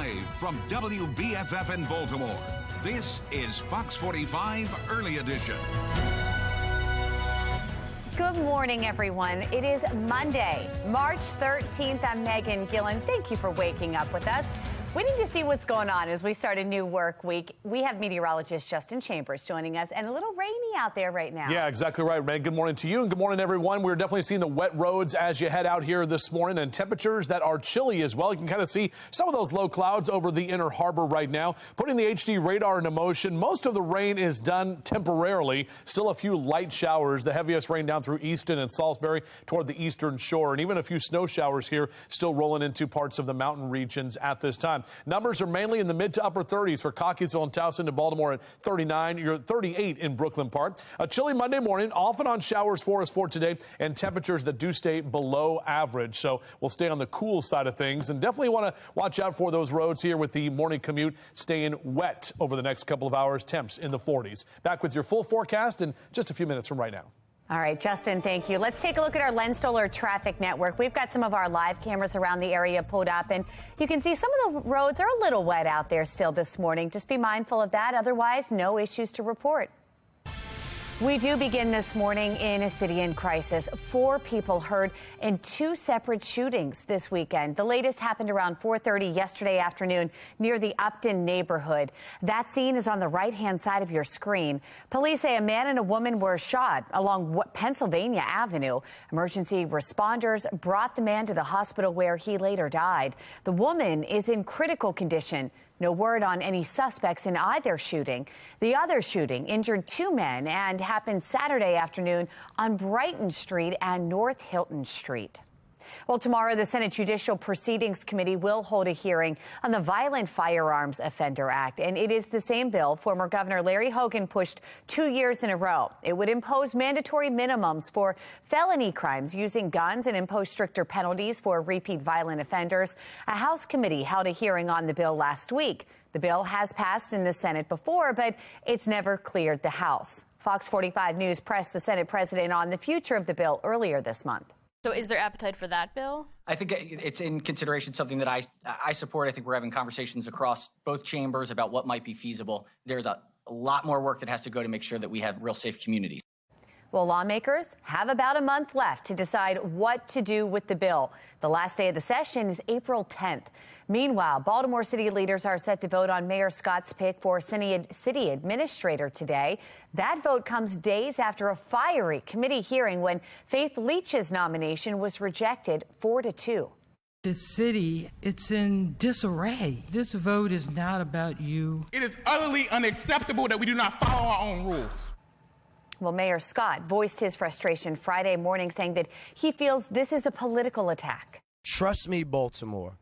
Live from WBFF in Baltimore, this is Fox 45 Early Edition. Good morning, everyone. It is Monday, March 13th. I'm Megan Gillen. Thank you for waking up with us. Waiting to see what's going on as we start a new work week. We have meteorologist Justin Chambers joining us, and a little rainy out there right now. Yeah, exactly right, Meg. Good morning to you, and good morning, everyone. We're definitely seeing the wet roads as you head out here this morning, and temperatures that are chilly as well. You can kind of see some of those low clouds over the inner harbor right now, putting the HD radar into motion. Most of the rain is done temporarily. Still a few light showers. The heaviest rain down through Easton and Salisbury toward the eastern shore, and even a few snow showers here still rolling into parts of the mountain regions at this time. Numbers are mainly in the mid to upper 30s for Cockeysville and Towson to Baltimore at 39. You're at 38 in Brooklyn Park. A chilly Monday morning, off and on showers for us for today, and temperatures that do stay below average. So we'll stay on the cool side of things, and definitely want to watch out for those roads here with the morning commute staying wet over the next couple of hours. Temps in the 40s. Back with your full forecast in just a few minutes from right now. All right, Justin, thank you. Let's take a look at our Len Stoller traffic network. We've got some of our live cameras around the area pulled up, and you can see some of the roads are a little wet out there still this morning. Just be mindful of that. Otherwise, no issues to report. We do begin this morning in a city in crisis. 4 people hurt in 2 separate shootings this weekend. The latest happened around 4:30 yesterday afternoon near the Upton neighborhood. That scene is on the right-hand side of your screen. Police say a man and a woman were shot along Pennsylvania Avenue. Emergency responders brought the man to the hospital where he later died. The woman is in critical condition. No word on any suspects in either shooting. The other shooting injured 2 men and happened Saturday afternoon on Brighton Street and North Hilton Street. Well, tomorrow, the Senate Judicial Proceedings Committee will hold a hearing on the Violent Firearms Offender Act, and it is the same bill former Governor Larry Hogan pushed 2 years in a row. It would impose mandatory minimums for felony crimes using guns and impose stricter penalties for repeat violent offenders. A House committee held a hearing on the bill last week. The bill has passed in the Senate before, but it's never cleared the House. Fox 45 News pressed the Senate president on the future of the bill earlier this month. So is there appetite for that bill? I think it's in consideration, something that I support. I think we're having conversations across both chambers about what might be feasible. There's a lot more work that has to go to make sure that we have real safe communities. Well, lawmakers have about a month left to decide what to do with the bill. The last day of the session is April 10th. Meanwhile, Baltimore City leaders are set to vote on Mayor Scott's pick for city administrator today. That vote comes days after a fiery committee hearing when Faith Leach's nomination was rejected 4-2. The city, it's in disarray. This vote is not about you. It is utterly unacceptable that we do not follow our own rules. Well, Mayor Scott voiced his frustration Friday morning, saying that he feels this is a political attack. Trust me, Baltimore,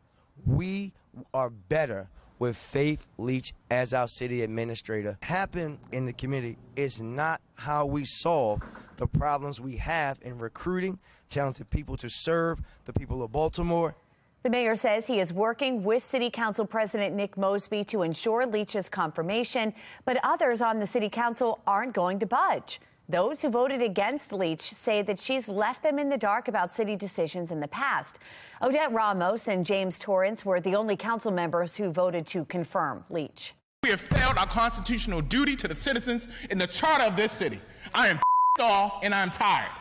we are better with Faith Leach as our city administrator. Happened in the committee is not how we solve the problems we have in recruiting talented people to serve the people of Baltimore. The mayor says he is working with City Council President Nick Mosby to ensure Leach's confirmation, but others on the City Council aren't going to budge. Those who voted against Leach say that she's left them in the dark about city decisions in the past. Odette Ramos and James Torrance were the only council members who voted to confirm Leach. We have failed our constitutional duty to the citizens in the charter of this city. I am off and I'm tired.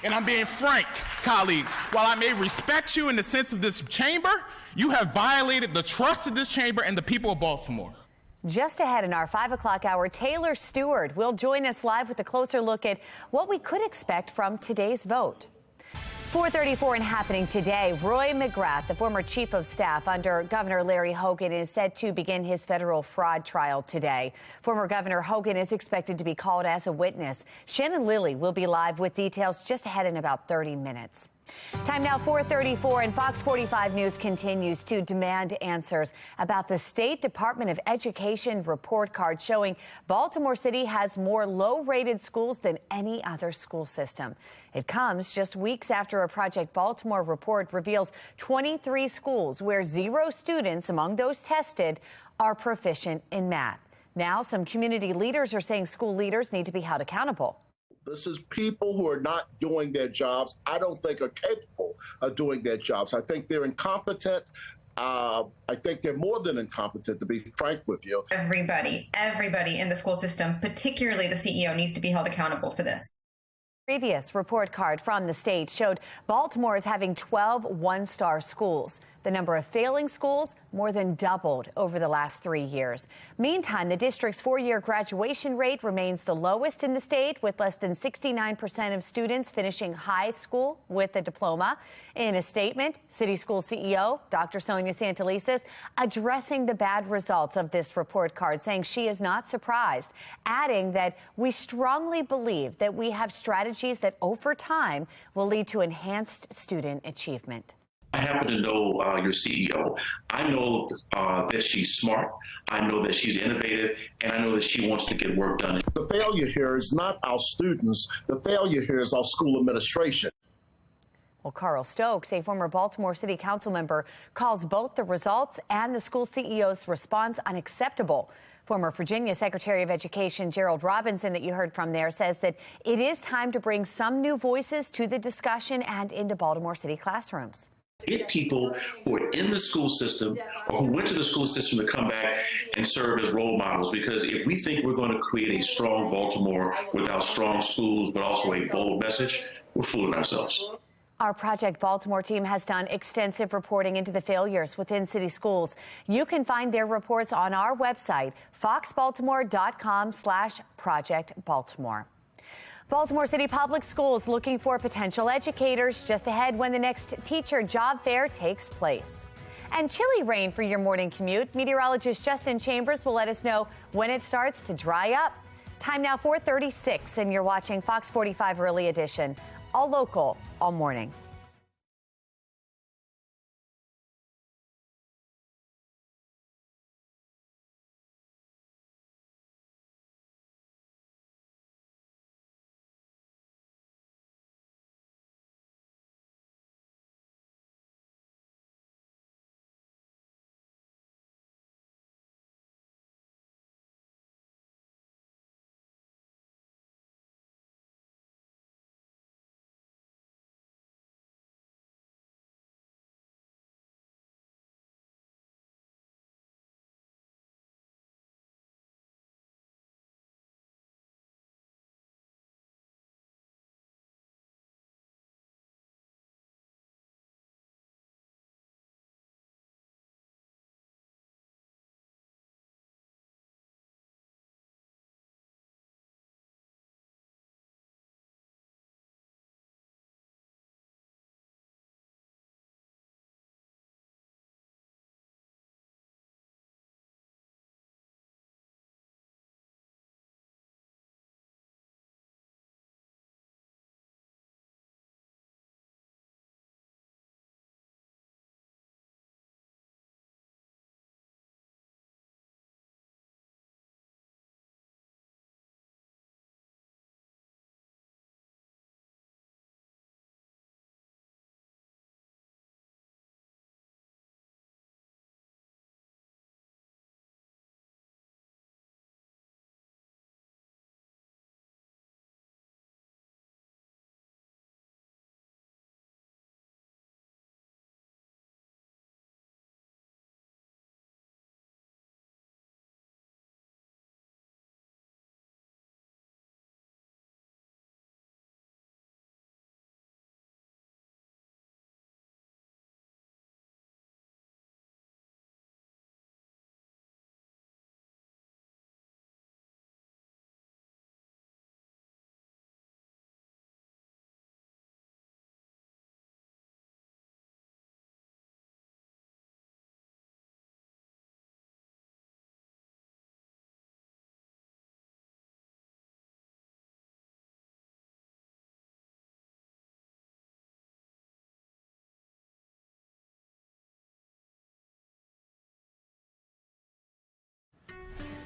And I'm being frank, colleagues. While I may respect you in the sense of this chamber, you have violated the trust of this chamber and the people of Baltimore. Just ahead in our 5 o'clock hour, Taylor Stewart will join us live with a closer look at what we could expect from today's vote. 4:34 and happening today, Roy McGrath, the former chief of staff under Governor Larry Hogan, is set to begin his federal fraud trial today. Former Governor Hogan is expected to be called as a witness. Shannon Lilly will be live with details just ahead in about 30 minutes. Time now 4:34, and Fox 45 News continues to demand answers about the State Department of Education report card showing Baltimore City has more low-rated schools than any other school system. It comes just weeks after a Project Baltimore report reveals 23 schools where 0 students among those tested are proficient in math. Now, some community leaders are saying school leaders need to be held accountable. This is people who are not doing their jobs. I don't think are capable of doing their jobs. I think they're incompetent. I think they're more than incompetent, to be frank with you. Everybody in the school system, particularly the CEO, needs to be held accountable for this. Previous report card from the state showed Baltimore is having 12 one-star schools. The number of failing schools more than doubled over the last 3 years. Meantime, the district's four-year graduation rate remains the lowest in the state, with less than 69% of students finishing high school with a diploma. In a statement, City School CEO Dr. Sonia Santelises addressing the bad results of this report card, saying she is not surprised, adding that we strongly believe that we have strategies that over time will lead to enhanced student achievement. I happen to know your CEO. I know that she's smart. I know that she's innovative, and I know that she wants to get work done. The failure here is not our students. The failure here is our school administration. Well, Carl Stokes, a former Baltimore City Council member, calls both the results and the school CEO's response unacceptable. Former Virginia Secretary of Education Gerald Robinson, that you heard from there, says that it is time to bring some new voices to the discussion and into Baltimore City classrooms. Get people who are in the school system or who went to the school system to come back and serve as role models, because if we think we're going to create a strong Baltimore without strong schools but also a bold message, we're fooling ourselves. Our Project Baltimore team has done extensive reporting into the failures within city schools. You can find their reports on our website, foxbaltimore.com/Project Baltimore. Baltimore City Public Schools looking for potential educators just ahead when the next teacher job fair takes place. And chilly rain for your morning commute. Meteorologist Justin Chambers will let us know when it starts to dry up. Time now 4:36, and you're watching Fox 45 Early Edition. All local, all morning.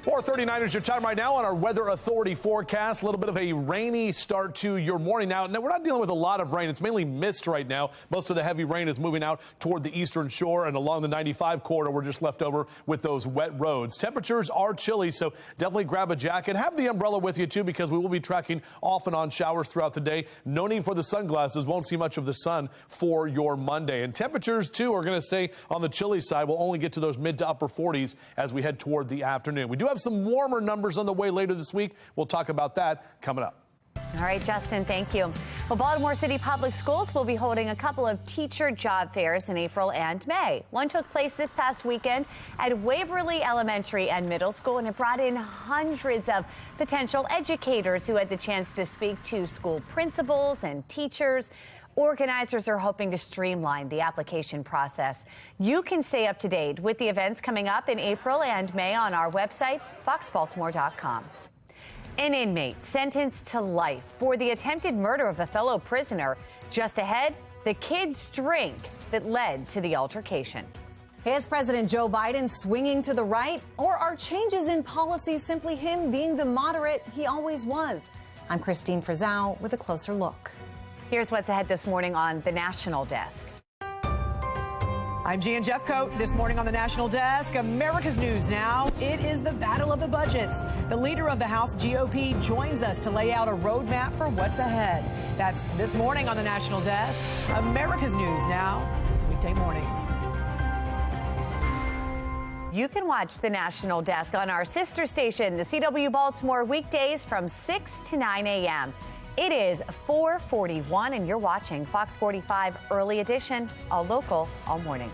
4:39 is your time right now on our Weather Authority forecast. A little bit of a rainy start to your morning. Now, we're not dealing with a lot of rain. It's mainly mist right now. Most of the heavy rain is moving out toward the eastern shore and along the 95 corridor. We're just left over with those wet roads. Temperatures are chilly, so definitely grab a jacket. Have the umbrella with you, too, because we will be tracking off and on showers throughout the day. No need for the sunglasses. Won't see much of the sun for your Monday. And temperatures, too, are going to stay on the chilly side. We'll only get to those mid to upper 40s as we head toward the afternoon. We do have some warmer numbers on the way later this week. We'll talk about that coming up. All right, Justin, thank you. Well, Baltimore City Public Schools will be holding a couple of teacher job fairs in April and May. One took place this past weekend at Waverly Elementary and Middle School, and it brought in hundreds of potential educators who had the chance to speak to school principals and teachers. Organizers are hoping to streamline the application process. You can stay up to date with the events coming up in April and May on our website, foxbaltimore.com. An inmate sentenced to life for the attempted murder of a fellow prisoner. Just ahead, the kid's drink that led to the altercation. Is President Joe Biden swinging to the right, or are changes in policy simply him being the moderate he always was? I'm Christine Frizzau with a closer look. Here's what's ahead this morning on the National Desk. I'm Jan Jeffcoat. This morning on the National Desk, America's news now. It is the battle of the budgets. The leader of the House GOP joins us to lay out a roadmap for what's ahead. That's this morning on the National Desk. America's news now, weekday mornings. You can watch the National Desk on our sister station, the CW Baltimore, weekdays from 6 to 9 a.m. It is 4:41, and you're watching Fox 45 Early Edition, all local, all morning.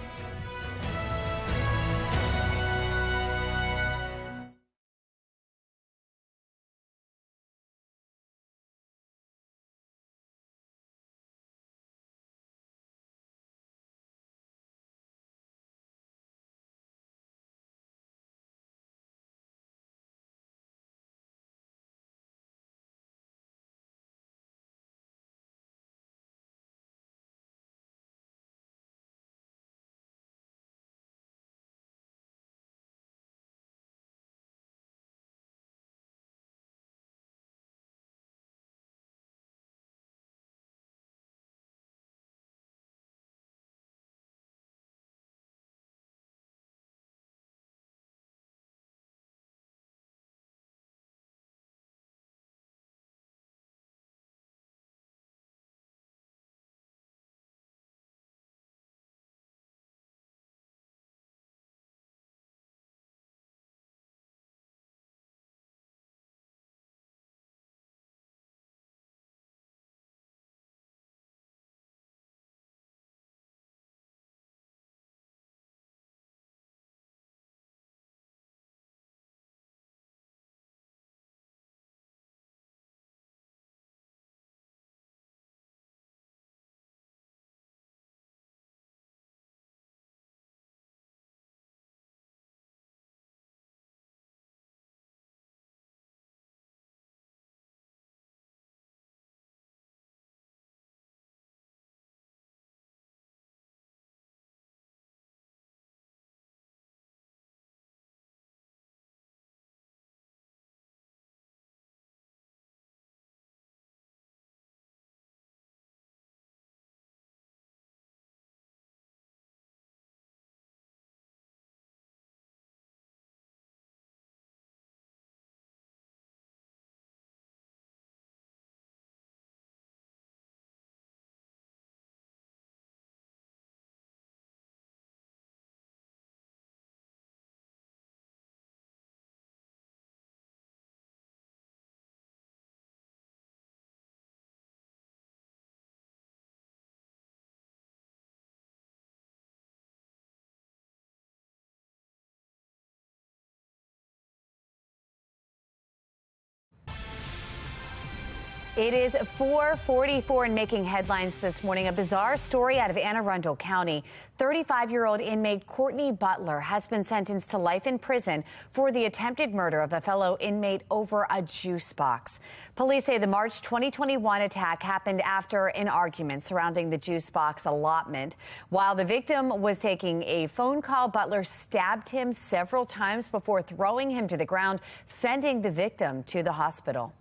It is 4:44 and making headlines this morning. A bizarre story out of Anne Arundel County. 35-year-old inmate Courtney Butler has been sentenced to life in prison for the attempted murder of a fellow inmate over a juice box. Police say the March 2021 attack happened after an argument surrounding the juice box allotment. While the victim was taking a phone call, Butler stabbed him several times before throwing him to the ground, sending the victim to the hospital.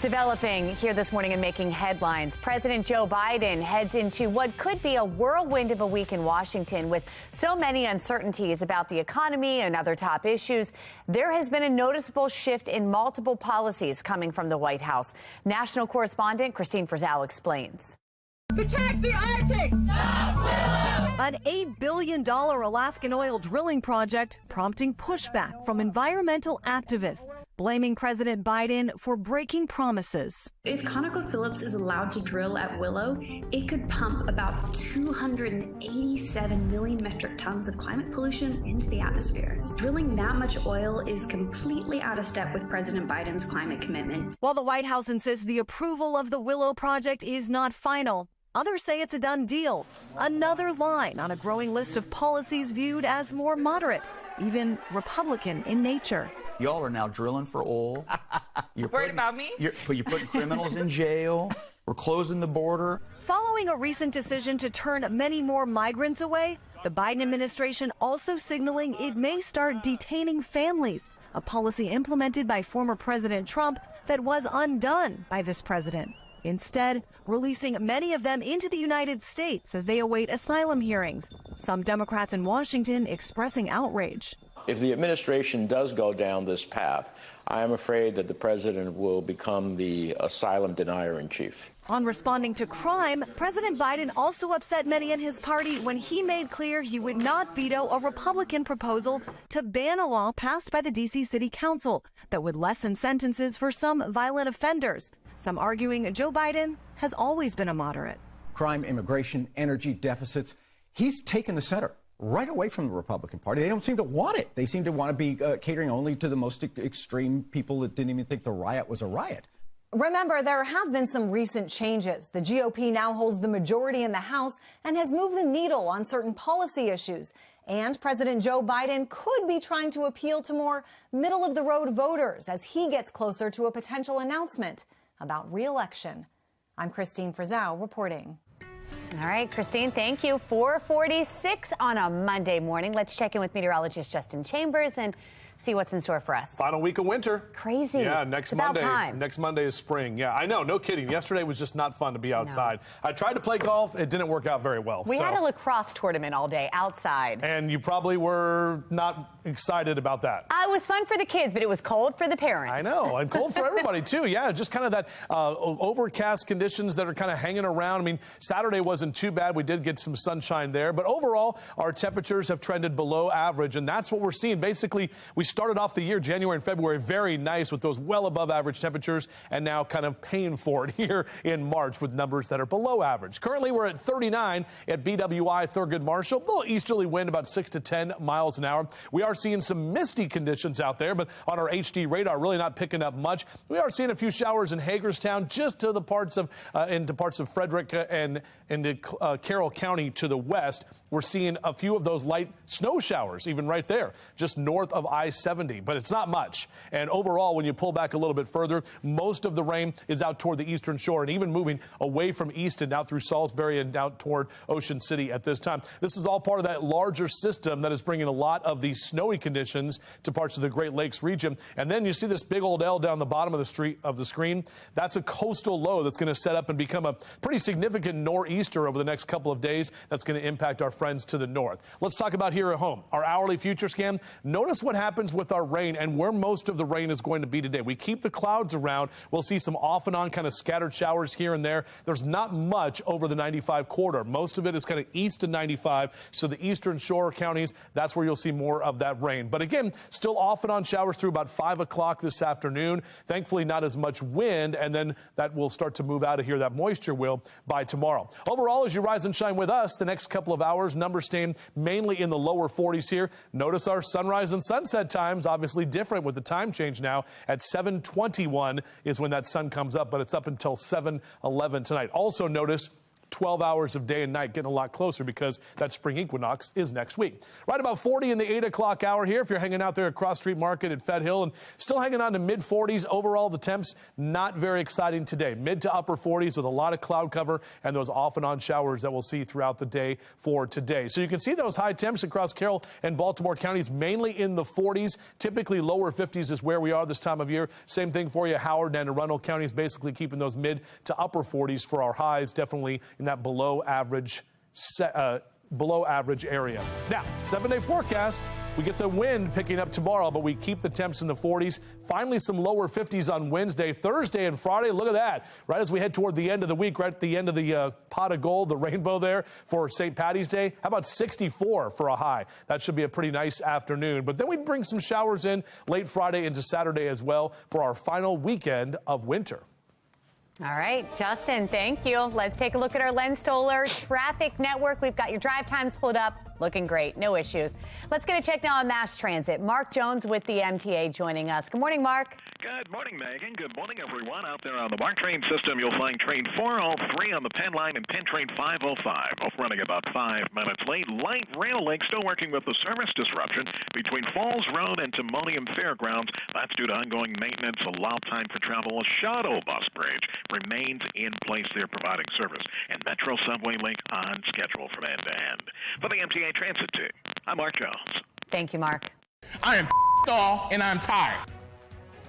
Developing here this morning and making headlines, President Joe Biden heads into what could be a whirlwind of a week in Washington with so many uncertainties about the economy and other top issues. There has been a noticeable shift in multiple policies coming from the White House. National correspondent Christine Frizzell explains. Protect the Arctic! Stop Willow! An $8 billion Alaskan oil drilling project prompting pushback from environmental activists, blaming President Biden for breaking promises. If ConocoPhillips is allowed to drill at Willow, it could pump about 287 million metric tons of climate pollution into the atmosphere. Drilling that much oil is completely out of step with President Biden's climate commitment. While the White House insists the approval of the Willow project is not final, others say it's a done deal. Another line on a growing list of policies viewed as more moderate, even Republican in nature. Y'all are now drilling for oil. You're worried about me? You're putting criminals in jail. We're closing the border. Following a recent decision to turn many more migrants away, the Biden administration also signaling it may start detaining families, a policy implemented by former President Trump that was undone by this president. Instead, releasing many of them into the United States as they await asylum hearings. Some Democrats in Washington expressing outrage. If the administration does go down this path, I am afraid that the president will become the asylum denier in chief. On responding to crime, President Biden also upset many in his party when he made clear he would not veto a Republican proposal to ban a law passed by the D.C. City Council that would lessen sentences for some violent offenders. Some arguing Joe Biden has always been a moderate. Crime, immigration, energy deficits. He's taken the center right away from the Republican Party. They don't seem to want it. They seem to want to be catering only to the most extreme people that didn't even think the riot was a riot. Remember, there have been some recent changes. The GOP now holds the majority in the House and has moved the needle on certain policy issues. And President Joe Biden could be trying to appeal to more middle-of-the-road voters as he gets closer to a potential announcement about re-election. I'm Christine Frizzell reporting. All right, Christine, thank you. 4:46 on a Monday morning. Let's check in with meteorologist Justin Chambers and see what's in store for us. Final week of winter. Crazy. Yeah, next Monday. Next Monday is spring. Yeah, I know. No kidding. Yesterday was just not fun to be outside. No. I tried to play golf. It didn't work out very well. We had a lacrosse tournament all day outside. And you probably were not excited about that. It was fun for the kids, but it was cold for the parents. I know. And cold for everybody, too. Yeah, just kind of that overcast conditions that are kind of hanging around. I mean, Saturday wasn't too bad. We did get some sunshine there. But overall, our temperatures have trended below average. And that's what we're seeing. Basically, we started off the year, January and February, very nice with those well above average temperatures, and now kind of paying for it here in March with numbers that are below average. Currently, we're at 39 at BWI Thurgood Marshall. A little easterly wind, about 6 to 10 miles an hour. We are seeing some misty conditions out there, but on our HD radar, really not picking up much. We are seeing a few showers in Hagerstown, just to the parts of into parts of Frederick and into Carroll County to the west. We're seeing a few of those light snow showers, even right there, just north of I-70, but it's not much. And overall, when you pull back a little bit further, most of the rain is out toward the eastern shore and even moving away from Easton out through Salisbury and down toward Ocean City at this time. This is all part of that larger system that is bringing a lot of these snowy conditions to parts of the Great Lakes region. And then you see this big old L down the bottom of the screen. That's a coastal low that's going to set up and become a pretty significant nor'easter over the next couple of days. That's going to impact our friends to the north. Let's talk about here at home, our hourly future scan. Notice what happens with our rain and where most of the rain is going to be today. We keep the clouds around. We'll see some off and on kind of scattered showers here and there. There's not much over the 95 corridor. Most of it is kind of east of 95. So the eastern shore counties, that's where you'll see more of that rain. But again, still off and on showers through about 5 o'clock this afternoon. Thankfully, not as much wind. And then that will start to move out of here. That moisture will by tomorrow. Overall, as you rise and shine with us, the next couple of hours showers, numbers staying mainly in the lower 40s here. Notice our sunrise and sunset times, obviously different with the time change now. At 7:21 is when that sun comes up, but it's up until 7:11 tonight. Also notice 12 hours of day and night getting a lot closer because that spring equinox is next week. Right about 40 in the 8 o'clock hour here if you're hanging out there at Cross Street Market at Fed Hill, and still hanging on to mid 40s. Overall, the temps not very exciting today. Mid to upper 40s with a lot of cloud cover and those off and on showers that we'll see throughout the day for today. So you can see those high temps across Carroll and Baltimore counties, mainly in the 40s. Typically lower 50s is where we are this time of year. Same thing for you, Howard and Arundel counties, basically keeping those mid to upper 40s for our highs, definitely in that below average area. Now, 7-day forecast. We get the wind picking up tomorrow, but we keep the temps in the 40s. Finally, some lower 50s on Wednesday, Thursday, and Friday. Look at that. Right as we head toward the end of the week, right at the end of the pot of gold, the rainbow there for St. Patty's Day. How about 64 for a high? That should be a pretty nice afternoon. But then we bring some showers in late Friday into Saturday as well for our final weekend of winter. All right, Justin, thank you. Let's take a look at our Len Stoller traffic network. We've got your drive times pulled up. Looking great. No issues. Let's get a check now on mass transit. Mark Jones with the MTA joining us. Good morning, Mark. Good morning, Megan. Good morning, everyone. Out there on the MARC train system, you'll find train 403 on the Penn line and Penn train 505. Both running about 5 minutes late. Light rail link still working with the service disruption between Falls Road and Timonium Fairgrounds. That's due to ongoing maintenance. Allow time for travel. A shuttle bus bridge remains in place there providing service. And Metro subway link on schedule from end to end. For the MTA Transit team, I'm Mark Jones. Thank you, Mark. I am off and I'm tired.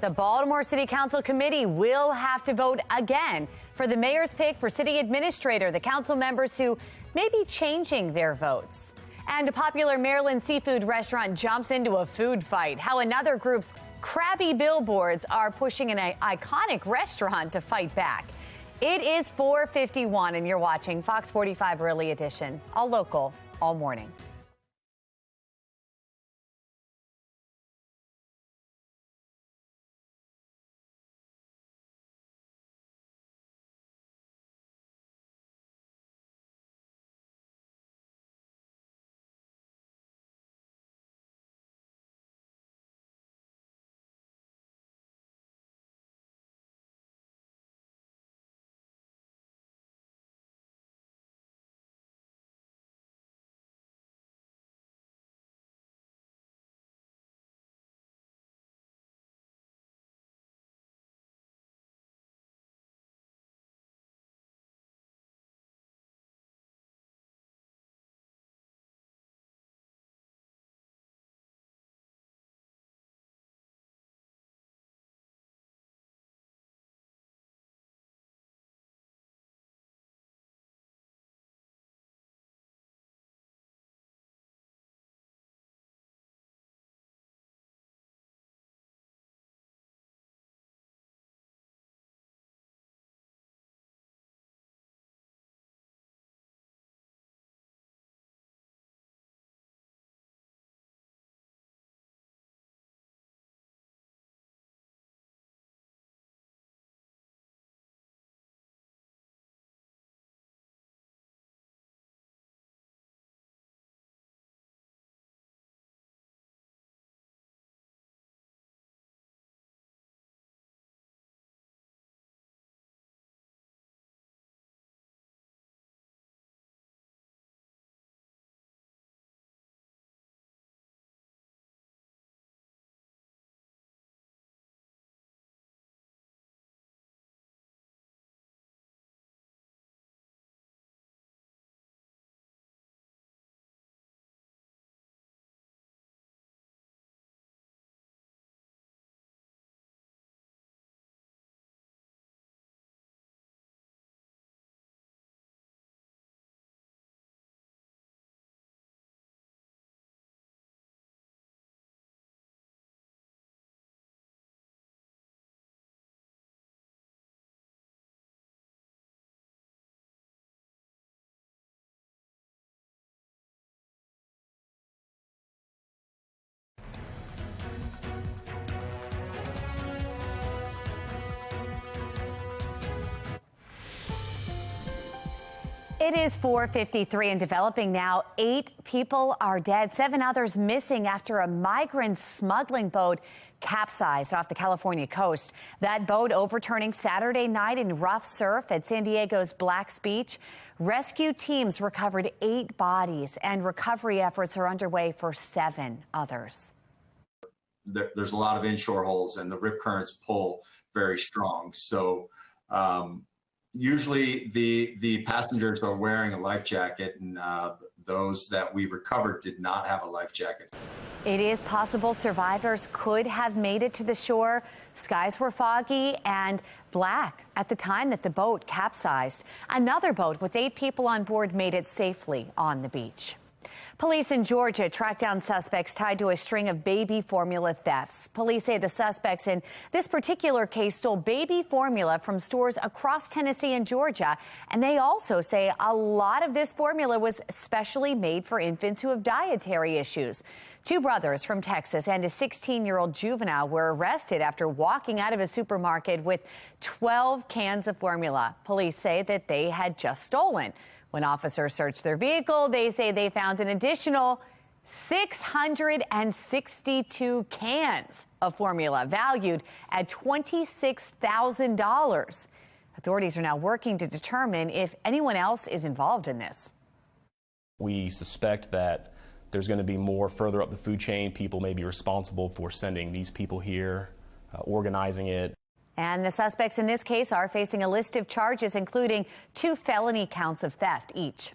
The Baltimore City Council committee will have to vote again for the mayor's pick for city administrator, the council members who may be changing their votes. And a popular Maryland seafood restaurant jumps into a food fight. How another group's crabby billboards are pushing an iconic restaurant to fight back. It is 4:51 and you're watching Fox 45 Early Edition. All local, all morning. It is 4:53 and developing now. 8 people are dead, 7 others missing after a migrant smuggling boat capsized off the California coast. That boat overturning Saturday night in rough surf at San Diego's Black's Beach. Rescue teams recovered 8 bodies and recovery efforts are underway for 7 others. There's a lot of inshore holes and the rip currents pull very strong. So usually the passengers are wearing a life jacket, and those that we recovered did not have a life jacket. It is possible survivors could have made it to the shore. Skies were foggy and black at the time that the boat capsized. Another boat with 8 people on board made it safely on the beach. Police in Georgia tracked down suspects tied to a string of baby formula thefts. Police say the suspects in this particular case stole baby formula from stores across Tennessee and Georgia. And they also say a lot of this formula was specially made for infants who have dietary issues. 2 brothers from Texas and a 16-year-old juvenile were arrested after walking out of a supermarket with 12 cans of formula. Police say that they had just stolen. When officers searched their vehicle, they say they found an additional 662 cans of formula valued at $26,000. Authorities are now working to determine if anyone else is involved in this. We suspect that there's going to be more further up the food chain. People may be responsible for sending these people here, organizing it. And the suspects in this case are facing a list of charges, including 2 felony counts of theft each.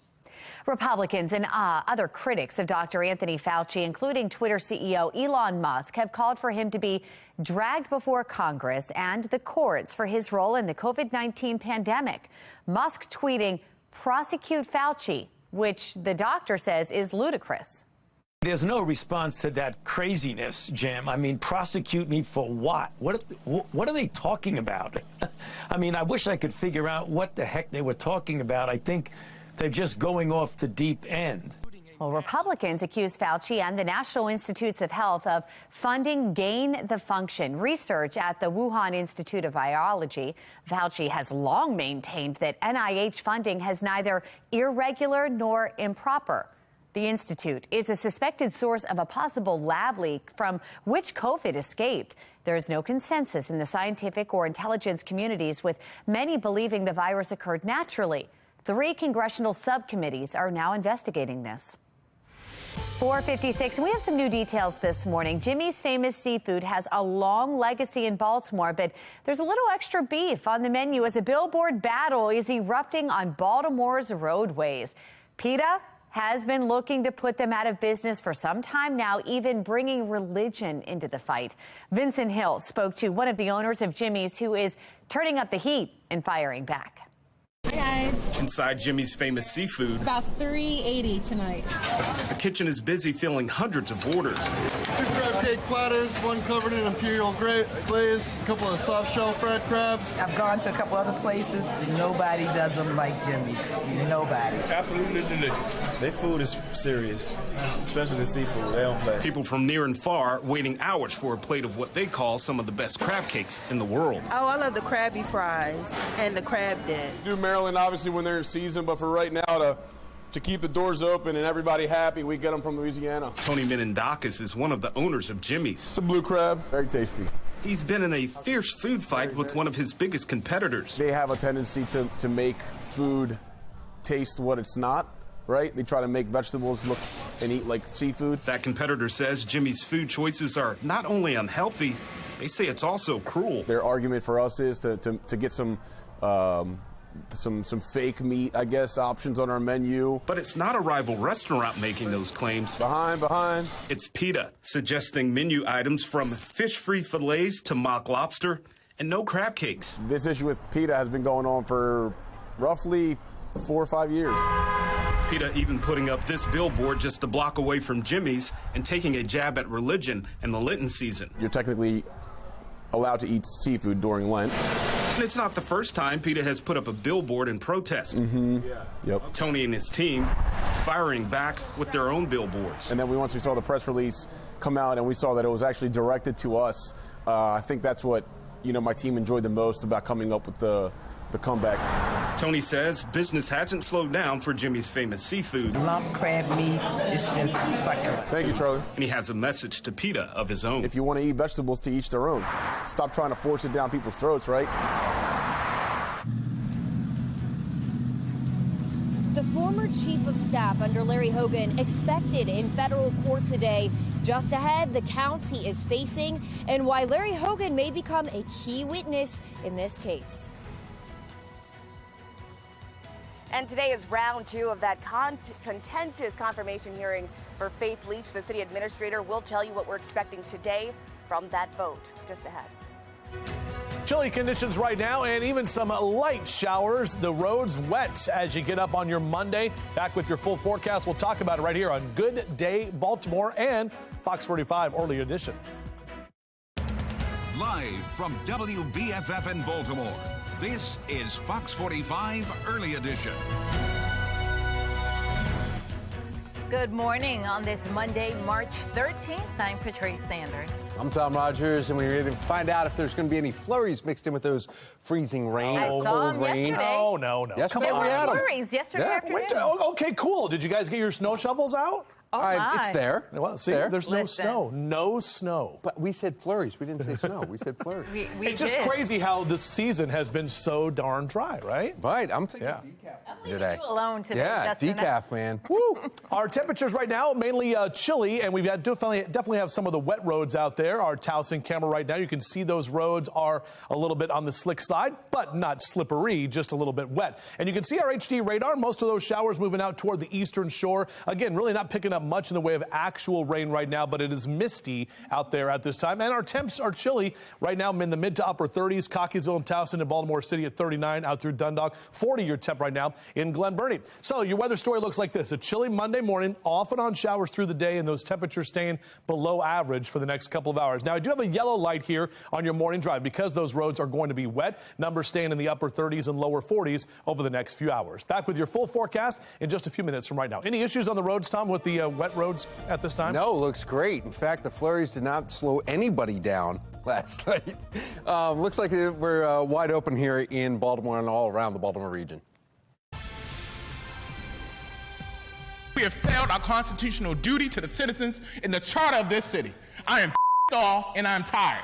Republicans and other critics of Dr. Anthony Fauci, including Twitter CEO Elon Musk, have called for him to be dragged before Congress and the courts for his role in the COVID-19 pandemic. Musk tweeting, "Prosecute Fauci," which the doctor says is ludicrous. There's no response to that craziness, Jim. I mean, prosecute me for what? What are they talking about? I mean, I wish I could figure out what the heck they were talking about. I think they're just going off the deep end. Well, Republicans accuse Fauci and the National Institutes of Health of funding gain-the-function research at the Wuhan Institute of Virology. Fauci has long maintained that NIH funding has neither irregular nor improper. The institute is a suspected source of a possible lab leak from which COVID escaped. There is no consensus in the scientific or intelligence communities, with many believing the virus occurred naturally. 3 congressional subcommittees are now investigating this. 4:56, and we have some new details this morning. Jimmy's Famous Seafood has a long legacy in Baltimore, but there's a little extra beef on the menu as a billboard battle is erupting on Baltimore's roadways. PETA has been looking to put them out of business for some time now, even bringing religion into the fight. Vincent Hill spoke to one of the owners of Jimmy's, who is turning up the heat and firing back. Hi guys. Inside Jimmy's Famous Seafood, About $3.80 tonight. the kitchen is busy filling hundreds of orders. 2 crab cake platters, 1 covered in imperial glaze, a couple of soft shell fried crabs. I've gone to a couple other places. Nobody does them like Jimmy's. Nobody. Absolutely delicious. Their food is serious, especially the seafood. They don't play. People from near and far waiting hours for a plate of what they call some of the best crab cakes in the world. Oh, I love the Krabby Fries and the crab dip. Do Maryland obviously when they're in season, but for right now to keep the doors open and everybody happy, we get them from Louisiana. Tony Menendakis is one of the owners of Jimmy's. It's a blue crab, very tasty. He's been in a fierce food fight with one of his biggest competitors. They have a tendency to make food taste what it's not, right? They try to make vegetables look and eat like seafood. That competitor says Jimmy's food choices are not only unhealthy, they say it's also cruel. Their argument for us is to get some fake meat, I guess, options on our menu. But it's not a rival restaurant making those claims. Behind. It's PETA, suggesting menu items from fish-free fillets to mock lobster and no crab cakes. This issue with PETA has been going on for roughly 4 or 5 years. PETA even putting up this billboard just a block away from Jimmy's and taking a jab at religion in the Lenten season. You're technically allowed to eat seafood during Lent. And it's not the first time PETA has put up a billboard in protest. Yep. Tony and his team firing back with their own billboards. And then once we saw the press release come out and we saw that it was actually directed to us, I think that's what my team enjoyed the most about coming up with the the comeback. Tony says business hasn't slowed down for Jimmy's famous seafood. Lump crab meat is just succulent. Thank you, Charlie. And he has a message to PETA of his own. If you want to eat vegetables, to each their own. Stop trying to force it down people's throats, right? The former chief of staff under Larry Hogan expected in federal court today. Just ahead, the counts he is facing and why Larry Hogan may become a key witness in this case. And today is round 2 of that contentious confirmation hearing for Faith Leach. The city administrator will tell you what we're expecting today from that vote. Just ahead. Chilly conditions right now and even some light showers. The roads wet as you get up on your Monday. Back with your full forecast. We'll talk about it right here on Good Day Baltimore and Fox 45 Early Edition. Live from WBFF in Baltimore, this is Fox 45 Early Edition. Good morning on this Monday, March 13th. I'm Patrice Sanders. I'm Tom Rogers, and we're going to find out if there's going to be any flurries mixed in with those freezing rain. I saw them yesterday. No. Yesterday There we had were them. flurries yesterday afternoon. Okay, cool. Did you guys get your snow shovels out? Oh, my. It's there. Well, see, there. there's no snow. No snow. But we said flurries. We didn't say snow. We said flurries. It's just crazy how this season has been so darn dry, right? Right. I'm thinking decaf today. You alone today. Yeah, Justin. decaf, man. Woo! Our temperatures right now mainly chilly, and we've got definitely have some of the wet roads out there. Our Towson camera right now, you can see those roads are a little bit on the slick side, but not slippery, just a little bit wet. And you can see our HD radar. Most of those showers moving out toward the eastern shore. Again, really not picking up much in the way of actual rain right now, but it is misty out there at this time. And our temps are chilly right now in the mid to upper 30s. Cockeysville and Towson and Baltimore City at 39, out through Dundalk. 40 your temp right now in Glen Burnie. So your weather story looks like this. A chilly Monday morning, off and on showers through the day, and those temperatures staying below average for the next couple of hours. Now, I do have a yellow light here on your morning drive because those roads are going to be wet. Numbers staying in the upper 30s and lower 40s over the next few hours. Back with your full forecast in just a few minutes from right now. Any issues on the roads, Tom, with the wet roads at this time? No, looks great. In fact, the flurries did not slow anybody down last night. Looks like we're wide open here in Baltimore and all around the Baltimore region. We have failed our constitutional duty to the citizens in the charter of this city. I am off and I'm tired.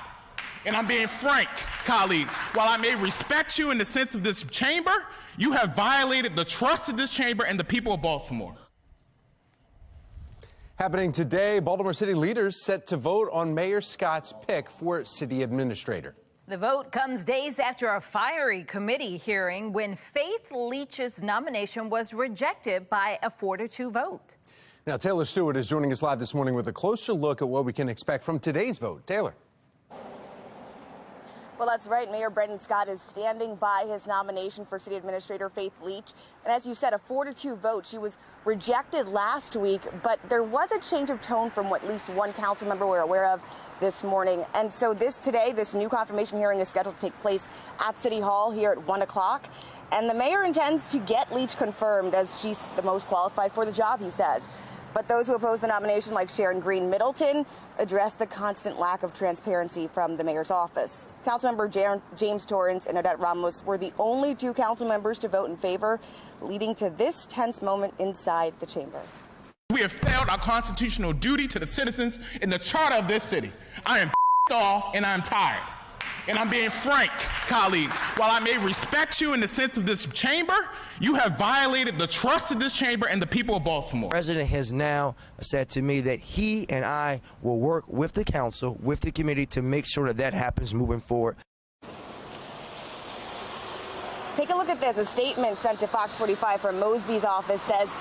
And I'm being frank, colleagues. While I may respect you in the sense of this chamber, you have violated the trust of this chamber and the people of Baltimore. Happening today, Baltimore City leaders set to vote on Mayor Scott's pick for city administrator. The vote comes days after a fiery committee hearing when Faith Leach's nomination was rejected by a 4-2 vote. Now, Taylor Stewart is joining us live this morning with a closer look at what we can expect from today's vote. Taylor. Well, that's right. Mayor Brendan Scott is standing by his nomination for City Administrator Faith Leach. And as you said, a 4-2 vote. She was rejected last week, but there was a change of tone from what at least one council member we're aware of this morning. And so this new confirmation hearing is scheduled to take place at City Hall here at 1 o'clock. And the mayor intends to get Leach confirmed as she's the most qualified for the job, he says. But those who oppose the nomination, like Sharon Green Middleton, address the constant lack of transparency from the mayor's office. Councilmember James Torrance and Odette Ramos were the only two council members to vote in favor, leading to this tense moment inside the chamber. We have failed our constitutional duty to the citizens in the charter of this city. I am off and I'm tired. And I'm being frank, colleagues. While I may respect you in the sense of this chamber, you have violated the trust of this chamber and the people of Baltimore. The president has now said to me that he and I will work with the council, with the committee, to make sure that that happens moving forward. Take a look at this. A statement sent to Fox 45 from Mosby's office says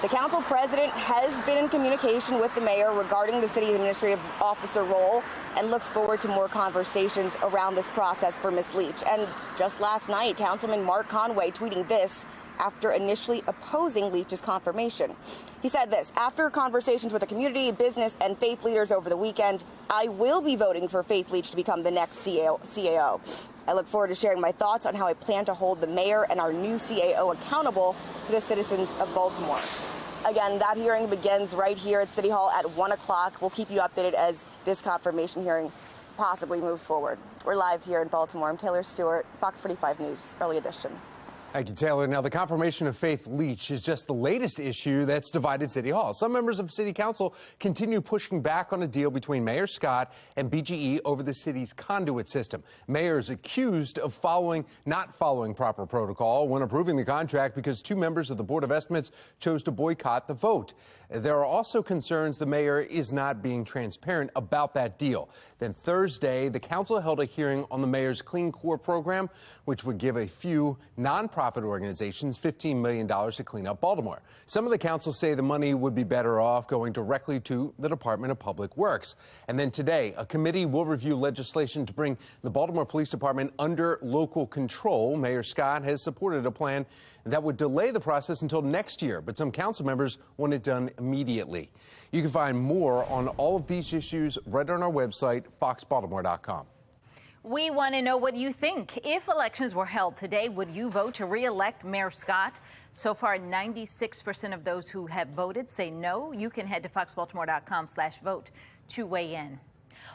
the council president has been in communication with the mayor regarding the city administrative officer role and looks forward to more conversations around this process for Ms. Leach. And just last night, Councilman Mark Conway tweeting this after initially opposing Leach's confirmation. He said this: after conversations with the community, business, and faith leaders over the weekend, I will be voting for Faith Leach to become the next CAO. I look forward to sharing my thoughts on how I plan to hold the mayor and our new CAO accountable to the citizens of Baltimore. Again, that hearing begins right here at City Hall at 1 o'clock. We'll keep you updated as this confirmation hearing possibly moves forward. We're live here in Baltimore. I'm Taylor Stewart, Fox 45 News, Early Edition. Thank you, Taylor. Now, the confirmation of Faith Leach is just the latest issue that's divided City Hall. Some members of City Council continue pushing back on a deal between Mayor Scott and BGE over the city's conduit system. Mayor is accused of not following proper protocol when approving the contract because two members of the Board of Estimates chose to boycott the vote. There are also concerns the mayor is not being transparent about that deal. Then Thursday, the council held a hearing on the mayor's Clean Core program, which would give a few nonprofit organizations $15 million to clean up Baltimore. Some of the council say the money would be better off going directly to the Department of Public Works. And then today, a committee will review legislation to bring the Baltimore Police Department under local control. Mayor Scott has supported a plan that would delay the process until next year, but some council members want it done immediately. You can find more on all of these issues right on our website, foxbaltimore.com. We want to know what you think. If elections were held today, would you vote to re-elect Mayor Scott? So far, 96% of those who have voted say no. You can head to foxbaltimore.com/vote to weigh in.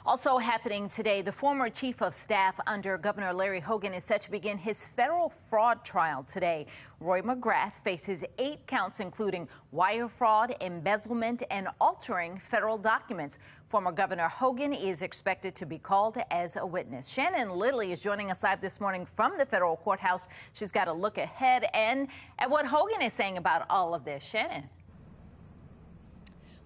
Also happening today, the former chief of staff under Governor Larry Hogan is set to begin his federal fraud trial today. Roy McGrath faces 8 counts, including wire fraud, embezzlement, and altering federal documents. Former Governor Hogan is expected to be called as a witness. Shannon Lilly is joining us live this morning from the federal courthouse. She's got a look ahead and at what Hogan is saying about all of this. Shannon.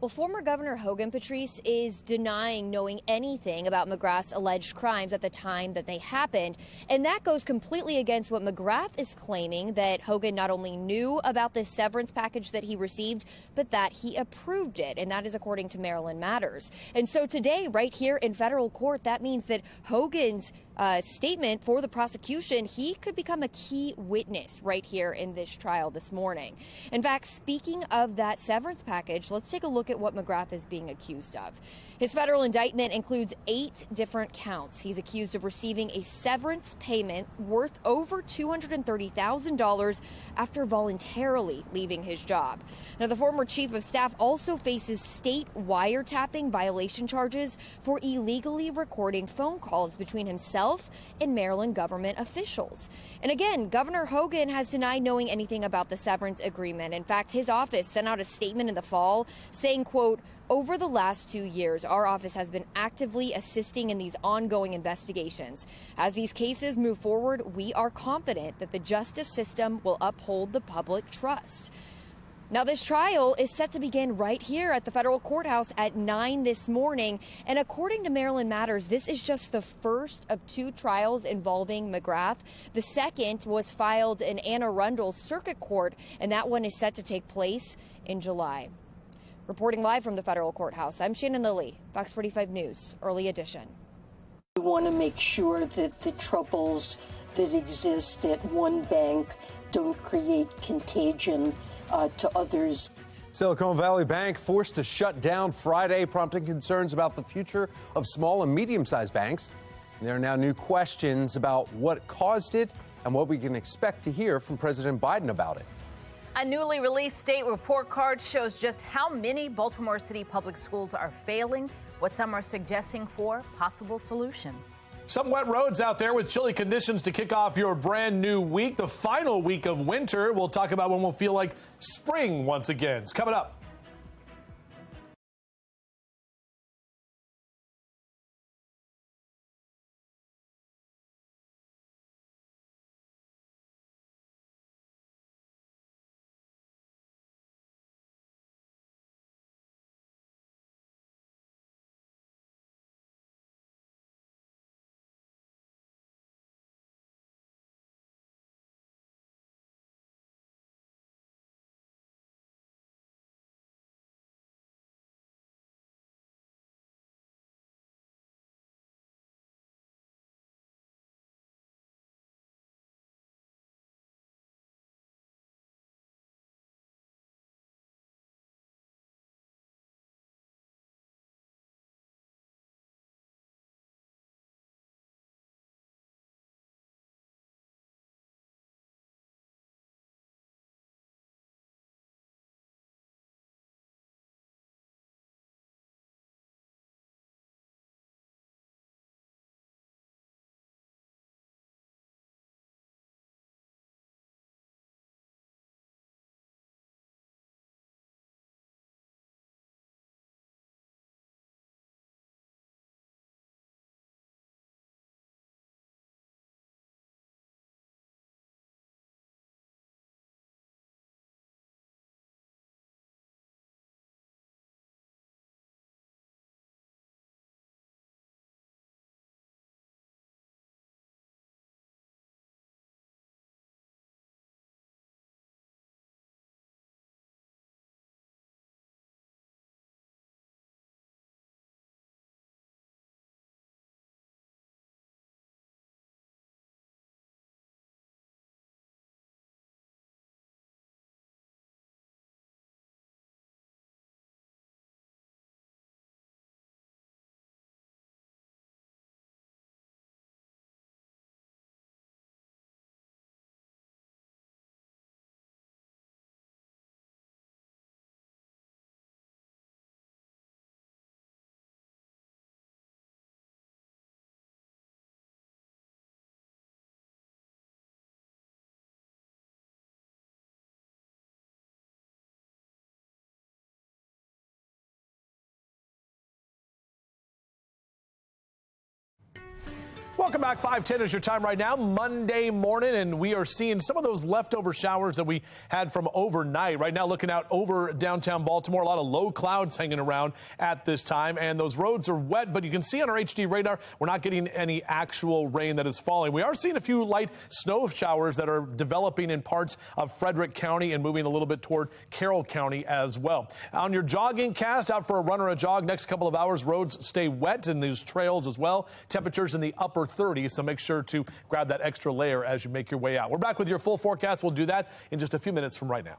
Well, former Governor Hogan, Patrice, is denying knowing anything about McGrath's alleged crimes at the time that they happened. And that goes completely against what McGrath is claiming, that Hogan not only knew about this severance package that he received, but that he approved it. And that is according to Maryland Matters. And so today, right here in federal court, that means that Hogan's statement for the prosecution, he could become a key witness right here in this trial this morning. In fact, speaking of that severance package, let's take a look at what McGrath is being accused of. His federal indictment includes 8 different counts. He's accused of receiving a severance payment worth over $230,000 after voluntarily leaving his job. Now, the former chief of staff also faces state wiretapping violation charges for illegally recording phone calls between himself and Maryland government officials. And again, Governor Hogan has denied knowing anything about the severance agreement. In fact, his office sent out a statement in the fall saying, quote, "Over the last 2 years, our office has been actively assisting in these ongoing investigations. As these cases move forward, we are confident that the justice system will uphold the public trust." Now, this trial is set to begin right here at the federal courthouse at 9 this morning. And according to Maryland Matters, this is just the first of 2 trials involving McGrath. The second was filed in Anne Arundel Circuit Court, and that one is set to take place in July. Reporting live from the federal courthouse, I'm Shannon Lilly, Fox 45 News, Early Edition. We want to make sure that the troubles that exist at one bank don't create contagion to others. Silicon Valley Bank forced to shut down Friday, prompting concerns about the future of small and medium-sized banks. There are now new questions about what caused it and what we can expect to hear from President Biden about it. A newly released state report card shows just how many Baltimore City public schools are failing, what some are suggesting for possible solutions. Some wet roads out there with chilly conditions to kick off your brand new week, the final week of winter. We'll talk about when we'll feel like spring once again. It's coming up. Welcome back. 5:10 is your time right now, Monday morning, and we are seeing some of those leftover showers that we had from overnight. Right now, looking out over downtown Baltimore, a lot of low clouds hanging around at this time, and those roads are wet, but you can see on our HD radar, we're not getting any actual rain that is falling. We are seeing a few light snow showers that are developing in parts of Frederick County and moving a little bit toward Carroll County as well. On your jogging cast, out for a run or a jog, next couple of hours, roads stay wet in these trails as well. Temperatures in the upper 30s, so make sure to grab that extra layer as you make your way out. We're back with your full forecast. We'll do that in just a few minutes from right now.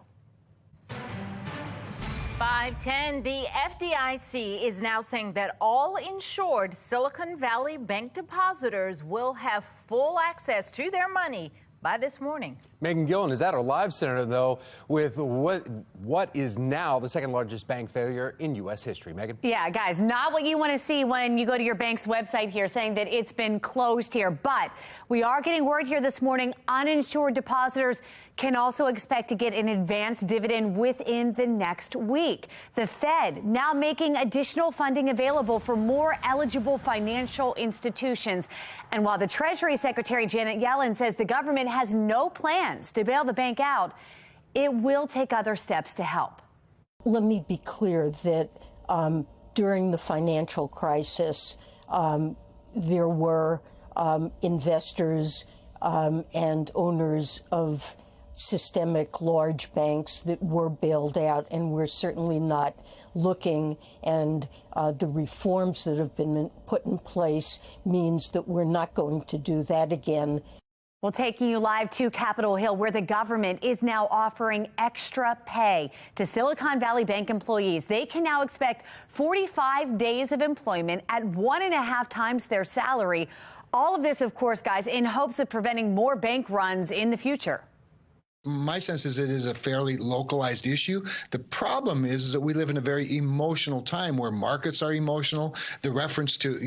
5:10, the FDIC is now saying that all insured Silicon Valley Bank depositors will have full access to their money by this morning. Megan Gillen is at our live center, though, with what is now the second largest bank failure in U.S. history. Megan? Yeah, guys, not what you want to see when you go to your bank's website here saying that it's been closed here. But we are getting word here this morning, uninsured depositors can also expect to get an advanced dividend within the next week. The Fed now making additional funding available for more eligible financial institutions. And while the Treasury Secretary Janet Yellen says the government has no plans to bail the bank out, it will take other steps to help. Let me be clear that during the financial crisis, there were investors and owners of systemic large banks that were bailed out, and we're certainly not looking, and the reforms that have been put in place means that we're not going to do that again. Well, taking you live to Capitol Hill, where the government is now offering extra pay to Silicon Valley Bank employees. They can now expect 45 days of employment at 1.5 times their salary. All of this, of course, guys, in hopes of preventing more bank runs in the future. My sense is it is a fairly localized issue. The problem is that we live in a very emotional time where markets are emotional. The reference to,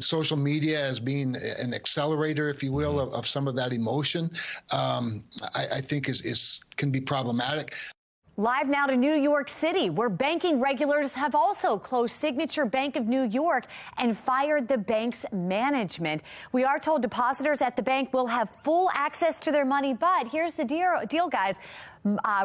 social media as being an accelerator, if you will, of some of that emotion, I think can be problematic. Live now to New York City, where banking regulators have also closed Signature Bank of New York and fired the bank's management. We are told depositors at the bank will have full access to their money, but here's the deal, guys.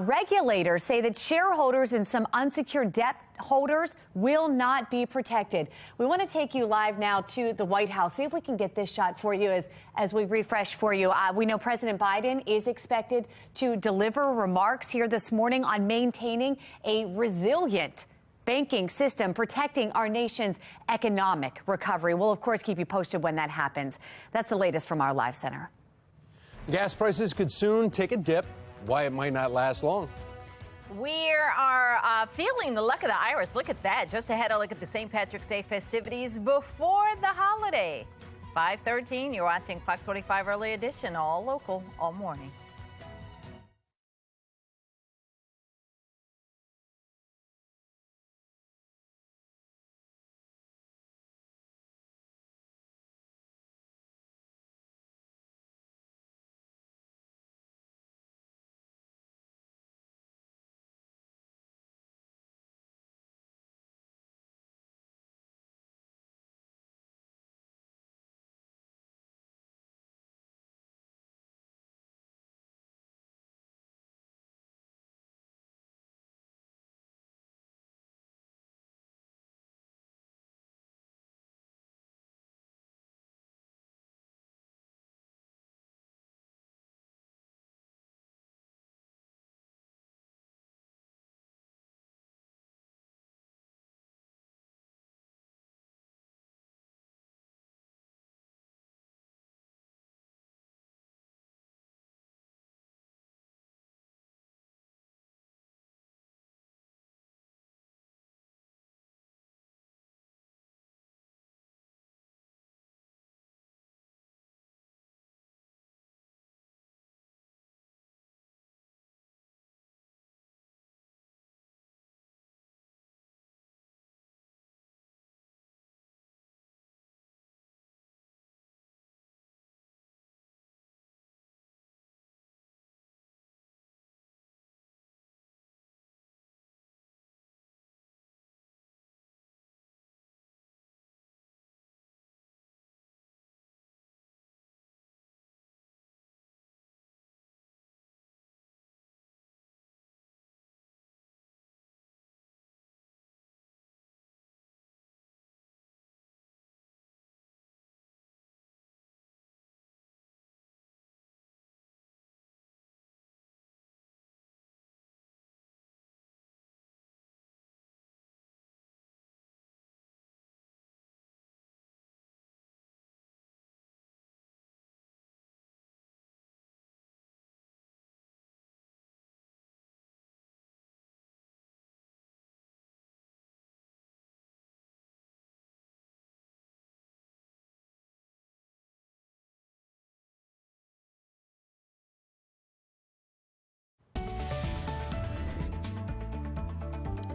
Regulators say that shareholders and some unsecured debt holders will not be protected. We want to take you live now to the White House. See if we can get this shot for you as we refresh for you. We know President Biden is expected to deliver remarks here this morning on maintaining a resilient banking system, protecting our nation's economic recovery. We'll, of course, keep you posted when that happens. That's the latest from our live center. Gas prices could soon take a dip. Why it might not last long. We are feeling the luck of the Irish. Look at that. Just ahead, a look at the St. Patrick's Day festivities before the holiday. 5:13, you're watching Fox 45 Early Edition, all local, all morning.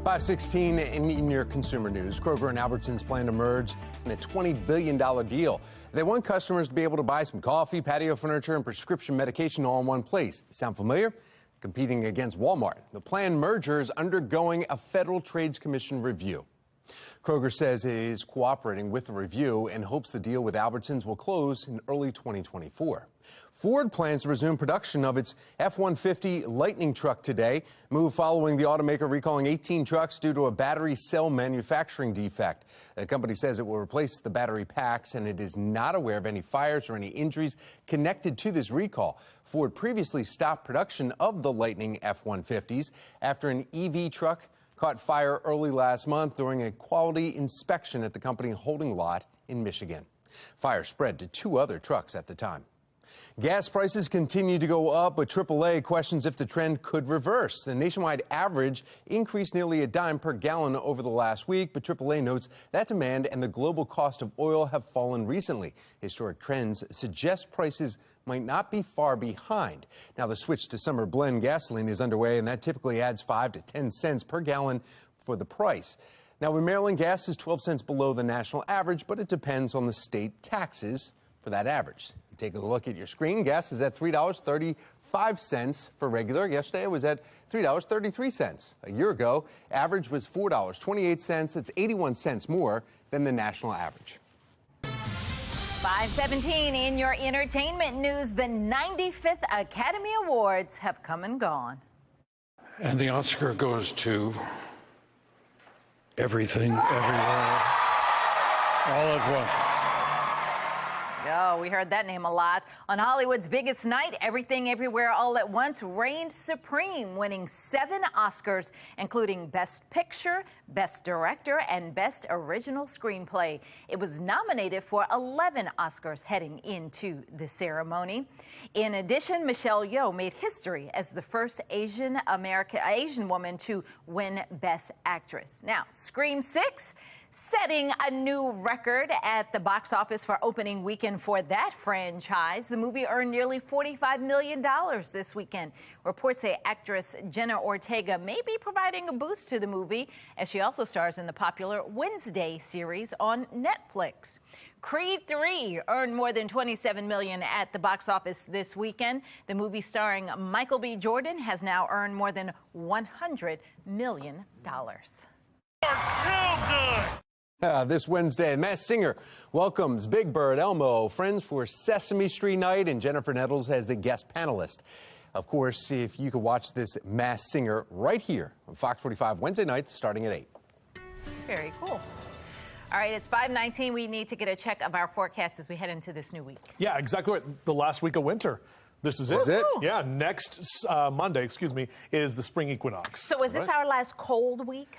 5:16 in your consumer news. Kroger and Albertsons plan to merge in a $20 billion deal. They want customers to be able to buy some coffee, patio furniture, and prescription medication all in one place. Sound familiar? Competing against Walmart. The planned merger is undergoing a Federal Trade Commission review. Kroger says it is cooperating with the review and hopes the deal with Albertsons will close in early 2024. Ford plans to resume production of its F-150 Lightning truck today, move following the automaker recalling 18 trucks due to a battery cell manufacturing defect. The company says it will replace the battery packs, and it is not aware of any fires or any injuries connected to this recall. Ford previously stopped production of the Lightning F-150s after an EV truck caught fire early last month during a quality inspection at the company holding lot in Michigan. Fire spread to 2 other trucks at the time. Gas prices continue to go up, but AAA questions if the trend could reverse. The nationwide average increased nearly a dime per gallon over the last week, but AAA notes that demand and the global cost of oil have fallen recently. Historic trends suggest prices might not be far behind. Now, the switch to summer blend gasoline is underway, and that typically adds 5 to 10 cents per gallon for the price. Now, in Maryland, gas is 12 cents below the national average, but it depends on the state taxes for that average. Take a look at your screen. Gas is at $3.35 for regular. Yesterday it was at $3.33. A year ago, average was $4.28. That's 81 cents more than the national average. 5:17 in your entertainment news. The 95th Academy Awards have come and gone. And the Oscar goes to Everything, Everywhere, All at Once. Oh, we heard that name a lot. On Hollywood's biggest night, Everything Everywhere All at Once reigned supreme, winning 7 Oscars, including Best Picture, Best Director, and Best Original Screenplay. It was nominated for 11 Oscars heading into the ceremony. In addition, Michelle Yeoh made history as the first Asian woman to win Best Actress. Now, Scream 6 setting a new record at the box office for opening weekend for that franchise. The movie earned nearly $45 million this weekend. Reports say actress Jenna Ortega may be providing a boost to the movie, as she also stars in the popular Wednesday series on Netflix. Creed 3 earned more than $27 million at the box office this weekend. The movie starring Michael B. Jordan has now earned more than $100 million. Too good. This Wednesday, Masked Singer welcomes Big Bird, Elmo, Friends for Sesame Street Night, and Jennifer Nettles as the guest panelist. Of course, if you could watch this Masked Singer right here on Fox 45 Wednesday nights starting at 8. Very cool. All right, it's 5:19. We need to get a check of our forecast as we head into this new week. Yeah, exactly right. The last week of winter. This is it. Is it? Yeah, next Monday, is the spring equinox. So is this our last cold week?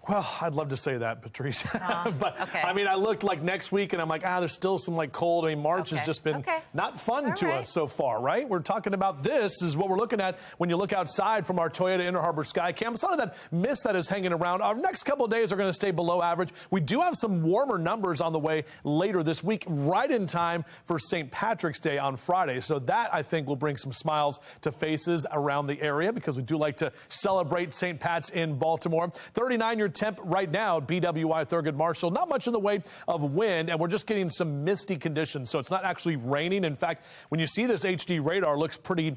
Well, I'd love to say that, Patrice. But, okay. I mean, I looked like next week and I'm like, there's still some like cold. I mean, March has just been not fun to us so far, right? We're talking about this is what we're looking at when you look outside from our Toyota Inner Harbor Sky Cam. Some of that mist that is hanging around. Our next couple of days are going to stay below average. We do have some warmer numbers on the way later this week, right in time for St. Patrick's Day on Friday. So that, I think, will bring some smiles to faces around the area because we do like to celebrate St. Pat's in Baltimore. 39-year temp right now at BWI Thurgood Marshall. Not much in the way of wind, and we're just getting some misty conditions, so it's not actually raining. In fact, when you see this HD radar, it looks pretty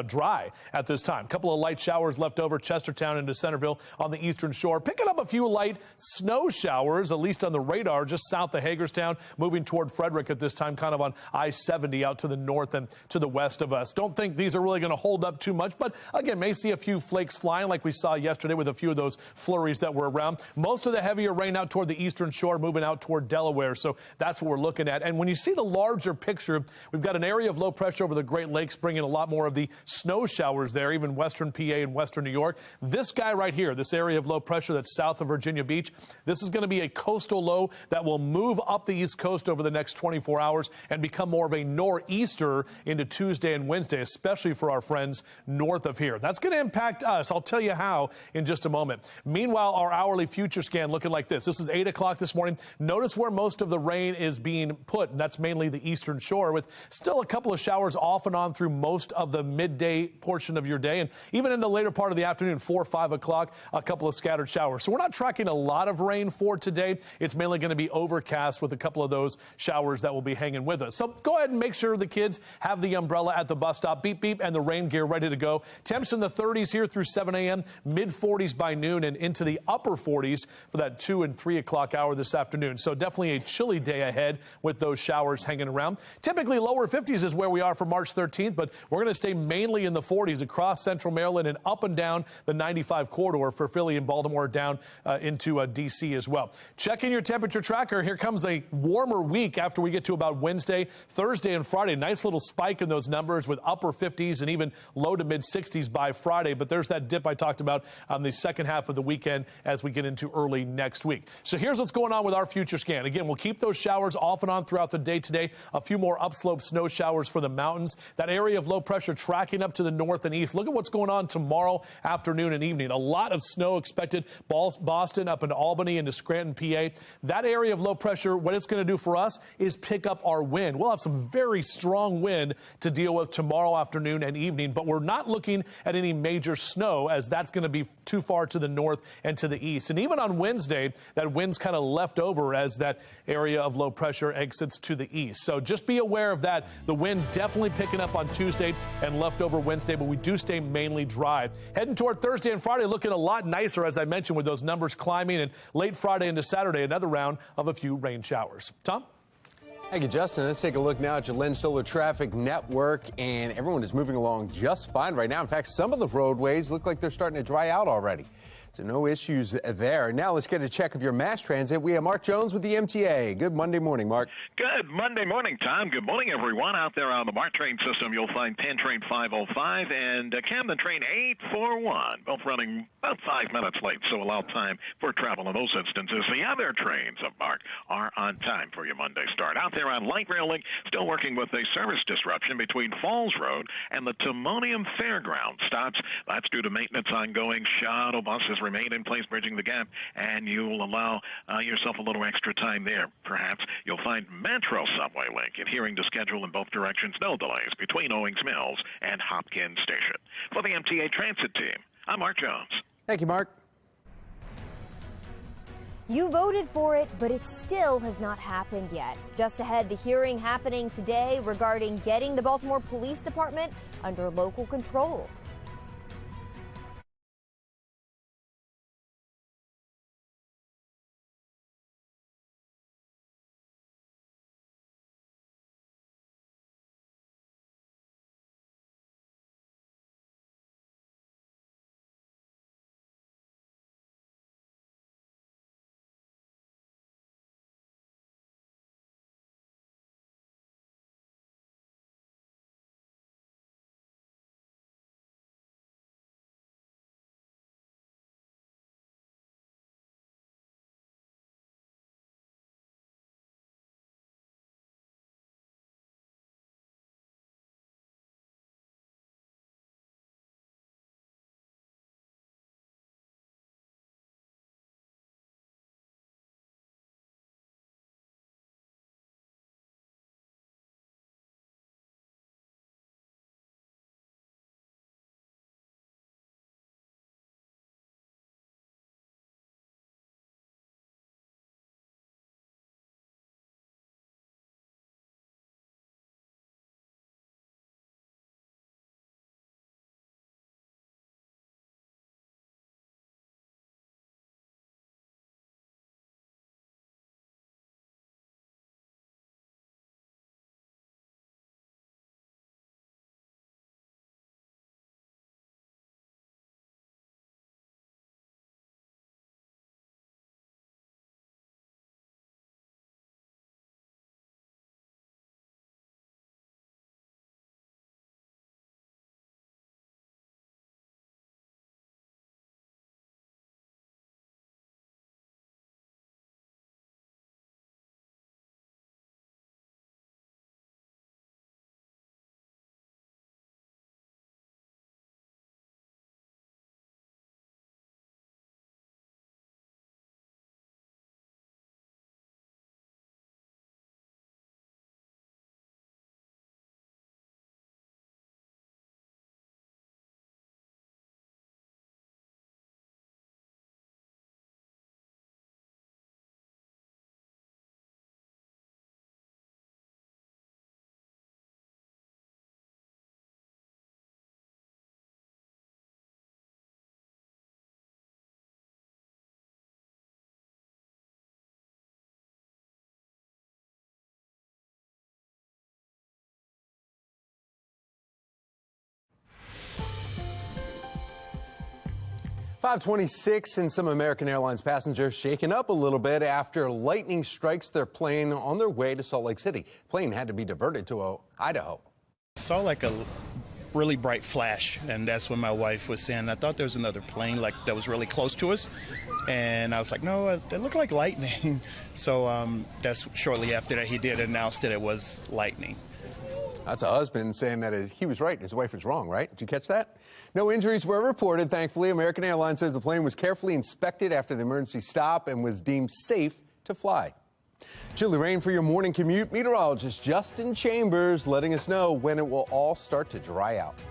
dry at this time. A couple of light showers left over Chestertown into Centerville on the eastern shore. Picking up a few light snow showers, at least on the radar, just south of Hagerstown, moving toward Frederick at this time, kind of on I-70 out to the north and to the west of us. Don't think these are really going to hold up too much, but again, may see a few flakes flying like we saw yesterday with a few of those flurries that were around. Most of the heavier rain out toward the eastern shore, moving out toward Delaware. So that's what we're looking at. And when you see the larger picture, we've got an area of low pressure over the Great Lakes, bringing a lot more of the snow showers there, even western PA and western New York. This guy right here, this area of low pressure that's south of Virginia Beach, this is going to be a coastal low that will move up the East Coast over the next 24 hours and become more of a nor'easter into Tuesday and Wednesday, especially for our friends north of here. That's going to impact us. I'll tell you how in just a moment. Meanwhile, our our hourly future scan looking like this. This is 8 o'clock this morning. Notice where most of the rain is being put, and that's mainly the eastern shore, with still a couple of showers off and on through most of the midday portion of your day. And even in the later part of the afternoon, 4 or 5 o'clock, a couple of scattered showers. So we're not tracking a lot of rain for today. It's mainly going to be overcast with a couple of those showers that will be hanging with us. So go ahead and make sure the kids have the umbrella at the bus stop. Beep, beep, and the rain gear ready to go. Temps in the 30s here through 7 a.m., mid-40s by noon, and into the upper 40s for that 2 and 3 o'clock hour this afternoon. So definitely a chilly day ahead with those showers hanging around. Typically lower 50s is where we are for March 13th, but we're going to stay mainly in the 40s across central Maryland and up and down the 95 corridor for Philly and Baltimore down into D.C. as well. Checking your temperature tracker. Here comes a warmer week after we get to about Wednesday, Thursday, and Friday. Nice little spike in those numbers with upper 50s and even low to mid 60s by Friday. But there's that dip I talked about on the second half of the weekend as we get into early next week. So here's what's going on with our future scan. Again, we'll keep those showers off and on throughout the day today. A few more upslope snow showers for the mountains. That area of low pressure tracking up to the north and east. Look at what's going on tomorrow afternoon and evening. A lot of snow expected. Boston up into Albany into Scranton, PA. That area of low pressure, what it's going to do for us is pick up our wind. We'll have some very strong wind to deal with tomorrow afternoon and evening, but we're not looking at any major snow as that's going to be too far to the north and to the east. And even on Wednesday, that wind's kind of left over as that area of low pressure exits to the east. So just be aware of that. The wind definitely picking up on Tuesday and left over Wednesday, but we do stay mainly dry. Heading toward Thursday and Friday, looking a lot nicer, as I mentioned, with those numbers climbing, and late Friday into Saturday, another round of a few rain showers. Tom? Thank you, Justin. Let's take a look now at your Lynn Stoller Traffic Network, and everyone is moving along just fine right now. In fact, some of the roadways look like they're starting to dry out already. So no issues there. Now let's get a check of your mass transit. We have Mark Jones with the MTA. Good Monday morning, Mark. Good Monday morning, Tom. Good morning, everyone. Out there on the MARC train system, you'll find Penn Train 505 and Camden Train 841, both running about 5 minutes late, so allow time for travel in those instances. The other trains of MARC are on time for your Monday start. Out there on Light Rail Link, still working with a service disruption between Falls Road and the Timonium Fairground stops. That's due to maintenance ongoing. Shuttle buses remain in place, bridging the gap, and you'll allow yourself a little extra time there. Perhaps you'll find Metro Subway Link adhering to schedule in both directions. No delays between Owings Mills and Hopkins Station. For the MTA Transit Team, I'm Mark Jones. Thank you, Mark. You voted for it, but it still has not happened yet. Just ahead, the hearing happening today regarding getting the Baltimore Police Department under local control. 526 and some American Airlines passengers shaken up a little bit after lightning strikes their plane on their way to Salt Lake City. Plane had to be diverted to Idaho. Saw like a really bright flash, and that's when my wife was saying, I thought there was another plane like that was really close to us, and I was like, no, it looked like lightning. So that's shortly after that he did announce that it was lightning. That's a husband saying that he was right, his wife was wrong, right? Did you catch that? No injuries were reported, thankfully. American Airlines says the plane was carefully inspected after the emergency stop and was deemed safe to fly. Chilly rain for your morning commute. Meteorologist Justin Chambers letting us know when it will all start to dry out.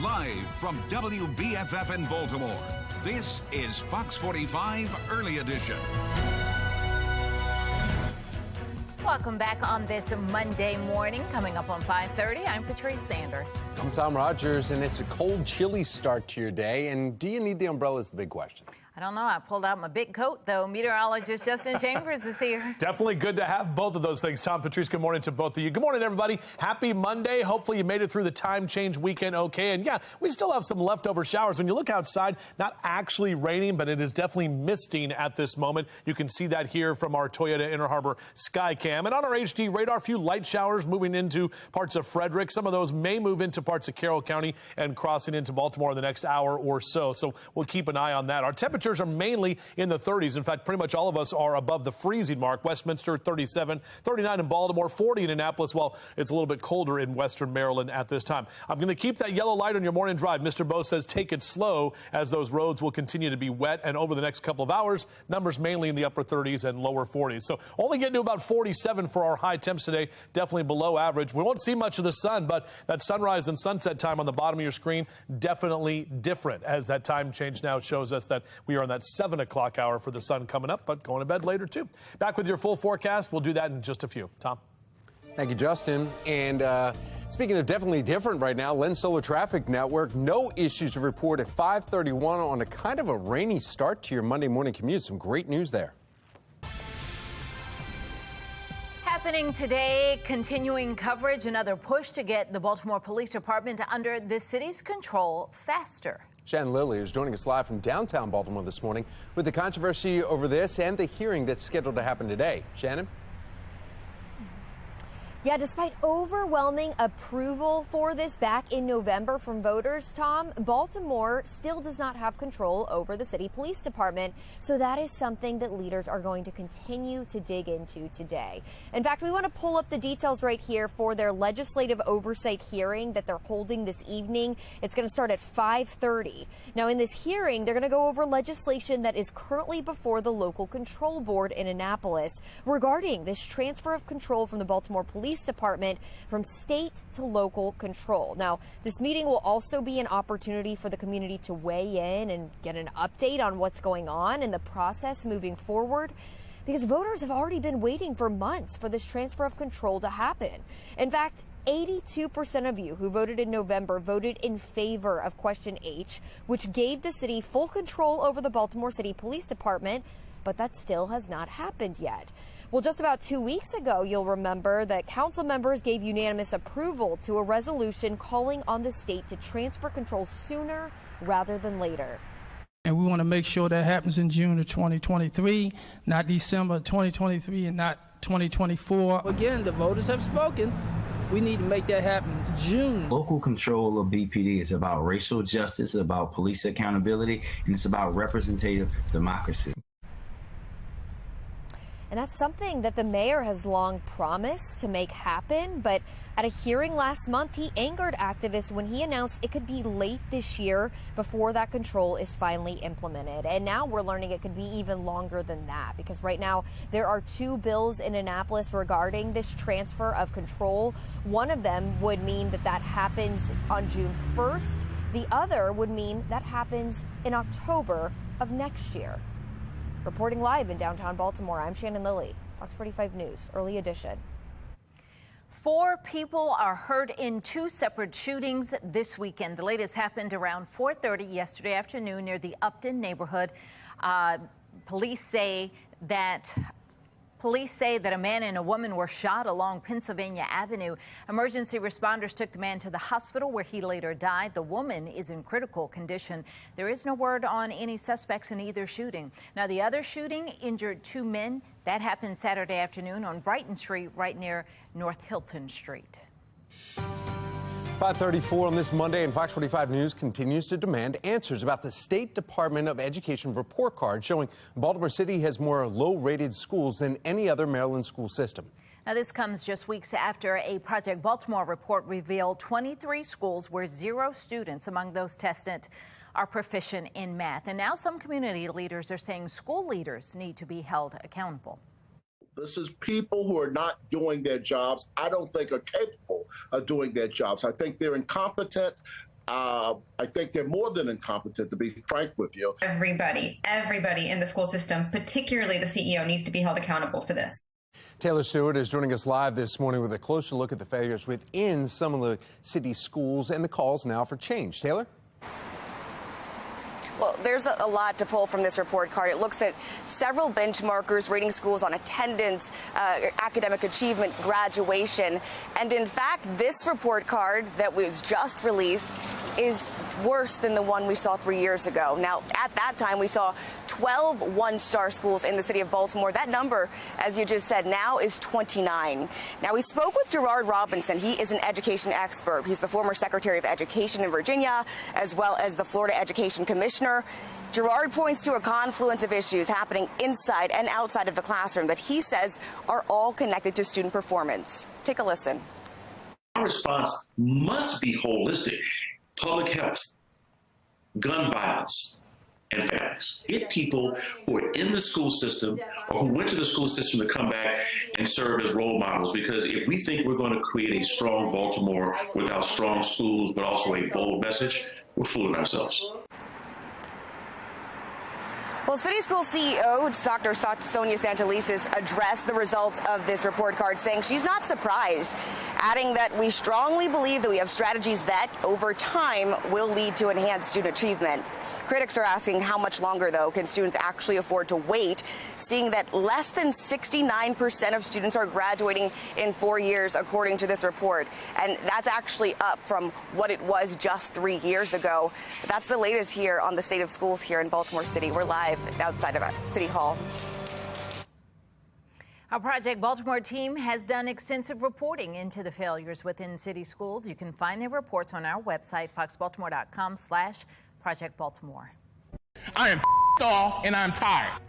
Live from WBFF in Baltimore, this is Fox 45 Early Edition. Welcome back on this Monday morning. Coming up on 5:30, I'm Patrice Sanders. I'm Tom Rogers, and it's a cold, chilly start to your day. And do you need the umbrella is the big question. I don't know. I pulled out my big coat, though. Meteorologist Justin Chambers is here. Definitely good to have both of those things. Tom, Patrice, good morning to both of you. Good morning, everybody. Happy Monday. Hopefully you made it through the time change weekend okay. And yeah, we still have some leftover showers. When you look outside, not actually raining, but it is definitely misting at this moment. You can see that here from our Toyota Inner Harbor Skycam. And on our HD radar, a few light showers moving into parts of Frederick. Some of those may move into parts of Carroll County and crossing into Baltimore in the next hour or so. So we'll keep an eye on that. Our temperatures are mainly in the 30s. In fact, pretty much all of us are above the freezing mark. Westminster 37, 39 in Baltimore, 40 in Annapolis. Well, it's a little bit colder in western Maryland at this time. I'm going to keep that yellow light on your morning drive. Mr. Bo says take it slow as those roads will continue to be wet. And over the next couple of hours, numbers mainly in the upper 30s and lower 40s. So only getting to about 47 for our high temps today. Definitely below average. We won't see much of the sun, but that sunrise and sunset time on the bottom of your screen, definitely different as that time change now shows us that we are in that 7 o'clock hour for the sun coming up, but going to bed later too. Back with your full forecast. We'll do that in just a few. Tom. Thank you, Justin. And speaking of definitely different right now, Lens Solar Traffic Network, no issues to report at 5:31 on a kind of a rainy start to your Monday morning commute. Some great news there. happening today, continuing coverage, another push to get the Baltimore Police Department under the city's control faster. Shannon Lilly is joining us live from downtown Baltimore this morning with the controversy over this and the hearing that's scheduled to happen today. Shannon? Yeah, despite overwhelming approval for this back in November from voters, Tom, Baltimore still does not have control over the city police department. So that is something that leaders are going to continue to dig into today. In fact, we want to pull up the details right here for their legislative oversight hearing that they're holding this evening. It's going to start at 5:30. Now, in this hearing, they're going to go over legislation that is currently before the local control board in Annapolis regarding this transfer of control from the Baltimore Police Department from state to local control. Now, this meeting will also be an opportunity for the community to weigh in and get an update on what's going on in the process moving forward, because voters have already been waiting for months for this transfer of control to happen. In fact, 82% of you who voted in November voted in favor of Question H, which gave the city full control over the Baltimore City Police Department, but that still has not happened yet. Well, just about 2 weeks ago, you'll remember that council members gave unanimous approval to a resolution calling on the state to transfer control sooner rather than later. And we want to make sure that happens in June of 2023, not December 2023 and not 2024. Again, the voters have spoken. We need to make that happen June. Local control of BPD is about racial justice, it's about police accountability, and it's about representative democracy. And that's something that the mayor has long promised to make happen. But at a hearing last month, he angered activists when he announced it could be late this year before that control is finally implemented. And now we're learning it could be even longer than that, because right now there are 2 bills in Annapolis regarding this transfer of control. One of them would mean that that happens on June 1st. The other would mean that happens in October of next year. Reporting live in downtown Baltimore, I'm Shannon Lilly, Fox 45 News, early edition. 4 people are hurt in 2 separate shootings this weekend. The latest happened around 4:30 yesterday afternoon near the Upton neighborhood. Police say that a man and a woman were shot along Pennsylvania Avenue. Emergency responders took the man to the hospital where he later died. The woman is in critical condition. There is no word on any suspects in either shooting. Now, the other shooting injured 2 men. That happened Saturday afternoon on Brighton Street, right near North Hilton Street. 5:34 on this Monday, and Fox 45 News continues to demand answers about the State Department of Education report card showing Baltimore City has more low-rated schools than any other Maryland school system. Now, this comes just weeks after a Project Baltimore report revealed 23 schools where 0 students among those tested are proficient in math. And now some community leaders are saying school leaders need to be held accountable. This is people who are not doing their jobs. I don't think are capable of doing their jobs. I think they're incompetent. I think they're more than incompetent, to be frank with you. Everybody in the school system, particularly the CEO, needs to be held accountable for this. Taylor Stewart is joining us live this morning with a closer look at the failures within some of the city's schools and the calls now for change. Taylor? Well, there's a lot to pull from this report card. It looks at several benchmarkers, rating schools on attendance, academic achievement, graduation. And in fact, this report card that was just released is worse than the one we saw 3 years ago. Now, at that time, we saw 12 one-star schools in the city of Baltimore. That number, as you just said, now is 29. Now, we spoke with Gerard Robinson. He is an education expert. He's the former Secretary of Education in Virginia, as well as the Florida Education Commissioner. Gerard points to a confluence of issues happening inside and outside of the classroom that he says are all connected to student performance. Take a listen. Our response must be holistic. Public health, gun violence, and families. Get people who are in the school system or who went to the school system to come back and serve as role models, because if we think we're going to create a strong Baltimore without strong schools but also a bold message, we're fooling ourselves. Well, City School CEO Dr. Sonia Santelises addressed the results of this report card, saying she's not surprised, adding that we strongly believe that we have strategies that, over time, will lead to enhanced student achievement. Critics are asking how much longer, though, can students actually afford to wait, seeing that less than 69% of students are graduating in 4 years, according to this report. And that's actually up from what it was just 3 years ago. But that's the latest here on the state of schools here in Baltimore City. We're live outside of City Hall. Our Project Baltimore team has done extensive reporting into the failures within city schools. You can find their reports on our website, foxbaltimore.com/Project Baltimore. I am off and I'm tired.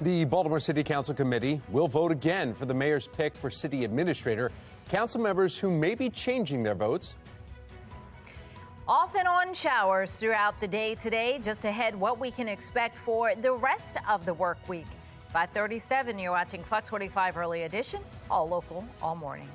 The Baltimore City Council Committee will vote again for the mayor's pick for city administrator. Council members who may be changing their votes. Off and on showers throughout the day today. Just ahead, what we can expect for the rest of the work week. 5:37, you're watching Fox 45 Early Edition, all local, all morning.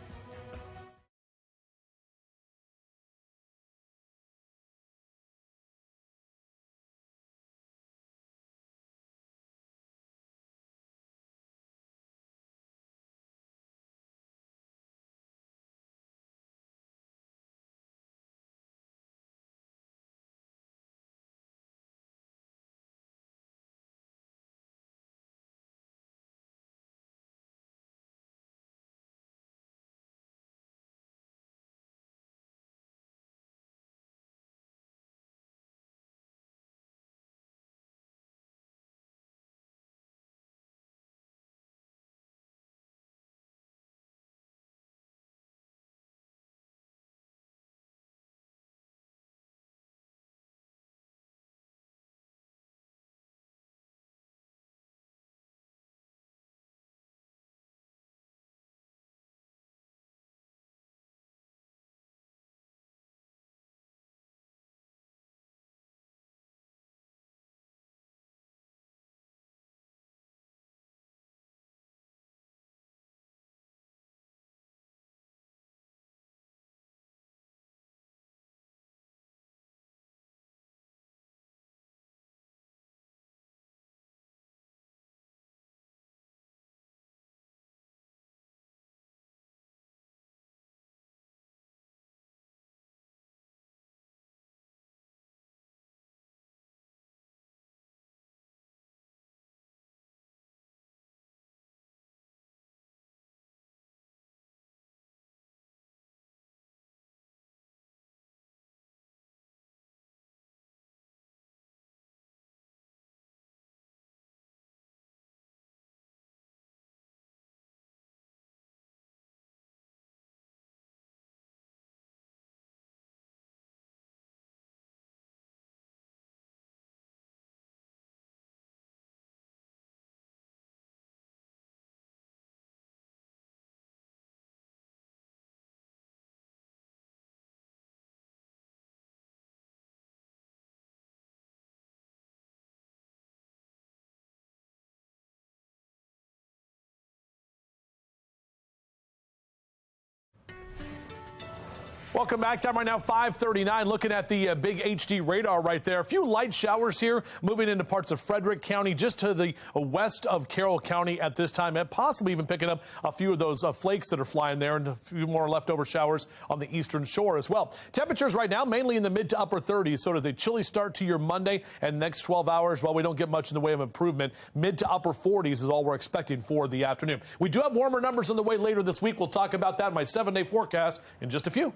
Welcome back. Time right now, 5:39. Looking at the big HD radar right there. A few light showers here moving into parts of Frederick County, just to the west of Carroll County at this time, and possibly even picking up a few of those flakes that are flying there, and a few more leftover showers on the eastern shore as well. Temperatures right now mainly in the mid to upper 30s, so it is a chilly start to your Monday, and next 12 hours, well, we don't get much in the way of improvement. Mid to upper 40s is all we're expecting for the afternoon. We do have warmer numbers on the way later this week. We'll talk about that in my 7-day forecast in just a few.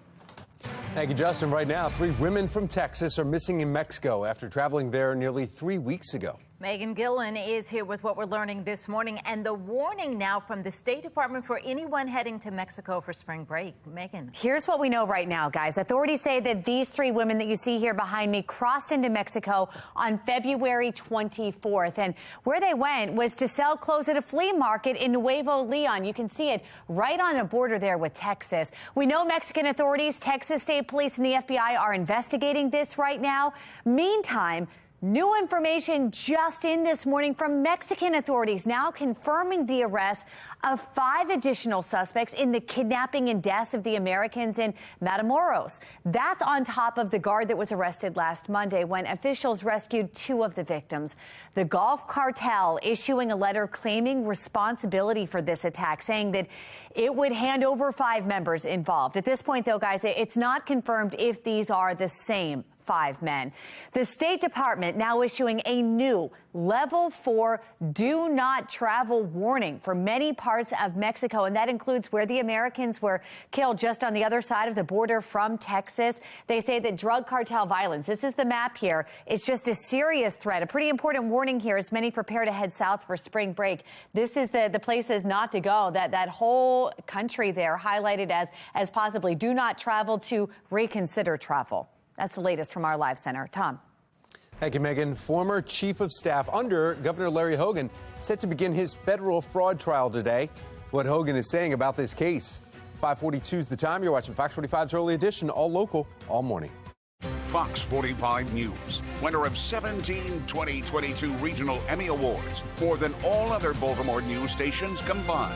Thank you, Justin. Right now, 3 women from Texas are missing in Mexico after traveling there nearly 3 weeks ago. Megan Gillen is here with what we're learning this morning and the warning now from the State Department for anyone heading to Mexico for spring break. Megan. Here's what we know right now, guys. Authorities say that these 3 women that you see here behind me crossed into Mexico on February 24th. And where they went was to sell clothes at a flea market in Nuevo Leon. You can see it right on the border there with Texas. We know Mexican authorities, Texas State Police, and the FBI are investigating this right now. Meantime, New information just in this morning from Mexican authorities now confirming the arrest of 5 additional suspects in the kidnapping and deaths of the Americans in Matamoros. That's on top of the guard that was arrested last Monday when officials rescued 2 of the victims. The Gulf cartel issuing a letter claiming responsibility for this attack, saying that it would hand over 5 members involved. At this point, though, guys, it's not confirmed if these are the same 5 men. The State Department now issuing a new level 4 do not travel warning for many parts of Mexico, and that includes where the Americans were killed just on the other side of the border from Texas. They say that drug cartel violence, this is the map here, it's just a serious threat. A pretty important warning here as many prepare to head south for spring break. This is the places not to go, that whole country there highlighted as possibly do not travel to reconsider travel. That's the latest from our live center. Tom. Thank you, Megan. Former chief of staff under Governor Larry Hogan set to begin his federal fraud trial today. What Hogan is saying about this case. 5:42 is the time. You're watching Fox 45's Early Edition, all local, all morning. Fox 45 News, winner of 17 2022 Regional Emmy Awards, more than all other Baltimore news stations combined.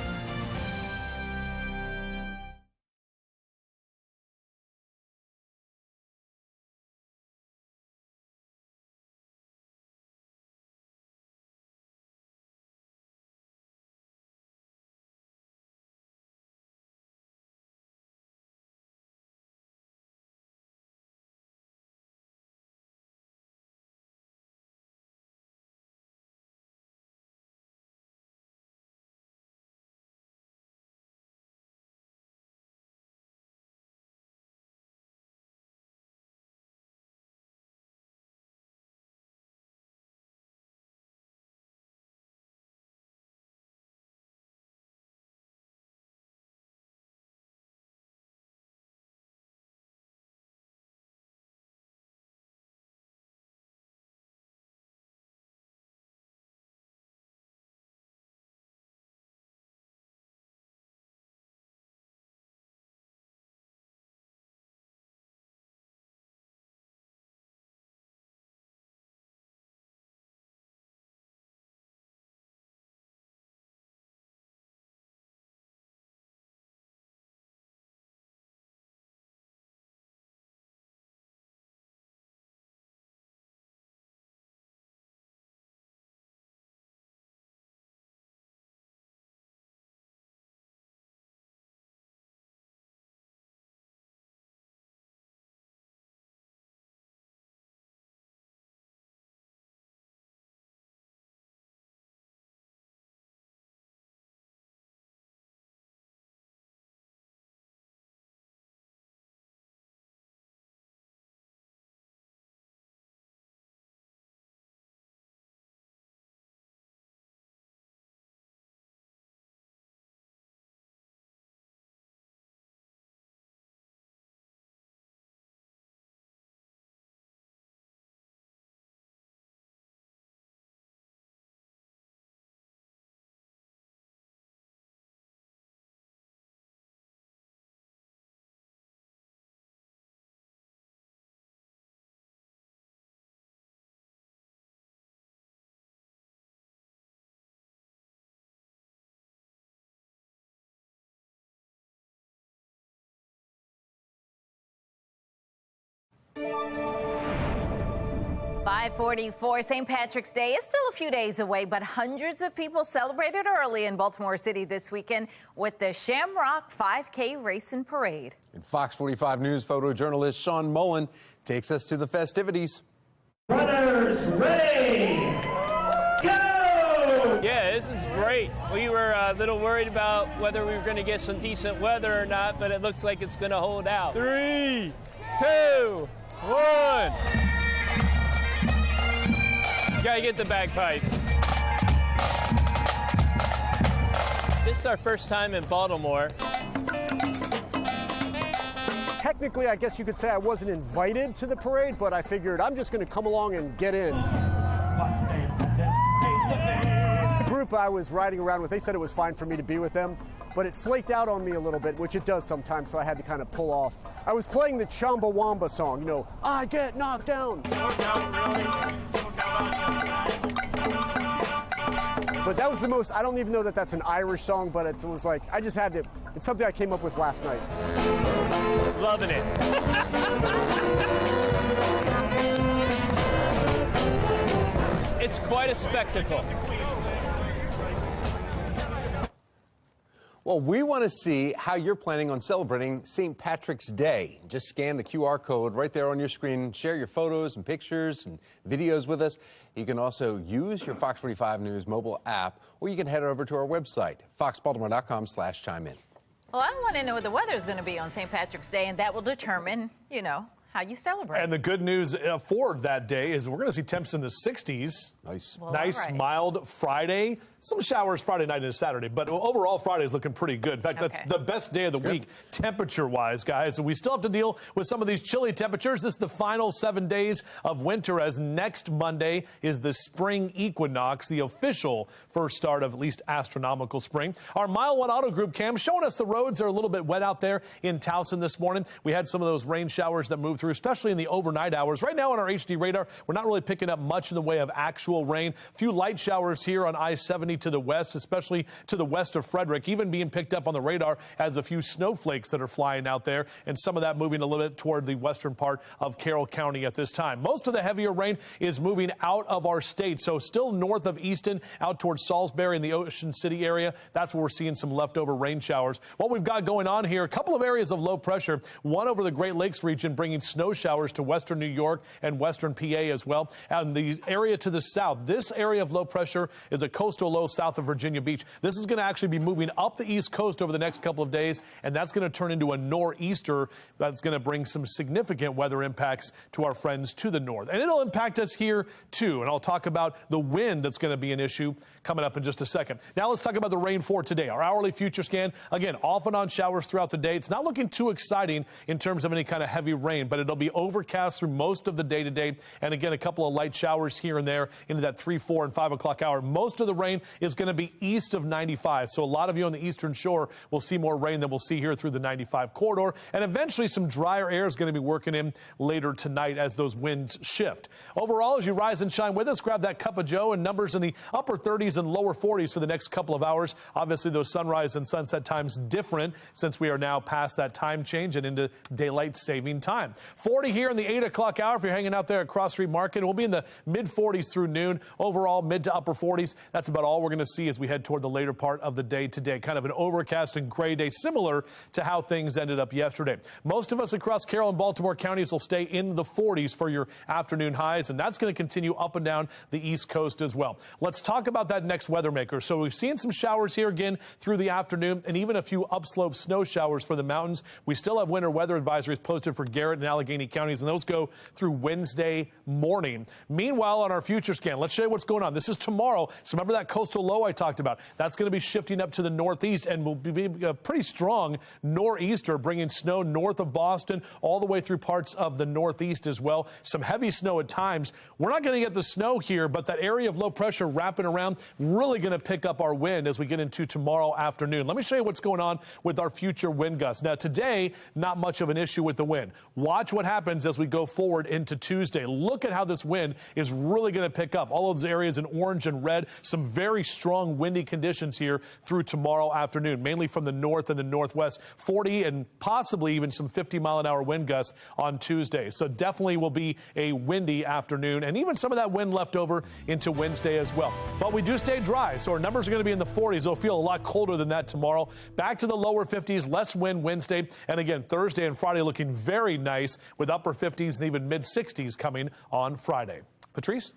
.544, St. Patrick's Day is still a few days away, but hundreds of people celebrated early in Baltimore City this weekend with the Shamrock 5K Race and Parade. And Fox 45 News photojournalist Sean Mullen takes us to the festivities. Runners ready, go! Yeah, this is great. We were a little worried about whether we were going to get some decent weather or not, but it looks like it's going to hold out. 3, 2, 1. Gotta get the bagpipes. This is our first time in Baltimore. Technically, I guess you could say I wasn't invited to the parade, but I figured I'm just going to come along and get in. The group I was riding around with, they said it was fine for me to be with them, but it flaked out on me a little bit, which it does sometimes, so I had to kind of pull off. I was playing the Chumbawamba song, you know, I get knocked down. But that was the most, I don't even know that that's an Irish song, but it was like, I just had to, it's something I came up with last night. Loving it. It's quite a spectacle. Well, we want to see how you're planning on celebrating St. Patrick's Day. Just scan the QR code right there on your screen. Share your photos and pictures and videos with us. You can also use your Fox 45 News mobile app, or you can head over to our website, foxbaltimore.com/chime in. Well, I want to know what the weather is going to be on St. Patrick's Day, and that will determine, how you celebrate. And the good news for that day is we're going to see temps in the 60s. Nice. Well, nice, right. mild Friday. Some showers Friday night and Saturday, but overall Friday is looking pretty good. In fact, that's the best day of the week temperature-wise, guys. And we still have to deal with some of these chilly temperatures. This is the final 7 days of winter, as next Monday is the spring equinox, the official first start of at least astronomical spring. Our Mile 1 Auto Group cam showing us the roads are a little bit wet out there in Towson this morning. We had some of those rain showers that moved through, especially in the overnight hours. Right now on our HD radar, we're not really picking up much in the way of actual rain. A few light showers here on I-70 to the west, especially to the west of Frederick, even being picked up on the radar as a few snowflakes that are flying out there, and some of that moving a little bit toward the western part of Carroll County at this time. Most of the heavier rain is moving out of our state, so still north of Easton, out towards Salisbury in the Ocean City area. That's where we're seeing some leftover rain showers. What we've got going on here, a couple of areas of low pressure, one over the Great Lakes region bringing snow showers to western New York and western PA as well. And the area to the south, this area of low pressure is a coastal low south of Virginia Beach. This is going to actually be moving up the east coast over the next couple of days, and that's going to turn into a nor'easter that's going to bring some significant weather impacts to our friends to the north. And it'll impact us here too. And I'll talk about the wind that's going to be an issue coming up in just a second. Now let's talk about the rain for today. Our hourly future scan, again, off and on showers throughout the day. It's not looking too exciting in terms of any kind of heavy rain, but it'll be overcast through most of the day today. And again, a couple of light showers here and there into that 3, 4, and 5 o'clock hour. Most of the rain is going to be east of 95. So a lot of you on the eastern shore will see more rain than we'll see here through the 95 corridor. And eventually some drier air is going to be working in later tonight as those winds shift. Overall, as you rise and shine with us, grab that cup of joe, and numbers in the upper 30s and lower 40s for the next couple of hours. Obviously, those sunrise and sunset times different since we are now past that time change and into daylight saving time. 40 here in the 8 o'clock hour if you're hanging out there at Cross Street Market. We'll be in the mid 40s through noon. Overall, mid to upper 40s. That's about all we're going to see as we head toward the later part of the day today. Kind of an overcast and gray day, similar to how things ended up yesterday. Most of us across Carroll and Baltimore counties will stay in the 40s for your afternoon highs, and that's going to continue up and down the East Coast as well. Let's talk about that next weather maker. So we've seen some showers here again through the afternoon, and even a few upslope snow showers for the mountains. We still have winter weather advisories posted for Garrett and Allegheny counties, and those go through Wednesday morning. Meanwhile, on our future scan, let's show you what's going on. This is tomorrow. So remember that coastal low I talked about? That's going to be shifting up to the northeast and will be a pretty strong nor'easter, bringing snow north of Boston all the way through parts of the northeast as well. Some heavy snow at times. We're not going to get the snow here, but that area of low pressure wrapping around, really going to pick up our wind as we get into tomorrow afternoon. Let me show you what's going on with our future wind gusts. Now, today, not much of an issue with the wind. Watch what happens as we go forward into Tuesday. Look at how this wind is really going to pick up. All of those areas in orange and red, some very strong windy conditions here through tomorrow afternoon, mainly from the north and the northwest. 40 and possibly even some 50-mile-an-hour wind gusts on Tuesday. So definitely will be a windy afternoon, and even some of that wind left over into Wednesday as well. But we do stay dry, so our numbers are going to be in the 40s. It'll feel a lot colder than that tomorrow. Back to the lower 50s, less wind Wednesday. And again, Thursday and Friday looking very nice with upper 50s and even mid-60s coming on Friday. Patrice?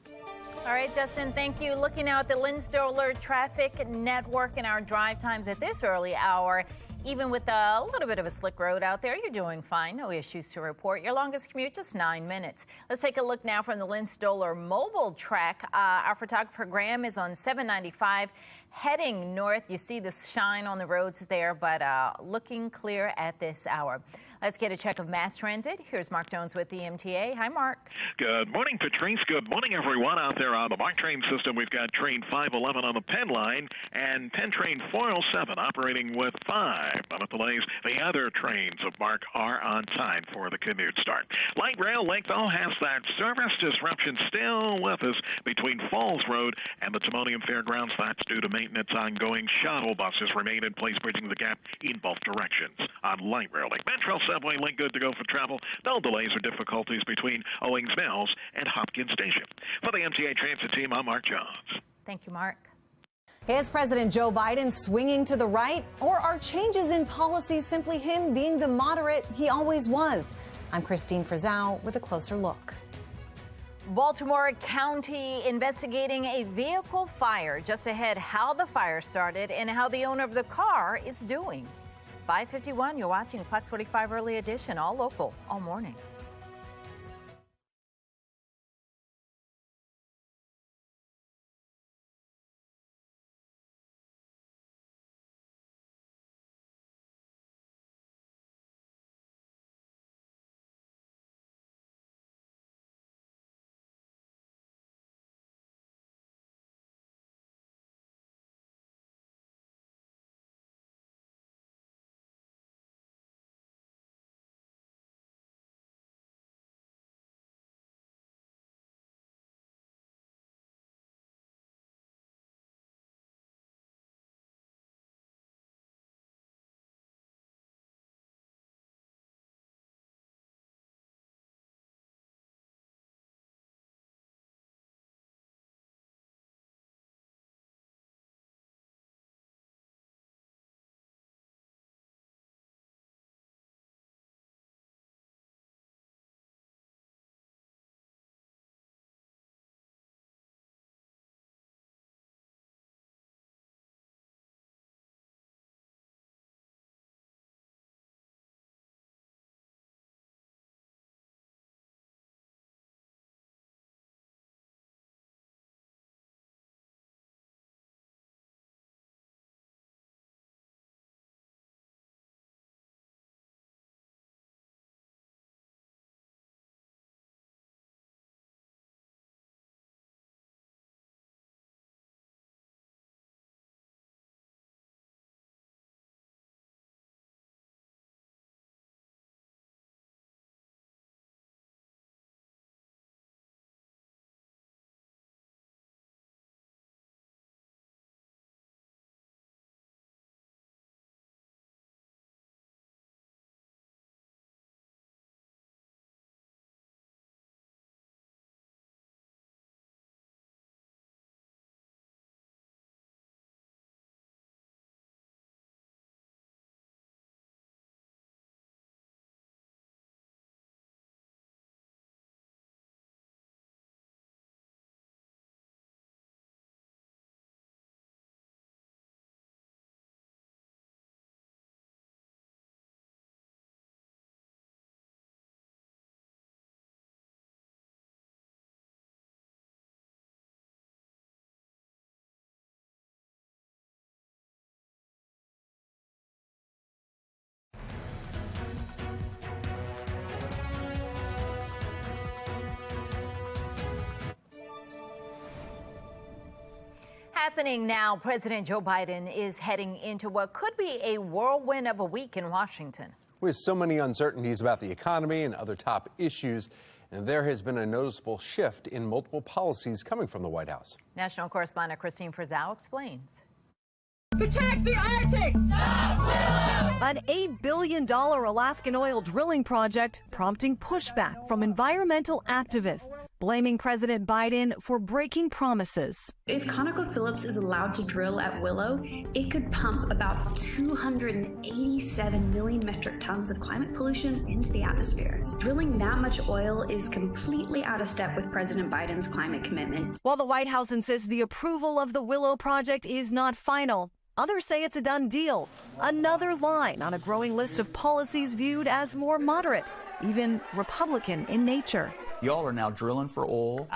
All right, Justin, thank you. Looking now at the Lynn Stoller traffic network and our drive times at this early hour. Even with a little bit of a slick road out there, you're doing fine. No issues to report. Your longest commute, just 9 minutes. Let's take a look now from the Lynn Stoller mobile track. Our photographer Graham is on 795, heading north. You see the shine on the roads there, but looking clear at this hour. Let's get a check of mass transit. Here's Mark Jones with the MTA. Hi, Mark. Good morning, Patrice. Good morning, everyone out there on the MARC train system. We've got train 511 on the Penn line and Penn train 407 operating with 5-minute delays. The other trains of MARC are on time for the commute start. Light rail length all has that service disruption still with us between Falls Road and the Timonium Fairgrounds. That's due to maintenance ongoing. Shuttle buses remain in place, bridging the gap in both directions on light rail link. Metro Subway link good to go for travel. No delays or difficulties between Owings Mills and Hopkins Station. For the MTA Transit team, I'm Mark Jones. Thank you, Mark. Is President Joe Biden swinging to the right, or are changes in policy simply him being the moderate he always was? I'm Christine Frizzau with a closer look. Baltimore County investigating a vehicle fire. Just ahead, how the fire started and how the owner of the car is doing. 5:51, you're watching Fox 45 Early Edition, all local, all morning. Happening now, President Joe Biden is heading into what could be a whirlwind of a week in Washington. With so many uncertainties about the economy and other top issues, and there has been a noticeable shift in multiple policies coming from the White House. National correspondent Christine Frizzau explains. Protect the Arctic! An $8 billion Alaskan oil drilling project prompting pushback from environmental activists, blaming President Biden for breaking promises. If ConocoPhillips is allowed to drill at Willow, it could pump about 287 million metric tons of climate pollution into the atmosphere. Drilling that much oil is completely out of step with President Biden's climate commitment. While the White House insists the approval of the Willow project is not final, others say it's a done deal. Another line on a growing list of policies viewed as more moderate, even Republican in nature. Y'all are now drilling for oil.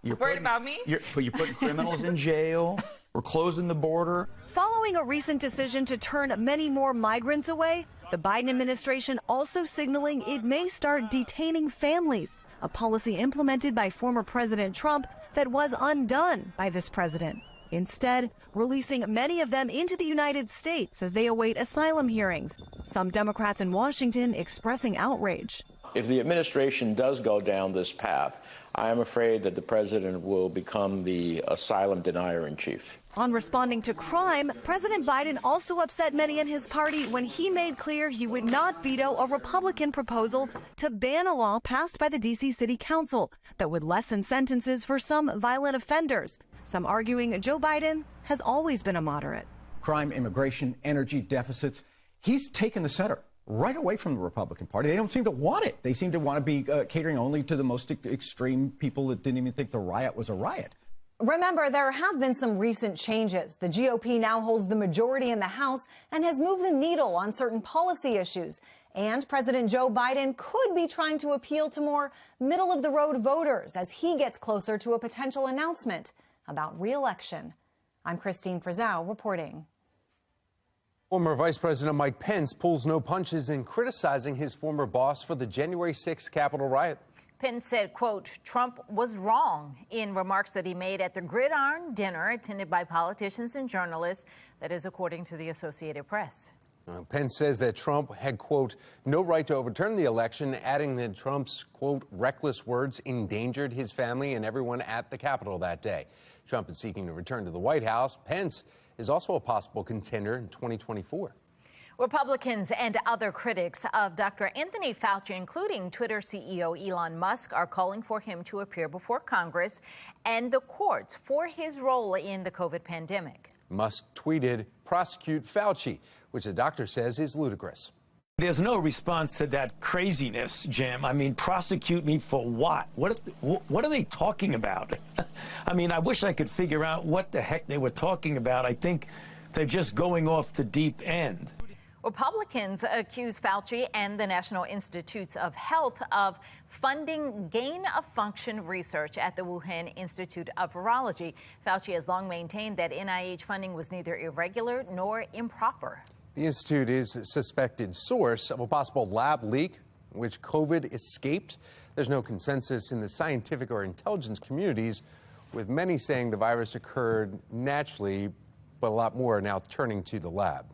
You're worried about me? You're putting criminals in jail. We're closing the border. Following a recent decision to turn many more migrants away, the Biden administration also signaling it may start detaining families, a policy implemented by former President Trump that was undone by this president. Instead, releasing many of them into the United States as they await asylum hearings. Some Democrats in Washington expressing outrage. If the administration does go down this path, I am afraid that the president will become the asylum denier in chief. On responding to crime, President Biden also upset many in his party when he made clear he would not veto a Republican proposal to ban a law passed by the D.C. City Council that would lessen sentences for some violent offenders. Some arguing Joe Biden has always been a moderate. Crime, immigration, energy deficits. He's taken the center right away from the Republican Party. They don't seem to want it. They seem to want to be catering only to the most extreme people that didn't even think the riot was a riot. Remember, there have been some recent changes. The GOP now holds the majority in the House and has moved the needle on certain policy issues. And President Joe Biden could be trying to appeal to more middle-of-the-road voters as he gets closer to a potential announcement about re-election. I'm Christine Frizzau reporting. Former Vice President Mike Pence pulls no punches in criticizing his former boss for the January 6th Capitol riot. Pence said, quote, Trump was wrong in remarks that he made at the Gridiron dinner attended by politicians and journalists. That is according to the Associated Press. Pence says that Trump had, quote, no right to overturn the election, adding that Trump's, quote, reckless words endangered his family and everyone at the Capitol that day. Trump is seeking to return to the White House. Pence is also a possible contender in 2024. Republicans and other critics of Dr. Anthony Fauci, including Twitter CEO Elon Musk, are calling for him to appear before Congress and the courts for his role in the COVID pandemic. Musk tweeted, prosecute Fauci, which the doctor says is ludicrous. There's no response to that craziness, Jim. I mean, prosecute me for what? What are they talking about? I mean, I wish I could figure out what the heck they were talking about. I think they're just going off the deep end. Republicans accuse Fauci and the National Institutes of Health of funding gain-of-function research at the Wuhan Institute of Virology. Fauci has long maintained that NIH funding was neither irregular nor improper. The institute is a suspected source of a possible lab leak in which COVID escaped. There's no consensus in the scientific or intelligence communities, with many saying the virus occurred naturally, but a lot more are now turning to the lab.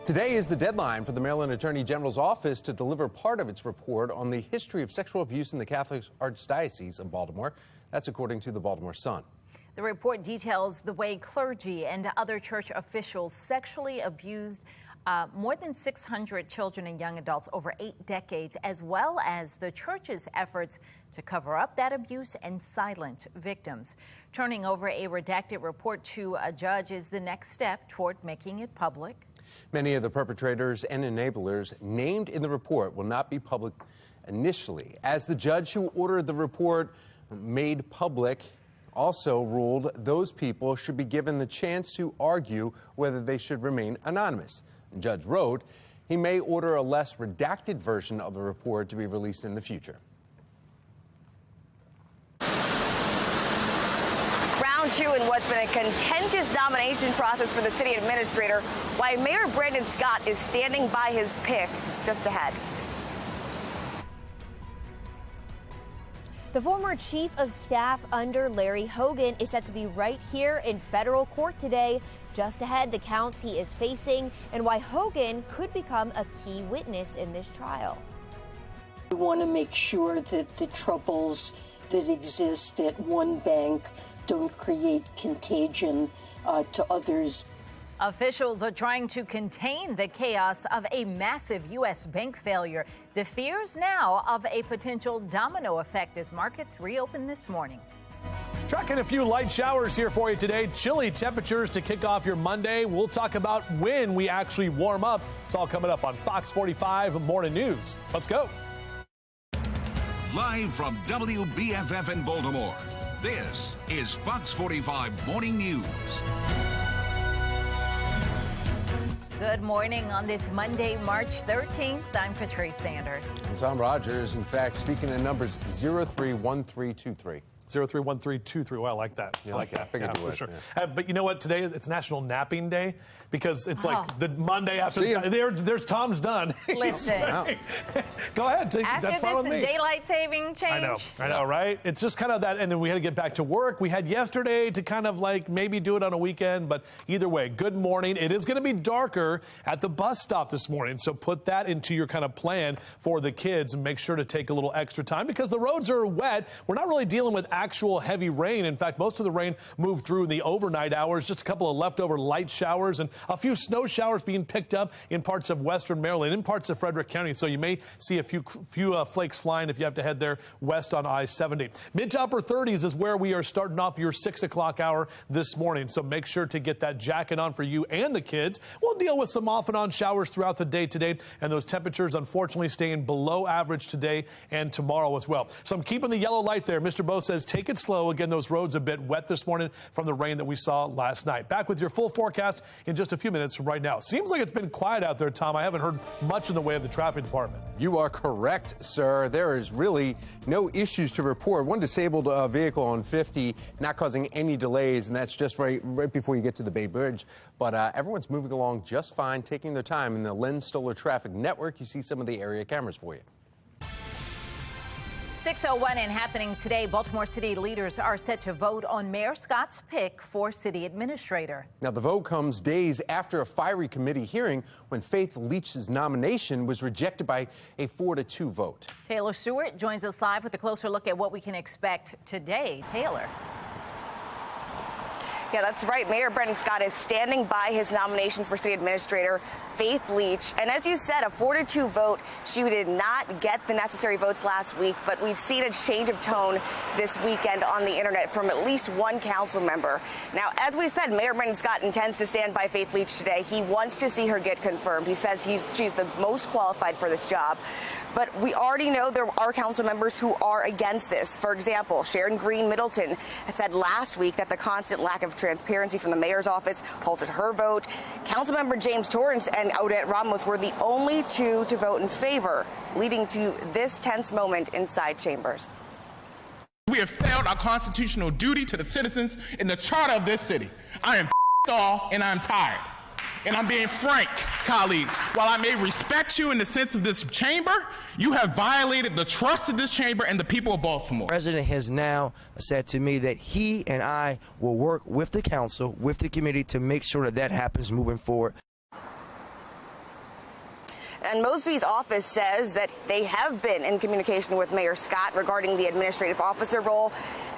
Today is the deadline for the Maryland Attorney General's office to deliver part of its report on the history of sexual abuse in the Catholic Archdiocese of Baltimore. That's according to the Baltimore Sun. The report details the way clergy and other church officials sexually abused more than 600 children and young adults over 8 decades, as well as the church's efforts to cover up that abuse and silence victims. Turning over a redacted report to a judge is the next step toward making it public. Many of the perpetrators and enablers named in the report will not be public initially, as the judge who ordered the report made public also ruled those people should be given the chance to argue whether they should remain anonymous. The judge wrote he may order a less redacted version of the report to be released in the future. Round two in what's been a contentious nomination process for the city administrator, why Mayor Brandon Scott is standing by his pick just ahead. The former chief of staff under Larry Hogan is set to be right here in federal court today. Just ahead, the counts he is facing and why Hogan could become a key witness in this trial. We want to make sure that the troubles that exist at one bank don't create contagion to others. Officials are trying to contain the chaos of a massive U.S. bank failure. The fears now of a potential domino effect as markets reopen this morning. Tracking a few light showers here for you today. Chilly temperatures to kick off your Monday. We'll talk about when we actually warm up. It's all coming up on Fox 45 Morning News. Let's go. Live from WBFF in Baltimore, this is Fox 45 Morning News. Good morning on this Monday, March 13th. I'm Patrice Sanders. I'm Tom Rogers. In fact, speaking of numbers, 031323. 031323. Well, I like that. You like that? I figured you would. For sure. Yeah. But you know what? Today it's National Napping Day because it's like the Monday after. There's Tom's done. Listen. Go ahead. After that's fine with me. daylight saving change. I know, right? It's just kind of that, and then we had to get back to work. We had yesterday to kind of like maybe do it on a weekend, but either way, good morning. It is going to be darker at the bus stop this morning, so put that into your kind of plan for the kids and make sure to take a little extra time because the roads are wet. We're not really dealing with actual heavy rain. In fact, most of the rain moved through in the overnight hours, just a couple of leftover light showers and a few snow showers being picked up in parts of western Maryland, in parts of Frederick County. So you may see a few flakes flying if you have to head there west on I-70. Mid to upper 30s is where we are starting off your 6 o'clock hour this morning. So make sure to get that jacket on for you and the kids. We'll deal with some off and on showers throughout the day today, and those temperatures unfortunately staying below average today and tomorrow as well. So I'm keeping the yellow light there. Mr. Bo says take it slow. Again, those roads a bit wet this morning from the rain that we saw last night. Back with your full forecast in just a few minutes from right now. Seems like it's been quiet out there, Tom. I haven't heard much in the way of the traffic department. You are correct, sir. There is really no issues to report. One disabled vehicle on 50 not causing any delays, and that's just right before you get to the Bay Bridge. But everyone's moving along just fine, taking their time. In the Len Stoller Traffic Network, you see some of the area cameras for you. 6:01 and happening today, Baltimore City leaders are set to vote on Mayor Scott's pick for city administrator. Now, the vote comes days after a fiery committee hearing when Faith Leach's nomination was rejected by a 4-2 vote. Taylor Stewart joins us live with a closer look at what we can expect today. Taylor. Yeah, that's right. Mayor Brendan Scott is standing by his nomination for city administrator, Faith Leach. And as you said, a 4-2 vote. She did not get the necessary votes last week, but we've seen a change of tone this weekend on the internet from at least one council member. Now, as we said, Mayor Brendan Scott intends to stand by Faith Leach today. He wants to see her get confirmed. He says she's the most qualified for this job. But we already know there are council members who are against this. For example, Sharon Green Middleton said last week that the constant lack of transparency from the mayor's office halted her vote. Councilmember James Torrance and Odette Ramos were the only two to vote in favor, leading to this tense moment inside chambers. We have failed our constitutional duty to the citizens in the charter of this city. I am off and I'm tired. And I'm being frank, colleagues. While I may respect you in the sense of this chamber, you have violated the trust of this chamber and the people of Baltimore. The president has now said to me that he and I will work with the council, with the committee, to make sure that happens moving forward. And Mosby's office says that they have been in communication with Mayor Scott regarding the administrative officer role,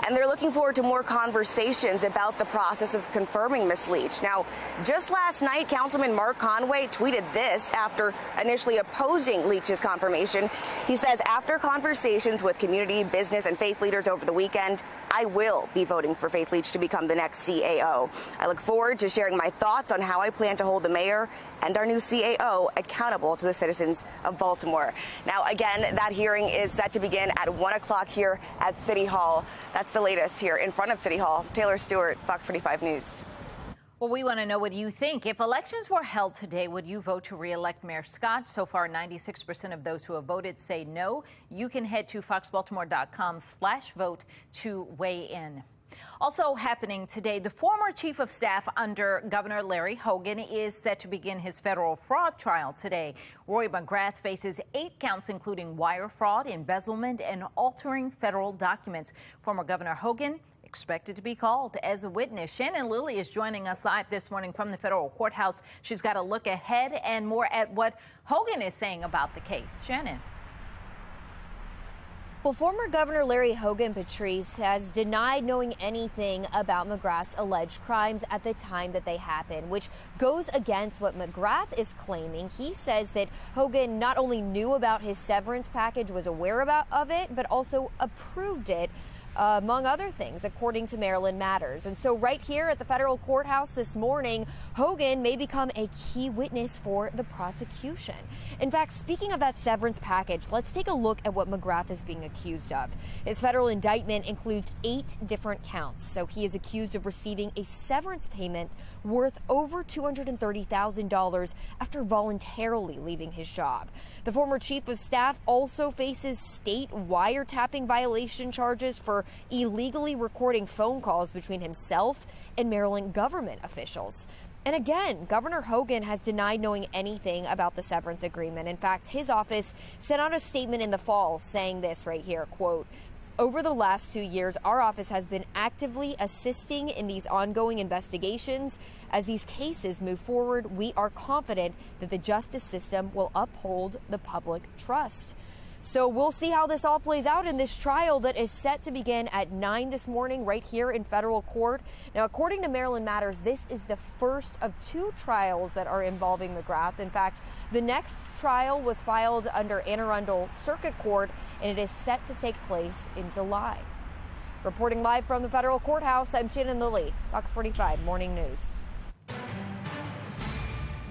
and they're looking forward to more conversations about the process of confirming Ms. Leach. Now, just last night, Councilman Mark Conway tweeted this after initially opposing Leach's confirmation. He says, after conversations with community, business, and faith leaders over the weekend, I will be voting for Faith Leach to become the next CAO. I look forward to sharing my thoughts on how I plan to hold the mayor and our new CAO accountable to the citizens of Baltimore. Now, again, that hearing is set to begin at 1 o'clock here at City Hall. That's the latest here in front of City Hall. Taylor Stewart, Fox 45 News. Well, we want to know what you think. If elections were held today, would you vote to re-elect Mayor Scott? So far, 96% of those who have voted say no. You can head to foxbaltimore.com/vote to weigh in. Also happening today, the former chief of staff under Governor Larry Hogan is set to begin his federal fraud trial today. Roy McGrath faces 8 counts, including wire fraud, embezzlement, and altering federal documents. Former Governor Hogan expected to be called as a witness. Shannon Lilly is joining us live this morning from the federal courthouse. She's got a look ahead and more at what Hogan is saying about the case. Shannon. Well, former Governor Larry Hogan, Patrice, has denied knowing anything about McGrath's alleged crimes at the time that they happened, which goes against what McGrath is claiming. He says that Hogan not only knew about his severance package, was aware of it, but also approved it, among other things, according to Maryland Matters. And so right here at the federal courthouse this morning, Hogan may become a key witness for the prosecution. In fact, speaking of that severance package, let's take a look at what McGrath is being accused of. His federal indictment includes 8 different counts. So he is accused of receiving a severance payment worth over $230,000 after voluntarily leaving his job. The former chief of staff also faces state wiretapping violation charges for for illegally recording phone calls between himself and Maryland government officials. And again, Governor Hogan has denied knowing anything about the severance agreement. In fact, his office sent out a statement in the fall saying this right here, quote, "Over the last 2 years, our office has been actively assisting in these ongoing investigations. As these cases move forward, we are confident that the justice system will uphold the public trust." So we'll see how this all plays out in this trial that is set to begin at 9 this morning right here in federal court. Now, according to Maryland Matters, this is the first of 2 trials that are involving McGrath. In fact, the next trial was filed under Anne Arundel Circuit Court, and it is set to take place in July. Reporting live from the federal courthouse, I'm Shannon Lilly, Fox 45 Morning News.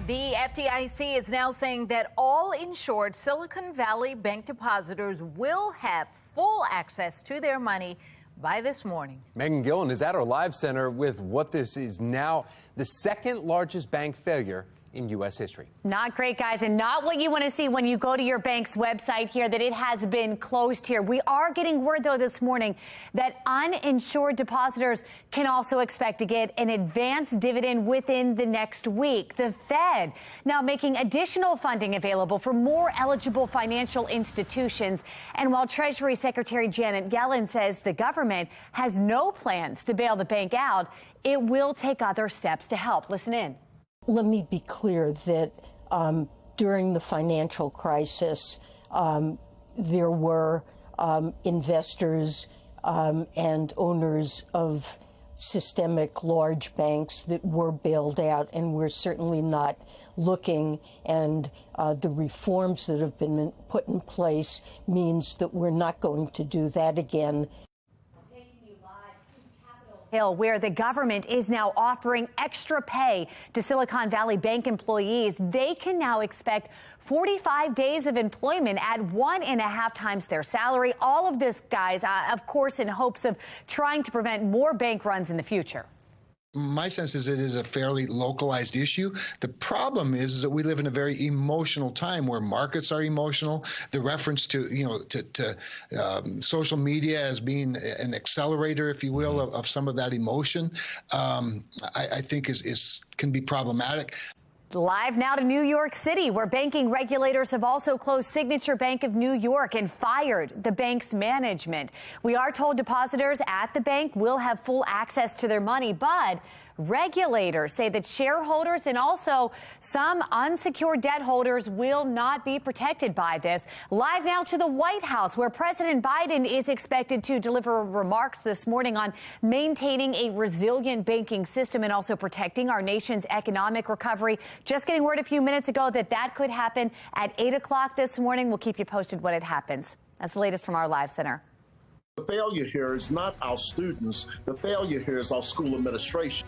The FDIC is now saying that all insured Silicon Valley Bank depositors will have full access to their money by this morning. Megan Gillen is at our live center with what this is now the second largest bank failure in U.S. history. Not great, guys, and not what you want to see when you go to your bank's website here, that it has been closed here. We are getting word, though, this morning that uninsured depositors can also expect to get an advanced dividend within the next week. The Fed now making additional funding available for more eligible financial institutions. And while Treasury Secretary Janet Yellen says the government has no plans to bail the bank out, it will take other steps to help. Listen in. Let me be clear that during the financial crisis, there were investors and owners of systemic large banks that were bailed out, and we're certainly not looking, and the reforms that have been put in place means that we're not going to do that again. Where the government is now offering extra pay to Silicon Valley Bank employees. They can now expect 45 days of employment at 1.5 times their salary. All of this, guys, of course, in hopes of trying to prevent more bank runs in the future. My sense is it is a fairly localized issue. The problem is that we live in a very emotional time where markets are emotional. The reference to, social media as being an accelerator, if you will, of some of that emotion, I think can be problematic. Live now to New York City, where banking regulators have also closed Signature Bank of New York and fired the bank's management. We are told depositors at the bank will have full access to their money, but regulators say that shareholders and also some unsecured debt holders will not be protected by this. Live now to the White House, where President Biden is expected to deliver remarks this morning on maintaining a resilient banking system and also protecting our nation's economic recovery. Just getting word a few minutes ago that could happen at 8 o'clock this morning. We'll keep you posted when it happens. That's the latest from our live center. The failure here is not our students. The failure here is our school administration.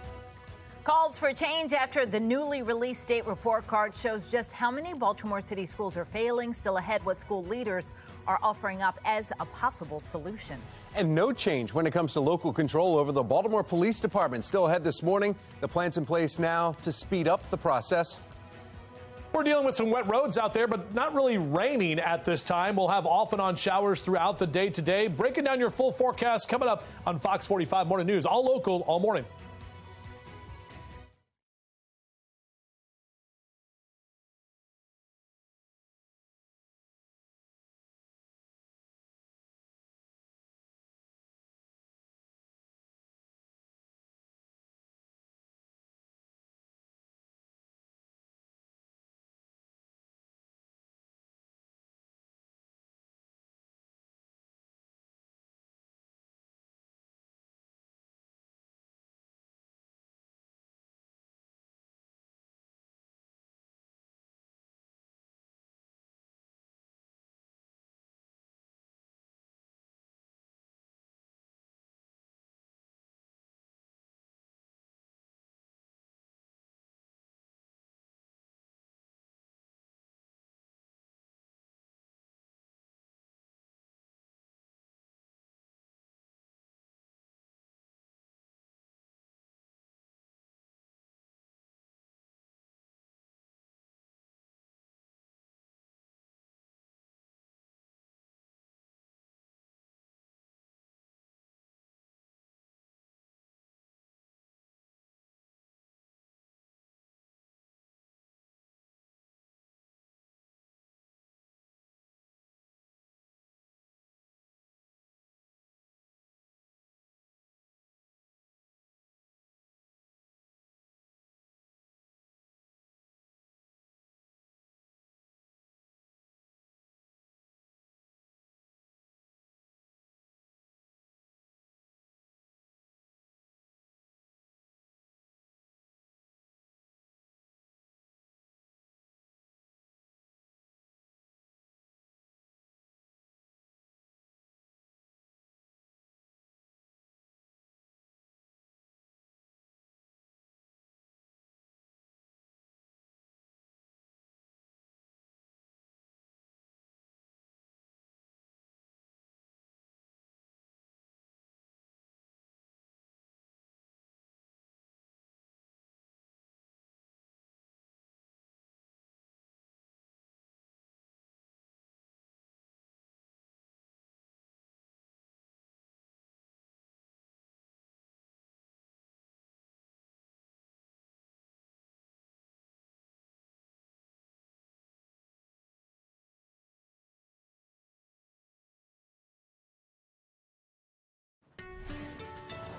Calls for change after the newly released state report card shows just how many Baltimore City schools are failing. Still ahead, what school leaders are offering up as a possible solution. And no change when it comes to local control over the Baltimore Police Department. Still ahead this morning. The plan's in place now to speed up the process. We're dealing with some wet roads out there, but not really raining at this time. We'll have off and on showers throughout the day today. Breaking down your full forecast coming up on Fox 45 Morning News. All local, all morning.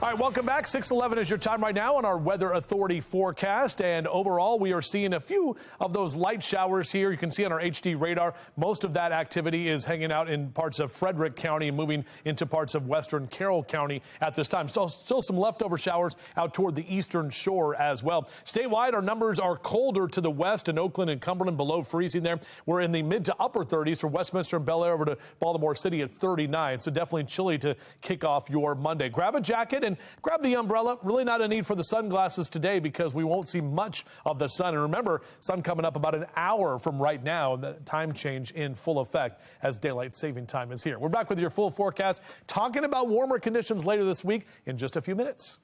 All right, welcome back. 6:11 is your time right now on our Weather Authority forecast. And overall, we are seeing a few of those light showers here. You can see on our HD radar, most of that activity is hanging out in parts of Frederick County and moving into parts of western Carroll County at this time. So still some leftover showers out toward the eastern shore as well. Statewide, our numbers are colder to the west in Oakland and Cumberland, below freezing there. We're in the mid to upper 30s from Westminster and Bel Air over to Baltimore City at 39. So definitely chilly to kick off your Monday. Grab a jacket and grab the umbrella. Really not a need for the sunglasses today because we won't see much of the sun. And remember, sun coming up about an hour from right now, and the time change in full effect as daylight saving time is here. We're back with your full forecast, talking about warmer conditions later this week in just a few minutes.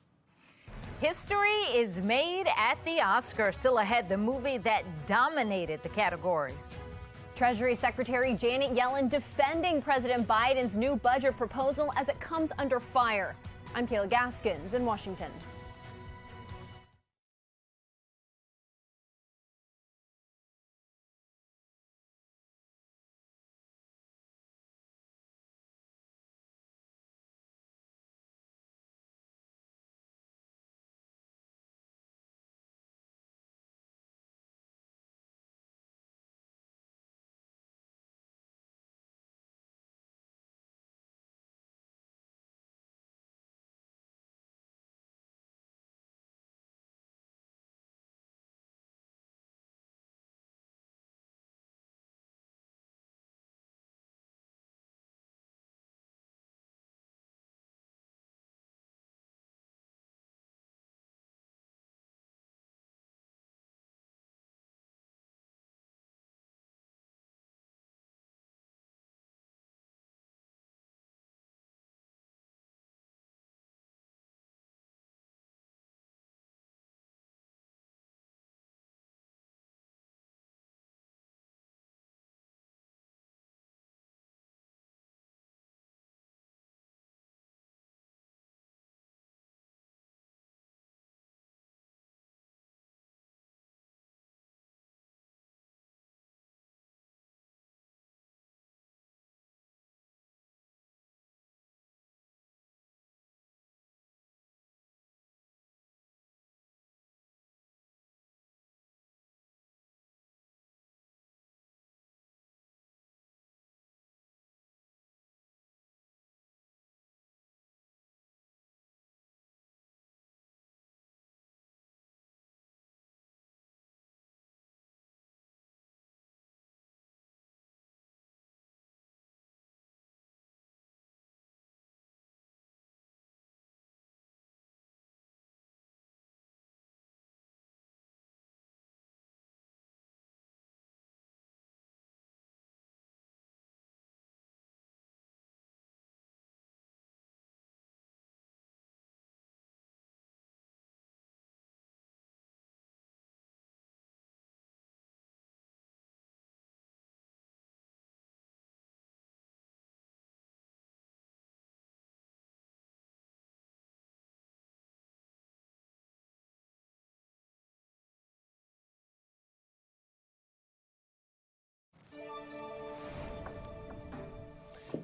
History is made at the Oscars. Still ahead, the movie that dominated the categories. Treasury Secretary Janet Yellen defending President Biden's new budget proposal as it comes under fire. I'm Kayla Gaskins in Washington.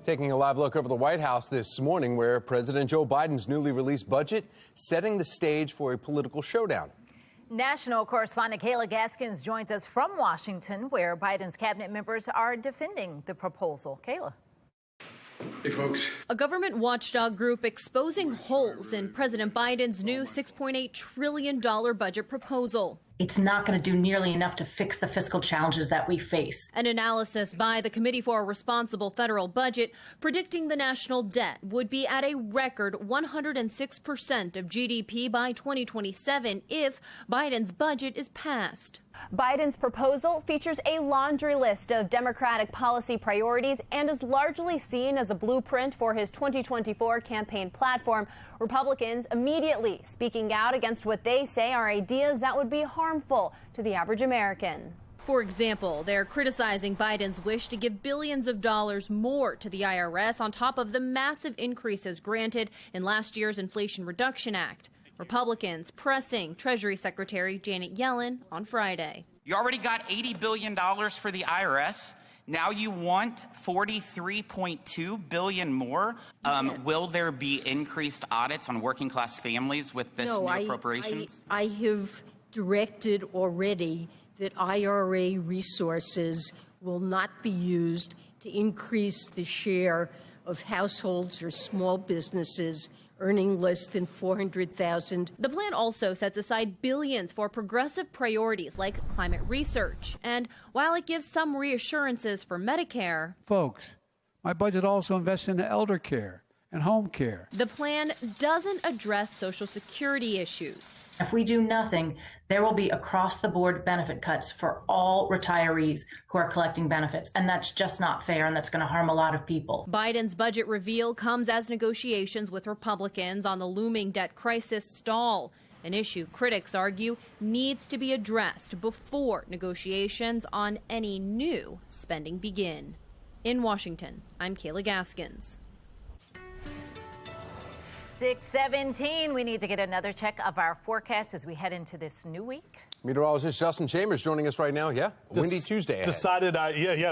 Taking a live look over the White House this morning, where President Joe Biden's newly released budget setting the stage for a political showdown. National correspondent Kayla Gaskins joins us from Washington, where Biden's cabinet members are defending the proposal. Kayla. Hey, folks. A government watchdog group exposing holes in President Biden's new $6.8 trillion budget proposal. It's not going to do nearly enough to fix the fiscal challenges that we face. An analysis by the Committee for a Responsible Federal Budget predicting the national debt would be at a record 106% of GDP by 2027 if Biden's budget is passed. Biden's proposal features a laundry list of Democratic policy priorities and is largely seen as a blueprint for his 2024 campaign platform. Republicans immediately speaking out against what they say are ideas that would be harmful to the average American. For example, they're criticizing Biden's wish to give billions of dollars more to the IRS on top of the massive increases granted in last year's Inflation Reduction Act. Republicans pressing Treasury Secretary Janet Yellen on Friday. You already got $80 billion for the IRS. Now you want $43.2 billion more. Will there be increased audits on working class families with this new appropriations? I have directed already that IRA resources will not be used to increase the share of households or small businesses earning less than $400,000. The plan also sets aside billions for progressive priorities like climate research. And while it gives some reassurances for Medicare, Folks, my budget also invests in elder care and home care. the plan doesn't address Social Security issues. If we do nothing, there will be across-the-board benefit cuts for all retirees who are collecting benefits, and that's just not fair, and that's going to harm a lot of people. Biden's budget reveal comes as negotiations with Republicans on the looming debt crisis stall, an issue critics argue needs to be addressed before negotiations on any new spending begin. In Washington, I'm Kayla Gaskins. 6:17. We need to get another check of our forecast as we head into this new week. Meteorologist Justin Chambers joining us right now. Yeah, windy Tuesday ahead. Decided,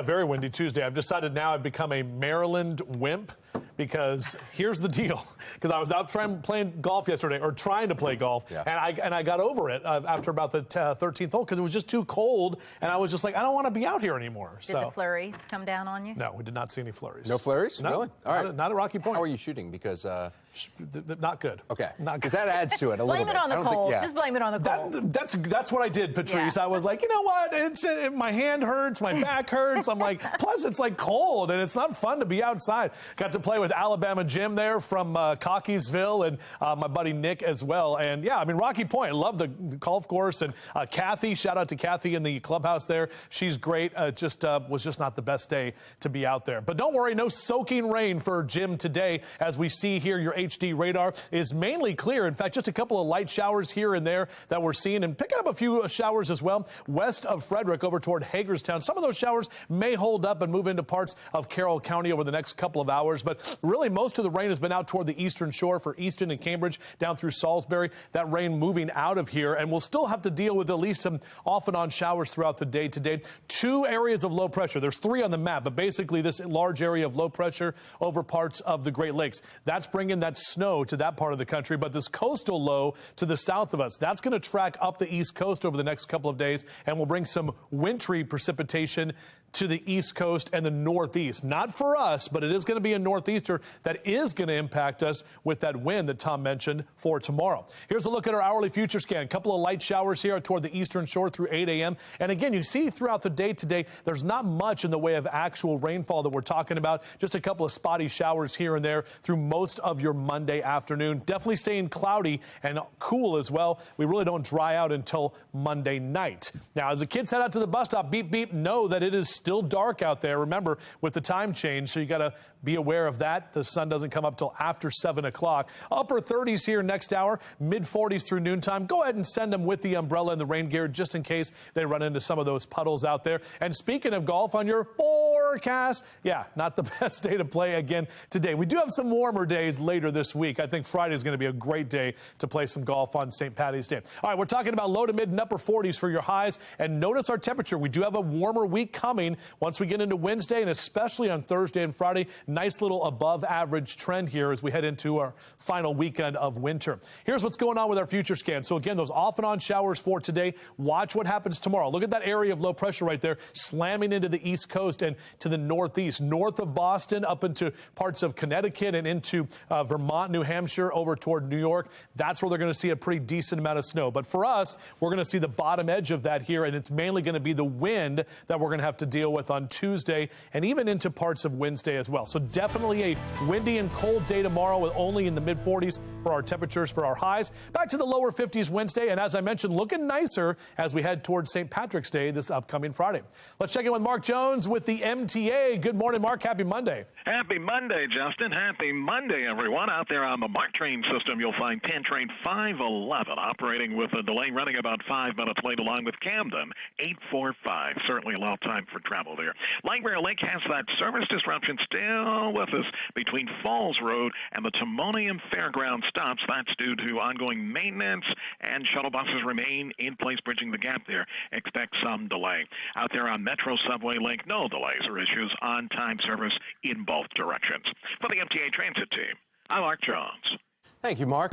very windy Tuesday. I've decided now I've become a Maryland wimp because here's the deal. Because I was out playing golf yesterday, or trying to play golf, and I got over it after about the 13th hole because it was just too cold, and I was just like, I don't want to be out here anymore. Did the flurries come down on you? No, we did not see any flurries. No flurries? No, really? All right. Not at Rocky Point. How are you shooting? Because not good. Okay. Not good. Because that adds to it a little bit. Blame it on the cold. Just blame it on the cold. That's what I did, Patrice. Yeah. I was like, you know what? It's my hand hurts, my back hurts. I'm like, plus it's like cold, and it's not fun to be outside. Got to play with Alabama Jim there from Cockeysville, and my buddy Nick as well. And yeah, I mean, Rocky Point, I love the golf course. And Kathy, shout out to Kathy in the clubhouse there. She's great. Was just not the best day to be out there. But don't worry, no soaking rain for Jim today. As we see here, your HD radar is mainly clear. In fact, just a couple of light showers here and there that we're seeing, and picking up a few showers as well west of Frederick over toward Hagerstown. Some of those showers may hold up and move into parts of Carroll County over the next couple of hours, but really most of the rain has been out toward the eastern shore for Easton and Cambridge down through Salisbury. That rain moving out of here, and we'll still have to deal with at least some off and on showers throughout the day today. 2 areas of low pressure. There's 3 on the map, but basically this large area of low pressure over parts of the Great Lakes. That's bringing that snow to that part of the country, but this coastal low to the south of us, that's going to track up the east coast over the next couple of days and will bring some wintry precipitation to the east coast and the northeast. Not for us, but it is going to be a northeaster that is going to impact us with that wind that Tom mentioned for tomorrow. Here's a look at our hourly future scan. A couple of light showers here toward the eastern shore through 8 a.m. And again, you see throughout the day today, there's not much in the way of actual rainfall that we're talking about. Just a couple of spotty showers here and there through most of your Monday afternoon. Definitely staying cloudy and cool as well. We really don't dry out until Monday night. Now, as the kids head out to the bus stop, beep, beep, know that it is still dark out there. Remember, with the time change, so you got to be aware of that. The sun doesn't come up till after 7 o'clock. Upper 30s here next hour, mid 40s through noontime. Go ahead and send them with the umbrella and the rain gear just in case they run into some of those puddles out there. And speaking of golf, on your forecast, yeah, not the best day to play again today. We do have some warmer days later this week. I think Friday is going to be a great day to play some golf on St. Patty's Day. All right, we're talking about low to mid and upper 40s for your highs. And notice our temperature. We do have a warmer week coming once we get into Wednesday, and especially on Thursday and Friday. Nice little above average trend here as we head into our final weekend of winter. Here's what's going on with our future scan. So again, those off and on showers for today. Watch what happens tomorrow. Look at that area of low pressure right there slamming into the east coast and to the northeast, north of Boston, up into parts of Connecticut and into Vermont, New Hampshire, over toward New York. That's where they're going to see a pretty decent amount of snow. But for us, we're going to see the bottom edge of that here, and it's mainly going to be the wind that we're going to have to deal with on Tuesday and even into parts of Wednesday as well. So definitely a windy and cold day tomorrow, with only in the mid 40s for our temperatures for our highs. Back to the lower 50s Wednesday, and as I mentioned, looking nicer as we head towards St. Patrick's Day this upcoming Friday. Let's check in with Mark Jones with the MTA. Good morning, Mark. Happy Monday. Happy Monday, Justin. Happy Monday, everyone. Out there on the MARC train system, you'll find 10 train 511 operating with a delay running about 5 minutes late, along with Camden 845. Certainly a lot of time for travel there. Light Rail Link has that service disruption still with us between Falls Road and the Timonium Fairground stops. That's due to ongoing maintenance, and shuttle buses remain in place bridging the gap there. Expect some delay. Out there on Metro Subway Link, no delays or other issues, on-time service in both directions. For the MTA Transit Team, I'm Mark Jones. Thank you, Mark.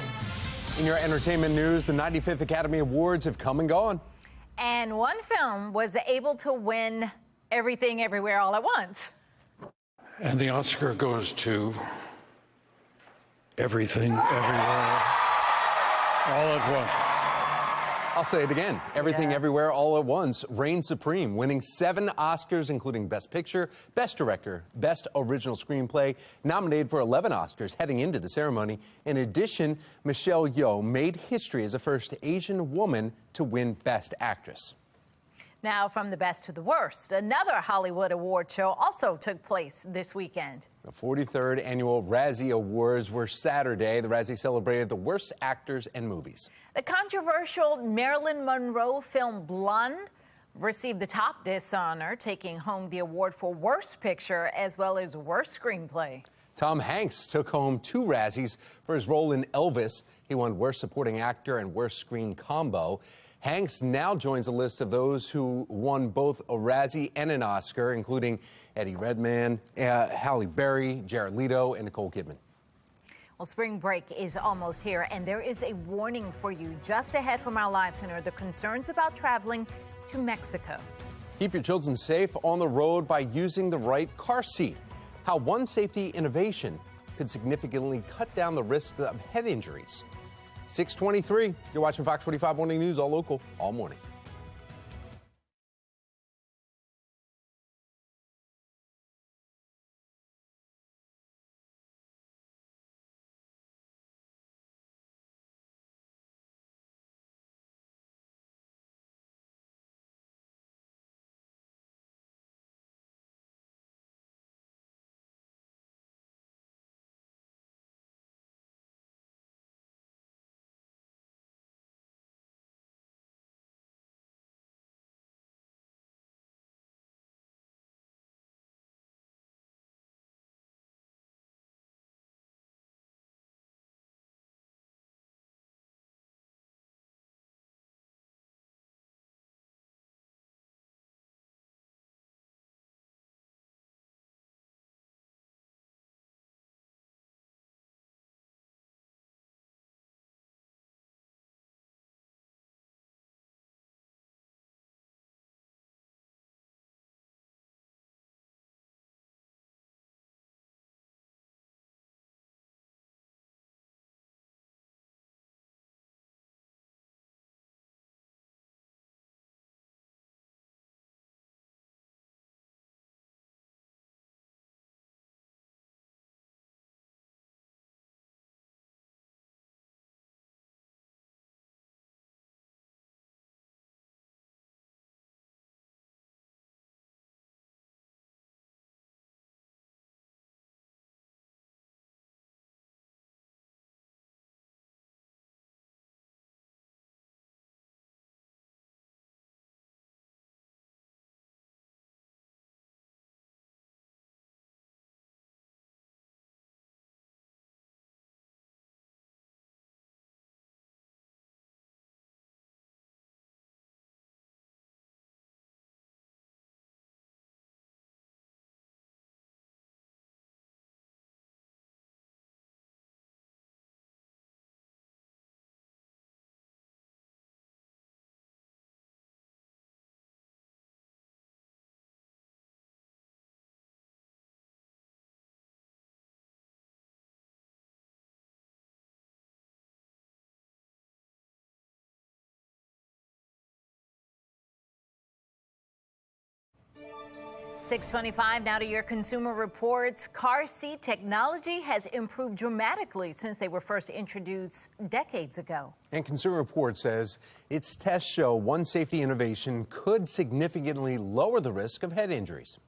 In your entertainment news, the 95th Academy Awards have come and gone. And one film was able to win Everything Everywhere All at Once. And the Oscar goes to Everything Everywhere All at Once. I'll say it again. Everything Everywhere All at Once reigned supreme, winning 7 Oscars, including Best Picture, Best Director, Best Original Screenplay, nominated for 11 Oscars heading into the ceremony. In addition, Michelle Yeoh made history as the first Asian woman to win Best Actress. Now from the best to the worst, another Hollywood award show also took place this weekend. The 43rd annual Razzie Awards were Saturday. The Razzie celebrated the worst actors and movies. The controversial Marilyn Monroe film Blonde received the top dishonor, taking home the award for Worst Picture as well as Worst Screenplay. Tom Hanks took home 2 Razzies for his role in Elvis. He won Worst Supporting Actor and Worst Screen Combo. Hanks now joins a list of those who won both a Razzie and an Oscar, including Eddie Redmayne, Halle Berry, Jared Leto, and Nicole Kidman. Well, spring break is almost here, and there is a warning for you just ahead from our live center, the concerns about traveling to Mexico. Keep your children safe on the road by using the right car seat. How one safety innovation could significantly cut down the risk of head injuries. 6:23. You're watching Fox 45 Morning News, all local, all morning. .625 now to your consumer reports. Car seat technology has improved dramatically since they were first introduced decades ago. And Consumer Reports says its tests show one safety innovation could significantly lower the risk of head injuries.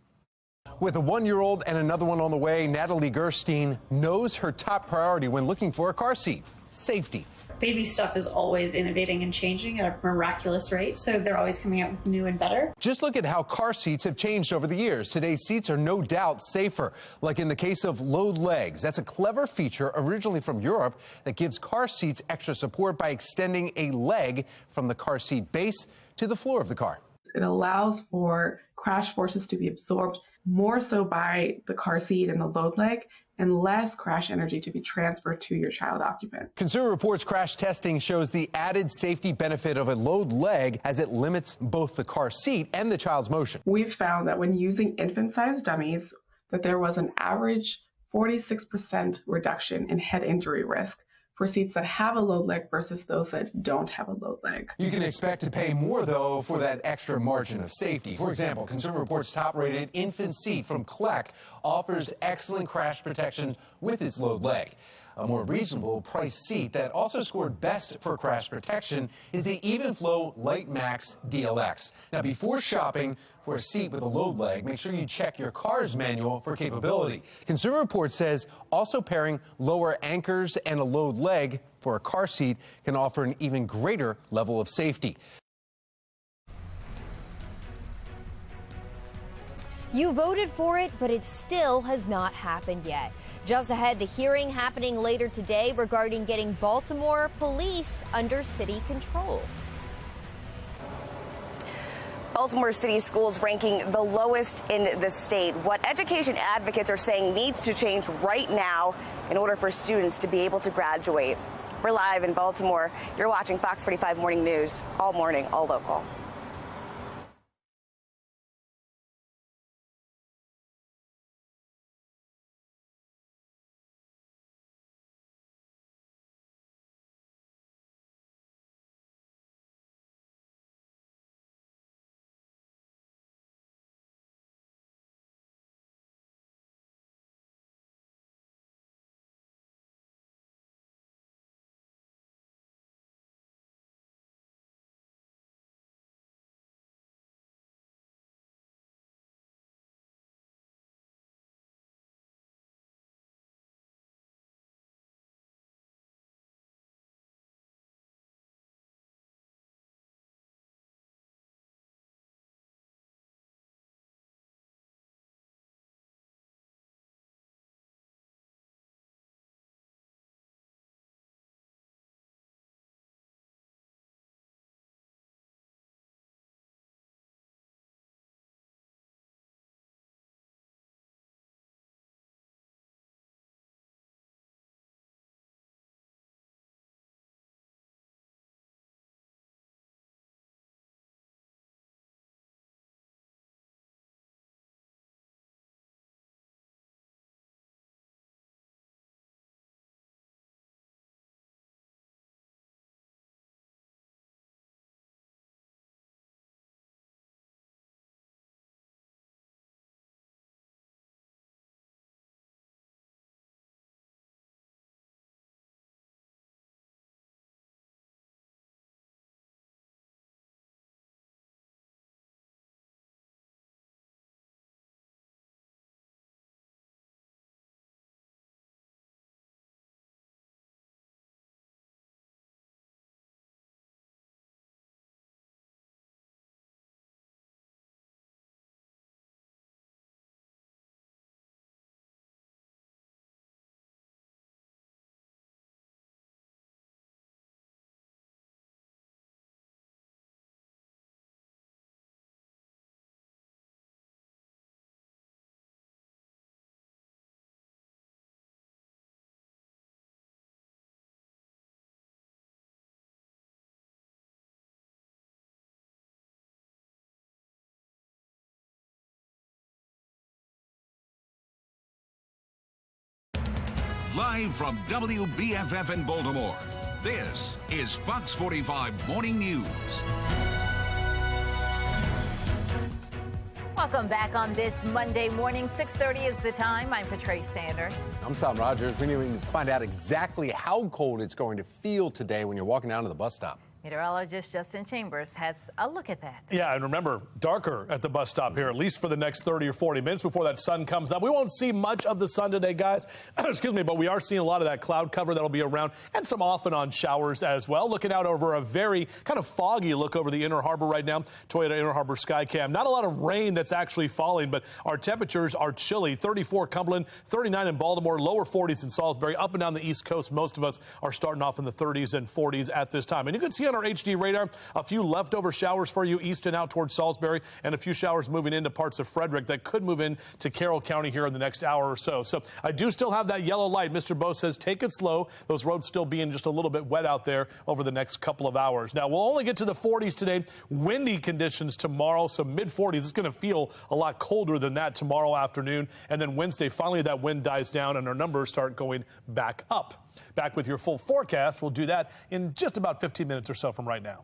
With a 1-year-old and another one on the way, Natalie Gerstein knows her top priority when looking for a car seat: safety. Baby stuff is always innovating and changing at a miraculous rate, so they're always coming out with new and better. Just look at how car seats have changed over the years. Today's seats are no doubt safer, like in the case of Load Legs. That's a clever feature originally from Europe that gives car seats extra support by extending a leg from the car seat base to the floor of the car. It allows for crash forces to be absorbed more so by the car seat and the load leg, and less crash energy to be transferred to your child occupant. Consumer Reports crash testing shows the added safety benefit of a load leg as it limits both the car seat and the child's motion. We've found that when using infant-sized dummies, that there was an average 46% reduction in head injury risk for seats that have a load leg versus those that don't have a load leg. You can expect to pay more, though, for that extra margin of safety. For example, Consumer Reports' top-rated infant seat from Kleck offers excellent crash protection with its load leg. A more reasonable price seat that also scored best for crash protection is the Evenflow Light Max DLX. Now, before shopping for a seat with a load leg, make sure you check your car's manual for capability. Consumer Reports says also pairing lower anchors and a load leg for a car seat can offer an even greater level of safety. You voted for it, but it still has not happened yet. Just ahead, the hearing happening later today regarding getting Baltimore police under city control. Baltimore City schools ranking the lowest in the state. What education advocates are saying needs to change right now in order for students to be able to graduate. We're live in Baltimore. You're watching Fox 45 Morning News, all morning, all local. Live from WBFF in Baltimore, this is Fox 45 Morning News. Welcome back on this Monday morning. 6:30 is the time. I'm Patrice Sanders. I'm Tom Rogers. We need to find out exactly how cold it's going to feel today when you're walking down to the bus stop. Meteorologist Justin Chambers has a look at that. Yeah, and remember, darker at the bus stop here, at least for the next 30 or 40 minutes before that sun comes up. We won't see much of the sun today, guys. Excuse me, but we are seeing a lot of that cloud cover that'll be around and some off and on showers as well. Looking out over a very kind of foggy look over the Inner Harbor right now. Toyota Inner Harbor Skycam. Not a lot of rain that's actually falling, but our temperatures are chilly. 34 Cumberland, 39 in Baltimore, lower 40s in Salisbury. Up and down the East Coast, most of us are starting off in the 30s and 40s at this time. And you can see on our HD radar, a few leftover showers for you east and out towards Salisbury, and a few showers moving into parts of Frederick that could move into Carroll County here in the next hour or so. So I do still have that yellow light. Mr. Bo says take it slow. Those roads still being just a little bit wet out there over the next couple of hours. Now, we'll only get to the 40s today. Windy conditions tomorrow, so mid-40s. It's going to feel a lot colder than that tomorrow afternoon. And then Wednesday, finally, that wind dies down and our numbers start going back up. Back with your full forecast. We'll do that in just about 15 minutes or so from right now.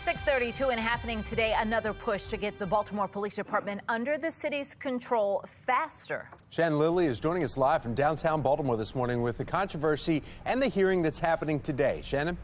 6:32 and happening today, another push to get the Baltimore Police Department under the city's control faster. Shannon Lilly is joining us live from downtown Baltimore this morning with the controversy and the hearing that's happening today. Shannon?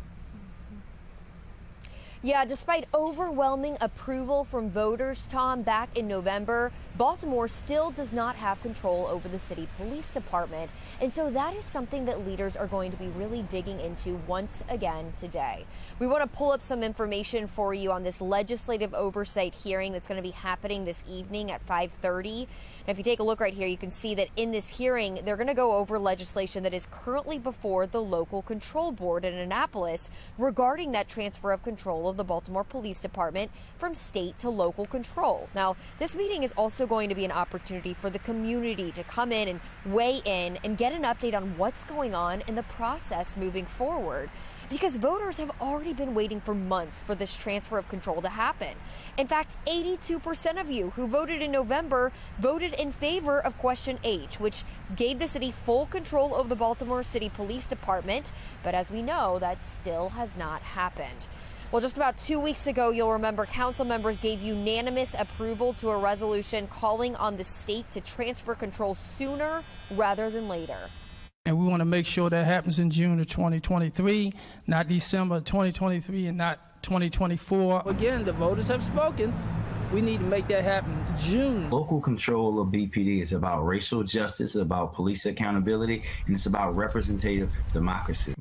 Yeah, despite overwhelming approval from voters, Tom, back in November, Baltimore still does not have control over the city police department. And so that is something that leaders are going to be really digging into once again today. We want to pull up some information for you on this legislative oversight hearing that's going to be happening this evening at 5:30. And if you take a look right here, you can see that in this hearing, they're going to go over legislation that is currently before the local control board in Annapolis regarding that transfer of control of the Baltimore Police Department from state to local control. Now, this meeting is also going to be an opportunity for the community to come in and weigh in and get an update on what's going on in the process moving forward. Because voters have already been waiting for months for this transfer of control to happen. In fact, 82% of you who voted in November voted in favor of Question H, which gave the city full control of the Baltimore City Police Department. But as we know, that still has not happened. Well, just about 2 weeks ago, you'll remember council members gave unanimous approval to a resolution calling on the state to transfer control sooner rather than later. And we want to make sure that happens in June of 2023, not December 2023 and not 2024. Again, the voters have spoken. We need to make that happen June. Local control of BPD is about racial justice, about police accountability, and it's about representative democracy.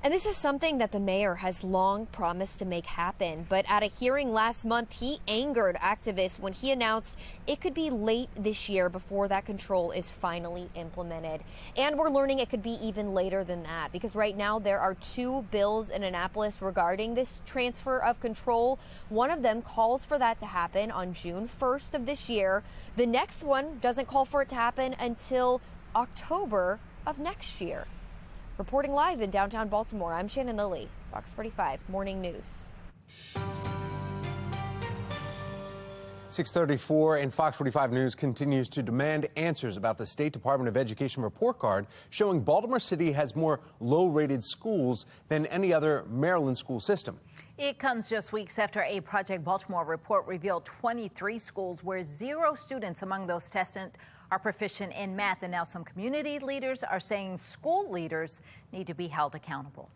And this is something that the mayor has long promised to make happen. But at a hearing last month, he angered activists when he announced it could be late this year before that control is finally implemented. And we're learning it could be even later than that, because right now there are 2 bills in Annapolis regarding this transfer of control. One of them calls for that to happen on June 1st of this year. The next one doesn't call for it to happen until October of next year. Reporting live in downtown Baltimore, I'm Shannon Lilly, Fox 45 Morning News. 6:34 and Fox 45 News continues to demand answers about the State Department of Education report card showing Baltimore City has more low-rated schools than any other Maryland school system. It comes just weeks after a Project Baltimore report revealed 23 schools where 0 students among those tested are proficient in math. And now some community leaders are saying school leaders need to be held accountable.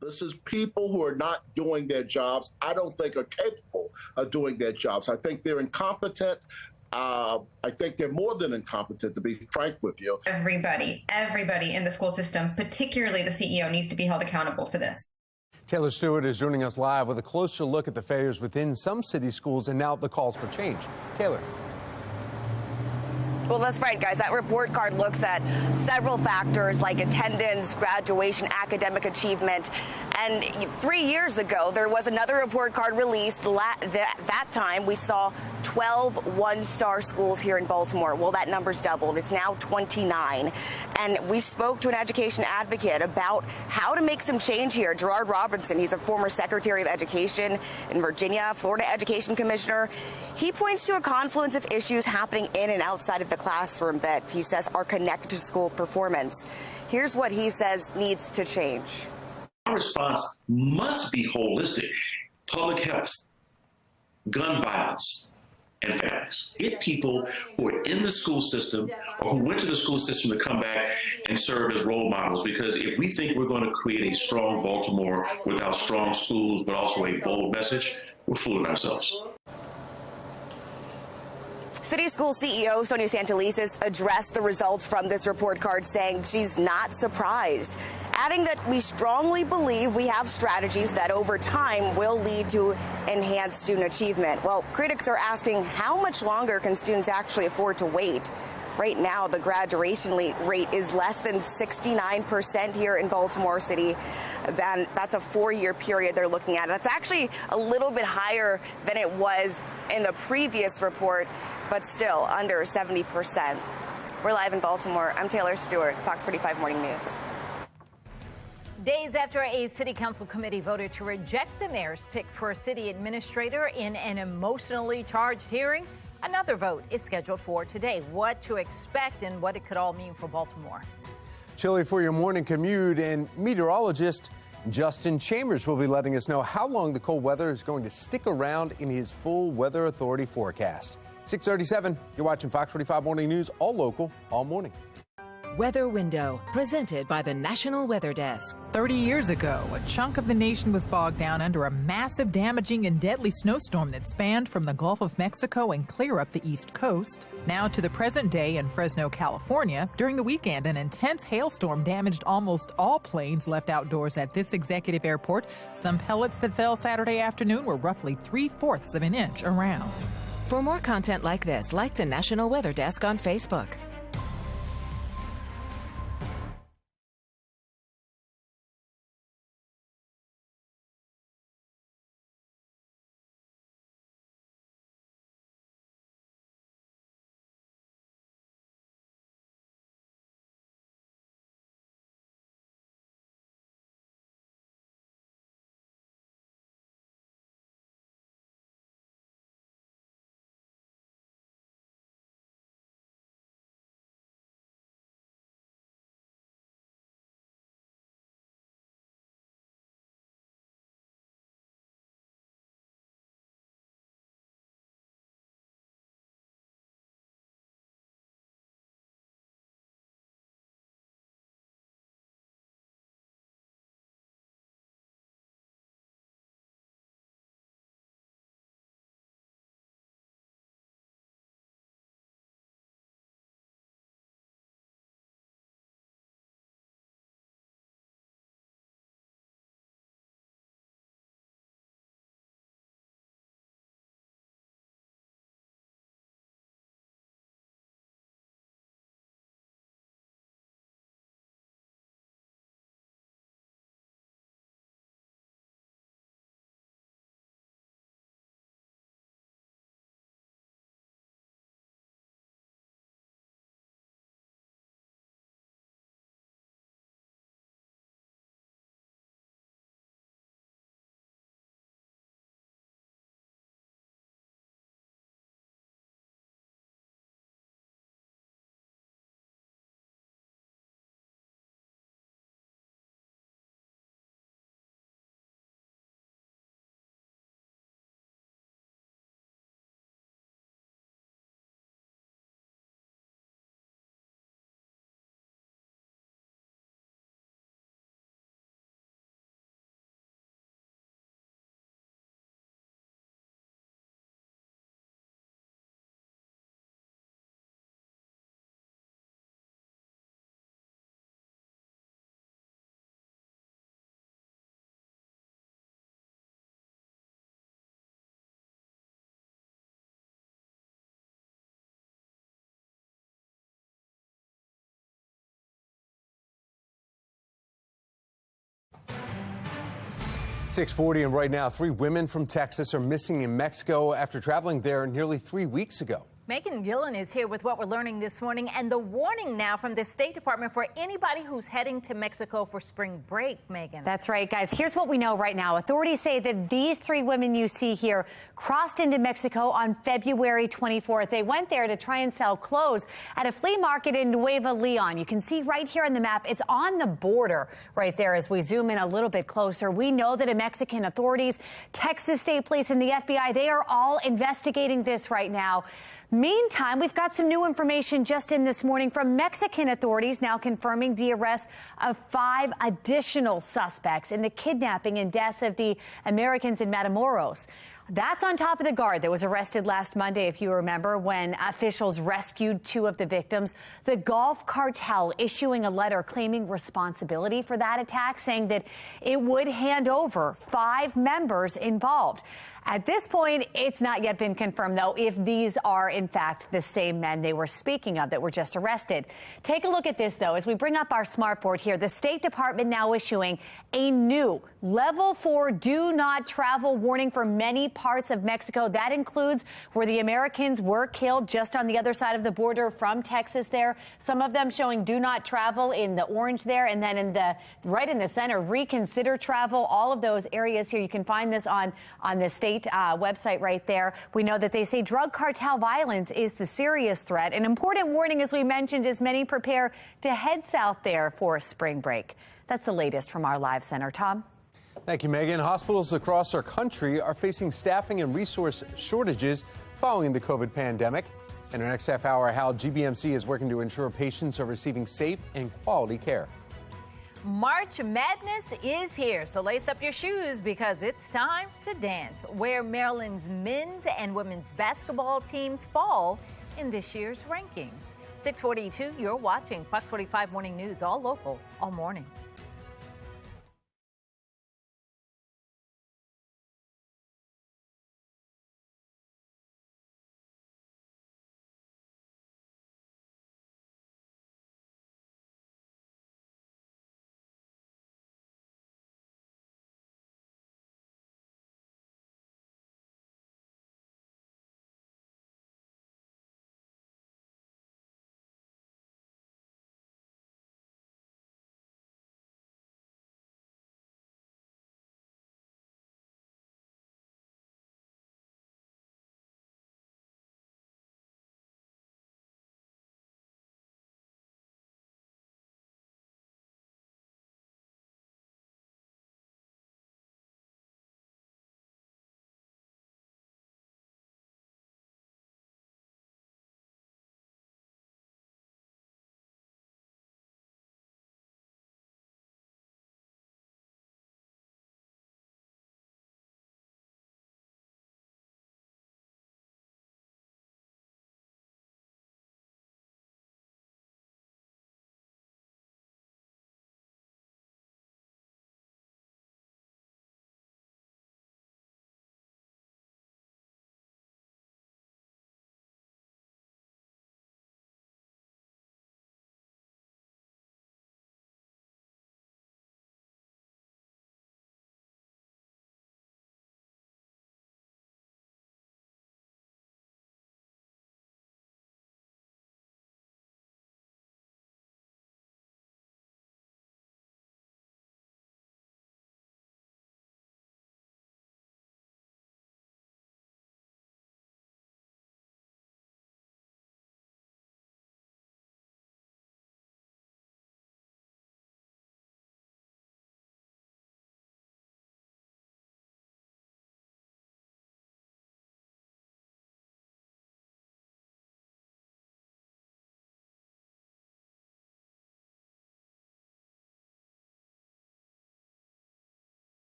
This is people who are not doing their jobs. I don't think are capable of doing their jobs. I think they're incompetent. I think they're more than incompetent, to be frank with you. Everybody in the school system, particularly the CEO, needs to be held accountable for this. Taylor Stewart is joining us live with a closer look at the failures within some city schools and now the calls for change. Taylor. Well, that's right, guys. That report card looks at several factors like attendance, graduation, academic achievement. And 3 years ago, there was another report card released. That time, we saw 12 one-star schools here in Baltimore. Well, that number's doubled. It's now 29. And we spoke to an education advocate about how to make some change here. Gerard Robinson, he's a former Secretary of Education in Virginia, Florida Education Commissioner. He points to a confluence of issues happening in and outside of the classroom that he says are connected to school performance. Here's what he says needs to change. Our response must be holistic. Public health, gun violence, and families. Get people who are in the school system or who went to the school system to come back and serve as role models. Because if we think we're going to create a strong Baltimore without strong schools, but also a bold message, we're fooling ourselves. City School CEO Sonia Santelises addressed the results from this report card, saying she's not surprised, adding that we strongly believe we have strategies that over time will lead to enhanced student achievement. Well, critics are asking how much longer can students actually afford to wait? Right now, the graduation rate is less than 69% here in Baltimore City. That's a 4-year period they're looking at. That's actually a little bit higher than it was in the previous report, but still under 70%. We're live in Baltimore. I'm Taylor Stewart, Fox 45 Morning News. Days after a city council committee voted to reject the mayor's pick for a city administrator in an emotionally charged hearing, another vote is scheduled for today. What to expect and what it could all mean for Baltimore. Chilly for your morning commute, and meteorologist Justin Chambers will be letting us know how long the cold weather is going to stick around in his full Weather Authority forecast. 6:37, you're watching Fox 45 Morning News, all local, all morning. Weather Window, presented by the National Weather Desk. 30 years ago, a chunk of the nation was bogged down under a massive, damaging, and deadly snowstorm that spanned from the Gulf of Mexico and clear up the East Coast. Now to the present day in Fresno, California. During the weekend, an intense hailstorm damaged almost all planes left outdoors at this executive airport. Some pellets that fell Saturday afternoon were roughly 3/4 of an inch around. For more content like this, like the National Weather Desk on Facebook. .640, and right now, 3 women from Texas are missing in Mexico after traveling there nearly 3 weeks ago. Megan Gillen is here with what we're learning this morning and the warning now from the State Department for anybody who's heading to Mexico for spring break, Megan. That's right, guys. Here's what we know right now. Authorities say that these 3 women you see here crossed into Mexico on February 24th. They went there to try and sell clothes at a flea market in Nueva Leon. You can see right here on the map, it's on the border right there as we zoom in a little bit closer. We know that Mexican authorities, Texas State Police, and the FBI, they are all investigating this right now. Meantime, we've got some new information just in this morning from Mexican authorities now confirming the arrest of 5 additional suspects in the kidnapping and deaths of the Americans in Matamoros. That's on top of the guard that was arrested last Monday, if you remember, when officials rescued 2 of the victims. The Gulf cartel issuing a letter claiming responsibility for that attack, saying that it would hand over 5 members involved. At this point, it's not yet been confirmed, though, if these are, in fact, the same men they were speaking of that were just arrested. Take a look at this, though, as we bring up our smartboard here. The State Department now issuing a new Level 4 do not travel warning for many parts of Mexico. That includes where the Americans were killed just on the other side of the border from Texas there. Some of them showing do not travel in the orange there, and then in the right in the center, reconsider travel. All of those areas here. You can find this on the state website right there. We know that they say drug cartel violence is the serious threat. An important warning, as we mentioned, as many prepare to head south there for spring break. That's the latest from our live center. Tom? Thank you, Megan. Hospitals across our country are facing staffing and resource shortages following the COVID pandemic. In our next half hour, how GBMC is working to ensure patients are receiving safe and quality care. March Madness is here, so lace up your shoes because it's time to dance. Where Maryland's men's and women's basketball teams fall in this year's rankings. 6:42, you're watching Fox 45 Morning News, all local, all morning.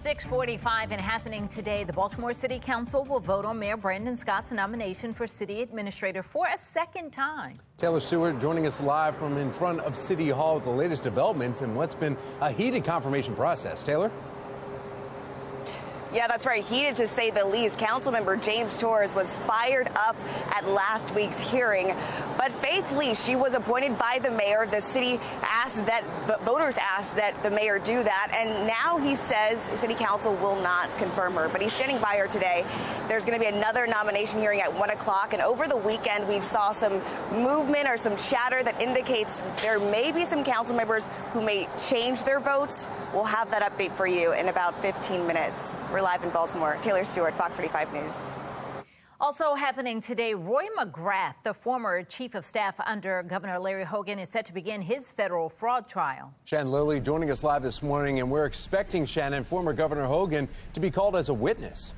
.45 and happening today, the Baltimore City Council will vote on Mayor Brandon Scott's nomination for city administrator for a second time. Taylor Stewart joining us live from in front of City Hall with the latest developments in what's been a heated confirmation process. Taylor? Yeah, that's right. Heated to say the least. Councilmember James Torres was fired up at last week's hearing. But Faith Lee, she was appointed by the mayor. The city asked that voters asked that the mayor do that. And now he says city council will not confirm her. But he's standing by her today. There's going to be another nomination hearing at 1 o'clock. And over the weekend, we saw some movement or some chatter that indicates there may be some council members who may change their votes. We'll have that update for you in about 15 minutes. We're live in Baltimore. Taylor Stewart, Fox 45 News. Also happening today, Roy McGrath, the former chief of staff under Governor Larry Hogan, is set to begin his federal fraud trial. Shannon Lilly joining us live this morning, and we're expecting, Shannon, former Governor Hogan to be called as a witness.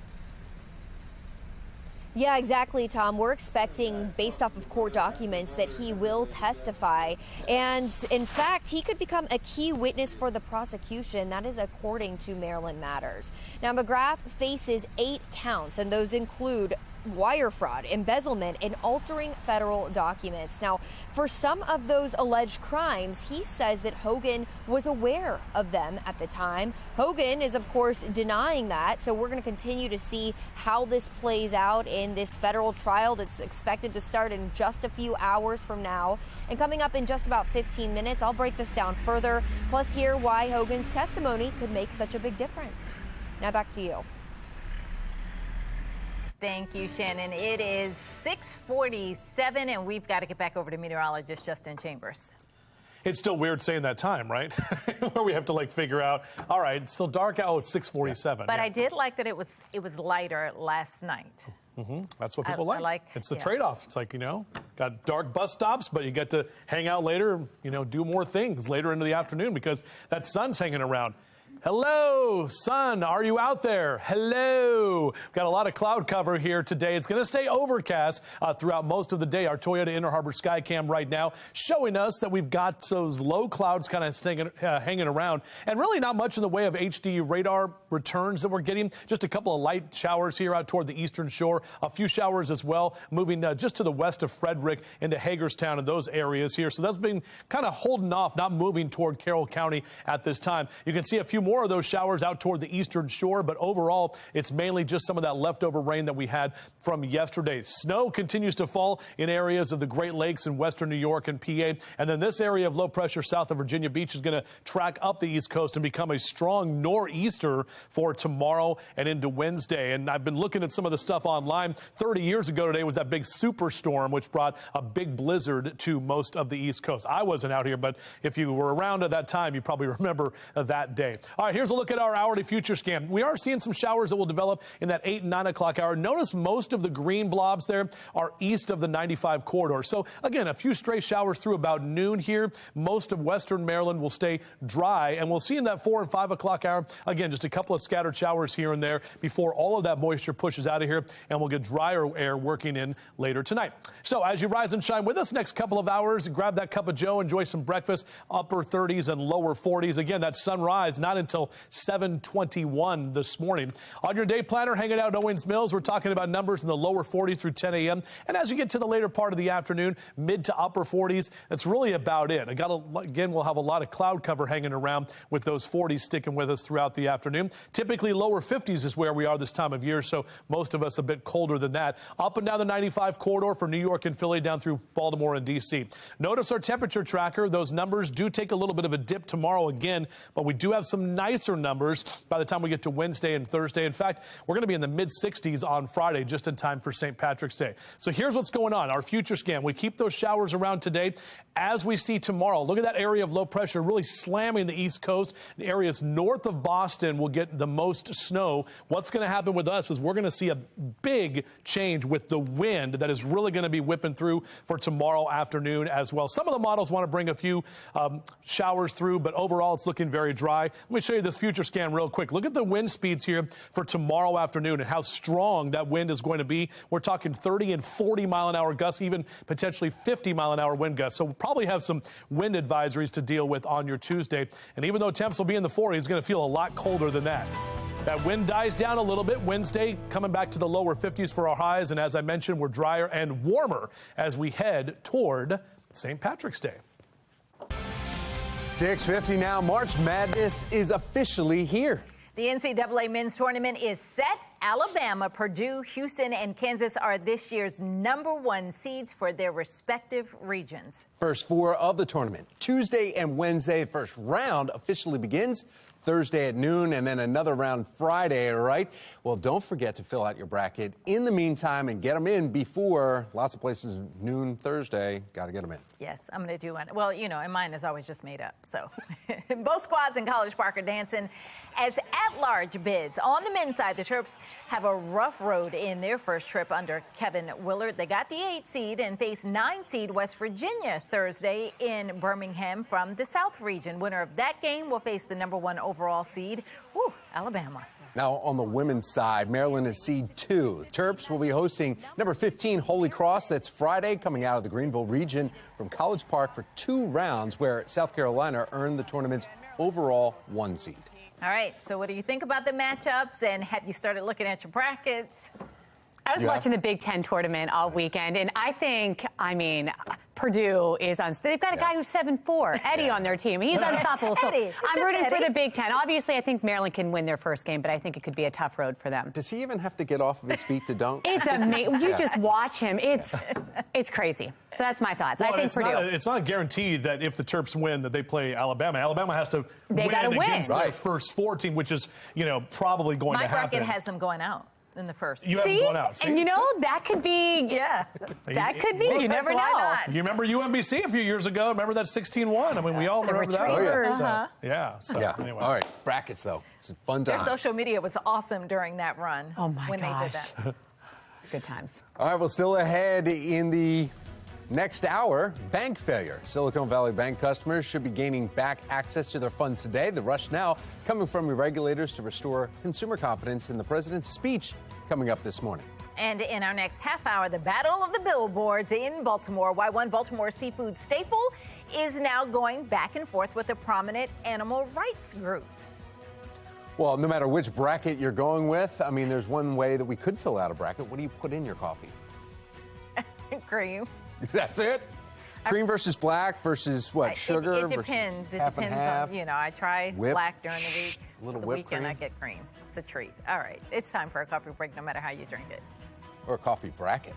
Yeah, exactly, Tom. We're expecting, based off of court documents, that he will testify. And in fact, he could become a key witness for the prosecution. That is according to Maryland Matters. Now, McGrath faces 8 counts, and those include wire fraud, embezzlement, and altering federal documents. Now, for some of those alleged crimes, he says that Hogan was aware of them at the time. Hogan is, of course, denying that. So we're going to continue to see how this plays out in this federal trial that's expected to start in just a few hours from now. And coming up in just about 15 minutes, I'll break this down further, plus hear why Hogan's testimony could make such a big difference. Now back to you. Thank you, Shannon. It is 6:47, and we've got to get back over to meteorologist Justin Chambers. It's still weird saying that time, right? Where we have to figure out, all right, it's still dark out, it's 6:47. But yeah. I did like that it was lighter last night. That's what people like. It's the trade-off. It's got dark bus stops, but you get to hang out later, do more things later into the afternoon because that sun's hanging around. Hello, sun, are you out there? Hello. We've got a lot of cloud cover here today. It's going to stay overcast throughout most of the day. Our Toyota Inner Harbor Sky Cam right now showing us that we've got those low clouds kind of hanging around, and really not much in the way of HD radar returns that we're getting. Just a couple of light showers here out toward the eastern shore. A few showers as well, moving just to the west of Frederick into Hagerstown and those areas here. So that's been kind of holding off, not moving toward Carroll County at this time. You can see a few more of those showers out toward the eastern shore, but overall, it's mainly just some of that leftover rain that we had from yesterday. Snow continues to fall in areas of the Great Lakes in western New York and PA, and then this area of low pressure south of Virginia Beach is going to track up the east coast and become a strong nor'easter for tomorrow and into Wednesday. And I've been looking at some of the stuff online. 30 years ago today was that big superstorm, which brought a big blizzard to most of the east coast. I wasn't out here, but if you were around at that time, you probably remember that day. All right, here's a look at our hourly future scan. We are seeing some showers that will develop in that 8 and 9 o'clock hour. Notice most of the green blobs there are east of the 95 corridor. So again, a few stray showers through about noon here. Most of western Maryland will stay dry, and we'll see in that 4 and 5 o'clock hour, again, just a couple of scattered showers here and there before all of that moisture pushes out of here, and we'll get drier air working in later tonight. So as you rise and shine with us next couple of hours, grab that cup of joe, enjoy some breakfast, upper 30s and lower 40s. Again, that sunrise not until 7:21 this morning. On your day planner, hanging out at Owings Mills, we're talking about numbers in the lower 40s through 10 a.m. And as you get to the later part of the afternoon, mid to upper 40s, that's really about it. Again, we'll have a lot of cloud cover hanging around with those 40s sticking with us throughout the afternoon. Typically, lower 50s is where we are this time of year, so most of us a bit colder than that. Up and down the 95 corridor for New York and Philly, down through Baltimore and D.C. Notice our temperature tracker. Those numbers do take a little bit of a dip tomorrow again, but we do have some nicer numbers by the time we get to Wednesday and Thursday. In fact, we're going to be in the mid-60s on Friday, just in time for St. Patrick's Day. So here's what's going on. Our future scan, we keep those showers around today. As we see tomorrow, look at that area of low pressure really slamming the East Coast. The areas north of Boston will get the most snow. What's going to happen with us is we're going to see a big change with the wind that is really going to be whipping through for tomorrow afternoon as well. Some of the models want to bring a few showers through, but overall it's looking very dry. Let me show you this future scan real quick. Look at the wind speeds here for tomorrow afternoon and how strong that wind is going to be. We're talking 30 and 40 mile an hour gusts, even potentially 50 mile an hour wind gusts. So we'll probably have some wind advisories to deal with on your Tuesday. And even though temps will be in the 40s, it's going to feel a lot colder than that. That wind dies down a little bit. Wednesday coming back to the lower 50s for our highs. And as I mentioned, we're drier and warmer as we head toward St. Patrick's Day. 6:50 now. March Madness is officially here. The NCAA men's tournament is set. Alabama, Purdue, Houston, and Kansas are this year's #1 seeds for their respective regions. First 4 of the tournament, Tuesday and Wednesday. The first round officially begins Thursday at noon, and then another round Friday, all right? Well, don't forget to fill out your bracket in the meantime and get them in before lots of places noon Thursday. Got to get them in. Yes, I'm going to do one. Well, you know, and mine is always just made up. So both squads in College Park are dancing as at-large bids. On the men's side, the Terps have a rough road in their first trip under Kevin Willard. They got the 8 seed and face 9 seed West Virginia Thursday in Birmingham from the South region. Winner of that game will face the number 1 overall seed, Alabama. Now, on the women's side, Maryland is seed 2. Terps will be hosting number 15 Holy Cross. That's Friday, coming out of the Greenville region from College Park for 2 rounds, where South Carolina earned the tournament's overall 1 seed. All right, so what do you think about the matchups, and have you started looking at your brackets? I was watching the Big Ten tournament all weekend, and I think, Purdue is they've got a guy who's 7'4", Eddie on their team. He's unstoppable. So Eddie. I'm rooting for the Big Ten. Obviously, I think Maryland can win their first game, but I think it could be a tough road for them. Does he even have to get off of his feet to dunk? It's amazing. You just watch him. It's crazy. So that's my thoughts. Well, I think Purdue. It's not guaranteed that if the Terps win that they play Alabama. Alabama has to win against their first 4 team, which is, probably going to happen. My bracket has them going out in the first. You haven't gone out. See? And that could be, that could be. You never know. You remember UMBC a few years ago? Remember that 16-1? I mean, we all remember that. Oh, yeah. So, anyway. All right, brackets, though. It's a fun time. Their social media was awesome during that run. Oh, my when gosh. they did that. Good times. All right, well, still ahead in the next hour, bank failure. Silicon Valley Bank customers should be gaining back access to their funds today. The rush now coming from regulators to restore consumer confidence in the president's speech coming up this morning. And in our next half hour, the battle of the billboards in Baltimore. Why one Baltimore seafood staple is now going back and forth with a prominent animal rights group. Well, no matter which bracket you're going with, there's one way that we could fill out a bracket. What do you put in your coffee? Cream. That's it? Cream versus black versus what? Sugar? It depends. Versus half and half? on, I try black during the week. A little the whipped weekend, cream. I get cream. It's a treat. All right. It's time for a coffee break, no matter how you drink it. Or a coffee bracket.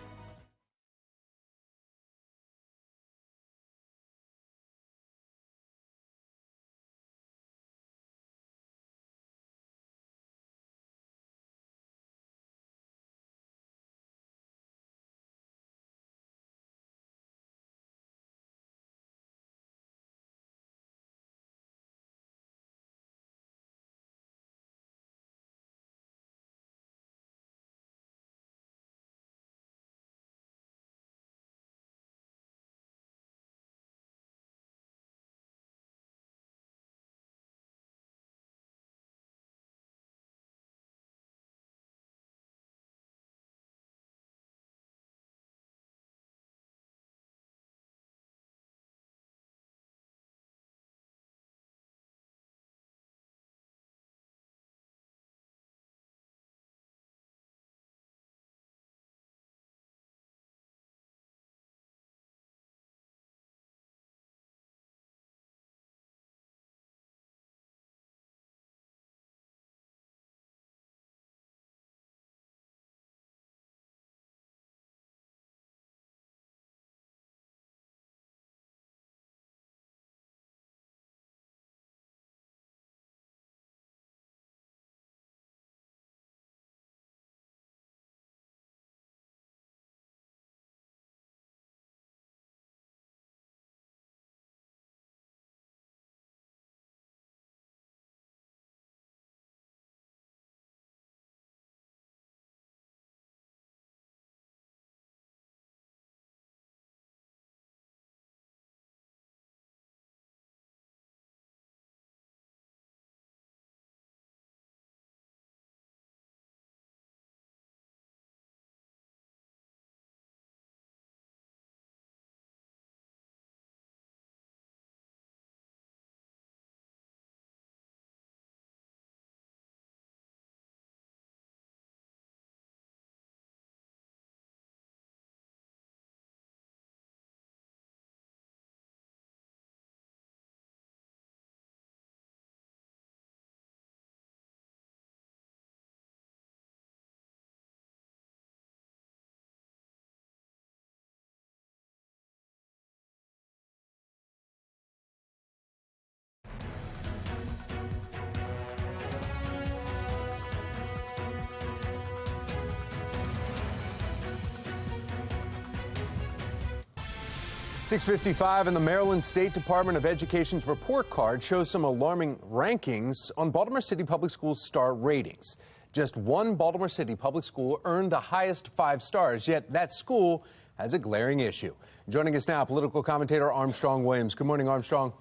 6:55, and the Maryland State Department of Education's report card shows some alarming rankings on Baltimore City Public Schools star ratings. Just one Baltimore City public school earned the highest 5 stars, yet that school has a glaring issue. Joining us now, political commentator Armstrong Williams. Good morning, Armstrong.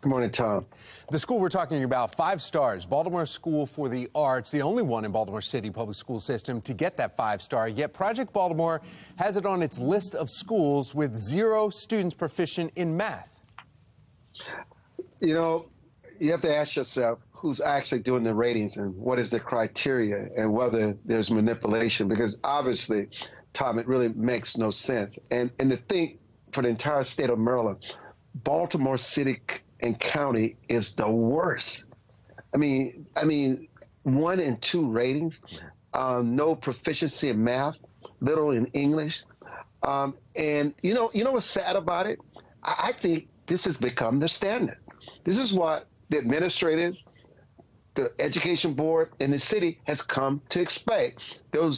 Good morning, Tom. The school we're talking about, 5 stars, Baltimore School for the Arts, the only one in Baltimore City public school system to get that 5-star. Yet Project Baltimore has it on its list of schools with 0 students proficient in math. You know, you have to ask yourself who's actually doing the ratings and what is the criteria and whether there's manipulation, because obviously, Tom, it really makes no sense. And to think for the entire state of Maryland, Baltimore City and County is the worst. I mean, 1 and 2 ratings, no proficiency in math, little in English, and you know what's sad about it? I think this has become the standard. This is what the administrators, the education board, and the city has come to expect.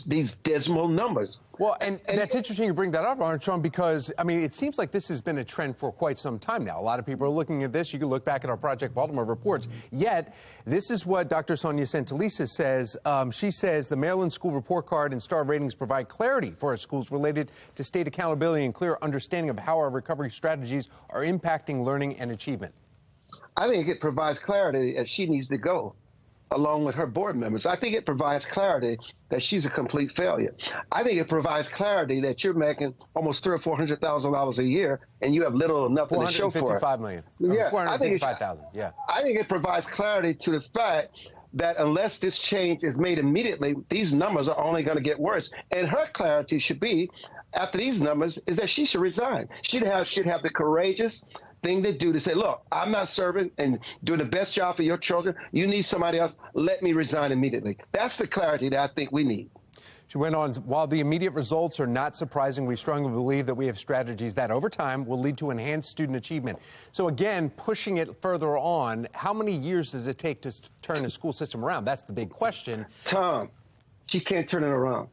These dismal numbers. Well, and that's interesting you bring that up, Armstrong, because, I mean, it seems like this has been a trend for quite some time now. A lot of people are looking at this. You can look back at our Project Baltimore reports. Yet, this is what Dr. Sonia Santalisa says. She says the Maryland School Report Card and star ratings provide clarity for our schools related to state accountability and clear understanding of how our recovery strategies are impacting learning and achievement. I think it provides clarity that she needs to go, along with her board members. I think it provides clarity that she's a complete failure. I think it provides clarity that you're making almost $300,000 or $400,000 a year, and you have little or nothing to show for it. $455 million. Yeah, $455,000. Yeah. I think it provides clarity to the fact that unless this change is made immediately, these numbers are only going to get worse. And her clarity should be, after these numbers, is that she should resign. Should have the courageous thing to do to say, look, I'm not serving and doing the best job for your children. You need somebody else. Let me resign immediately. That's the clarity that I think we need. She went on, while the immediate results are not surprising, we strongly believe that we have strategies that over time will lead to enhanced student achievement. So again, pushing it further on, how many years does it take to turn the school system around? That's the big question. Tom, she can't turn it around.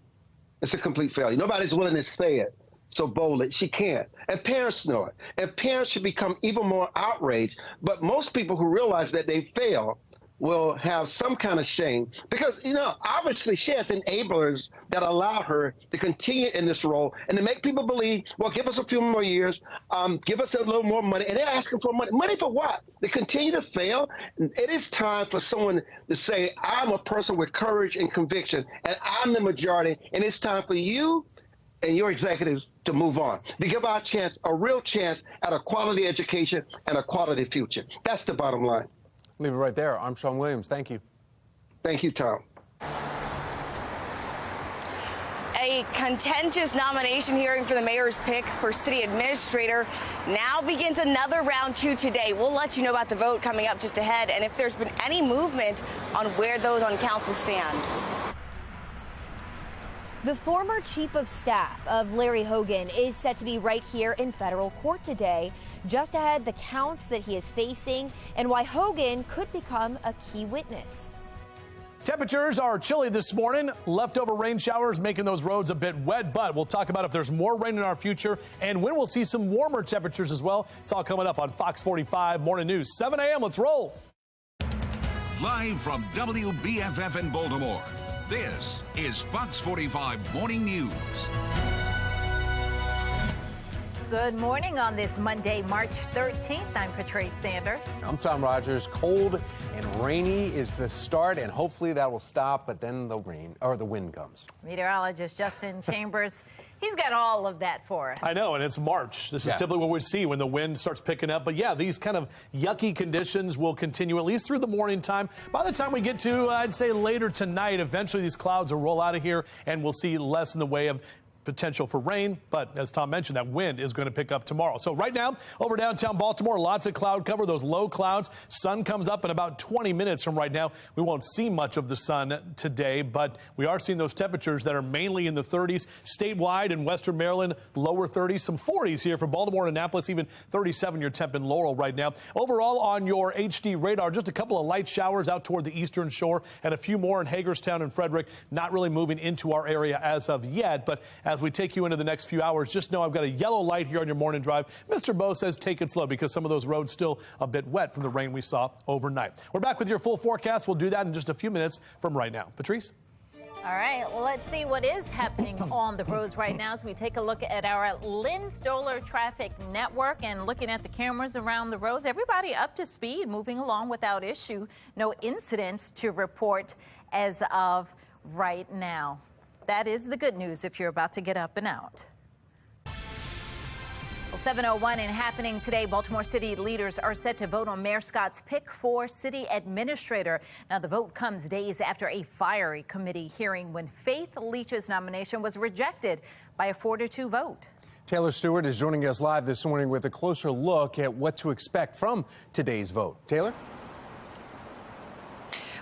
It's a complete failure. Nobody's willing to say it so boldly. She can't. And parents know it. And parents should become even more outraged. But most people who realize that they fail will have some kind of shame because, obviously she has enablers that allow her to continue in this role and to make people believe, well, give us a few more years, give us a little more money. And they're asking for money. Money for what? They continue to fail. It is time for someone to say, I'm a person with courage and conviction, and I'm the majority, and it's time for you and your executives to move on, to give our chance, a real chance at a quality education and a quality future. That's the bottom line. Leave it right there. Armstrong Williams, thank you. Thank you, Tom. A contentious nomination hearing for the mayor's pick for city administrator now begins another round 2 today. We'll let you know about the vote coming up just ahead and if there's been any movement on where those on council stand. The former chief of staff of Larry Hogan is set to be right here in federal court today, just ahead the counts that he is facing and why Hogan could become a key witness. Temperatures are chilly this morning. Leftover rain showers making those roads a bit wet, but we'll talk about if there's more rain in our future and when we'll see some warmer temperatures as well. It's all coming up on Fox 45 Morning News. 7 a.m. Let's roll. Live from WBFF in Baltimore, this is Fox 45 Morning News. Good morning on this Monday, March 13th. I'm Patrice Sanders. I'm Tom Rogers. Cold and rainy is the start, and hopefully that will stop, but then the wind comes. Meteorologist Justin Chambers, he's got all of that for us. I know, and it's March. This is typically what we see when the wind starts picking up. But yeah, these kind of yucky conditions will continue at least through the morning time. By the time we get to, I'd say later tonight, eventually these clouds will roll out of here, and we'll see less in the way of potential for rain, but as Tom mentioned, that wind is going to pick up tomorrow. So right now, over downtown Baltimore, lots of cloud cover, those low clouds. Sun comes up in about 20 minutes from right now. We won't see much of the sun today, but we are seeing those temperatures that are mainly in the 30s. Statewide in Western Maryland, lower 30s, some 40s here for Baltimore and Annapolis, even 37 your temp in Laurel right now. Overall on your HD radar, just a couple of light showers out toward the eastern shore and a few more in Hagerstown and Frederick, not really moving into our area as of yet, but as as we take you into the next few hours, just know I've got a yellow light here on your morning drive. Mr. Bo says take it slow because some of those roads still a bit wet from the rain we saw overnight. We're back with your full forecast. We'll do that in just a few minutes from right now. Patrice? All right, well, let's see what is happening on the roads right now as we take a look at our Lynn Stoller Traffic Network and looking at the cameras around the roads. Everybody up to speed, moving along without issue. No incidents to report as of right now. That is the good news if you're about to get up and out. Well, 7:01 and happening today, Baltimore City leaders are set to vote on Mayor Scott's pick for city administrator. Now, the vote comes days after a fiery committee hearing when Faith Leach's nomination was rejected by a 4-2 vote. Taylor Stewart is joining us live this morning with a closer look at what to expect from today's vote. Taylor?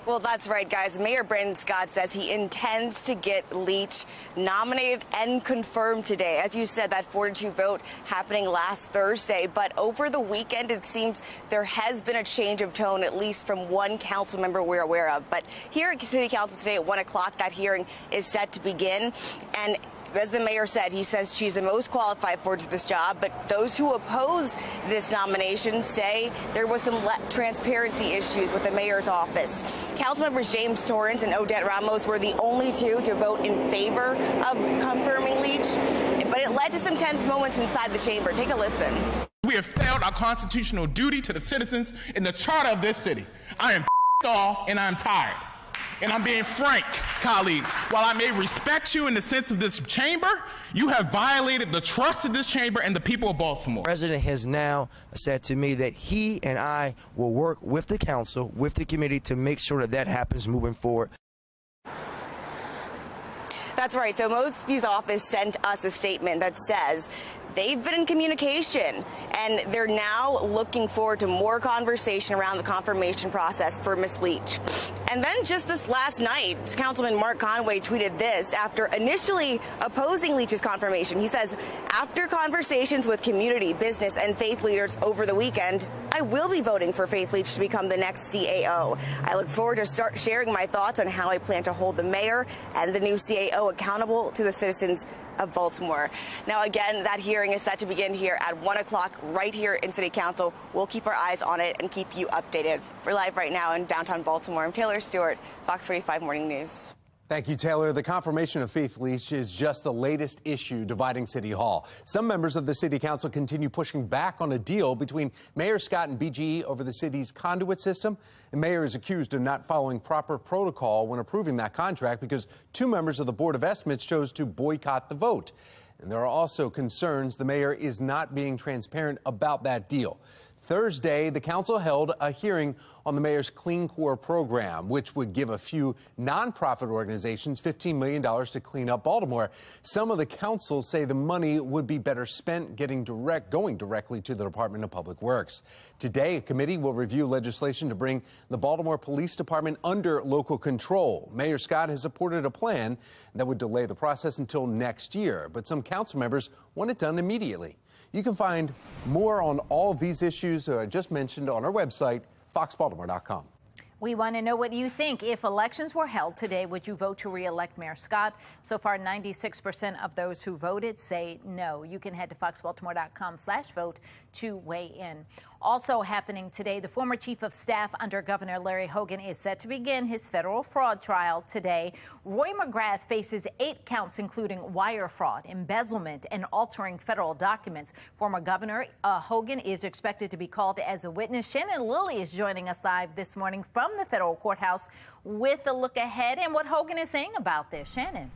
Well, that's right, guys. Mayor Brandon Scott says he intends to get Leach nominated and confirmed today. As you said, that 4-2 vote happening last Thursday. But over the weekend, it seems there has been a change of tone, at least from one council member we're aware of. But here at City Council today at 1 o'clock, that hearing is set to begin. And as the mayor said, he says she's the most qualified for this job, but those who oppose this nomination say there was some transparency issues with the mayor's office. Councilmembers James Torrance and Odette Ramos were the only two to vote in favor of confirming Leach, but it led to some tense moments inside the chamber. Take a listen. We have failed our constitutional duty to the citizens in the charter of this city. I am off and I'm tired. And I'm being frank, colleagues. While I may respect you in the sense of this chamber, you have violated the trust of this chamber and the people of Baltimore. The president has now said to me that he and I will work with the council, with the committee, to make sure that that happens moving forward. That's right. So Mosby's office sent us a statement that says they've been in communication and they're now looking forward to more conversation around the confirmation process for Ms. Leach. And then just this last night, Councilman Mark Conway tweeted this after initially opposing Leach's confirmation. He says, after conversations with community, business, and faith leaders over the weekend, I will be voting for Faith Leach to become the next CAO. I look forward to sharing my thoughts on how I plan to hold the mayor and the new CAO accountable to the citizens of Baltimore. Now, again, that hearing is set to begin here at 1 o'clock right here in City Council. We'll keep our eyes on it and keep you updated. We're live right now in downtown Baltimore. I'm Taylor Stewart, Fox 45 Morning News. Thank you, Taylor. The confirmation of Faith Leach is just the latest issue dividing City Hall. Some members of the City Council continue pushing back on a deal between Mayor Scott and BGE over the city's conduit system. The mayor is accused of not following proper protocol when approving that contract because two members of the Board of Estimates chose to boycott the vote. And there are also concerns the mayor is not being transparent about that deal. Thursday, the council held a hearing on the mayor's Clean Core program, which would give a few nonprofit organizations $15 million to clean up Baltimore. Some of the councils say the money would be better spent going directly to the Department of Public Works. Today, a committee will review legislation to bring the Baltimore Police Department under local control. Mayor Scott has supported a plan that would delay the process until next year, but some council members want it done immediately. You can find more on all of these issues that I just mentioned on our website, foxbaltimore.com. We want to know what you think. If elections were held today, would you vote to re-elect Mayor Scott? So far, 96% of those who voted say no. You can head to foxbaltimore.com/vote to weigh in. Also happening today, the former chief of staff under Governor Larry Hogan is set to begin his federal fraud trial today. Roy McGrath faces 8 counts, including wire fraud, embezzlement, and altering federal documents. Former Governor Hogan is expected to be called as a witness. Shannon Lilly is joining us live this morning from the federal courthouse with a look ahead and what Hogan is saying about this. Shannon.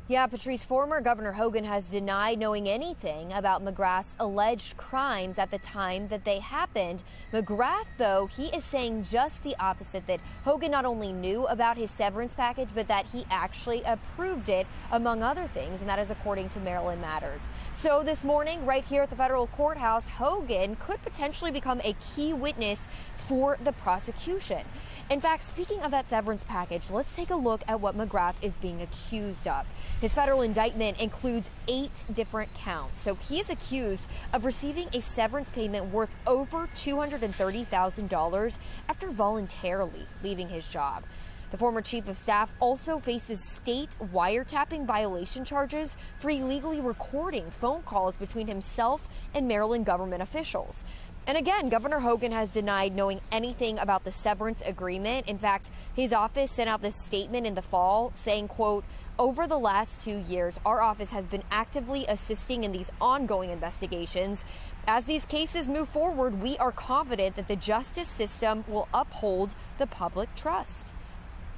Yeah, Patrice, former Governor Hogan has denied knowing anything about McGrath's alleged crimes at the time that they happened. McGrath, though, he is saying just the opposite, that Hogan not only knew about his severance package, but that he actually approved it, among other things, and that is according to Maryland Matters. So this morning, right here at the federal courthouse, Hogan could potentially become a key witness for the prosecution. In fact, speaking of that severance package, let's take a look at what McGrath is being accused of. His federal indictment includes 8 different counts. So he is accused of receiving a severance payment worth over $230,000 after voluntarily leaving his job. The former chief of staff also faces state wiretapping violation charges for illegally recording phone calls between himself and Maryland government officials. And again, Governor Hogan has denied knowing anything about the severance agreement. In fact, his office sent out this statement in the fall saying, quote, "Over the last 2 years, our office has been actively assisting in these ongoing investigations. As these cases move forward, we are confident that the justice system will uphold the public trust."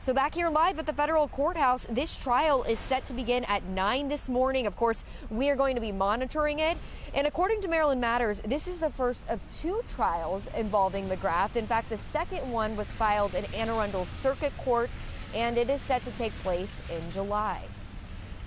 So back here live at the federal courthouse, this trial is set to begin at 9 this morning. Of course, we are going to be monitoring it. And according to Maryland Matters, this is the first of 2 trials involving McGrath. In fact, the second one was filed in Anne Arundel Circuit Court, and it is set to take place in July.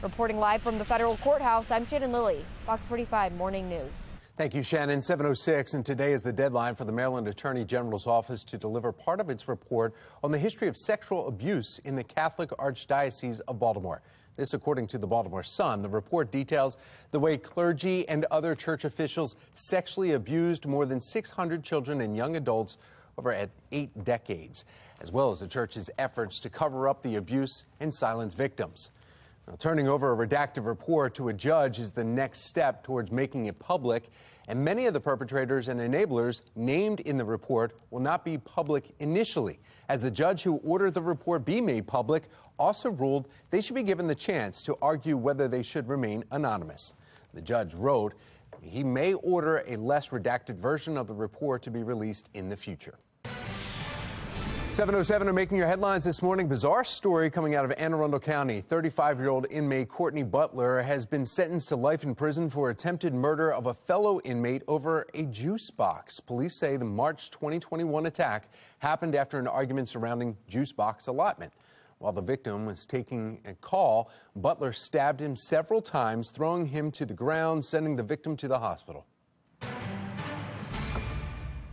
Reporting live from the federal courthouse, I'm Shannon Lilly, Fox 45 Morning News. Thank you, Shannon. 7:06, and today is the deadline for the Maryland Attorney General's office to deliver part of its report on the history of sexual abuse in the Catholic Archdiocese of Baltimore. This, according to the Baltimore Sun. The report details the way clergy and other church officials sexually abused more than 600 children and young adults over 8 decades, as well as the church's efforts to cover up the abuse and silence victims. Now, turning over a redacted report to a judge is the next step towards making it public, and many of the perpetrators and enablers named in the report will not be public initially, as the judge who ordered the report be made public also ruled they should be given the chance to argue whether they should remain anonymous. The judge wrote he may order a less redacted version of the report to be released in the future. 7:07 are making your headlines this morning. Bizarre story coming out of Anne Arundel County. 35-year-old inmate Courtney Butler has been sentenced to life in prison for attempted murder of a fellow inmate over a juice box. Police say the March 2021 attack happened after an argument surrounding juice box allotment. While the victim was taking a call, Butler stabbed him several times, throwing him to the ground, sending the victim to the hospital.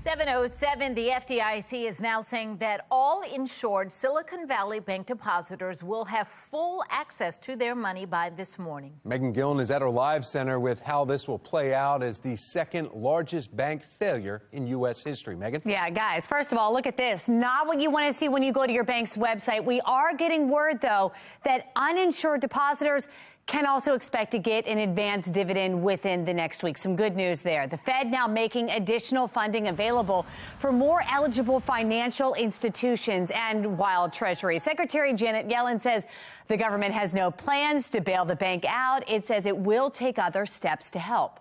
7:07, the FDIC is now saying that all insured Silicon Valley Bank depositors will have full access to their money by this morning. Megan Gillen is at our live center with how this will play out as the second largest bank failure in U.S. history. Megan? Yeah, guys, first of all, look at this. Not what you want to see when you go to your bank's website. We are getting word, though, that uninsured depositors can also expect to get an advance dividend within the next week. Some good news there. The Fed now making additional funding available for more eligible financial institutions and wild Treasury. Secretary Janet Yellen says the government has no plans to bail the bank out. It says it will take other steps to help.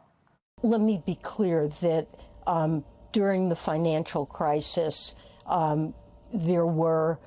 Let me be clear that during the financial crisis, there were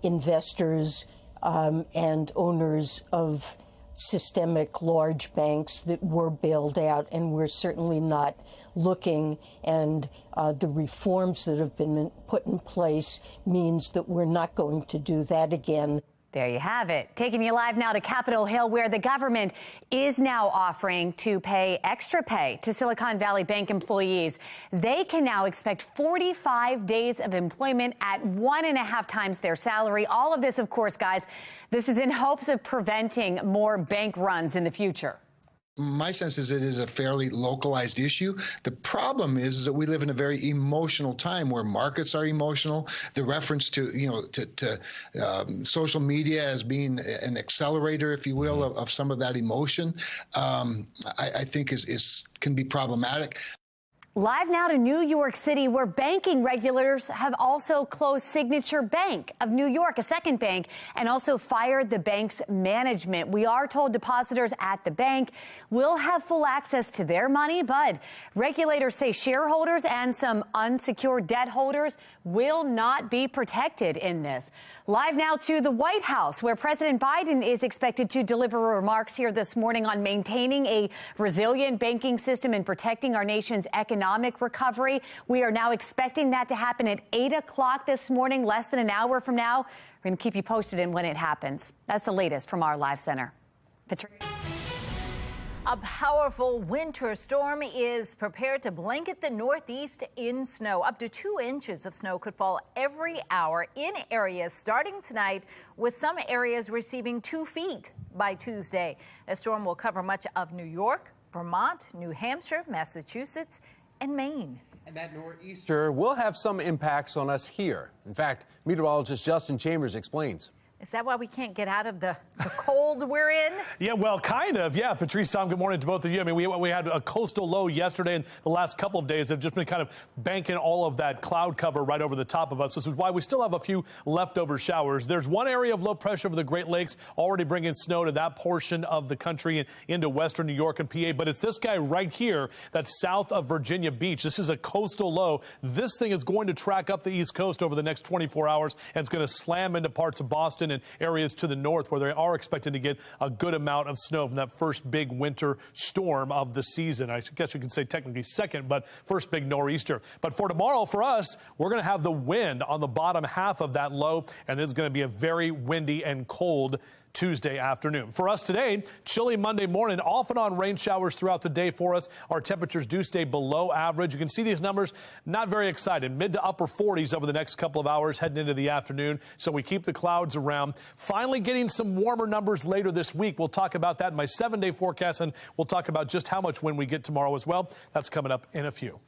investors and owners of systemic large banks that were bailed out, and we're certainly not looking, and the reforms that have been put in place means that we're not going to do that again. There you have it. Taking you live now to Capitol Hill, where the government is now offering to pay extra pay to Silicon Valley Bank employees. They can now expect 45 days of employment at 1.5 times their salary. All of this, of course, guys, this is in hopes of preventing more bank runs in the future. My sense is it is a fairly localized issue. The problem is that we live in a very emotional time where markets are emotional. The reference to, social media as being an accelerator, if you will, of some of that emotion, I think can be problematic. Live now to New York City, where banking regulators have also closed Signature Bank of New York, a second bank, and also fired the bank's management. We are told depositors at the bank will have full access to their money, but regulators say shareholders and some unsecured debt holders will not be protected in this. Live now to the White House, where President Biden is expected to deliver remarks here this morning on maintaining a resilient banking system and protecting our nation's economic recovery. We are now expecting that to happen at 8 o'clock this morning, less than an hour from now. We're going to keep you posted on when it happens. That's the latest from our live center. Patricia. A powerful winter storm is prepared to blanket the Northeast in snow. Up to 2 inches of snow could fall every hour in areas starting tonight, with some areas receiving 2 feet by Tuesday. The storm will cover much of New York, Vermont, New Hampshire, Massachusetts, and Maine. And that nor'easter will have some impacts on us here. In fact, meteorologist Justin Chambers explains. Is that why we can't get out of the cold we're in? Yeah, well, kind of. Yeah, Patrice, Tom, good morning to both of you. I mean, we had a coastal low yesterday, and the last couple of days have just been kind of banking all of that cloud cover right over the top of us. This is why we still have a few leftover showers. There's one area of low pressure over the Great Lakes already bringing snow to that portion of the country and into western New York and PA. But it's this guy right here that's south of Virginia Beach. This is a coastal low. This thing is going to track up the East Coast over the next 24 hours, and it's going to slam into parts of Boston and areas to the north where they are expected to get a good amount of snow from that first big winter storm of the season. I guess you could say technically second, but first big nor'easter. But for tomorrow, for us, we're going to have the wind on the bottom half of that low, and it's going to be a very windy and cold Tuesday afternoon. For us today, chilly Monday morning, off and on rain showers throughout the day for us. Our temperatures do stay below average. You can see these numbers, not very excited. Mid to upper 40s over the next couple of hours heading into the afternoon. So we keep the clouds around. Finally getting some warmer numbers later this week. We'll talk about that in my 7-day forecast, and we'll talk about just how much wind we get tomorrow as well. That's coming up in a few.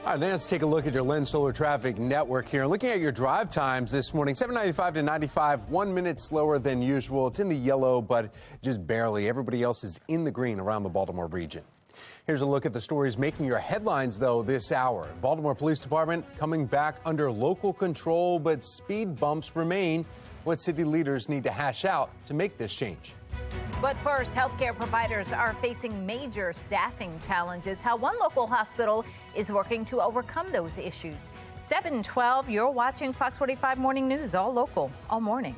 All right, let's take a look at your Lens Solar Traffic Network here. Looking at your drive times this morning, 795 to 95, 1 minute slower than usual. It's in the yellow, but just barely. Everybody else is in the green around the Baltimore region. Here's a look at the stories making your headlines, though, this hour. Baltimore Police Department coming back under local control, but speed bumps remain. What city leaders need to hash out to make this change. But first, healthcare providers are facing major staffing challenges. How one local hospital is working to overcome those issues. 7:12, you're watching Fox 45 Morning News, all local, all morning.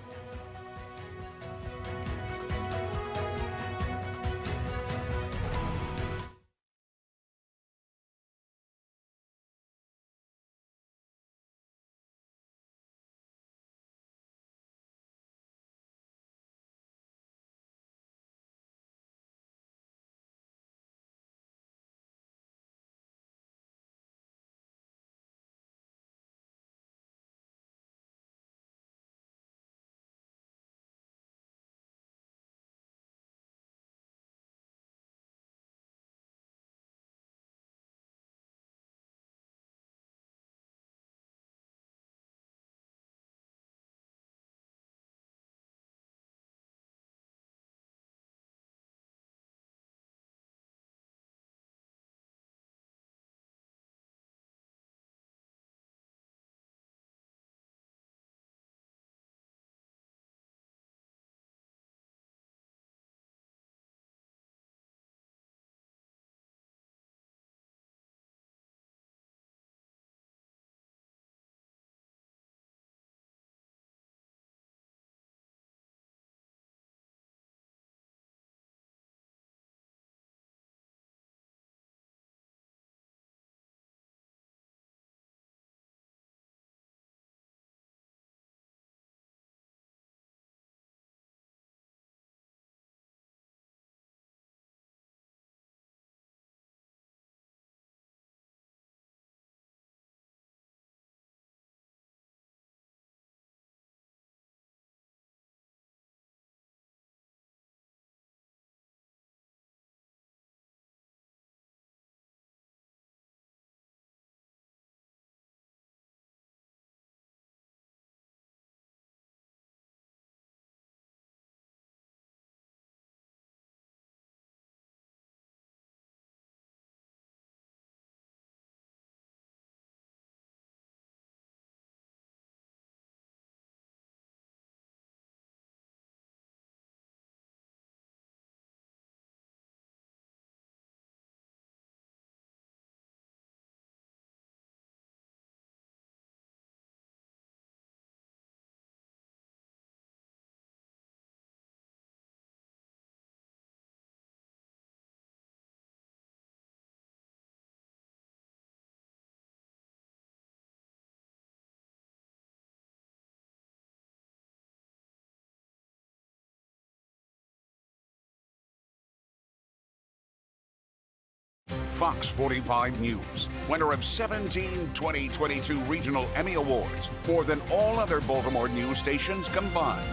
Fox 45 News, winner of 17 2022 Regional Emmy Awards, more than all other Baltimore news stations combined.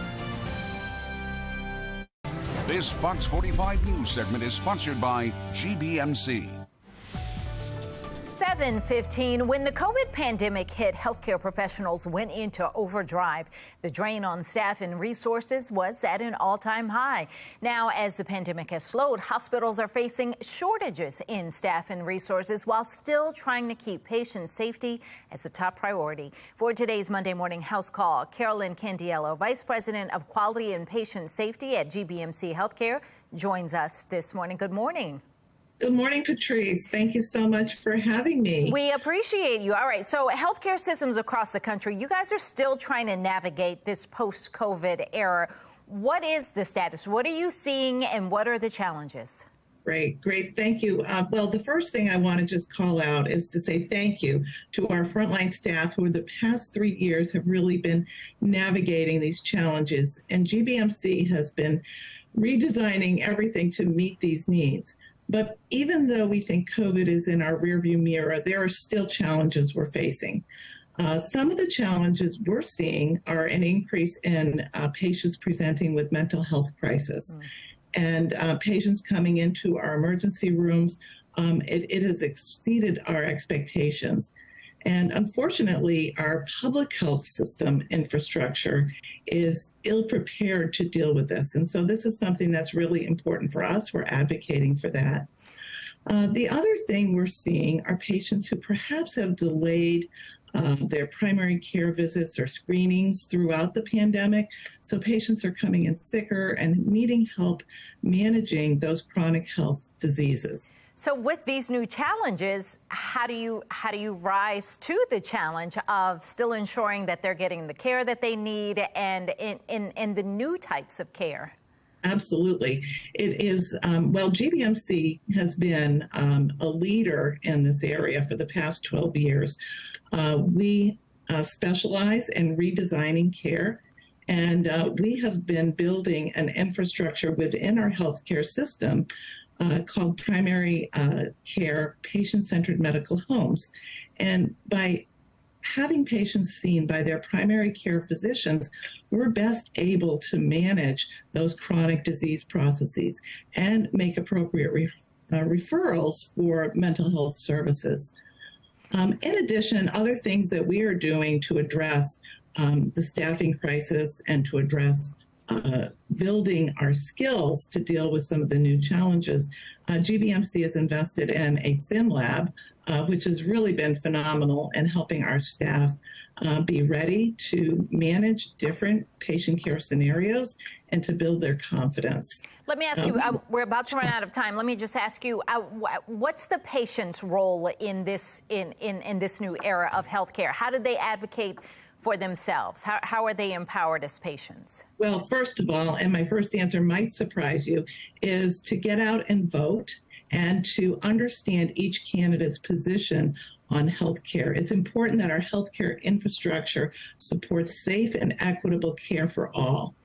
This Fox 45 News segment is sponsored by GBMC. 7:15. When the COVID pandemic hit, healthcare professionals went into overdrive. The drain on staff and resources was at an all-time high. Now, as the pandemic has slowed, hospitals are facing shortages in staff and resources while still trying to keep patient safety as a top priority. For today's Monday Morning House Call, Carolyn Candiello, Vice President of Quality and Patient Safety at GBMC Healthcare, joins us this morning. Good morning. Good morning, Patrice. Thank you so much for having me. We appreciate you. All right. So healthcare systems across the country, you guys are still trying to navigate this post-COVID era. What is the status? What are you seeing and what are the challenges? Great. Thank you. Well, the first thing I want to just call out is to say thank you to our frontline staff who the past 3 years have really been navigating these challenges. And GBMC has been redesigning everything to meet these needs. But even though we think COVID is in our rearview mirror, there are still challenges we're facing. Some of the challenges we're seeing are an increase in patients presenting with mental health crisis. And patients coming into our emergency rooms, it has exceeded our expectations. And unfortunately, our public health system infrastructure is ill-prepared to deal with this. And so this is something that's really important for us. We're advocating for that. The other thing we're seeing are patients who perhaps have delayed their primary care visits or screenings throughout the pandemic. So patients are coming in sicker and needing help managing those chronic health diseases. So with these new challenges, how do you rise to the challenge of still ensuring that they're getting the care that they need and in the new types of care? Absolutely. It is, well, GBMC has been a leader in this area for the past 12 years. We specialize in redesigning care, and we have been building an infrastructure within our healthcare system called primary care patient-centered medical homes. And by having patients seen by their primary care physicians, we're best able to manage those chronic disease processes and make appropriate referrals for mental health services. In addition, other things that we are doing to address the staffing crisis and to address building our skills to deal with some of the new challenges, GBMC has invested in a sim lab, which has really been phenomenal in helping our staff be ready to manage different patient care scenarios and to build their confidence. Let me ask you, we're about to run out of time. Let me just ask you, what's the patient's role in this new era of healthcare? How do they advocate for themselves? How are they empowered as patients? Well, first of all, and my first answer might surprise you, is to get out and vote and to understand each candidate's position on healthcare. It's important that our healthcare infrastructure supports safe and equitable care for all.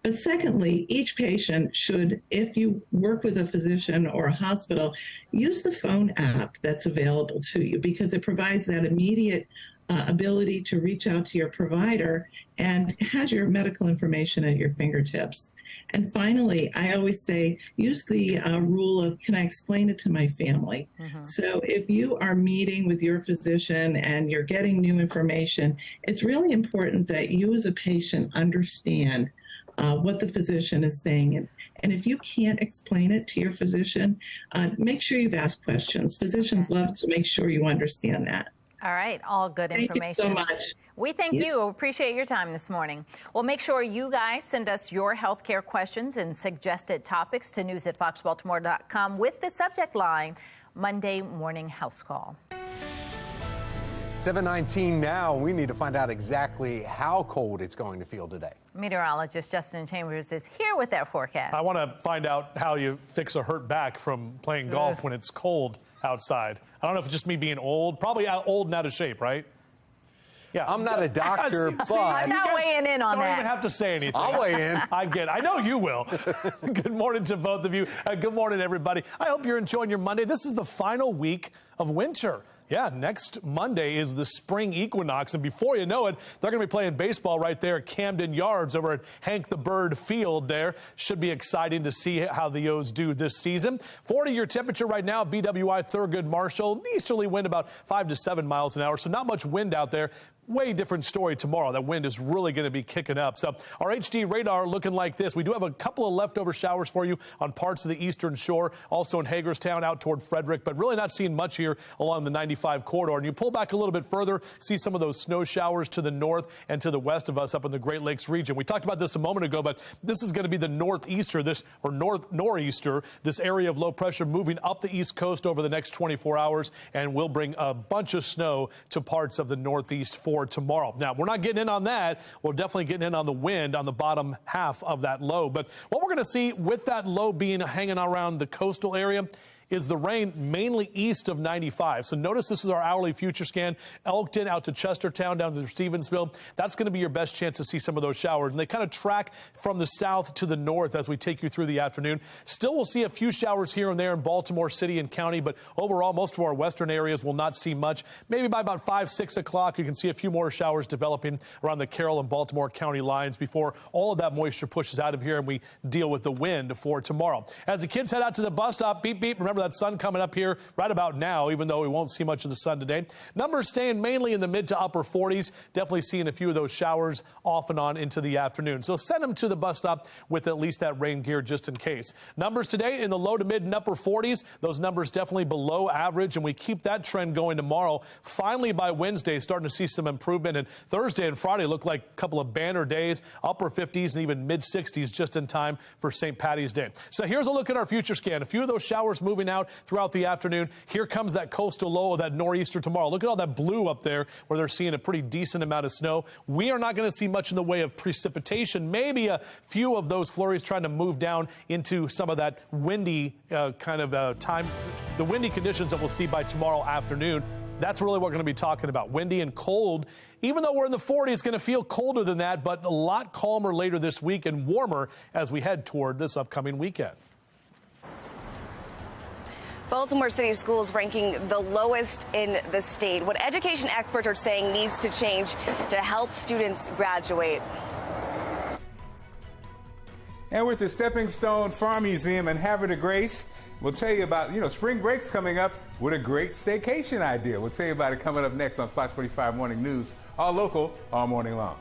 But secondly, each patient should, if you work with a physician or a hospital, use the phone app that's available to you because it provides that immediate ability to reach out to your provider and has your medical information at your fingertips. And finally, I always say, use the rule of, can I explain it to my family? So if you are meeting with your physician and you're getting new information, it's really important that you as a patient understand what the physician is saying. And if you can't explain it to your physician, make sure you've asked questions. Physicians love to make sure you understand that. All right. All good information. Thank you so much. We thank you. Appreciate your time this morning. Well, make sure you guys send us your healthcare questions and suggested topics to news@foxbaltimore.com with the subject line, Monday Morning House Call. 7:19 now. We need to find out exactly how cold it's going to feel today. Meteorologist Justin Chambers is here with that forecast. I want to find out how you fix a hurt back from playing golf when it's cold outside. I don't know if it's just me being old, probably old and out of shape, right? Yeah. I'm not a doctor, but I'm not weighing in on that. Don't even have to say anything. I'll weigh in. I know you will. Good morning to both of you. Good morning, everybody. I hope you're enjoying your Monday. This is the final week of winter. Yeah, next Monday is the spring equinox, and before you know it, they're going to be playing baseball right there at Camden Yards over at Hank the Bird Field there. Should be exciting to see how the O's do this season. 40-year temperature right now, BWI Thurgood Marshall. Easterly wind about 5 to 7 miles an hour, so not much wind out there. Way different story tomorrow. That wind is really going to be kicking up. So our HD radar looking like this. We do have a couple of leftover showers for you on parts of the eastern shore, also in Hagerstown out toward Frederick, but really not seeing much here along the 95 corridor. And you pull back a little bit further, see some of those snow showers to the north and to the west of us up in the Great Lakes region. We talked about this a moment ago, but this is going to be the northeaster, nor'easter, this area of low pressure moving up the east coast over the next 24 hours and will bring a bunch of snow to parts of the northeast for tomorrow. Now, we're not getting in on that. We're definitely getting in on the wind on the bottom half of that low. But what we're going to see with that low being hanging around the coastal area is the rain mainly east of 95. So notice this is our hourly future scan. Elkton out to Chestertown down to Stevensville. That's going to be your best chance to see some of those showers. And they kind of track from the south to the north as we take you through the afternoon. Still, we'll see a few showers here and there in Baltimore City and County, but overall, most of our western areas will not see much. Maybe by about 5, 6 o'clock, you can see a few more showers developing around the Carroll and Baltimore County lines before all of that moisture pushes out of here and we deal with the wind for tomorrow. As the kids head out to the bus stop, beep, beep, remember that sun coming up here right about now, even though we won't see much of the sun today. Numbers staying mainly in the mid to upper 40s. Definitely seeing a few of those showers off and on into the afternoon. So send them to the bus stop with at least that rain gear just in case. Numbers today in the low to mid and upper 40s. Those numbers definitely below average, and we keep that trend going tomorrow. Finally, by Wednesday, starting to see some improvement. And Thursday and Friday look like a couple of banner days, upper 50s and even mid 60s just in time for St. Patty's Day. So here's a look at our future scan. A few of those showers moving out throughout the afternoon. Here comes that coastal low of that nor'easter tomorrow. Look at all that blue up there where they're seeing a pretty decent amount of snow. We are not going to see much in the way of precipitation. Maybe a few of those flurries trying to move down into some of that windy time, the windy conditions that we'll see by tomorrow afternoon. That's really what we're going to be talking about. Windy and cold. Even though we're in the 40s, it's going to feel colder than that, but a lot calmer later this week and warmer as we head toward this upcoming weekend. Baltimore City schools ranking the lowest in the state. What education experts are saying needs to change to help students graduate. And with the Stepping Stone Farm Museum and Havre de Grace, we'll tell you about, spring break's coming up with a great staycation idea. We'll tell you about it coming up next on Fox 45 Morning News, all local, all morning long.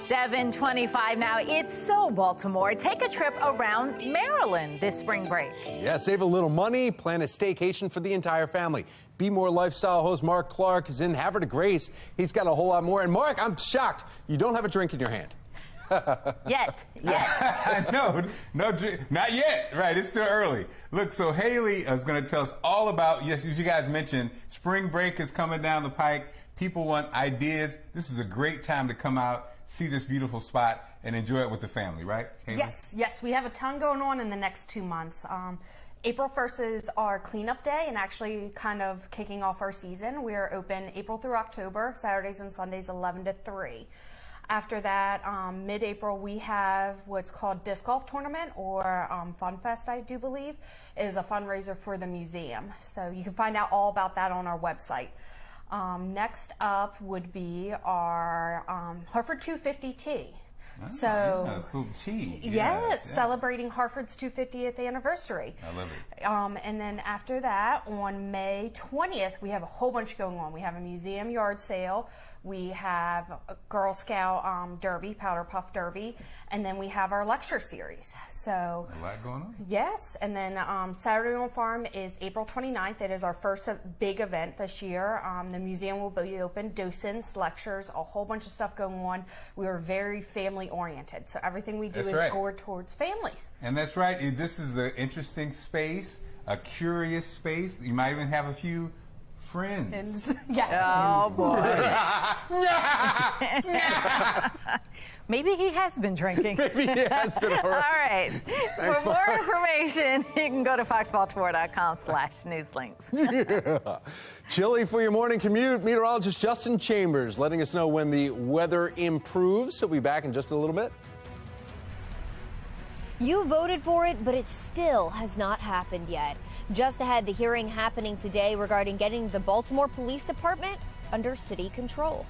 7:25 now. It's so Baltimore. Take a trip around Maryland this spring break. Yeah, save a little money, plan a staycation for the entire family. Be More lifestyle host Mark Clark is in Havre de Grace. He's got a whole lot more. And Mark, I'm shocked you don't have a drink in your hand. Yet. No, not yet. Right, it's still early. Look, so Haley is going to tell us all about, yes, as you guys mentioned, spring break is coming down the pike. People want ideas. This is a great time to come out, see this beautiful spot, and enjoy it with the family, right, Haley? Yes, we have a ton going on in the next 2 months. April 1st is our cleanup day and actually kind of kicking off our season. We are open April through October, Saturdays and Sundays 11 to 3. After that, mid-April, we have what's called Disc Golf Tournament, or Fun Fest, I do believe, is a fundraiser for the museum. So you can find out all about that on our website. Next up would be our Hartford 250 tea. So, yes, little tea. Yes, celebrating Hartford's 250th anniversary. I love it. And then after that, on May 20th, we have a whole bunch going on. We have a museum yard sale. We have a Girl Scout Derby, Powder Puff Derby, and then we have our lecture series. So a lot going on. Yes, and then Saturday on Farm is April 29th. It is our first big event this year. The museum will be open, docents, lectures, a whole bunch of stuff going on. We are very family oriented, so everything we do is geared towards families. And that's right. This is an interesting space, a curious space. You might even have a few friends. Yes. Oh, boy. Maybe he has been drinking. Maybe he has been. All right. Thanks, For more Mark. information, you can go to foxbaltimore.com/newslinks. Chilly for your morning commute. Meteorologist Justin Chambers letting us know when the weather improves. He'll be back in just a little bit. You voted for it, but it still has not happened yet. Just ahead, the hearing happening today regarding getting the Baltimore Police Department under city control.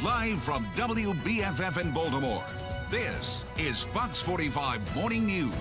Live from WBFF in Baltimore, this is Fox 45 Morning News.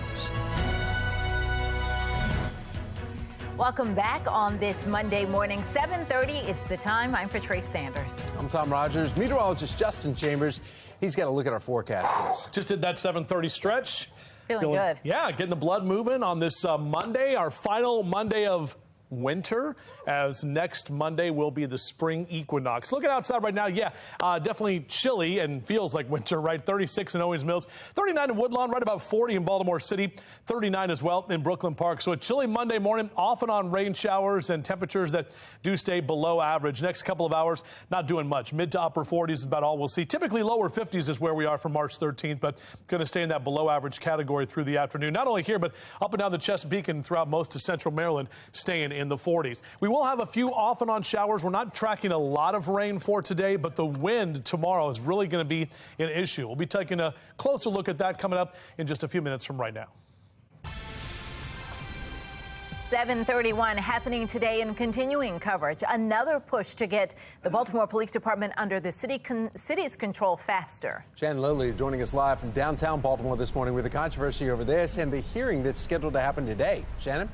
Welcome back on this Monday morning. 7:30 is the time. I'm Patrice Sanders. I'm Tom Rogers. Meteorologist Justin Chambers. He's got a look at our forecast. Just did that 7:30 stretch. Feeling good. Yeah, getting the blood moving on this Monday, our final Monday of winter, as next Monday will be the spring equinox. Looking outside right now, definitely chilly and feels like winter, right? 36 in Owings Mills, 39 in Woodlawn, right about 40 in Baltimore City, 39 as well in Brooklyn Park. So a chilly Monday morning, off and on rain showers and temperatures that do stay below average. Next couple of hours, not doing much. Mid to upper 40s is about all we'll see. Typically lower 50s is where we are for March 13th, but going to stay in that below average category through the afternoon. Not only here, but up and down the Chesapeake and throughout most of central Maryland, staying in the 40s. We will have a few off and on showers. We're not tracking a lot of rain for today, but the wind tomorrow is really going to be an issue. We'll be taking a closer look at that coming up in just a few minutes from right now. 7:31 happening today in continuing coverage. Another push to get the Baltimore Police Department under the city's control faster. Shannon Lowley joining us live from downtown Baltimore this morning with the controversy over this and the hearing that's scheduled to happen today. Shannon?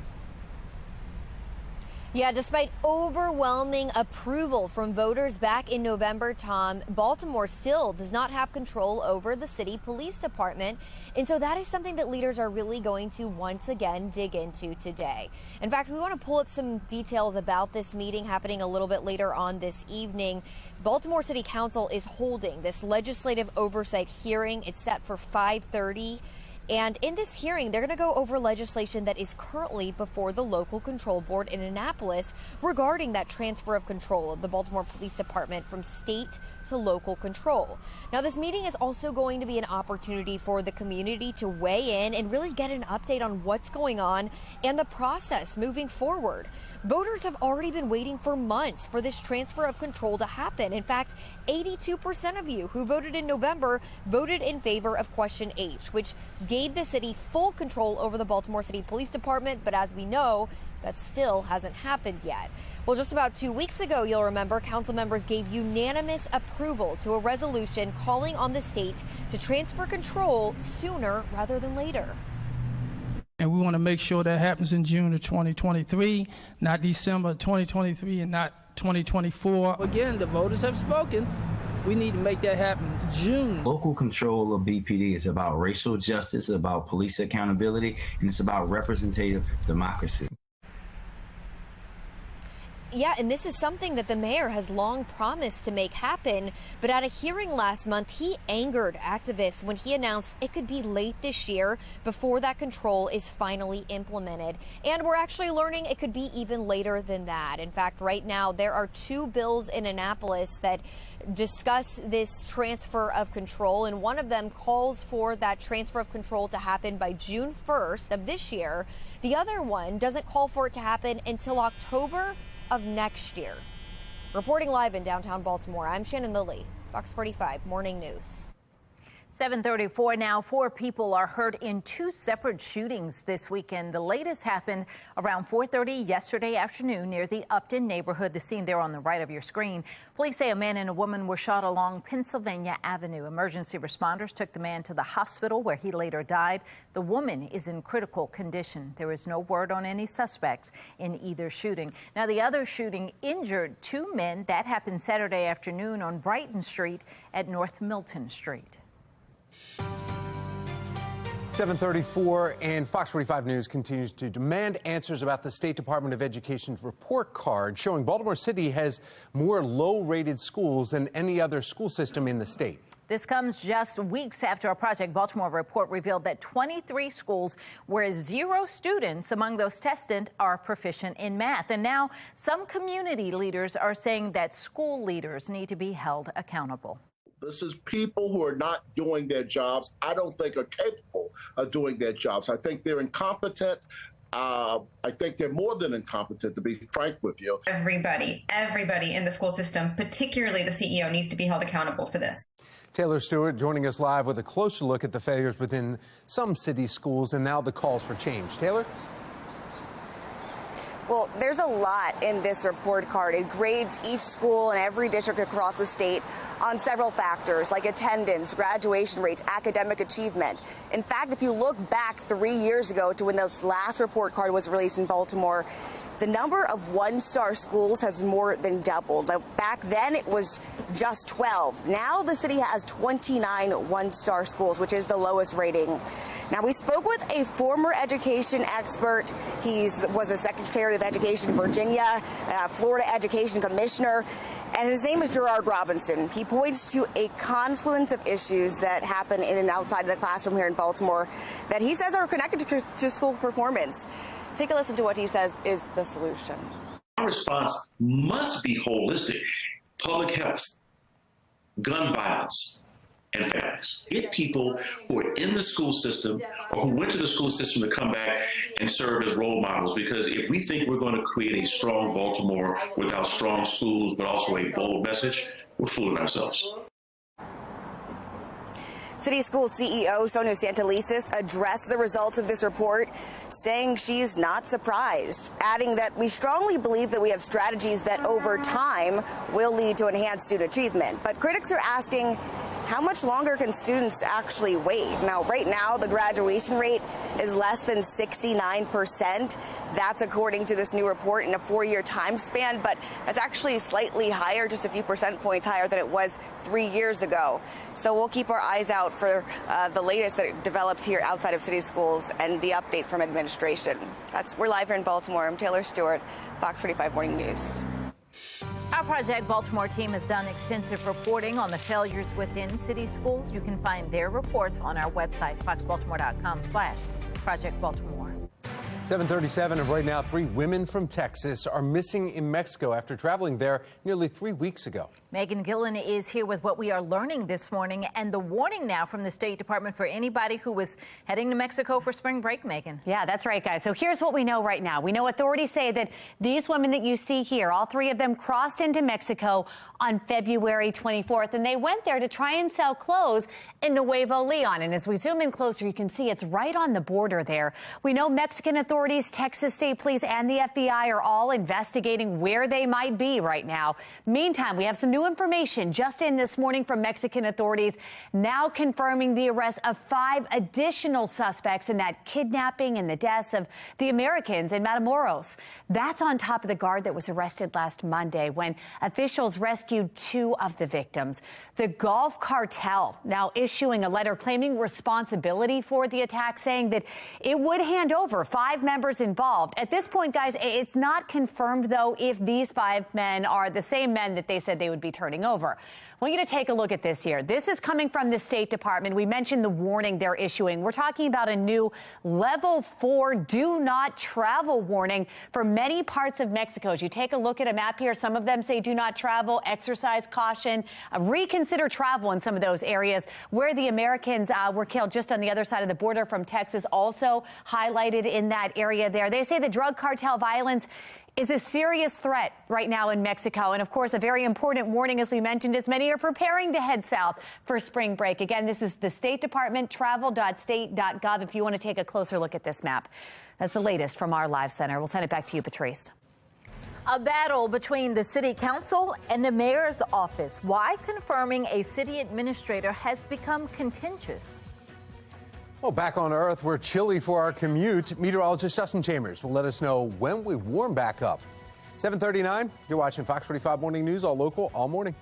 Yeah, despite overwhelming approval from voters back in November, Tom, Baltimore still does not have control over the city police department. And so that is something that leaders are really going to once again dig into today. In fact, we want to pull up some details about this meeting happening a little bit later on this evening. Baltimore City Council is holding this legislative oversight hearing. It's set for 5:30. And in this hearing, they're going to go over legislation that is currently before the local control board in Annapolis regarding that transfer of control of the Baltimore Police Department from state to local control. Now, this meeting is also going to be an opportunity for the community to weigh in and really get an update on what's going on and the process moving forward. Voters have already been waiting for months for this transfer of control to happen. In fact, 82% of you who voted in November voted in favor of Question H, which gave the city full control over the Baltimore City Police Department. But as we know, that still hasn't happened yet. Well, just about 2 weeks ago, you'll remember, council members gave unanimous approval to a resolution calling on the state to transfer control sooner rather than later. And we want to make sure that happens in June of 2023, not December 2023 and not 2024. Again, the voters have spoken. We need to make that happen June. Local control of BPD is about racial justice, about police accountability, and it's about representative democracy. Yeah, and this is something that the mayor has long promised to make happen. But at a hearing last month, he angered activists when he announced it could be late this year before that control is finally implemented. And we're actually learning it could be even later than that. In fact, right now, there are 2 bills in Annapolis that discuss this transfer of control. And one of them calls for that transfer of control to happen by June 1st of this year. The other one doesn't call for it to happen until October of next year. Reporting live in downtown Baltimore, I'm Shannon Lilly, Fox 45 Morning News. 7:34 now. 4 people are hurt in 2 separate shootings this weekend. The latest happened around 4:30 yesterday afternoon near the Upton neighborhood, the scene there on the right of your screen. Police say a man and a woman were shot along Pennsylvania Avenue. Emergency responders took the man to the hospital where he later died. The woman is in critical condition. There is no word on any suspects in either shooting. Now, the other shooting injured 2 men. That happened Saturday afternoon on Brighton Street at North Milton Street. 7:34, and Fox 45 News continues to demand answers about the State Department of Education's report card showing Baltimore City has more low-rated schools than any other school system in the state. This comes just weeks after a Project Baltimore report revealed that 23 schools where 0 students among those tested are proficient in math. And now some community leaders are saying that school leaders need to be held accountable. This is people who are not doing their jobs. I don't think are capable of doing their jobs. I think they're incompetent. I think they're more than incompetent, to be frank with you. Everybody in the school system, particularly the CEO, needs to be held accountable for this. Taylor Stewart joining us live with a closer look at the failures within some city schools and now the calls for change. Taylor? Well, there's a lot in this report card. It grades each school and every district across the state on several factors like attendance, graduation rates, academic achievement. In fact, if you look back 3 years ago to when this last report card was released in Baltimore, the number of one-star schools has more than doubled. Now, back then, it was just 12. Now the city has 29 one-star schools, which is the lowest rating. Now, we spoke with a former education expert. He was the Secretary of Education in Virginia, Florida Education Commissioner, and his name is Gerard Robinson. He points to a confluence of issues that happen in and outside of the classroom here in Baltimore that he says are connected to school performance. Take a listen to what he says is the solution. Our response must be holistic. Public health, gun violence, and families. Get people who are in the school system or who went to the school system to come back and serve as role models. Because if we think we're going to create a strong Baltimore without strong schools, but also a bold message, we're fooling ourselves. City School CEO Sonia Santelises addressed the results of this report, saying she's not surprised, adding that we strongly believe that we have strategies that over time will lead to enhanced student achievement. But critics are asking, how much longer can students actually wait? Now, right now, the graduation rate is less than 69%. That's according to this new report in a 4-year time span, but that's actually slightly higher, just a few percent points higher than it was 3 years ago. So we'll keep our eyes out for the latest that develops here outside of city schools and the update from administration. We're live here in Baltimore. I'm Taylor Stewart, Fox 45 Morning News. Our Project Baltimore team has done extensive reporting on the failures within city schools. You can find their reports on our website, foxbaltimore.com/Project Baltimore. 7:37, and right now, 3 women from Texas are missing in Mexico after traveling there nearly 3 weeks ago. Megan Gillen is here with what we are learning this morning and the warning now from the State Department for anybody who was heading to Mexico for spring break, Megan. Yeah, that's right, guys. So here's what we know right now. We know authorities say that these women that you see here, all 3 of them crossed into Mexico on February 24th, and they went there to try and sell clothes in Nuevo Leon. And as we zoom in closer, you can see it's right on the border there. We know Mexican authorities, Texas State Police, and the FBI are all investigating where they might be right now. Meantime, we have some new information just in this morning from Mexican authorities, now confirming the arrest of 5 additional suspects in that kidnapping and the deaths of the Americans in Matamoros. That's on top of the guard that was arrested last Monday when officials rescued 2 of the victims. The Gulf Cartel now issuing a letter claiming responsibility for the attack, saying that it would hand over 5 members involved. At this point, guys, it's not confirmed, though, if these 5 men are the same men that they said they would be turning over. I want you to take a look at this here. This is coming from the State Department. We mentioned the warning they're issuing. We're talking about a new level 4 do not travel warning for many parts of Mexico. As you take a look at a map here, some of them say do not travel, exercise caution, reconsider travel in some of those areas where the Americans were killed just on the other side of the border from Texas, also highlighted in that area there. They say the drug cartel violence is a serious threat right now in Mexico. And of course, a very important warning, as we mentioned, as many are preparing to head south for spring break. Again, this is the State Department, travel.state.gov, if you want to take a closer look at this map. That's the latest from our live center. We'll send it back to you, Patrice. A battle between the city council and the mayor's office. Why confirming a city administrator has become contentious. Well, back on Earth, we're chilly for our commute. Meteorologist Justin Chambers will let us know when we warm back up. 7:39, you're watching Fox 45 Morning News, all local, all morning.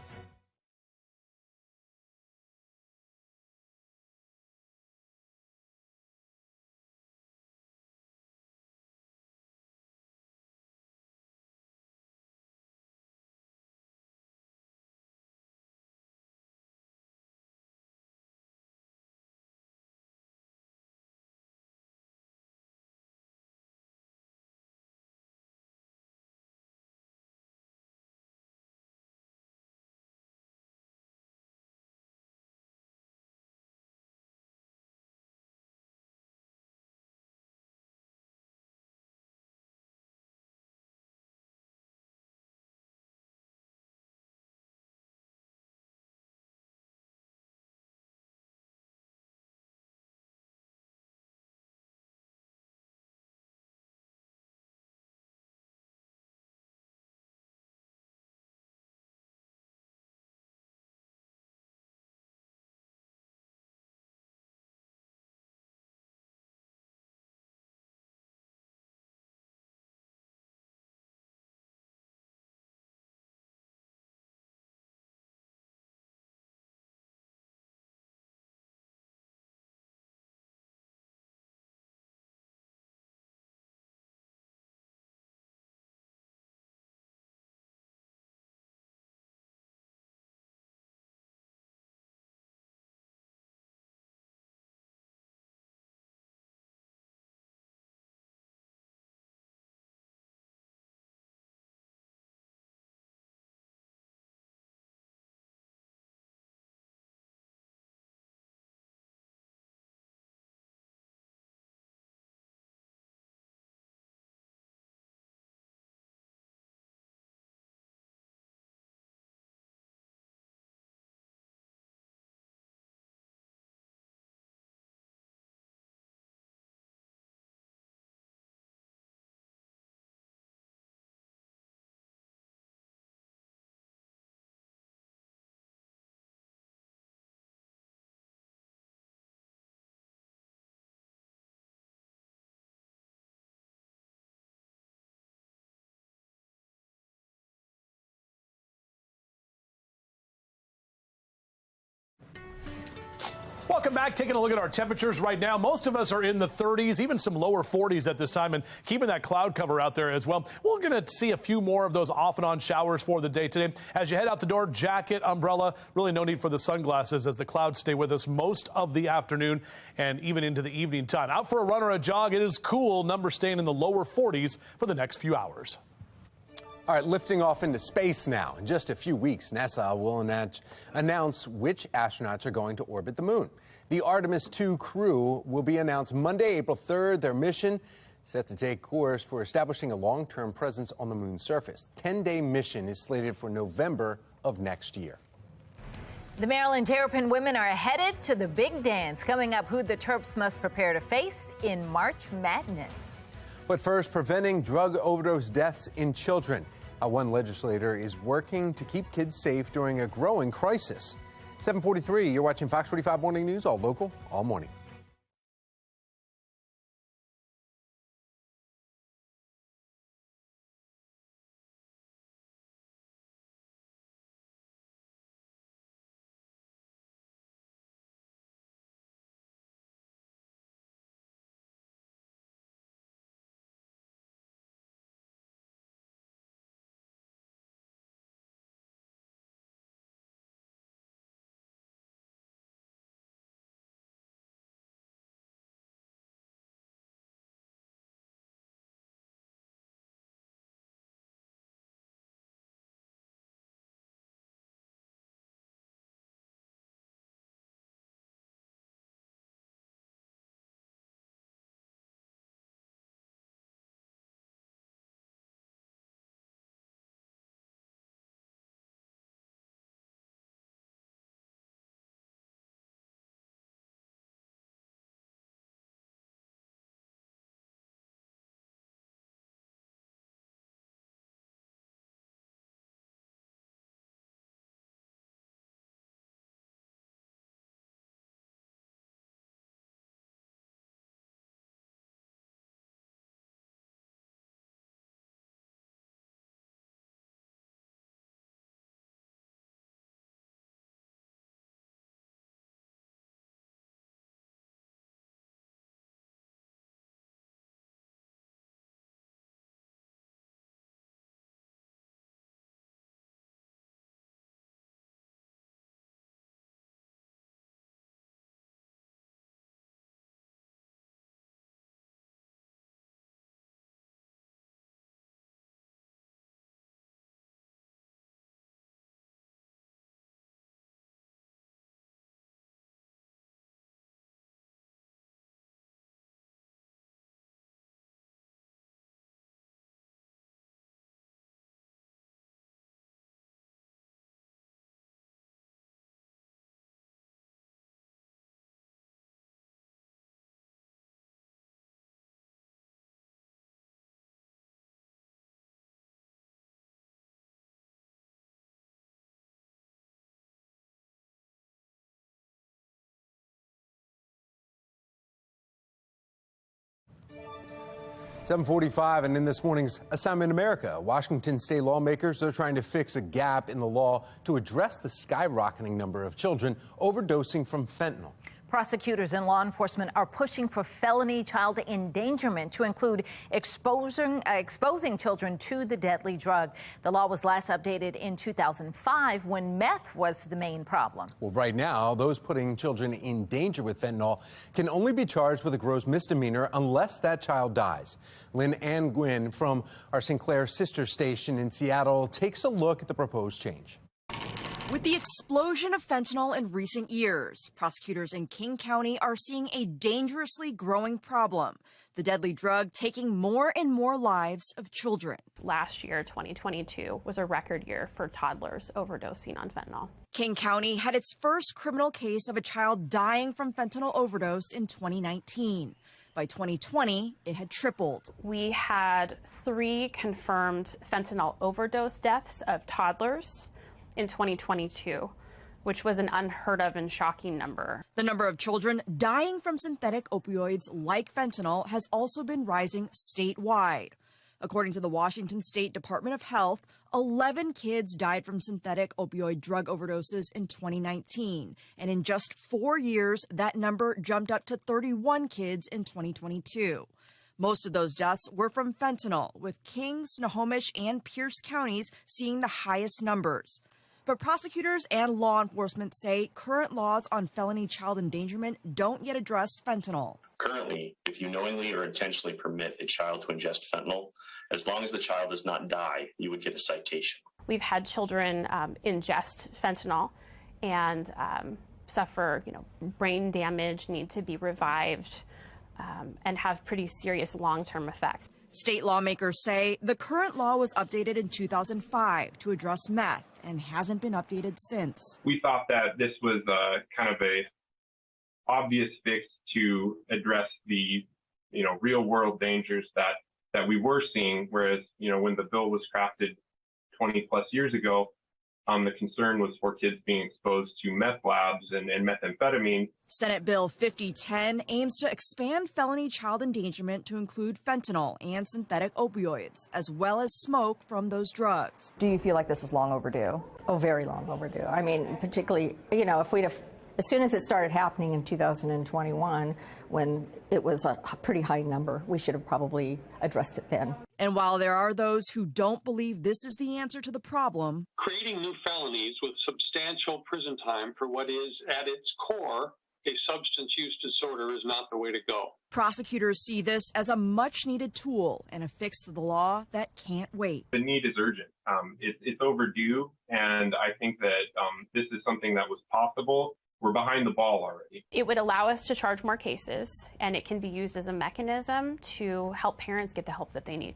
Welcome back. Taking a look at our temperatures right now. Most of us are in the 30s, even some lower 40s at this time, and keeping that cloud cover out there as well. We're going to see a few more of those off and on showers for the day today. As you head out the door, jacket, umbrella, really no need for the sunglasses as the clouds stay with us most of the afternoon and even into the evening time. Out for a run or a jog, it is cool. Numbers staying in the lower 40s for the next few hours. All right, lifting off into space now. In just a few weeks, NASA will announce which astronauts are going to orbit the moon. The Artemis II crew will be announced Monday, April 3rd. Their mission set to take course for establishing a long-term presence on the moon's surface. 10-day mission is slated for November of next year. The Maryland Terrapin women are headed to the big dance. Coming up, who the Terps must prepare to face in March Madness. But first, preventing drug overdose deaths in children. How one legislator is working to keep kids safe during a growing crisis. 7:43, you're watching Fox 45 Morning News, all local, all morning. (7:45) and in this morning's Assignment America, Washington state lawmakers are trying to fix a gap in the law to address the skyrocketing number of children overdosing from fentanyl. Prosecutors and law enforcement are pushing for felony child endangerment to include exposing children to the deadly drug. The law was last updated in 2005 when meth was the main problem. Well, right now, those putting children in danger with fentanyl can only be charged with a gross misdemeanor unless that child dies. Lynn Ann Gwynn from our Sinclair sister station in Seattle takes a look at the proposed change. With the explosion of fentanyl in recent years, prosecutors in King County are seeing a dangerously growing problem, the deadly drug taking more and more lives of children. Last year, 2022, was a record year for toddlers overdosing on fentanyl. King County had its first criminal case of a child dying from fentanyl overdose in 2019. By 2020, it had tripled. We had 3 confirmed fentanyl overdose deaths of toddlers in 2022, which was an unheard of and shocking number. The number of children dying from synthetic opioids like fentanyl has also been rising statewide. According to the Washington State Department of Health, 11 kids died from synthetic opioid drug overdoses in 2019. And in just 4 years, that number jumped up to 31 kids in 2022. Most of those deaths were from fentanyl, with King, Snohomish, and Pierce counties seeing the highest numbers. But prosecutors and law enforcement say current laws on felony child endangerment don't yet address fentanyl. Currently, if you knowingly or intentionally permit a child to ingest fentanyl, as long as the child does not die, you would get a citation. We've had children ingest fentanyl and suffer, brain damage, need to be revived, and have pretty serious long-term effects. State lawmakers say the current law was updated in 2005 to address meth and hasn't been updated since. We thought that this was kind of a obvious fix to address the, real-world dangers that we were seeing, whereas, when the bill was crafted 20 plus years ago, the concern was for kids being exposed to meth labs and methamphetamine. Senate Bill 5010 aims to expand felony child endangerment to include fentanyl and synthetic opioids, as well as smoke from those drugs. Do you feel like this is long overdue? Oh, very long overdue. I mean, particularly, if we'd have, as soon as it started happening in 2021, when it was a pretty high number, we should have probably addressed it then. And while there are those who don't believe this is the answer to the problem, creating new felonies with substantial prison time for what is, at its core, a substance use disorder is not the way to go. Prosecutors see this as a much-needed tool and a fix to the law that can't wait. The need is urgent. It's overdue, and I think that this is something that was possible. We're behind the ball already. It would allow us to charge more cases, and it can be used as a mechanism to help parents get the help that they need.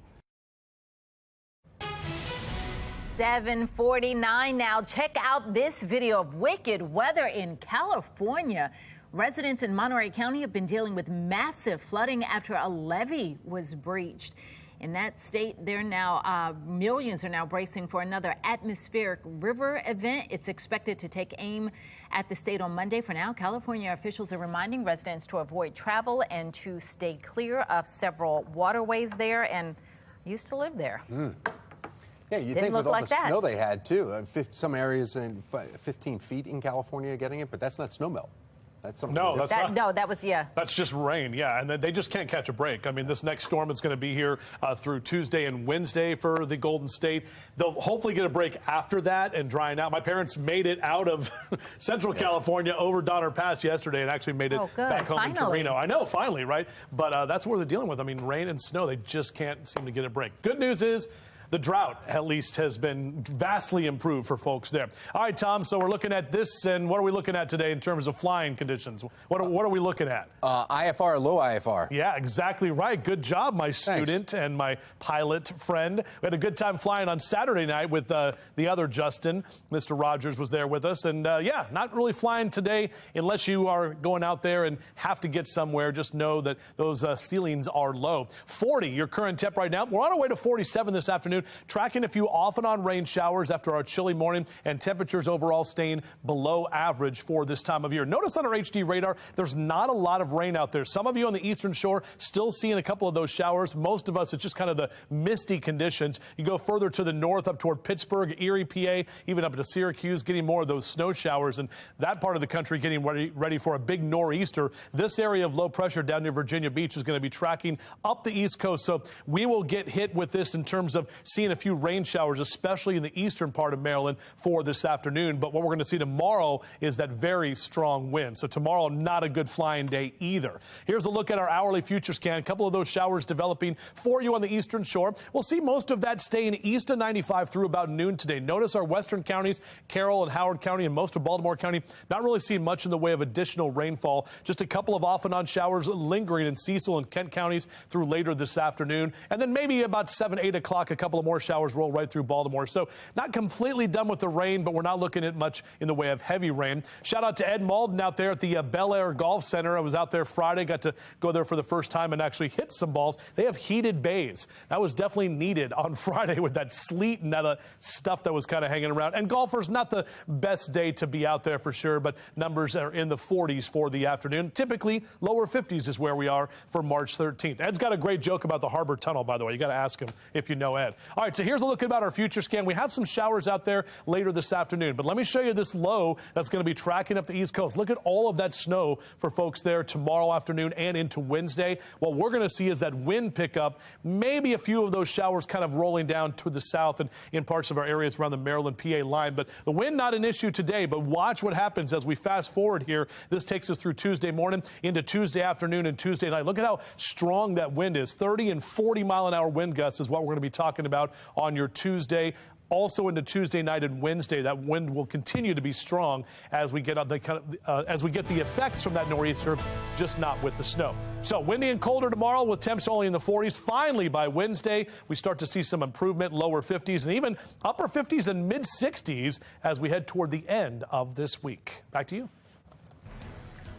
7:49 now. Check out this video of wicked weather in California. Residents in Monterey County have been dealing with massive flooding after a levee was breached. In that state, millions are now bracing for another atmospheric river event. It's expected to take aim at the state on Monday. For now, California officials are reminding residents to avoid travel and to stay clear of several waterways there, and used to live there. Yeah, you think with all the snow they had, too. Some areas in 15 feet in California getting it, but that's not snow melt. That's something That's just rain, yeah, and they just can't catch a break. I mean, this next storm is going to be here through Tuesday and Wednesday for the Golden State. They'll hopefully get a break after that and drying out. My parents made it out of Central California over Donner Pass yesterday and actually made it back home in Torino. I know, finally, right? But that's what they're dealing with. I mean, rain and snow, they just can't seem to get a break. Good news is the drought, at least, has been vastly improved for folks there. All right, Tom, so we're looking at this, and what are we looking at today in terms of flying conditions? What are we looking at? IFR, low IFR. Yeah, exactly right. Good job, my student and my pilot friend. We had a good time flying on Saturday night with the other Justin. Mr. Rogers was there with us, and not really flying today unless you are going out there and have to get somewhere. Just know that those ceilings are low. 40, your current temp right now. We're on our way to 47 this afternoon. Tracking a few off and on rain showers after our chilly morning, and temperatures overall staying below average for this time of year. Notice on our HD radar, there's not a lot of rain out there. Some of you on the eastern shore still seeing a couple of those showers. Most of us, it's just kind of the misty conditions. You go further to the north up toward Pittsburgh, Erie, PA, even up to Syracuse, getting more of those snow showers, and that part of the country getting ready for a big nor'easter. This area of low pressure down near Virginia Beach is going to be tracking up the East Coast, so we will get hit with this in terms of seeing a few rain showers, especially in the eastern part of Maryland for this afternoon. But what we're going to see tomorrow is that very strong wind. So tomorrow, not a good flying day either. Here's a look at our hourly future scan. A couple of those showers developing for you on the eastern shore. We'll see most of that staying east of 95 through about noon today. Notice our western counties, Carroll and Howard County and most of Baltimore County, not really seeing much in the way of additional rainfall. Just a couple of off and on showers lingering in Cecil and Kent counties through later this afternoon. And then maybe about 7, 8 o'clock, a couple couple of more showers roll right through Baltimore. So not completely done with the rain, but we're not looking at much in the way of heavy rain. Shout out to Ed Malden out there at the Bel Air Golf Center. I was out there Friday, got to go there for the first time and actually hit some balls. They have heated bays. That was definitely needed on Friday with that sleet and that stuff that was kind of hanging around. And golfers, not the best day to be out there for sure, but numbers are in the 40s for the afternoon. Typically, lower 50s is where we are for March 13th. Ed's got a great joke about the Harbor Tunnel, by the way. You got to ask him if you know Ed. All right, so here's a look about our future scan. We have some showers out there later this afternoon, but let me show you this low that's going to be tracking up the East Coast. Look at all of that snow for folks there tomorrow afternoon and into Wednesday. What we're going to see is that wind pickup, maybe a few of those showers kind of rolling down to the south and in parts of our areas around the Maryland PA line. But the wind not an issue today, but watch what happens as we fast forward here. This takes us through Tuesday morning into Tuesday afternoon and Tuesday night. Look at how strong that wind is. 30 and 40 mile an hour wind gusts is what we're going to be talking about on your Tuesday. Also into Tuesday night and Wednesday, that wind will continue to be strong as we get the effects from that nor'easter, just not with the snow. So windy and colder tomorrow with temps only in the 40s. Finally, by Wednesday, we start to see some improvement, lower 50s and even upper 50s and mid 60s as we head toward the end of this week. Back to you.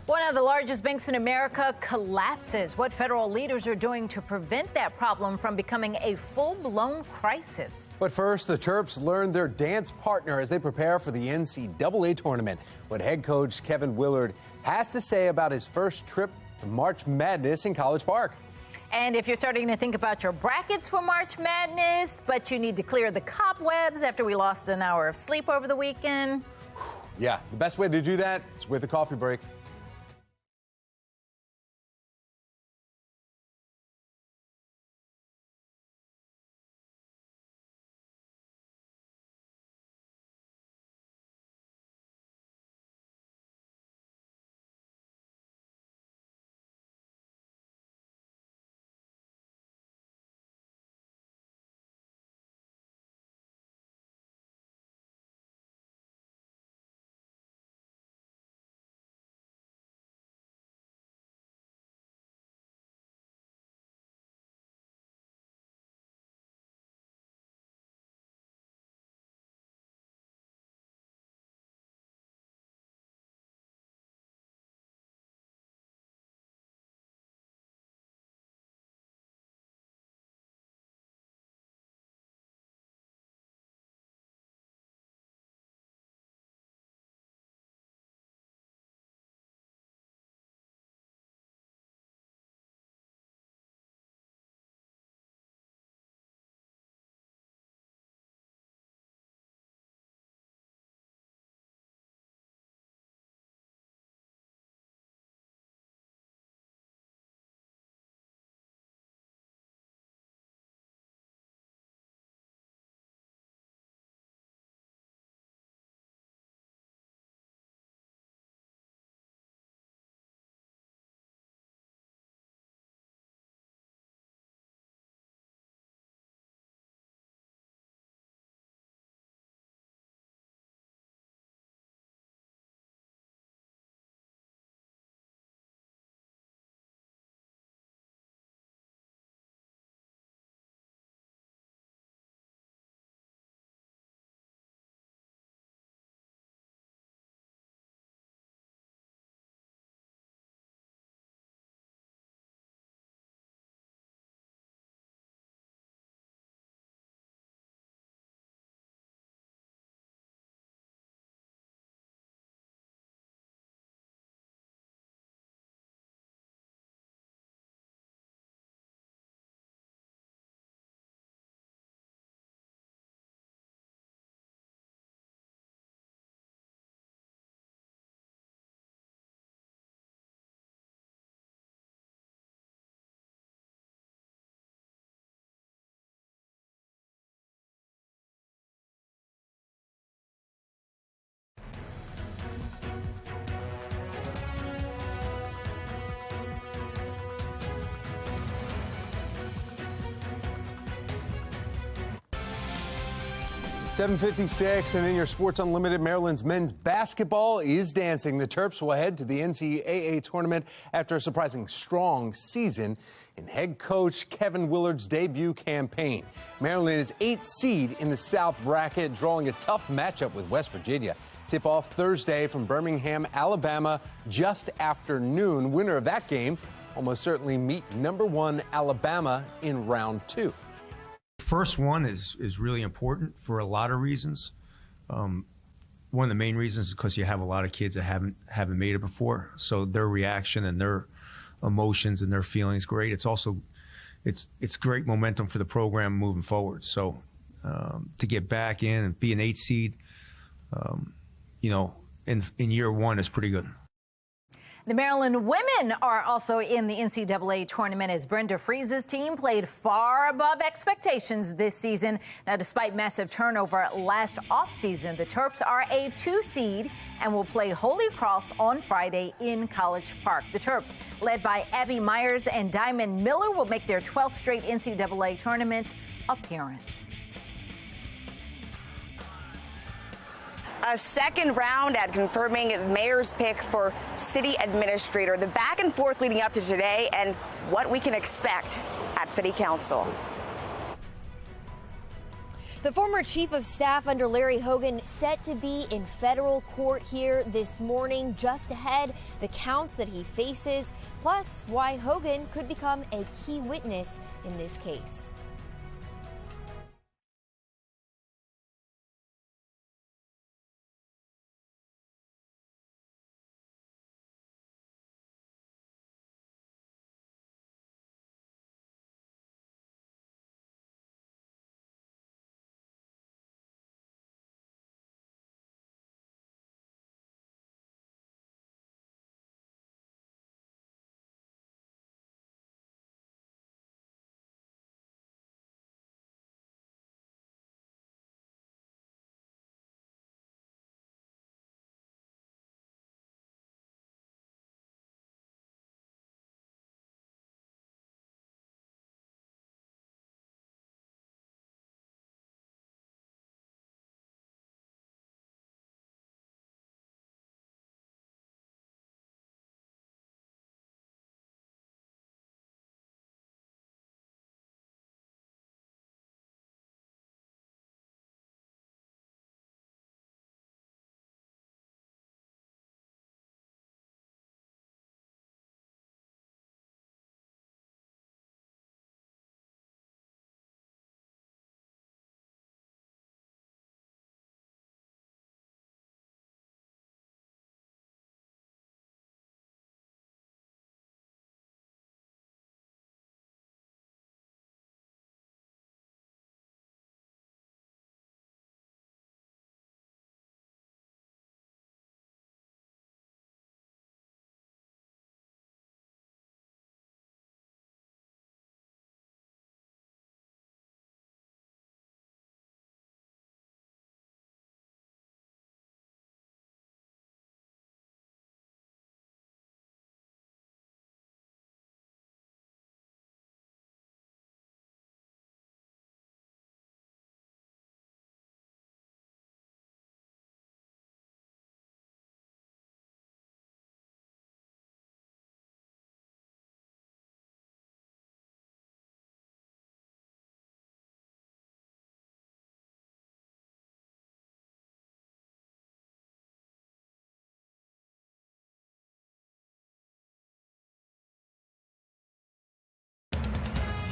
One of the largest banks in America collapses. What federal leaders are doing to prevent that problem from becoming a full-blown crisis. But first, the Terps learn their dance partner as they prepare for the NCAA tournament. What head coach Kevin Willard has to say about his first trip to March Madness in College Park. And if you're starting to think about your brackets for March Madness, but you need to clear the cobwebs after we lost an hour of sleep over the weekend. Yeah, the best way to do that is with a coffee break. 7:56, and in your Sports Unlimited, Maryland's men's basketball is dancing. The Terps will head to the NCAA tournament after a surprising strong season in head coach Kevin Willard's debut campaign. Maryland is 8th seed in the South bracket, drawing a tough matchup with West Virginia. Tip-off Thursday from Birmingham, Alabama, just after noon. Winner of that game almost certainly meet number 1 Alabama in round 2. First one is really important for a lot of reasons. One of the main reasons is because you have a lot of kids that haven't made it before, so their reaction and their emotions and their feelings great. It's also it's great momentum for the program moving forward. So to get back in and be an 8 seed, in year one is pretty good. The Maryland women are also in the NCAA tournament as Brenda Freese's team played far above expectations this season. Now, despite massive turnover last offseason, the Terps are a 2 seed and will play Holy Cross on Friday in College Park. The Terps, led by Abby Myers and Diamond Miller, will make their 12th straight NCAA tournament appearance. A second round at confirming mayor's pick for city administrator. The back and forth leading up to today and what we can expect at city council. The former chief of staff under Larry Hogan set to be in federal court here this morning. Just ahead, the counts that he faces, plus why Hogan could become a key witness in this case.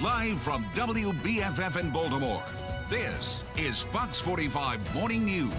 Live from WBFF in Baltimore, this is Fox 45 Morning News.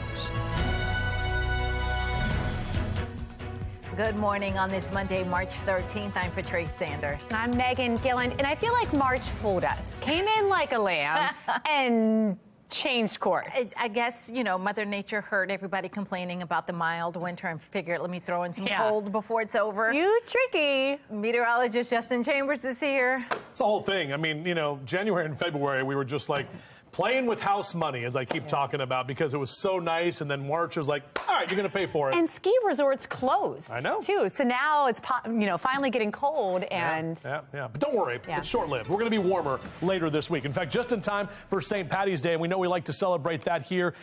Good morning on this Monday, March 13th. I'm Patrice Sanders. I'm Megan Gilland, and I feel like March fooled us. Came in like a lamb and changed course. I guess, Mother Nature heard everybody complaining about the mild winter and figured, let me throw in some cold before it's over. You tricky. Meteorologist Justin Chambers is here. It's the whole thing. I mean, January and February, we were just like playing with house money, as I keep talking about, because it was so nice. And then March was like, all right, you're going to pay for it. And ski resorts closed. I know. Too. So now it's, finally getting cold. And yeah. But don't worry. It's short-lived. We're going to be warmer later this week. In fact, just in time for St. Patty's Day. And we know we like to celebrate that here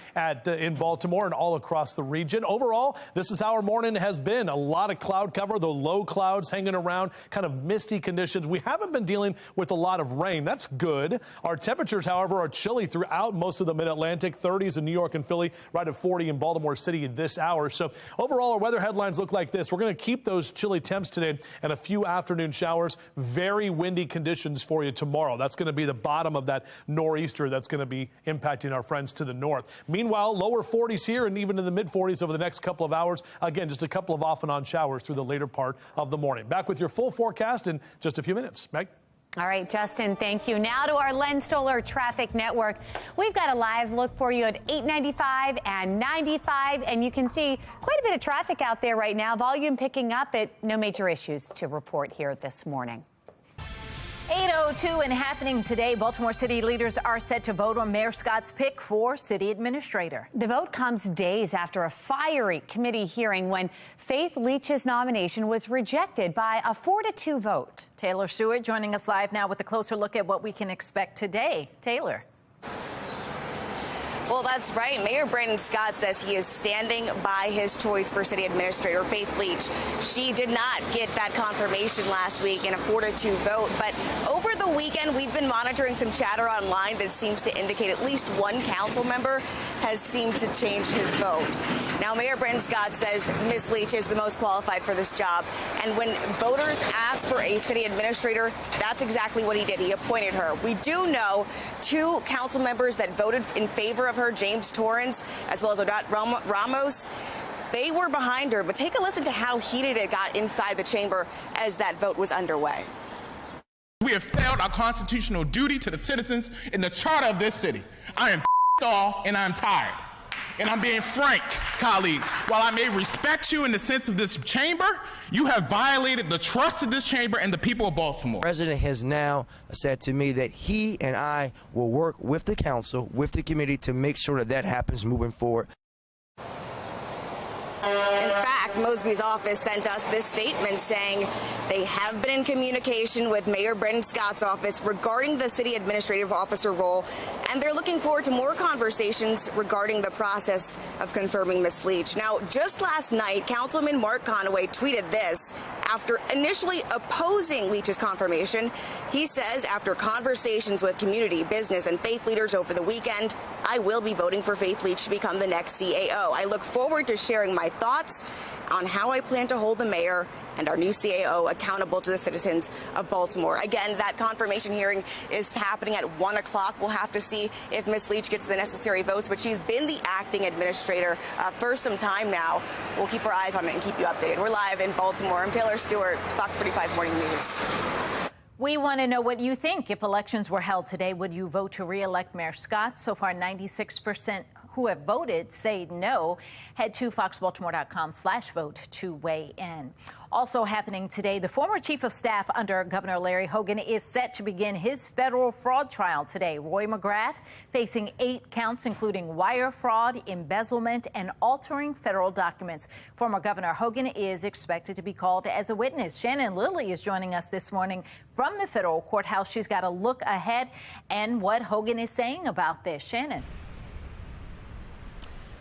in Baltimore and all across the region. Overall, this is how our morning has been. A lot of cloud cover, the low clouds hanging around, kind of misty conditions. We haven't been dealing with a lot of rain. That's good. Our temperatures, however, are chilly throughout most of the mid-Atlantic. 30s in New York and Philly, right at 40 in Baltimore City this hour. So overall, our weather headlines look like this. We're going to keep those chilly temps today and a few afternoon showers. Very windy conditions for you tomorrow. That's going to be the bottom of that nor'easter that's going to be impacting our friends to the north. Meanwhile, lower 40s here and even in the mid 40s over the next couple of hours. Again, just a couple of off and on showers through the later part of the morning. Back with your full forecast in just a few minutes. Meg? All right, Justin, thank you. Now to our Len Stoller Traffic Network. We've got a live look for you at 895 and 95, and you can see quite a bit of traffic out there right now. Volume picking up, no major issues to report here this morning. 8:02 and happening today, Baltimore City leaders are set to vote on Mayor Scott's pick for city administrator. The vote comes days after a fiery committee hearing when Faith Leach's nomination was rejected by a 4-2 vote. Taylor Stewart joining us live now with a closer look at what we can expect today. Taylor. Well, that's right. Mayor Brandon Scott says he is standing by his choice for city administrator, Faith Leach. She did not get that confirmation last week in a 4-2 vote, but over the weekend, we've been monitoring some chatter online that seems to indicate at least one council member has seemed to change his vote. Now, Mayor Brandon Scott says Ms. Leach is the most qualified for this job, and when voters asked for a city administrator, that's exactly what he did. He appointed her. We do know 2 council members that voted in favor of her, James Torrance, as well as Odette Ramos. They were behind her, but take a listen to how heated it got inside the chamber as that vote was underway. We have failed our constitutional duty to the citizens in the charter of this city. I am off and I'm tired. And I'm being frank, colleagues. While I may respect you in the sense of this chamber, you have violated the trust of this chamber and the people of Baltimore. The president has now said to me that he and I will work with the council, with the committee, to make sure that that happens moving forward. In fact, Mosby's office sent us this statement saying they have been in communication with Mayor Brandon Scott's office regarding the city administrative officer role, and they're looking forward to more conversations regarding the process of confirming Ms. Leach. Now, just last night, Councilman Mark Conaway tweeted this after initially opposing Leach's confirmation. He says, after conversations with community, business, and faith leaders over the weekend, I will be voting for Faith Leach to become the next CAO. I look forward to sharing my thoughts on how I plan to hold the mayor and our new CAO accountable to the citizens of Baltimore. Again, that confirmation hearing is happening at 1 o'clock. We'll have to see if Ms. Leach gets the necessary votes, but she's been the acting administrator for some time now. We'll keep our eyes on it and keep you updated. We're live in Baltimore. I'm Taylor Stewart, Fox 45 Morning News. We want to know what you think. If elections were held today, would you vote to re-elect Mayor Scott? So far, 96% who have voted say no. Head to foxbaltimore.com/vote to weigh in. Also happening today, the former chief of staff under Governor Larry Hogan is set to begin his federal fraud trial today. Roy McGrath facing 8 counts, including wire fraud, embezzlement, and altering federal documents. Former Governor Hogan is expected to be called as a witness. Shannon Lilly is joining us this morning from the federal courthouse. She's got a look ahead and what Hogan is saying about this. Shannon.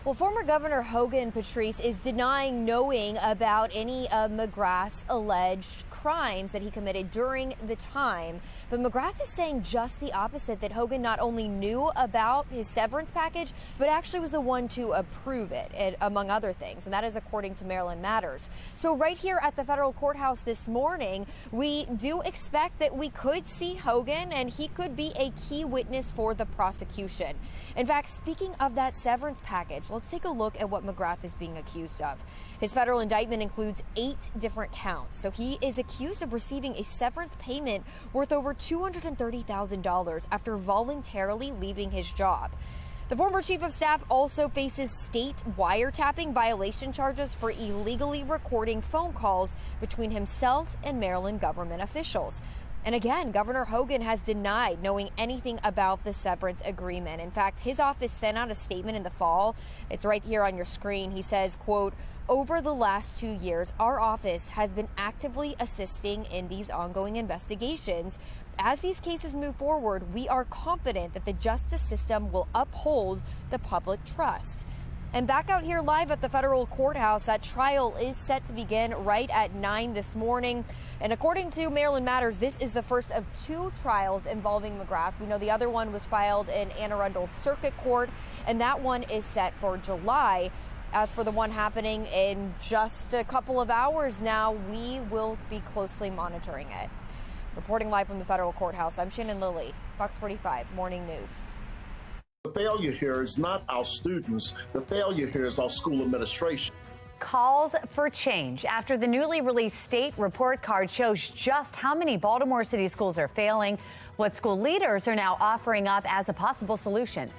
Well, former Governor Hogan, Patrice, is denying knowing about any of McGrath's alleged crimes that he committed during the time. But McGrath is saying just the opposite, that Hogan not only knew about his severance package, but actually was the one to approve it, among other things. And that is according to Maryland Matters. So right here at the federal courthouse this morning, we do expect that we could see Hogan, and he could be a key witness for the prosecution. In fact, speaking of that severance package, let's take a look at what McGrath is being accused of. His federal indictment includes 8 different counts. So he is accused of receiving a severance payment worth over $230,000 after voluntarily leaving his job. The former chief of staff also faces state wiretapping violation charges for illegally recording phone calls between himself and Maryland government officials. And again, Governor Hogan has denied knowing anything about the severance agreement. In fact, his office sent out a statement in the fall. It's right here on your screen. He says, quote, "Over the last 2 years, our office has been actively assisting in these ongoing investigations as these cases move forward, we are confident that the justice system will uphold the public trust. And back out here live at the federal courthouse, that trial is set to begin right at 9 this morning. And according to Maryland Matters, this is the first of 2 trials involving McGrath. We know the other one was filed in Anne Arundel Circuit Court, and that one is set for July. As for the one happening in just a couple of hours now, we will be closely monitoring it. Reporting live from the federal courthouse, I'm Shannon Lilly, Fox 45 Morning News. The failure here is not our students. The failure here is our school administration. Calls for change after the newly released state report card shows just how many Baltimore City schools are failing, what school leaders are now offering up as a possible solution.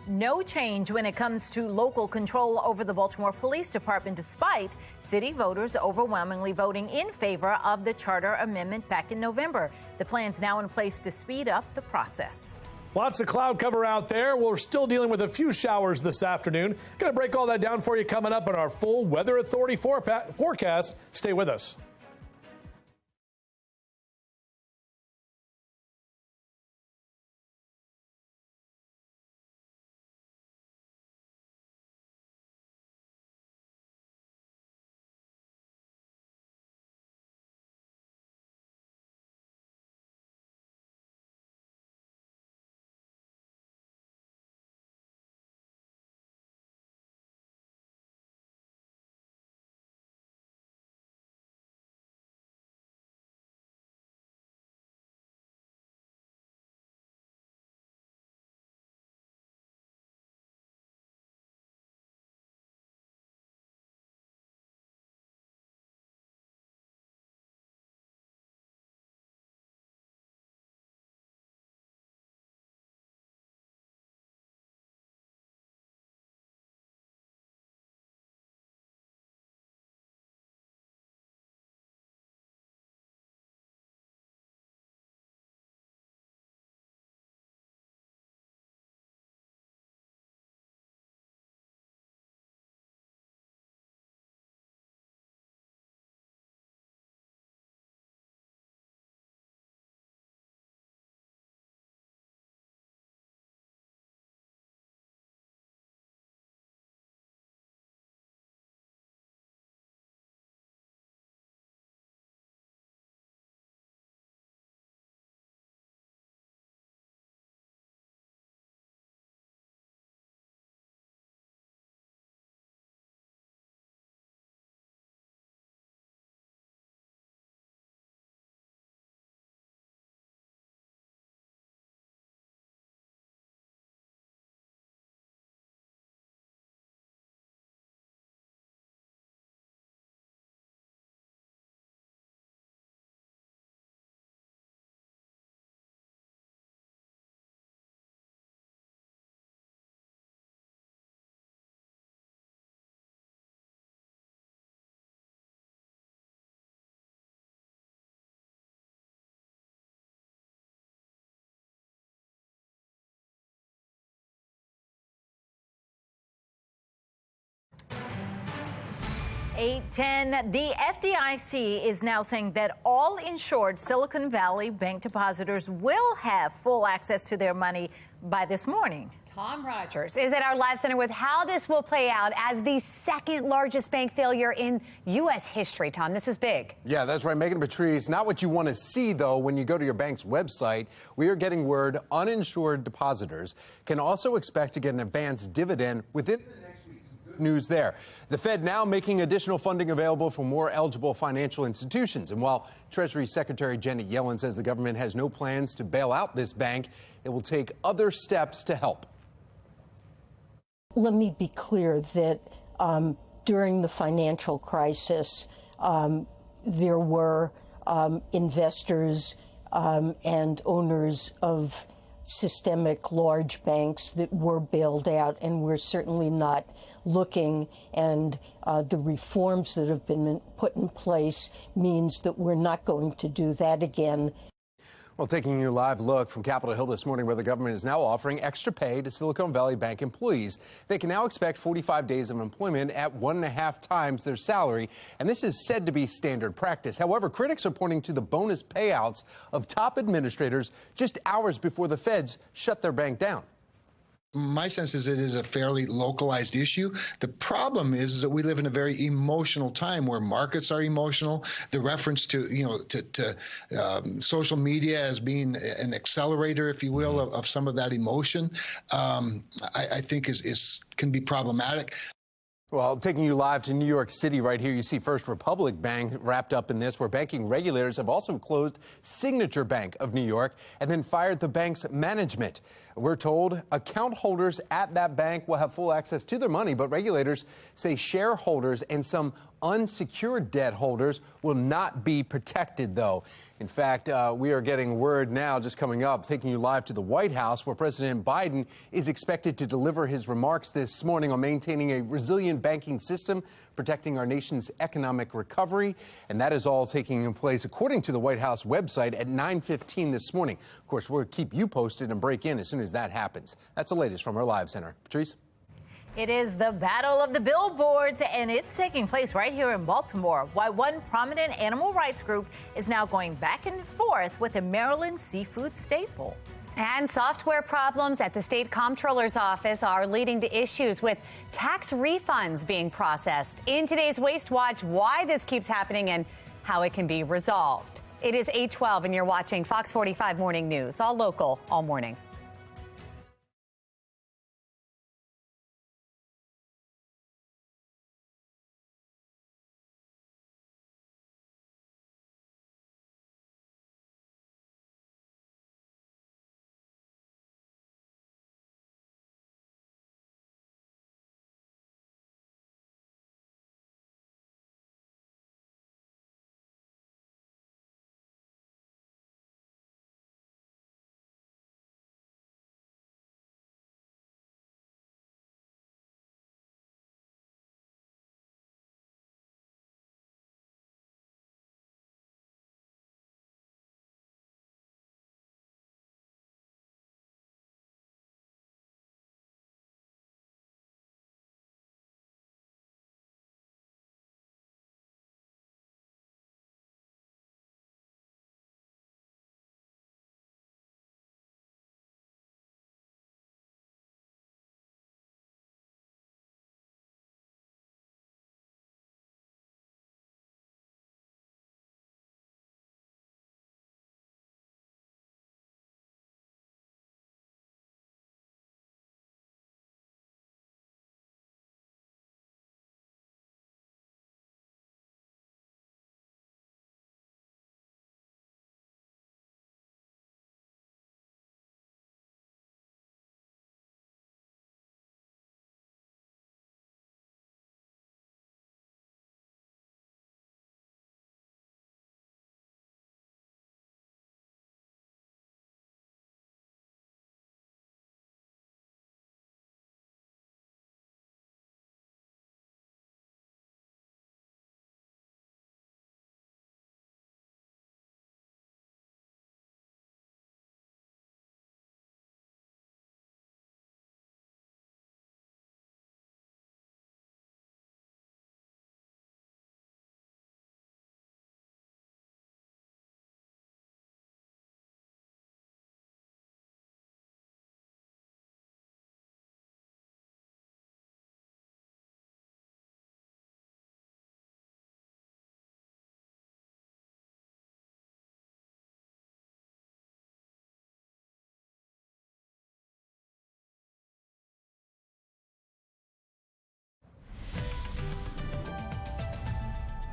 No change when it comes to local control over the Baltimore Police Department, despite city voters overwhelmingly voting in favor of the charter amendment back in November. The plan's now in place to speed up the process. Lots of cloud cover out there. We're still dealing with a few showers this afternoon. Going to break all that down for you coming up on our full Weather Authority forecast. Stay with us. $810. The FDIC is now saying that all insured Silicon Valley Bank depositors will have full access to their money by this morning. Tom Rogers is at our live center with how this will play out as the second largest bank failure in U.S. history. Tom, this is big. Yeah, that's right. Megan Patrice, not what you want to see, though, when you go to your bank's website. We are getting word uninsured depositors can also expect to get an advanced dividend within the next week's news there. The Fed now making additional funding available for more eligible financial institutions. And while Treasury Secretary Janet Yellen says the government has no plans to bail out this bank, it will take other steps to help. Let me be clear that during the financial crisis, there were investors and owners of systemic large banks that were bailed out, and we're certainly not looking, and the reforms that have been put in place means that we're not going to do that again. Well, taking you a live look from Capitol Hill this morning, where the government is now offering extra pay to Silicon Valley Bank employees. They can now expect 45 days of employment at 1.5 times their salary, and this is said to be standard practice. However, critics are pointing to the bonus payouts of top administrators just hours before the feds shut their bank down. My sense is it is a fairly localized issue. The problem is that we live in a very emotional time where markets are emotional. The reference to, social media as being an accelerator, if you will, of some of that emotion, I think can be problematic. Well, taking you live to New York City right here, you see First Republic Bank wrapped up in this, where banking regulators have also closed Signature Bank of New York and then fired the bank's management. We're told account holders at that bank will have full access to their money, but regulators say shareholders and some unsecured debt holders will not be protected, though. In fact, we are getting word now, just coming up, taking you live to the White House, where President Biden is expected to deliver his remarks this morning on maintaining a resilient banking system, protecting our nation's economic recovery. And that is all taking place, according to the White House website, at 9:15 this morning. Of course, we'll keep you posted and break in as soon as that happens. That's the latest from our live center. Patrice? It is the battle of the billboards, and it's taking place right here in Baltimore. Why one prominent animal rights group is now going back and forth with a Maryland seafood staple. And software problems at the state comptroller's office are leading to issues with tax refunds being processed. In today's Waste Watch, why this keeps happening and how it can be resolved. It is 8:12, and you're watching Fox 45 Morning News, all local, all morning.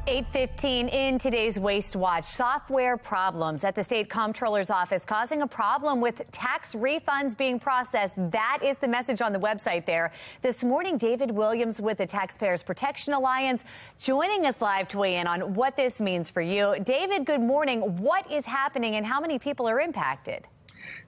$8:15 in today's Waste Watch. Software problems at the state comptroller's office causing a problem with tax refunds being processed. That is the message on the website there. This morning, David Williams with the Taxpayers Protection Alliance joining us live to weigh in on what this means for you. David, good morning. What is happening and how many people are impacted?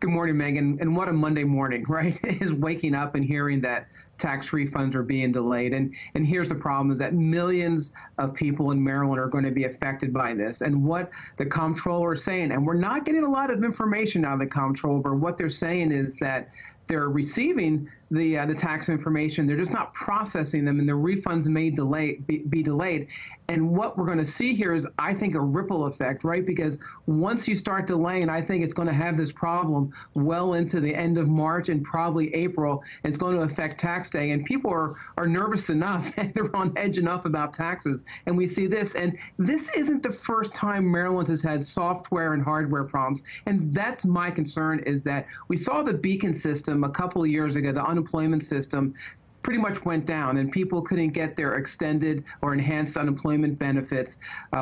Good morning, Megan. And what a Monday morning, right? Is waking up and hearing that tax refunds are being delayed. And here's the problem is that millions of people in Maryland are going to be affected by this. And what the comptroller is saying, and we're not getting a lot of information out of the comptroller, what they're saying is that they're receiving the tax information. They're just not processing them, and the refunds may be delayed. And what we're going to see here is, I think, a ripple effect, right? Because once you start delaying, I think it's going to have this problem well into the end of March and probably April. It's going to affect tax day, and people are nervous enough and they're on edge enough about taxes. And we see this, and this isn't the first time Maryland has had software and hardware problems. And that's my concern, is that we saw the Beacon system a couple of years ago, the unemployment system pretty much went down and people couldn't get their extended or enhanced unemployment benefits.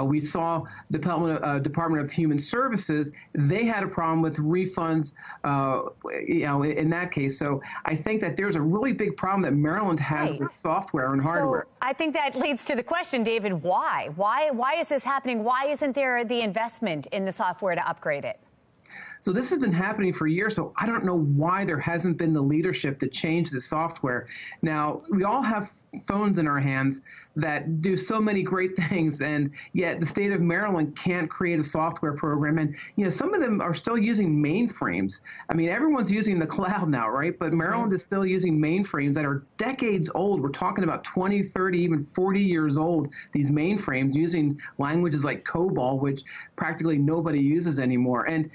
We saw the Department of Human Services, they had a problem with refunds, in that case. So I think that there's a really big problem that Maryland has with software and hardware. So I think that leads to the question, David, why? Why is this happening? Why isn't there the investment in the software to upgrade it? So this has been happening for years, so I don't know why there hasn't been the leadership to change the software. Now, we all have phones in our hands that do so many great things, and yet the state of Maryland can't create a software program. And, some of them are still using mainframes. I mean, everyone's using the cloud now, right? But Maryland is still using mainframes that are decades old. We're talking about 20, 30, even 40 years old, these mainframes using languages like COBOL, which practically nobody uses anymore. And,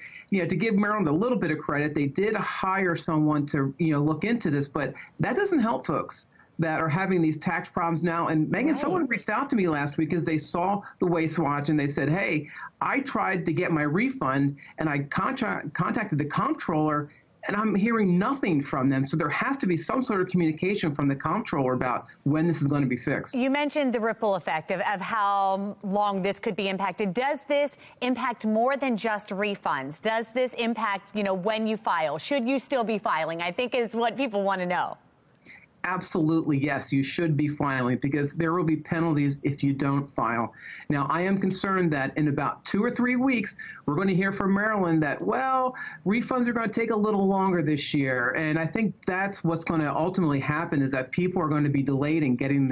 to give Maryland a little bit of credit, they did hire someone to, look into this, but that doesn't help folks that are having these tax problems now. And Megan, someone reached out to me last week because they saw the Waste Watch and they said, hey, I tried to get my refund and I contacted the comptroller and I'm hearing nothing from them. So there has to be some sort of communication from the comptroller about when this is going to be fixed. You mentioned the ripple effect of how long this could be impacted. Does this impact more than just refunds? Does this impact, when you file? Should you still be filing? I think is what people want to know. Absolutely, yes, you should be filing because there will be penalties if you don't file. Now, I am concerned that in about 2 or 3 weeks, we're going to hear from Maryland that, well, refunds are going to take a little longer this year. And I think that's what's going to ultimately happen is that people are going to be delayed in getting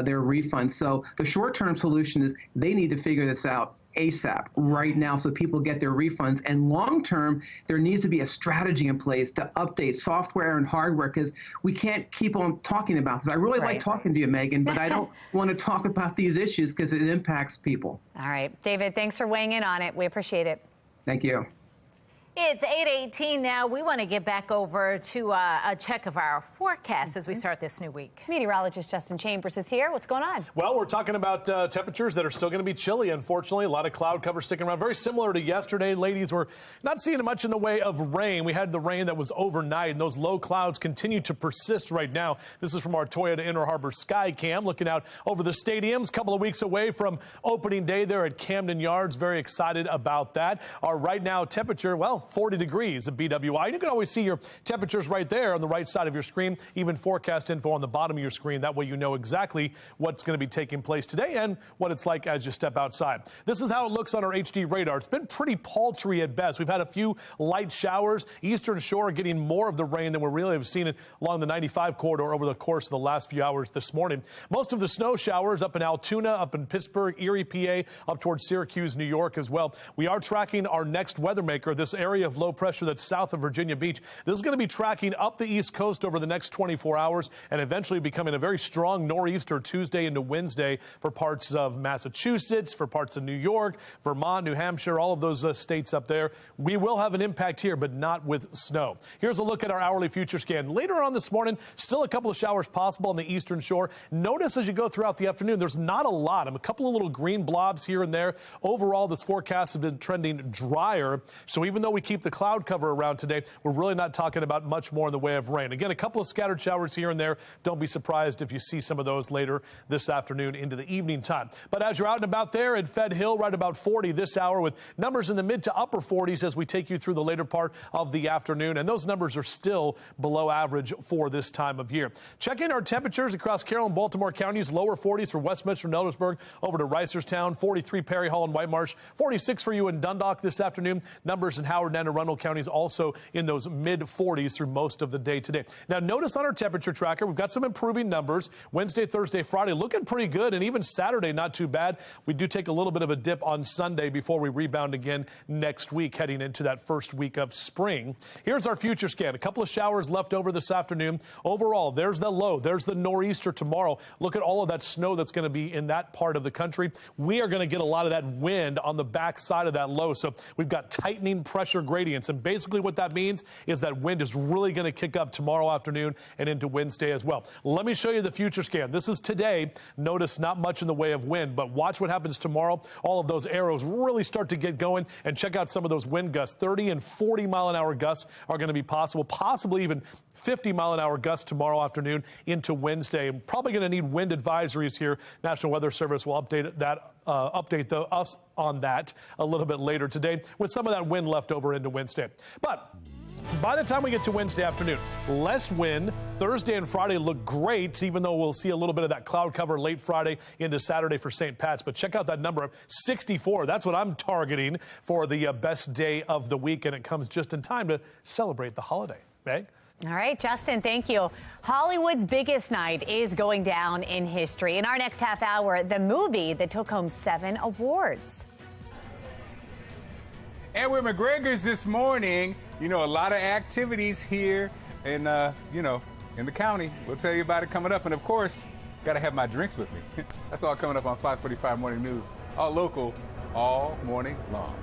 their refunds. So the short-term solution is they need to figure this out ASAP right now so people get their refunds. And long term, there needs to be a strategy in place to update software and hardware because we can't keep on talking about this. I really like talking to you, Megan, but I don't want to talk about these issues because it impacts people. All right. David, thanks for weighing in on it. We appreciate it. Thank you. It's 8:18 now. We want to get back over to a check of our forecast as we start this new week. Meteorologist Justin Chambers is here. What's going on? Well, we're talking about temperatures that are still going to be chilly, unfortunately. A lot of cloud cover sticking around. Very similar to yesterday, ladies. We're not seeing much in the way of rain. We had the rain that was overnight, and those low clouds continue to persist right now. This is from our Toyota Inner Harbor Sky Cam, looking out over the stadiums. A couple of weeks away from opening day there at Camden Yards. Very excited about that. Our right now temperature, well, 40 degrees at BWI. You can always see your temperatures right there on the right side of your screen, even forecast info on the bottom of your screen. That way you know exactly what's going to be taking place today and what it's like as you step outside. This is how it looks on our HD radar. It's been pretty paltry at best. We've had a few light showers. Eastern Shore getting more of the rain than we really have seen it along the 95 corridor over the course of the last few hours this morning. Most of the snow showers up in Altoona, up in Pittsburgh, Erie, PA, up towards Syracuse, New York as well. We are tracking our next weather maker, this area of low pressure that's south of Virginia Beach. This is going to be tracking up the East Coast over the next 24 hours and eventually becoming a very strong nor'easter Tuesday into Wednesday for parts of Massachusetts, for parts of New York, Vermont, New Hampshire, all of those states up there. We will have an impact here, but not with snow. Here's a look at our hourly future scan. Later on this morning, still a couple of showers possible on the Eastern Shore. Notice as you go throughout the afternoon, there's not a lot. A couple of little green blobs here and there. Overall, this forecast has been trending drier. So even though we keep the cloud cover around today, we're really not talking about much more in the way of rain. Again, a couple of scattered showers here and there. Don't be surprised if you see some of those later this afternoon into the evening time. But as you're out and about there at Fed Hill, right about 40 this hour with numbers in the mid to upper 40s as we take you through the later part of the afternoon. And those numbers are still below average for this time of year. Check in our temperatures across Carroll and Baltimore counties. Lower 40s for Westminster and Eldersburg over to Reisterstown. 43 Perry Hall and White Marsh. 46 for you in Dundalk this afternoon. Numbers in Howard Howard and Anne Arundel counties also in those mid-40s through most of the day today. Now, notice on our temperature tracker, we've got some improving numbers. Wednesday, Thursday, Friday looking pretty good, and even Saturday not too bad. We do take a little bit of a dip on Sunday before we rebound again next week, heading into that first week of spring. Here's our future scan. A couple of showers left over this afternoon. Overall, there's the low. There's the nor'easter tomorrow. Look at all of that snow that's going to be in that part of the country. We are going to get a lot of that wind on the back side of that low. So we've got tightening pressure gradients. And basically what that means is that wind is really going to kick up tomorrow afternoon and into Wednesday as well. Let me show you the future scan. This is today. Notice not much in the way of wind, but watch what happens tomorrow. All of those arrows really start to get going, and check out some of those wind gusts. 30 and 40 mile an hour gusts are going to be possible, possibly even 50 mile an hour gusts tomorrow afternoon into Wednesday. And probably going to need wind advisories here. National Weather Service will update us on that a little bit later today with some of that wind left over into Wednesday. But by the time we get to Wednesday afternoon, less wind. Thursday and Friday look great, even though we'll see a little bit of that cloud cover late Friday into Saturday for St. Pat's. But check out that number of 64. That's what I'm targeting for the best day of the week, and it comes just in time to celebrate the holiday. Meg? All right, Justin, thank you. Hollywood's biggest night is going down in history. In our next half hour, the movie that took home 7 awards. And with McGregor's this morning, a lot of activities here in, in the county. We'll tell you about it coming up. And, of course, got to have my drinks with me. That's all coming up on FOX45 Morning News. All local, all morning long.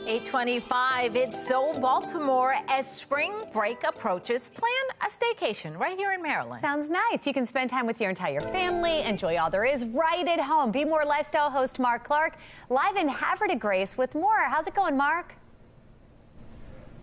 .25, it's so Baltimore as spring break approaches. Plan a staycation right here in Maryland. Sounds nice. You can spend time with your entire family, enjoy all there is right at home. Be More lifestyle host Mark Clark live in Havre de Grace with more. How's it going, Mark?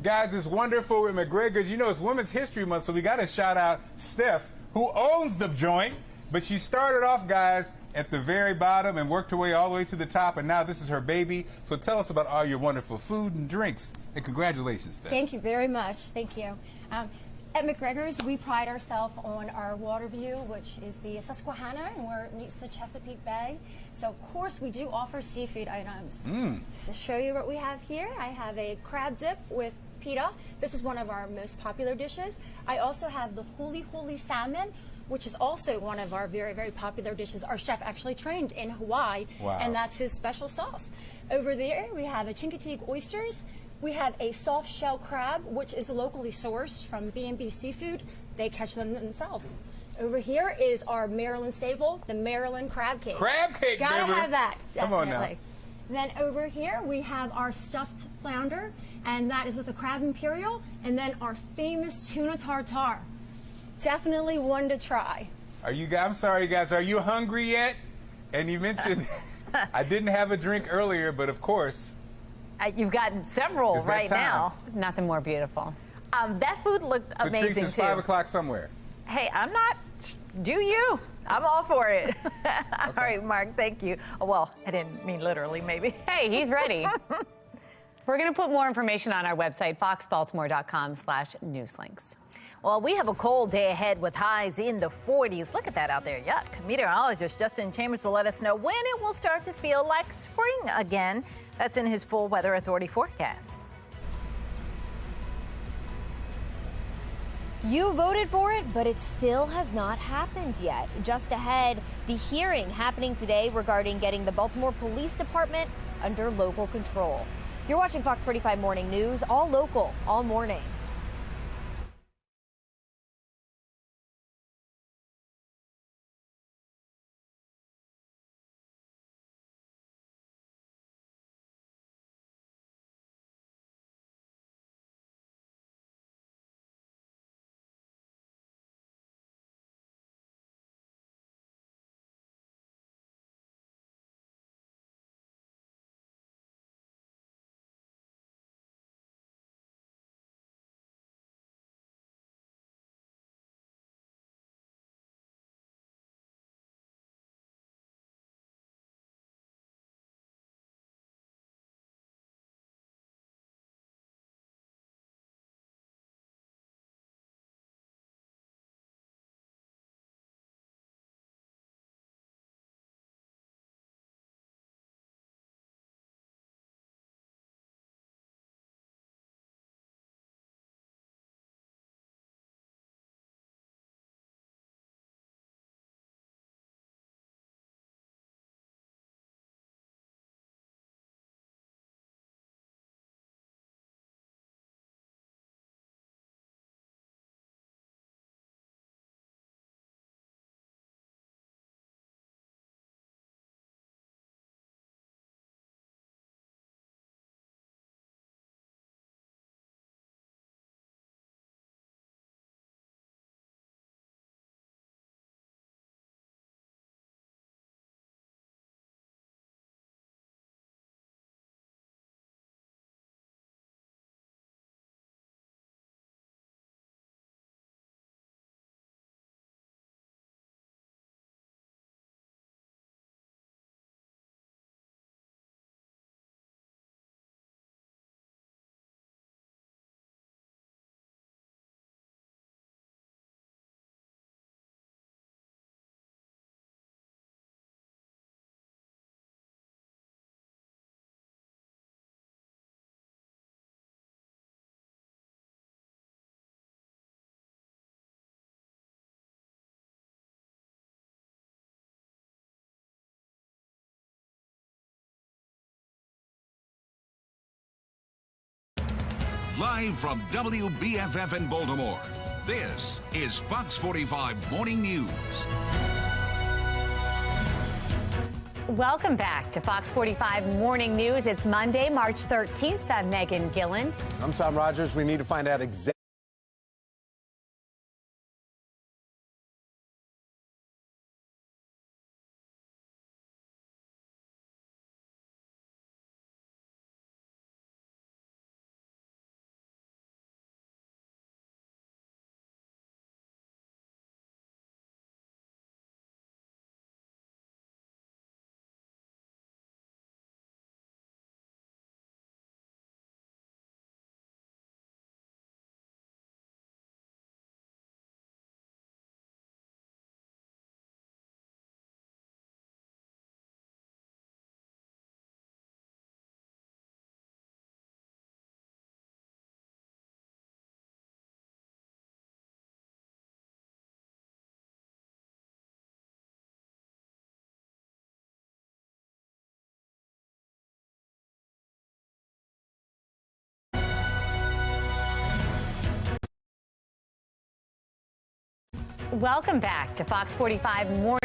Guys, it's wonderful with McGregor's. It's Women's History Month, so we got to shout out Steph, who owns the joint. But she started off, guys, at the very bottom and worked her way all the way to the top, and now this is her baby. So tell us about all your wonderful food and drinks, and congratulations, Steph. Thank you very much. Thank you. At McGregor's, we pride ourselves on our water view, which is the Susquehanna, and where it meets the Chesapeake Bay. So, of course, we do offer seafood items. To show you what we have here, I have a crab dip with pita. This is one of our most popular dishes. I also have the huli huli salmon, which is also one of our very, very popular dishes. Our chef actually trained in Hawaii, and that's his special sauce. Over there, we have a Chincoteague oysters. We have a soft shell crab, which is locally sourced from B&B Seafood. They catch them themselves. Over here is our Maryland staple, the Maryland crab cake. Crab cake, Gotta baby. have that, definitely. Come on now. Then over here we have our stuffed flounder, and that is with a crab imperial, and then our famous tuna tartare. Definitely one to try. I'm sorry, guys. Are you hungry yet? And you mentioned I didn't have a drink earlier, but of course. You've gotten several right now. Nothing more beautiful. That food looked amazing, Patrice, it's too. 5 o'clock somewhere. Hey, I'm not. Do you? I'm all for it. All right, Mark, thank you. Oh, well, I didn't mean literally, maybe. Hey, he's ready. We're going to put more information on our website, foxbaltimore.com/newslinks. Well, we have a cold day ahead with highs in the 40s. Look at that out there. Yuck. Meteorologist Justin Chambers will let us know when it will start to feel like spring again. That's in his full Weather Authority forecast. You voted for it, but it still has not happened yet. Just ahead, the hearing happening today regarding getting the Baltimore Police Department under local control. You're watching Fox 45 Morning News, all local, all morning. Live from WBFF in Baltimore, this is Fox 45 Morning News. Welcome back to Fox 45 Morning News. It's Monday, March 13th. I'm Megan Gilland. I'm Tom Rogers. We need to find out exactly Welcome back to Fox 45 Morning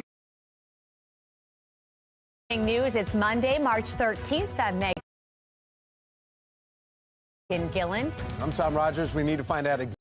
News. It's Monday, March 13th. I'm Megan Gilland. I'm Tom Rogers. We need to find out exactly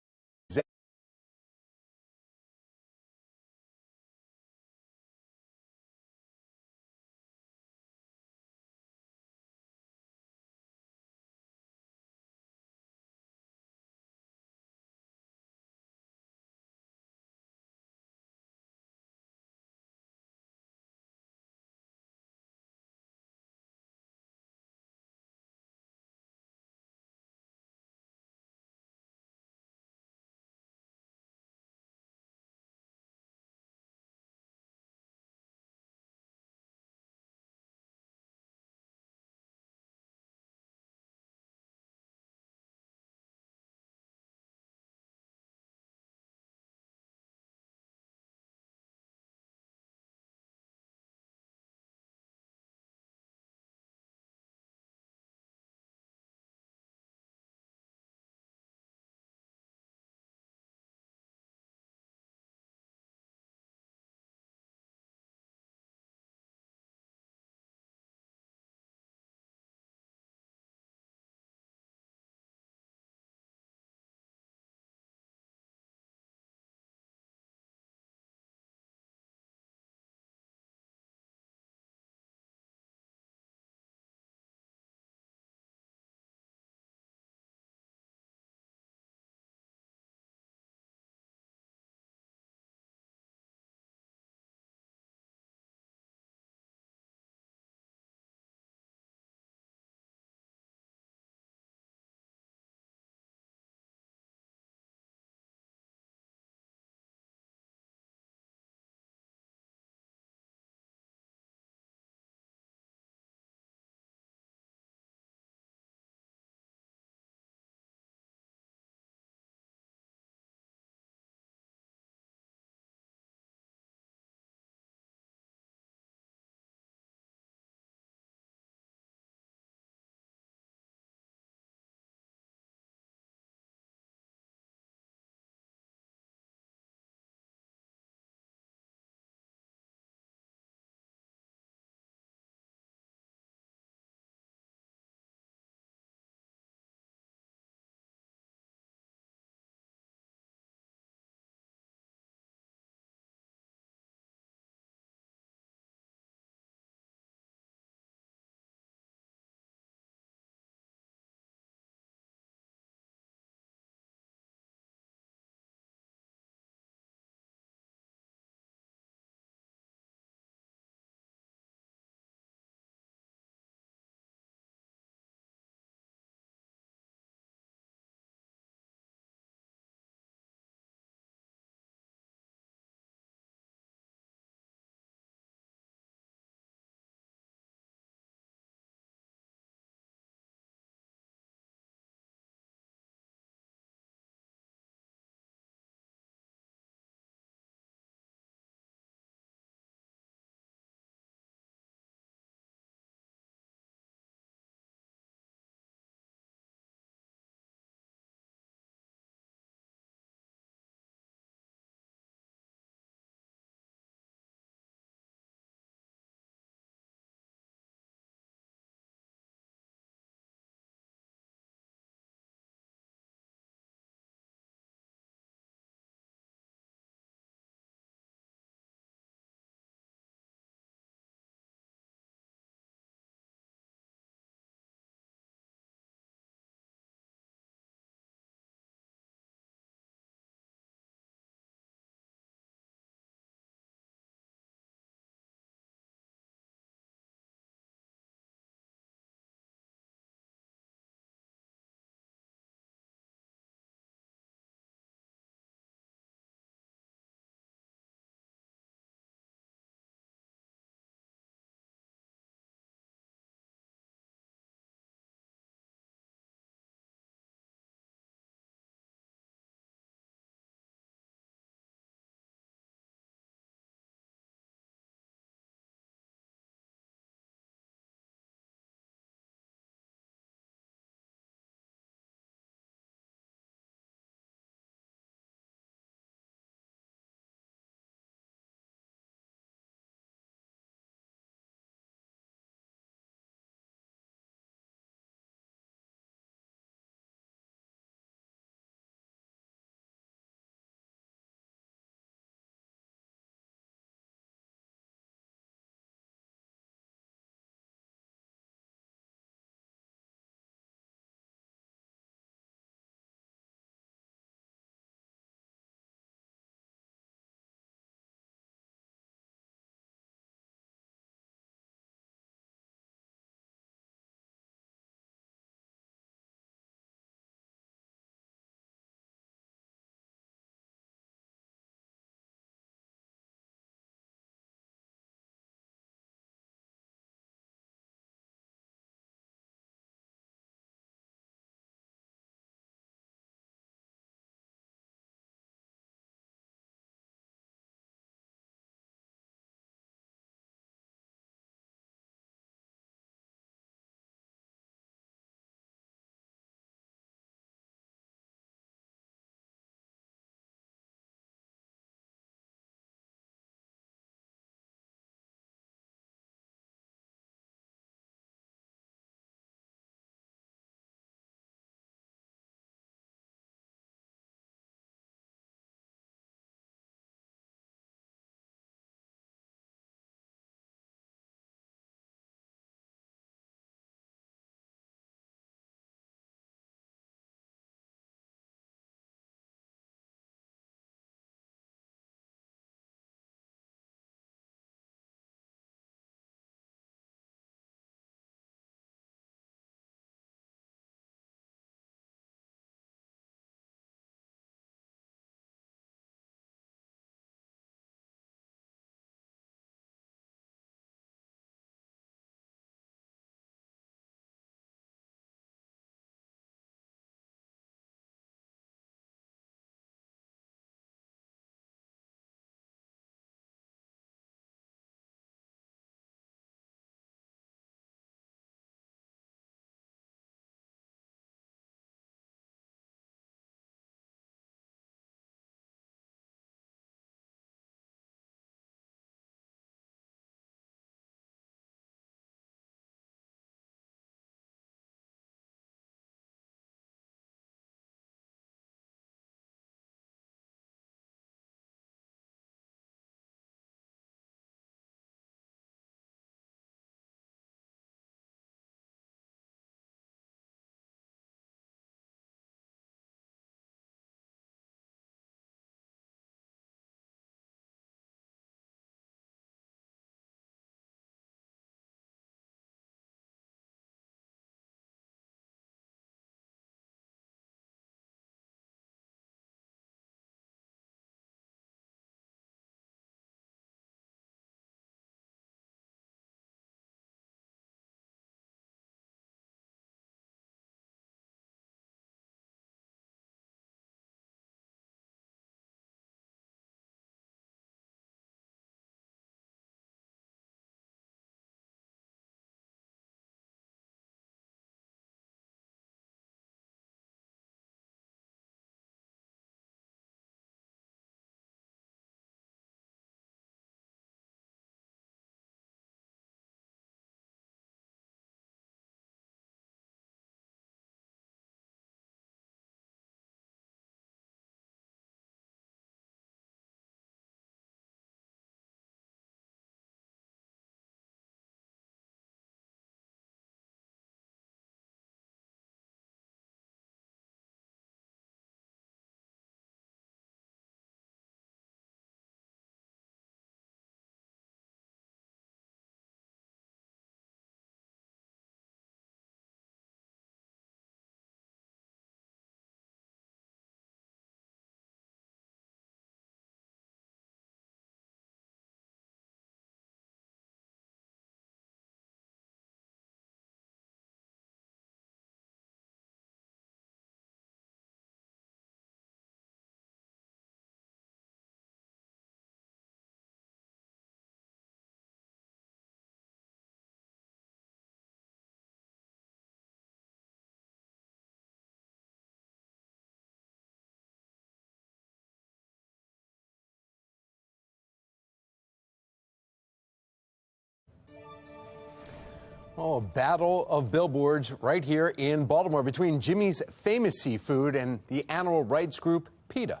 Oh, a battle of billboards right here in Baltimore between Jimmy's Famous Seafood and the animal rights group PETA.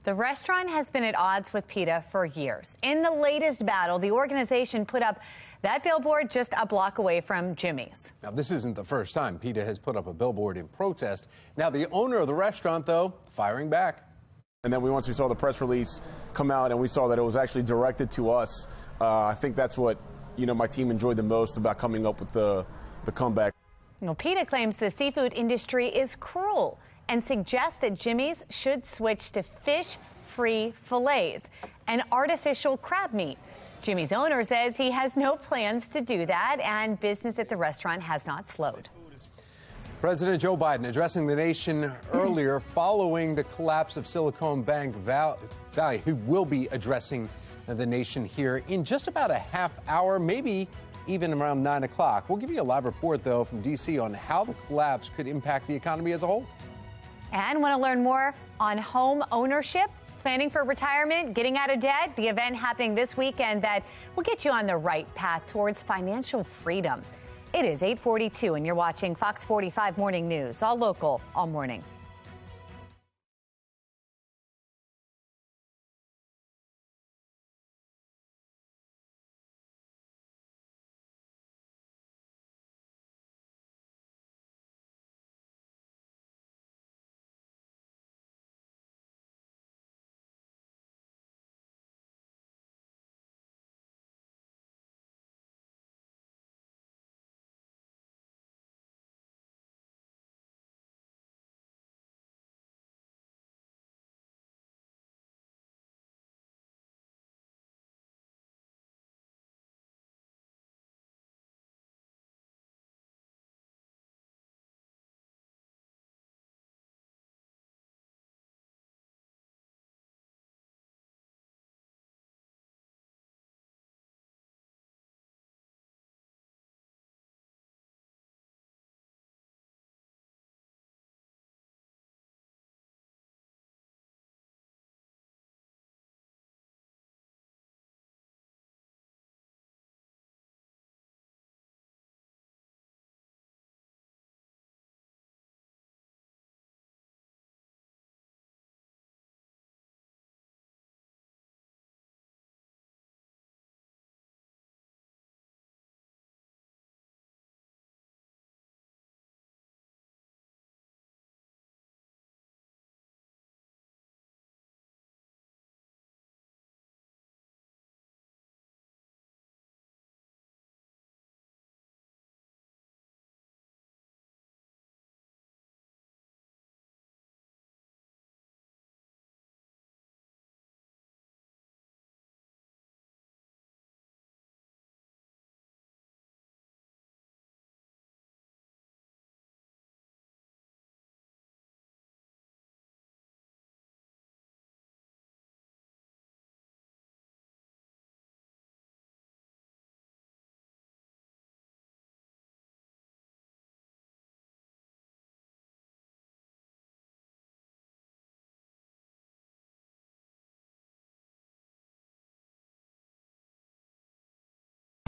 The restaurant has been at odds with PETA for years. In the latest battle, the organization put up that billboard just a block away from Jimmy's. Now, this isn't the first time PETA has put up a billboard in protest. Now, the owner of the restaurant, though, firing back. And then once we saw the press release come out and we saw that it was actually directed to us, I think that's what my team enjoyed the most about coming up with the comeback. PETA claims the seafood industry is cruel and suggests that Jimmy's should switch to fish-free fillets and artificial crab meat. Jimmy's owner says he has no plans to do that, and business at the restaurant has not slowed. President Joe Biden addressing the nation earlier following the collapse of Silicon Valley, who will be addressing the nation here in just about a half hour, maybe even around 9 o'clock. We'll give you a live report, though, from D.C. on how the collapse could impact the economy as a whole. And want to learn more on home ownership, planning for retirement, getting out of debt? The event happening this weekend that will get you on the right path towards financial freedom. It is 8:42, and you're watching Fox 45 Morning News, all local, all morning.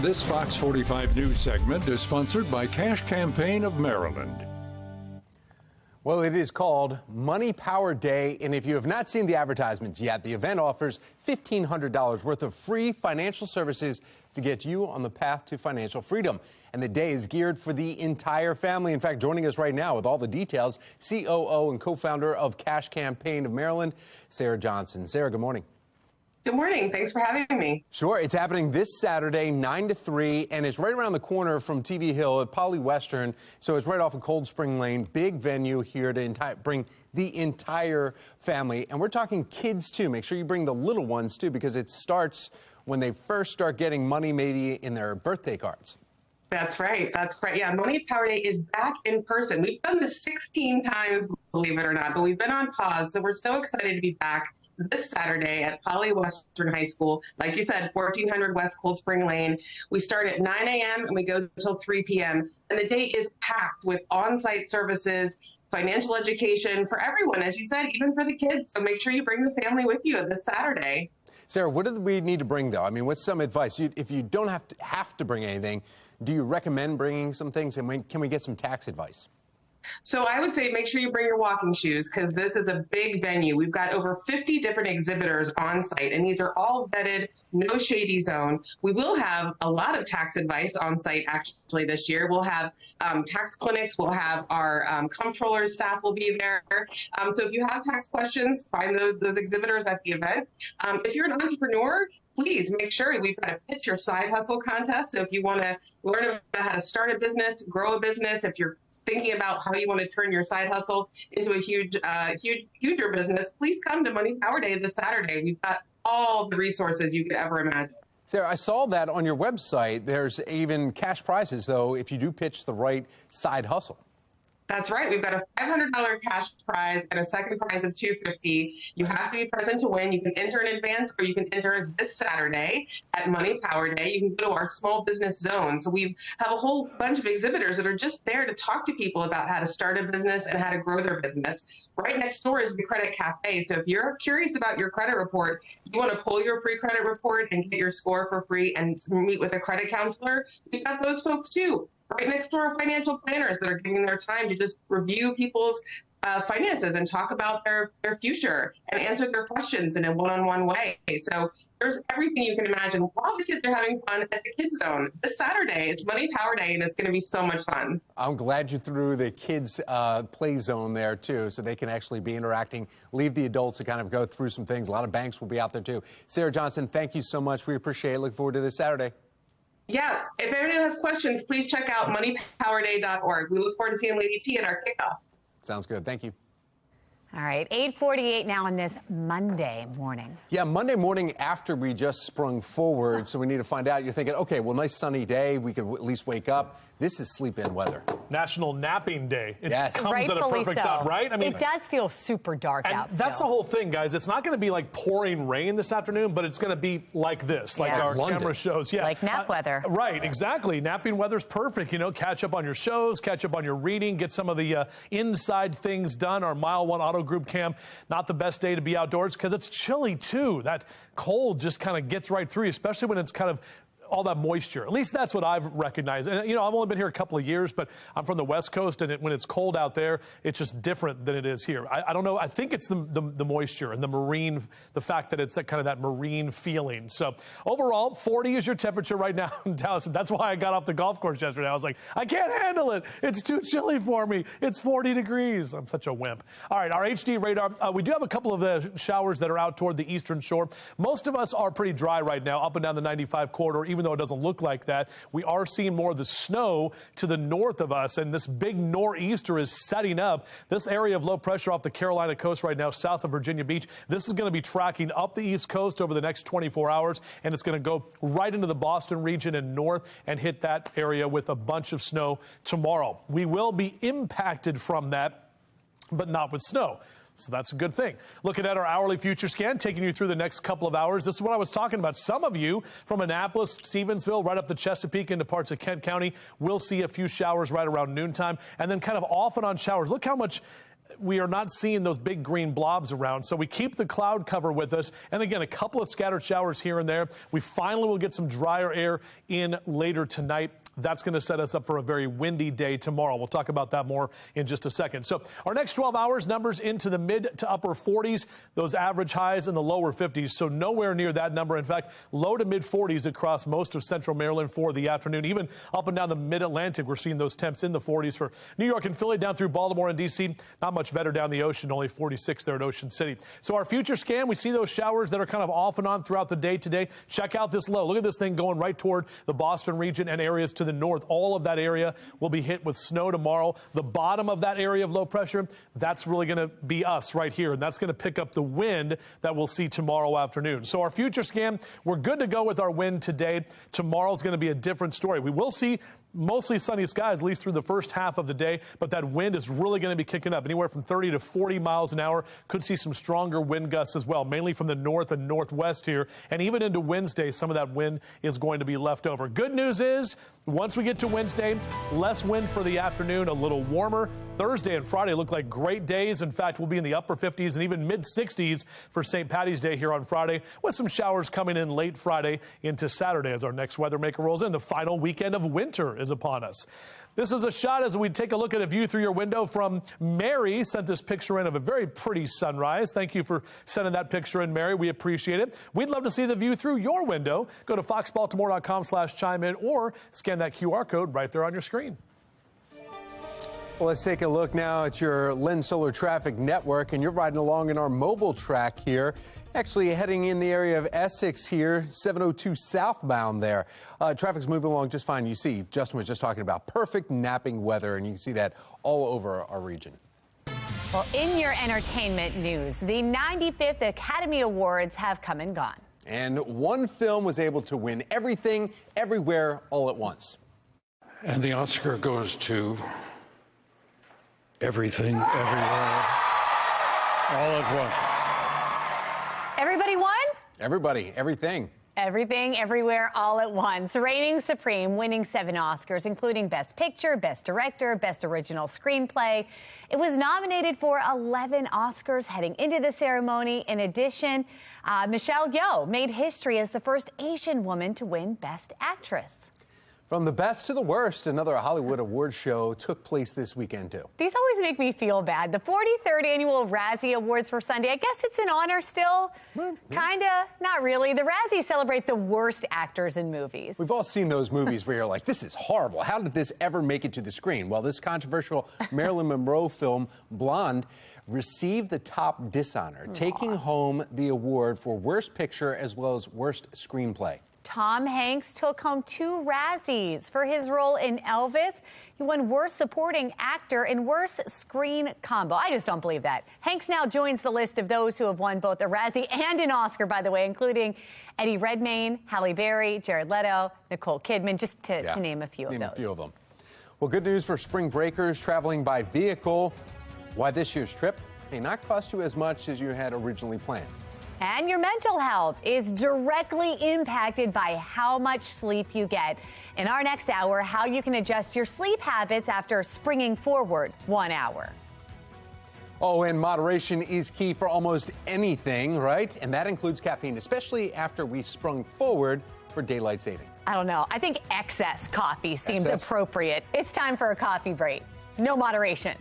This Fox 45 News segment is sponsored by Cash Campaign of Maryland. Well, it is called Money Power Day, and if you have not seen the advertisements yet, the event offers $1,500 worth of free financial services to get you on the path to financial freedom. And the day is geared for the entire family. In fact, joining us right now with all the details, COO and co-founder of Cash Campaign of Maryland, Sarah Johnson. Sarah, good morning. Good morning. Thanks for having me. Sure. It's happening this Saturday, 9 to 3, and it's right around the corner from TV Hill at Poly Western. So it's right off of Cold Spring Lane. Big venue here to bring the entire family. And we're talking kids, too. Make sure you bring the little ones, too, because it starts when they first start getting money maybe in their birthday cards. That's right. That's right. Yeah, Money Power Day is back in person. We've done this 16 times, believe it or not, but we've been on pause. So we're so excited to be back this Saturday at Poly Western High School. Like you said, 1400 West Cold Spring Lane. We start at 9 a.m. and we go until 3 p.m. And the day is packed with on-site services, financial education for everyone, as you said, even for the kids. So make sure you bring the family with you this Saturday. Sarah, what do we need to bring, though? I mean, what's some advice? If you don't have to bring anything, Do you recommend bringing some things, and can we get some tax advice? So I would say make sure you bring your walking shoes because this is a big venue. We've got over 50 different exhibitors on site, and these are all vetted, no shady zone. We will have a lot of tax advice on site actually this year. We'll have tax clinics. We'll have our comptroller staff will be there. So if you have tax questions, find those exhibitors at the event. If you're an entrepreneur, please make sure we've got a pitch your side hustle contest. So if you want to learn about how to start a business, grow a business, if you're thinking about how you want to turn your side hustle into a huger business, please come to Money Power Day this Saturday. We've got all the resources you could ever imagine. Sarah, I saw that on your website. There's even cash prizes, though, if you do pitch the right side hustle. That's right. We've got a $500 cash prize and a second prize of $250. You have to be present to win. You can enter in advance or you can enter this Saturday at Money Power Day. You can go to our small business zone. So we have a whole bunch of exhibitors that are just there to talk to people about how to start a business and how to grow their business. Right next door is the Credit Cafe. So if you're curious about your credit report, you want to pull your free credit report and get your score for free and meet with a credit counselor, we've got those folks too. Right next door are financial planners that are giving their time to just review people's finances and talk about their future and answer their questions in a one-on-one way. So there's everything you can imagine while the kids are having fun at the Kids Zone. This Saturday, it's Money Power Day, and it's going to be so much fun. I'm glad you threw the kids' play zone there, too, so they can actually be interacting, leave the adults to kind of go through some things. A lot of banks will be out there, too. Sarah Johnson, thank you so much. We appreciate it. Look forward to this Saturday. Yeah, if anyone has questions, please check out moneypowerday.org. We look forward to seeing Lady T at our kickoff. Sounds good. Thank you. All right, 8:48 now on this Monday morning. Yeah, Monday morning after we just sprung forward, so we need to find out. You're thinking, okay, well, nice sunny day. We could at least wake up. This is sleep-in weather. National Napping Day. It comes at a Rightfully perfect so. time, right? I mean, it does feel super dark and out. that's still. the whole thing, guys. It's not going to be like pouring rain this afternoon, but it's going to be like this, like our camera shows. Yeah, like nap weather. Right, exactly. Napping weather's perfect. You know, catch up on your shows, catch up on your reading, get some of the inside things done. Our Mile 1 Auto Group Cam, not the best day to be outdoors because it's chilly too. That cold just kind of gets right through you, especially when it's kind of all that moisture. At least that's what I've recognized. And, you know, I've only been here a couple of years, but I'm from the West Coast, and when it's cold out there, it's just different than it is here. I don't know. I think it's the moisture and the marine, the fact that it's that kind of that marine feeling. So overall, 40 is your temperature right now in Dallas. And that's why I got off the golf course yesterday. I was like, I can't handle it. It's too chilly for me. It's 40 degrees. I'm such a wimp. All right, our HD radar. We do have a couple of showers that are out toward the eastern shore. Most of us are pretty dry right now, up and down the 95 corridor, even though it doesn't look like that. We are seeing more of the snow to the north of us, and this big nor'easter is setting up. This area of low pressure off the Carolina coast right now, south of Virginia Beach, this is going to be tracking up the east coast over the next 24 hours, and it's going to go right into the Boston region and north and hit that area with a bunch of snow tomorrow. We will be impacted from that, but not with snow. So that's a good thing. Looking at our hourly future scan, taking you through the next couple of hours. This is what I was talking about. Some of you from Annapolis, Stevensville, right up the Chesapeake into parts of Kent County will see a few showers right around noontime, and then kind of off and on showers. Look how much we are not seeing those big green blobs around. So we keep the cloud cover with us. And again, a couple of scattered showers here and there. We finally will get some drier air in later tonight. That's going to set us up for a very windy day tomorrow. We'll talk about that more in just a second. So our next 12 hours, numbers into the mid to upper 40s, those average highs in the lower 50s. So nowhere near that number. In fact, low to mid 40s across most of central Maryland for the afternoon. Even up and down the mid-Atlantic, we're seeing those temps in the 40s for New York and Philly, down through Baltimore and D.C. Not much better down the ocean, only 46 there at Ocean City. So our future scan, we see those showers that are kind of off and on throughout the day today. Check out this low. Look at this thing going right toward the Boston region and areas to the north. All of that area will be hit with snow tomorrow. The bottom of that area of low pressure, that's really going to be us right here. And that's going to pick up the wind that we'll see tomorrow afternoon. So our future scan, we're good to go with our wind today. Tomorrow's going to be a different story. We will see mostly sunny skies, at least through the first half of the day, but that wind is really going to be kicking up anywhere from 30 to 40 miles an hour. Could see some stronger wind gusts as well, mainly from the north and northwest here. And even into Wednesday, some of that wind is going to be left over. Good news is, once we get to Wednesday, less wind for the afternoon, a little warmer, Thursday and Friday look like great days. In fact, we'll be in the upper 50s and even mid 60s for St. Patty's Day here on Friday, with some showers coming in late Friday into Saturday as our next weather maker rolls in. The final weekend of winter is upon us. This is a shot as we take a look at a view through your window from Mary. Sent this picture in of a very pretty sunrise. Thank you for sending that picture in, Mary. We appreciate it. We'd love to see the view through your window. Go to foxbaltimore.com/chime in or scan that QR code right there on your screen. Well, let's take a look now at your Lens Solar Traffic Network, and you're riding along in our mobile track here. Actually heading in the area of Essex here, 702 southbound there. Traffic's moving along just fine. You see, Justin was just talking about perfect napping weather, and you can see that all over our region. Well, in your entertainment news, the 95th Academy Awards have come and gone. And one film was able to win everything, everywhere, all at once. And the Oscar goes to Everything, Everywhere, All at Once. Everybody won? Everybody, everything. Everything, Everywhere, All at Once. Reigning supreme, winning 7 Oscars, including Best Picture, Best Director, Best Original Screenplay. It was nominated for 11 Oscars heading into the ceremony. In addition, Michelle Yeoh made history as the first Asian woman to win Best Actress. From the best to the worst, another Hollywood award show took place this weekend, too. These always make me feel bad. The 43rd Annual Razzie Awards for Sunday. I guess it's an honor still. Kinda, not really. The Razzies celebrate the worst actors in movies. We've all seen those movies where you're like, this is horrible. How did this ever make it to the screen? Well, this controversial Marilyn Monroe film, Blonde, received the top dishonor, taking home the award for Worst Picture as well as Worst Screenplay. Tom Hanks took home 2 Razzies for his role in Elvis. He won Worst Supporting Actor and Worst Screen Combo. I just don't believe that. Hanks now joins the list of those who have won both a Razzie and an Oscar, by the way, including Eddie Redmayne, Halle Berry, Jared Leto, Nicole Kidman, just to name a few of those. A few of them. Well, good news for spring breakers traveling by vehicle. Why this year's trip may not cost you as much as you had originally planned. And your mental health is directly impacted by how much sleep you get. In our next hour, how you can adjust your sleep habits after springing forward 1 hour. Oh, and moderation is key for almost anything, right? And that includes caffeine, especially after we sprung forward for daylight saving. I don't know. I think excess coffee seems appropriate. It's time for a coffee break. No moderation.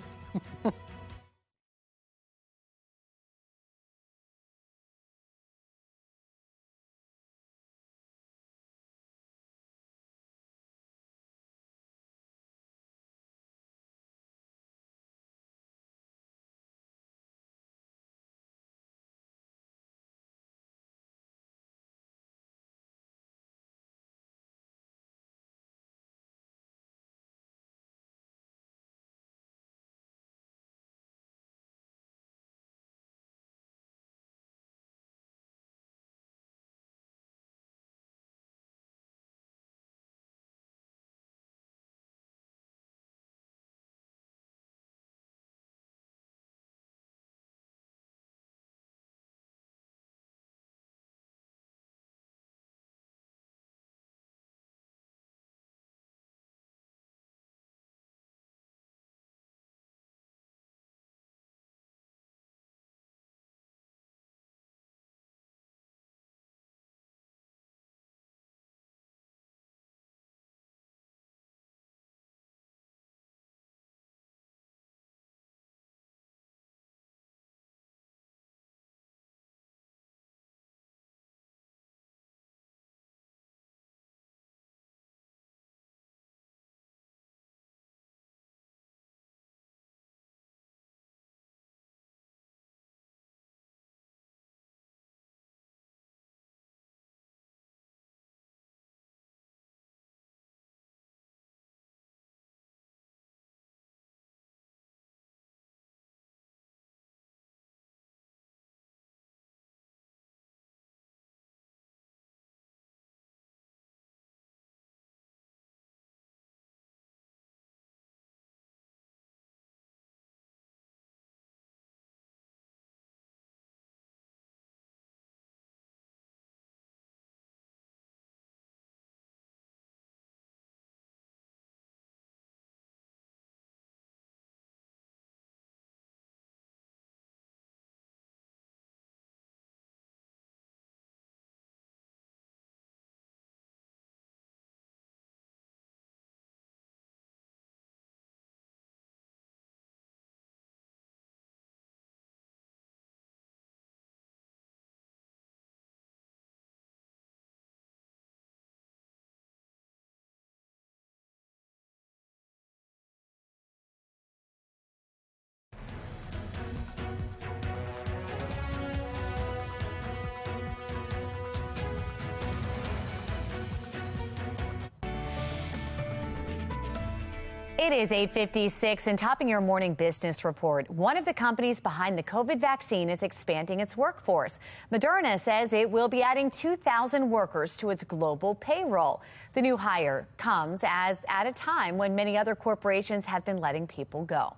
It is 8:56 and topping your morning business report. One of the companies behind the COVID vaccine is expanding its workforce. Moderna says it will be adding 2,000 workers to its global payroll. The new hire comes at a time when many other corporations have been letting people go.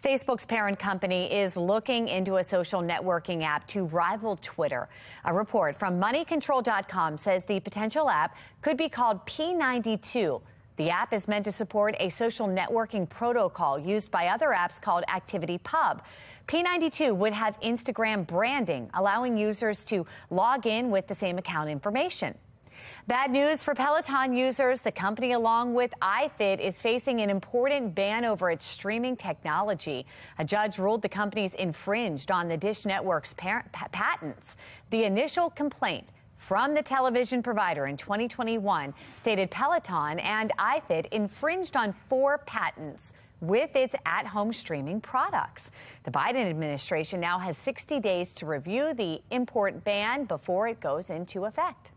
Facebook's parent company is looking into a social networking app to rival Twitter. A report from moneycontrol.com says the potential app could be called P92. The app is meant to support a social networking protocol used by other apps called ActivityPub. P92 would have Instagram branding, allowing users to log in with the same account information. Bad news for Peloton users. The company, along with iFit, is facing an important ban over its streaming technology. A judge ruled the companies infringed on the Dish Network's patents. The initial complaint from the television provider in 2021 stated Peloton and iFit infringed on 4 patents with its at-home streaming products. The Biden administration now has 60 days to review the import ban before it goes into effect.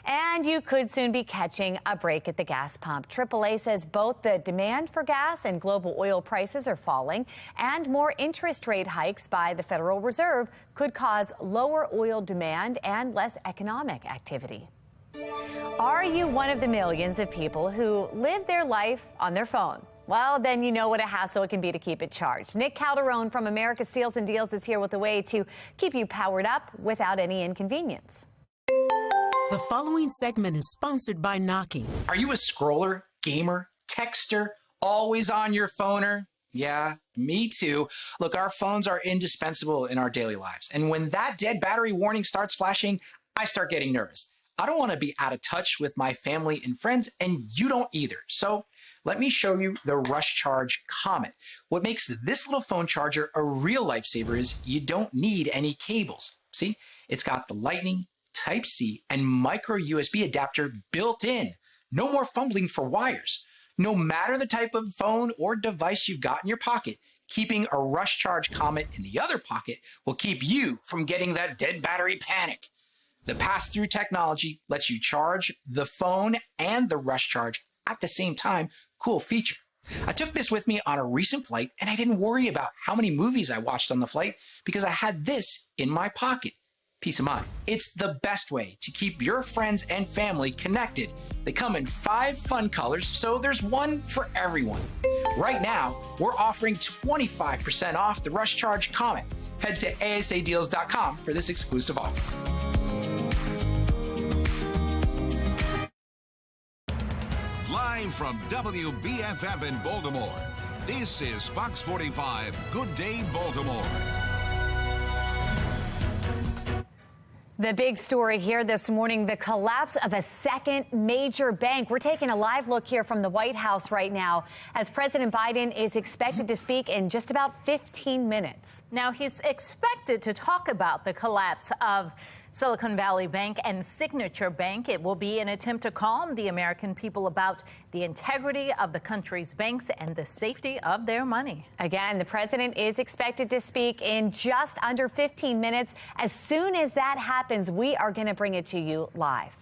And you could soon be catching a break at the gas pump. AAA says both the demand for gas and global oil prices are falling, and more interest rate hikes by the Federal Reserve could cause lower oil demand and less economic activity. Are you one of the millions of people who live their life on their phone? Well, then you know what a hassle it can be to keep it charged. Nick Calderon from America's Steals and Deals is here with a way to keep you powered up without any inconvenience. The following segment is sponsored by Knocking. Are you a scroller, gamer, texter, always on your phoner? Yeah, me too. Look, our phones are indispensable in our daily lives. And when that dead battery warning starts flashing, I start getting nervous. I don't want to be out of touch with my family and friends, and you don't either. So let me show you the Rush Charge Comet. What makes this little phone charger a real lifesaver is you don't need any cables. See, it's got the Lightning, Type-C, and micro USB adapter built in. No more fumbling for wires. No matter the type of phone or device you've got in your pocket, keeping a Rush Charge Comet in the other pocket will keep you from getting that dead battery panic. The pass-through technology lets you charge the phone and the Rush Charge at the same time. Cool feature. I took this with me on a recent flight, and I didn't worry about how many movies I watched on the flight because I had this in my pocket. Peace of mind. It's the best way to keep your friends and family connected. They come in 5 fun colors, so there's one for everyone. Right now, we're offering 25% off the Rush Charge Comet. Head to asadeals.com for this exclusive offer. Live from WBFF in Baltimore, this is Fox 45 Good Day Baltimore. The big story here this morning, the collapse of a second major bank. We're taking a live look here from the White House right now as President Biden is expected to speak in just about 15 minutes. Now, he's expected to talk about the collapse of Silicon Valley Bank and Signature Bank. It will be an attempt to calm the American people about the integrity of the country's banks and the safety of their money. Again, the president is expected to speak in just under 15 minutes. As soon as that happens, we are going to bring it to you live.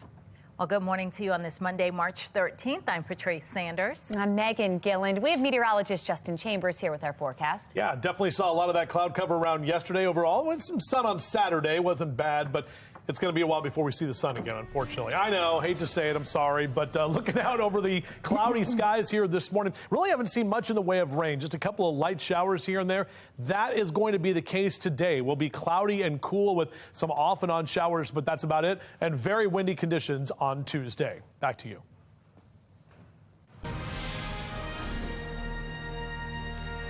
Well, good morning to you on this Monday, March 13th. I'm Patrice Sanders. I'm Megan Gilland. We have meteorologist Justin Chambers here with our forecast. Yeah, definitely saw a lot of that cloud cover around yesterday overall. With some sun on Saturday, wasn't bad, but it's going to be a while before we see the sun again, unfortunately. I know, hate to say it, I'm sorry, but looking out over the cloudy skies here this morning, really haven't seen much in the way of rain, just a couple of light showers here and there. That is going to be the case today. We'll be cloudy and cool with some off and on showers, but that's about it, and very windy conditions on Tuesday. Back to you.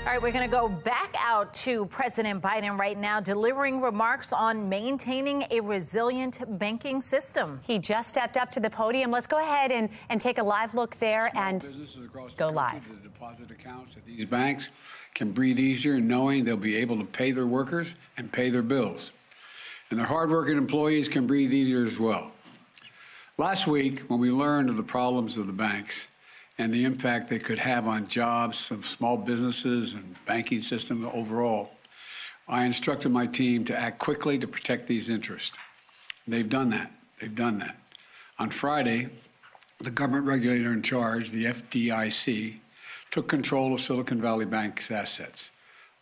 All right, we're going to go back out to President Biden right now, delivering remarks on maintaining a resilient banking system. He just stepped up to the podium. Let's go ahead and take a live look there and go live. The deposit accounts at these banks can breathe easier knowing they'll be able to pay their workers and pay their bills. And their hardworking employees can breathe easier as well. Last week, when we learned of the problems of the banks, and the impact they could have on jobs of small businesses and banking system overall, I instructed my team to act quickly to protect these interests. They've done that. They've done that. On Friday, the government regulator in charge, the FDIC, took control of Silicon Valley Bank's assets.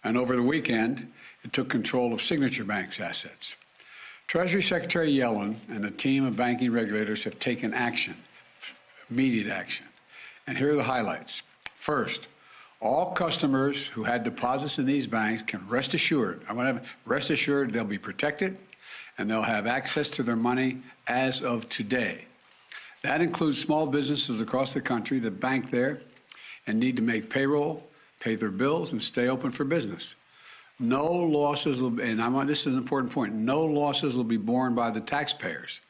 And over the weekend, it took control of Signature Bank's assets. Treasury Secretary Yellen and a team of banking regulators have taken action, immediate action. And here are the highlights. First, all customers who had deposits in these banks can rest assured, they'll be protected and they'll have access to their money as of today. That includes small businesses across the country that bank there and need to make payroll, pay their bills, and stay open for business. No losses will, this is an important point, no losses will be borne by the taxpayers.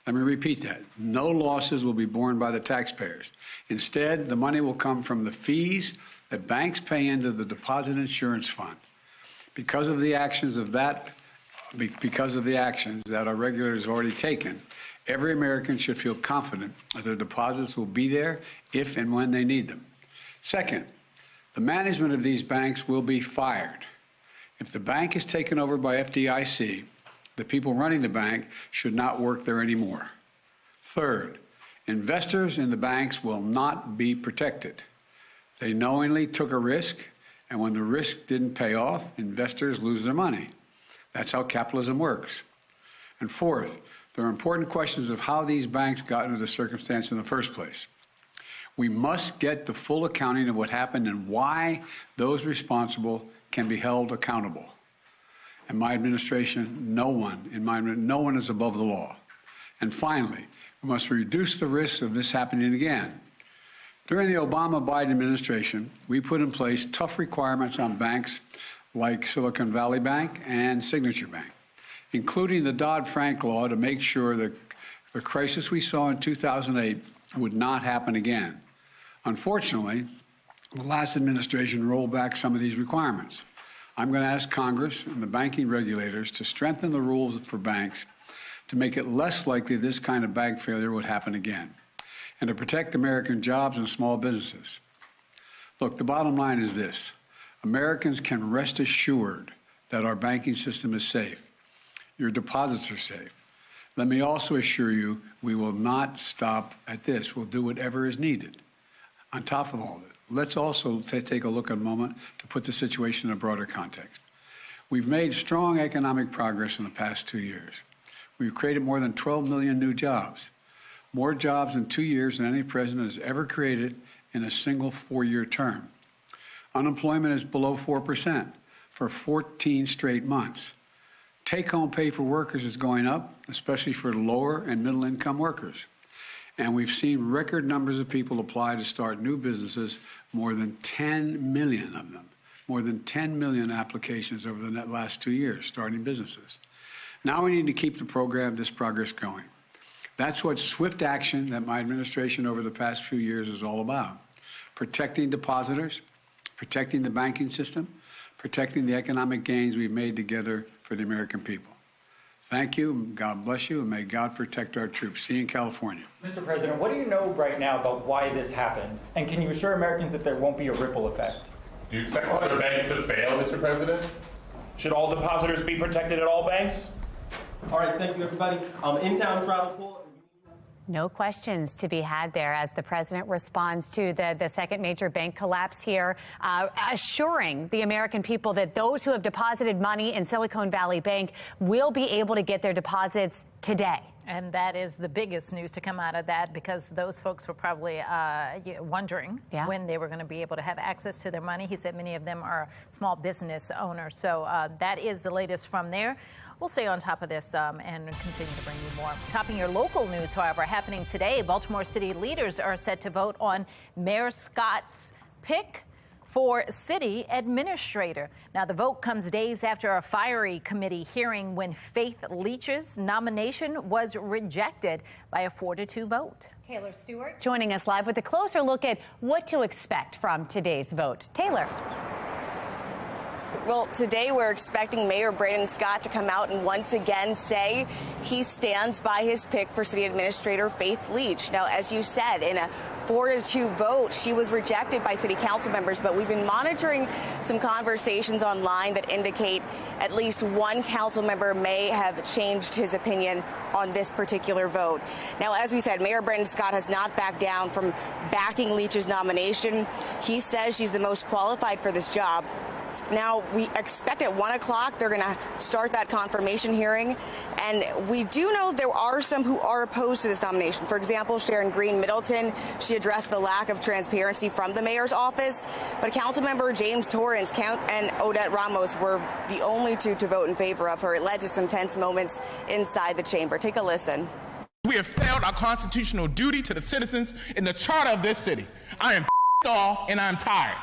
Let me repeat that. No losses will be borne by the taxpayers. Instead, the money will come from the fees that banks pay into the Deposit Insurance Fund. Because of the actions that our regulators have already taken, every American should feel confident that their deposits will be there if and when they need them. Second, the management of these banks will be fired. If the bank is taken over by FDIC, the people running the bank should not work there anymore. Third, investors in the banks will not be protected. They knowingly took a risk, and when the risk didn't pay off, investors lose their money. That's how capitalism works. And fourth, there are important questions of how these banks got into the circumstance in the first place. We must get the full accounting of what happened and why those responsible can be held accountable. In my administration, no one is above the law. And finally, we must reduce the risk of this happening again. During the Obama-Biden administration, we put in place tough requirements on banks like Silicon Valley Bank and Signature Bank, including the Dodd-Frank law to make sure that the crisis we saw in 2008 would not happen again. Unfortunately, the last administration rolled back some of these requirements. I'm going to ask Congress and the banking regulators to strengthen the rules for banks to make it less likely this kind of bank failure would happen again, and to protect American jobs and small businesses. Look, the bottom line is this. Americans can rest assured that our banking system is safe. Your deposits are safe. Let me also assure you we will not stop at this. We'll do whatever is needed. On top of all this, let's also take a look at a moment to put the situation in a broader context. We've made strong economic progress in the past 2 years. We've created more than 12 million new jobs, more jobs in 2 years than any president has ever created in a single 4-year term. Unemployment is below 4% for 14 straight months. Take-home pay for workers is going up, especially for lower and middle-income workers. And we've seen record numbers of people apply to start new businesses, more than 10 million of them, more than 10 million applications over the last 2 years starting businesses. Now we need to keep this progress going. That's what swift action that my administration over the past few years is all about. Protecting depositors, protecting the banking system, protecting the economic gains we've made together for the American people. Thank you, God bless you, and may God protect our troops. See you in California. Mr. President, what do you know right now about why this happened? And can you assure Americans that there won't be a ripple effect? Do you expect other banks to fail, Mr. President? Should all depositors be protected at all banks? All right, thank you, everybody. In-town travel. No questions to be had there as the president responds to the second major bank collapse here, assuring the American people that those who have deposited money in Silicon Valley Bank will be able to get their deposits today. And that is the biggest news to come out of that, because those folks were probably wondering when they were going to be able to have access to their money. He said many of them are small business owners. So that is the latest from there. We'll stay on top of this and continue to bring you more. Topping your local news, however, happening today, Baltimore City leaders are set to vote on Mayor Scott's pick for city administrator. Now, the vote comes days after a fiery committee hearing when Faith Leach's nomination was rejected by a 4-2 vote. Taylor Stewart joining us live with a closer look at what to expect from today's vote. Taylor. Well, today we're expecting Mayor Brandon Scott to come out and once again say he stands by his pick for City Administrator Faith Leach. Now, as you said, in a 4-2 vote, she was rejected by city council members, but we've been monitoring some conversations online that indicate at least one council member may have changed his opinion on this particular vote. Now, as we said, Mayor Brandon Scott has not backed down from backing Leach's nomination. He says she's the most qualified for this job. Now, we expect at 1 o'clock they're going to start that confirmation hearing. And we do know there are some who are opposed to this nomination. For example, Sharon Green Middleton, she addressed the lack of transparency from the mayor's office. But Councilmember James Torrance and Odette Ramos were the only two to vote in favor of her. It led to some tense moments inside the chamber. Take a listen. We have failed our constitutional duty to the citizens in the charter of this city. I am off and I'm tired.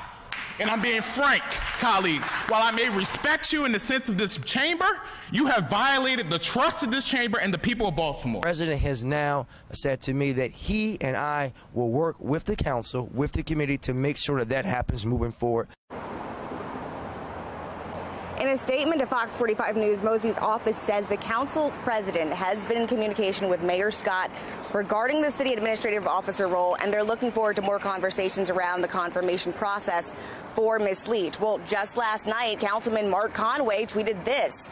And I'm being frank, colleagues. While I may respect you in the sense of this chamber, you have violated the trust of this chamber and the people of Baltimore. The president has now said to me that he and I will work with the council, with the committee, to make sure that that happens moving forward. In a statement to Fox 45 News, Mosby's office says the council president has been in communication with Mayor Scott regarding the city administrative officer role, and they're looking forward to more conversations around the confirmation process for Ms. Leach. Well, just last night, Councilman Mark Conway tweeted this.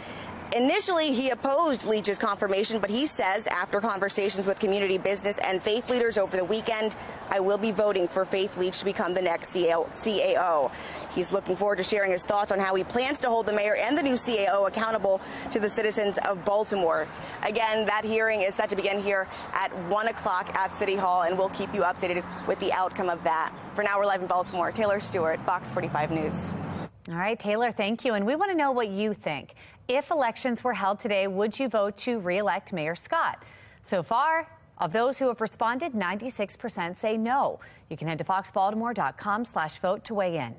Initially, he opposed Leach's confirmation, but he says after conversations with community business and faith leaders over the weekend, I will be voting for Faith Leach to become the next CAO. He's looking forward to sharing his thoughts on how he plans to hold the mayor and the new CAO accountable to the citizens of Baltimore. Again, that hearing is set to begin here at 1 o'clock at City Hall, and we'll keep you updated with the outcome of that. For now, we're live in Baltimore. Taylor Stewart, Fox 45 News. All right, Taylor, thank you. And we want to know what you think. If elections were held today, would you vote to re-elect Mayor Scott? So far, of those who have responded, 96% say no. You can head to foxbaltimore.com/vote to weigh in.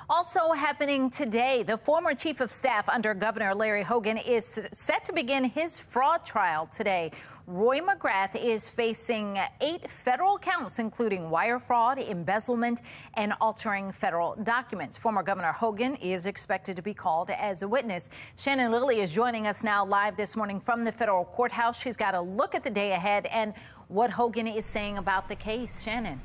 Also happening today, the former chief of staff under Governor Larry Hogan is set to begin his fraud trial today. Roy McGrath is facing 8 federal counts, including wire fraud, embezzlement, and altering federal documents. Former Governor Hogan is expected to be called as a witness. Shannon Lilly is joining us now live this morning from the federal courthouse. She's got a look at the day ahead and what Hogan is saying about the case. Shannon.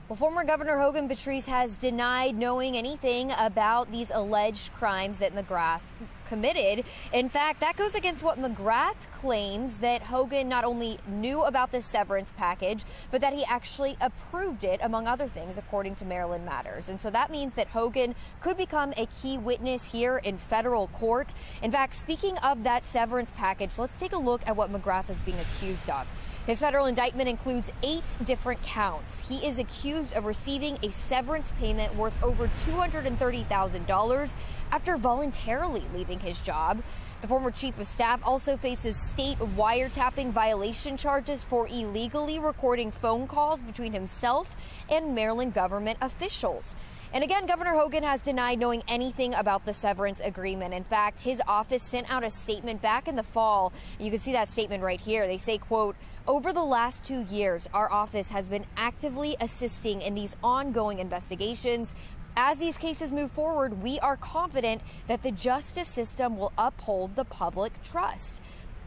Well, former Governor Hogan Patrice has denied knowing anything about these alleged crimes that McGrath committed. In fact, that goes against what McGrath claims, that Hogan not only knew about the severance package, but that he actually approved it, among other things, according to Maryland Matters. And so that means that Hogan could become a key witness here in federal court. In fact, speaking of that severance package, let's take a look at what McGrath is being accused of. His federal indictment includes 8 different counts. He is accused of receiving a severance payment worth over $230,000 after voluntarily leaving his job. The former chief of staff also faces state wiretapping violation charges for illegally recording phone calls between himself and Maryland government officials. And again, Governor Hogan has denied knowing anything about the severance agreement. In fact, his office sent out a statement back in the fall. You can see that statement right here. They say, quote, over the last 2 years, our office has been actively assisting in these ongoing investigations. As these cases move forward, we are confident that the justice system will uphold the public trust.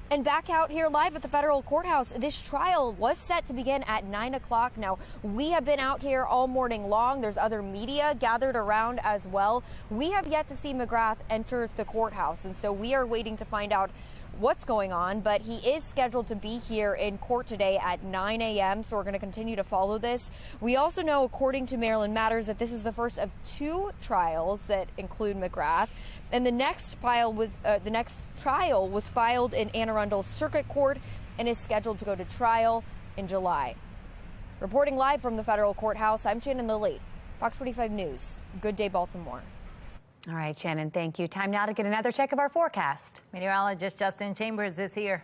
And back out here live at the federal courthouse, this trial was set to begin at 9 o'clock. Now, we have been out here all morning long. There's other media gathered around as well. We have yet to see McGrath enter the courthouse, and so we are waiting to find out what's going on, but he is scheduled to be here in court today at 9 a.m., so we're going to continue to follow this. We also know, according to Maryland Matters, that this is the first of 2 trials that include McGrath, and the next trial was filed in Anne Arundel Circuit Court and is scheduled to go to trial in July. Reporting live from the federal courthouse, I'm Shannon Lilly, Fox 45 News. Good day, Baltimore. All right, Shannon, thank you. Time now to get another check of our forecast. Meteorologist Justin Chambers is here.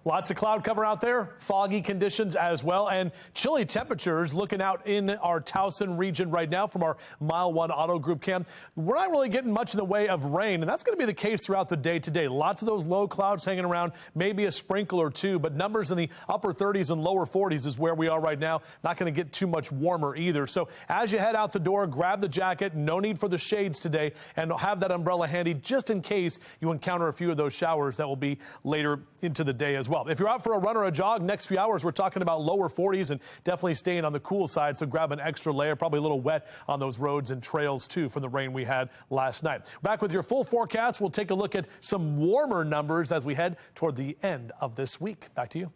Lots of cloud cover out there, foggy conditions as well, and chilly temperatures looking out in our Towson region right now from our Mile 1 Auto Group cam. We're not really getting much in the way of rain, and that's going to be the case throughout the day today. Lots of those low clouds hanging around, maybe a sprinkle or two, but numbers in the upper 30s and lower 40s is where we are right now. Not going to get too much warmer either. So as you head out the door, grab the jacket. No need for the shades today, and have that umbrella handy just in case you encounter a few of those showers that will be later into the day as well. If you're out for a run or a jog, next few hours, we're talking about lower 40s and definitely staying on the cool side. So grab an extra layer, probably a little wet on those roads and trails too from the rain we had last night. Back with your full forecast. We'll take a look at some warmer numbers as we head toward the end of this week. Back to you.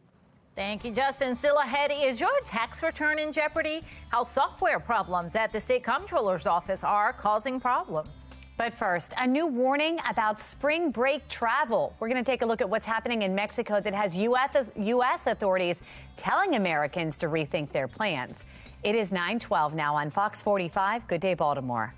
Thank you, Justin. Still ahead, is your tax return in jeopardy? How software problems at the state comptroller's office are causing problems. But first, a new warning about spring break travel. We're going to take a look at what's happening in Mexico that has U.S. authorities telling Americans to rethink their plans. It is 9:12 now on Fox 45. Good day, Baltimore.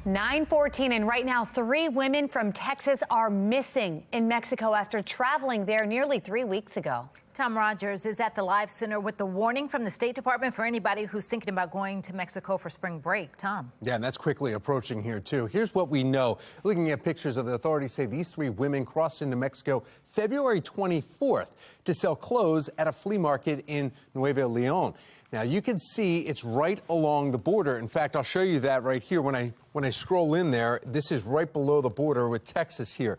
(9:14) and right now 3 women from Texas are missing in Mexico after traveling there nearly 3 weeks ago. Tom Rogers is at the Live Center with the warning from the State Department for anybody who's thinking about going to Mexico for spring break. Tom. Yeah, and that's quickly approaching here, too. Here's what we know. Looking at pictures of the authorities say these 3 women crossed into Mexico February 24th to sell clothes at a flea market in Nuevo Leon. Now, you can see it's right along the border. In fact, I'll show you that right here. When I scroll in there, this is right below the border with Texas here.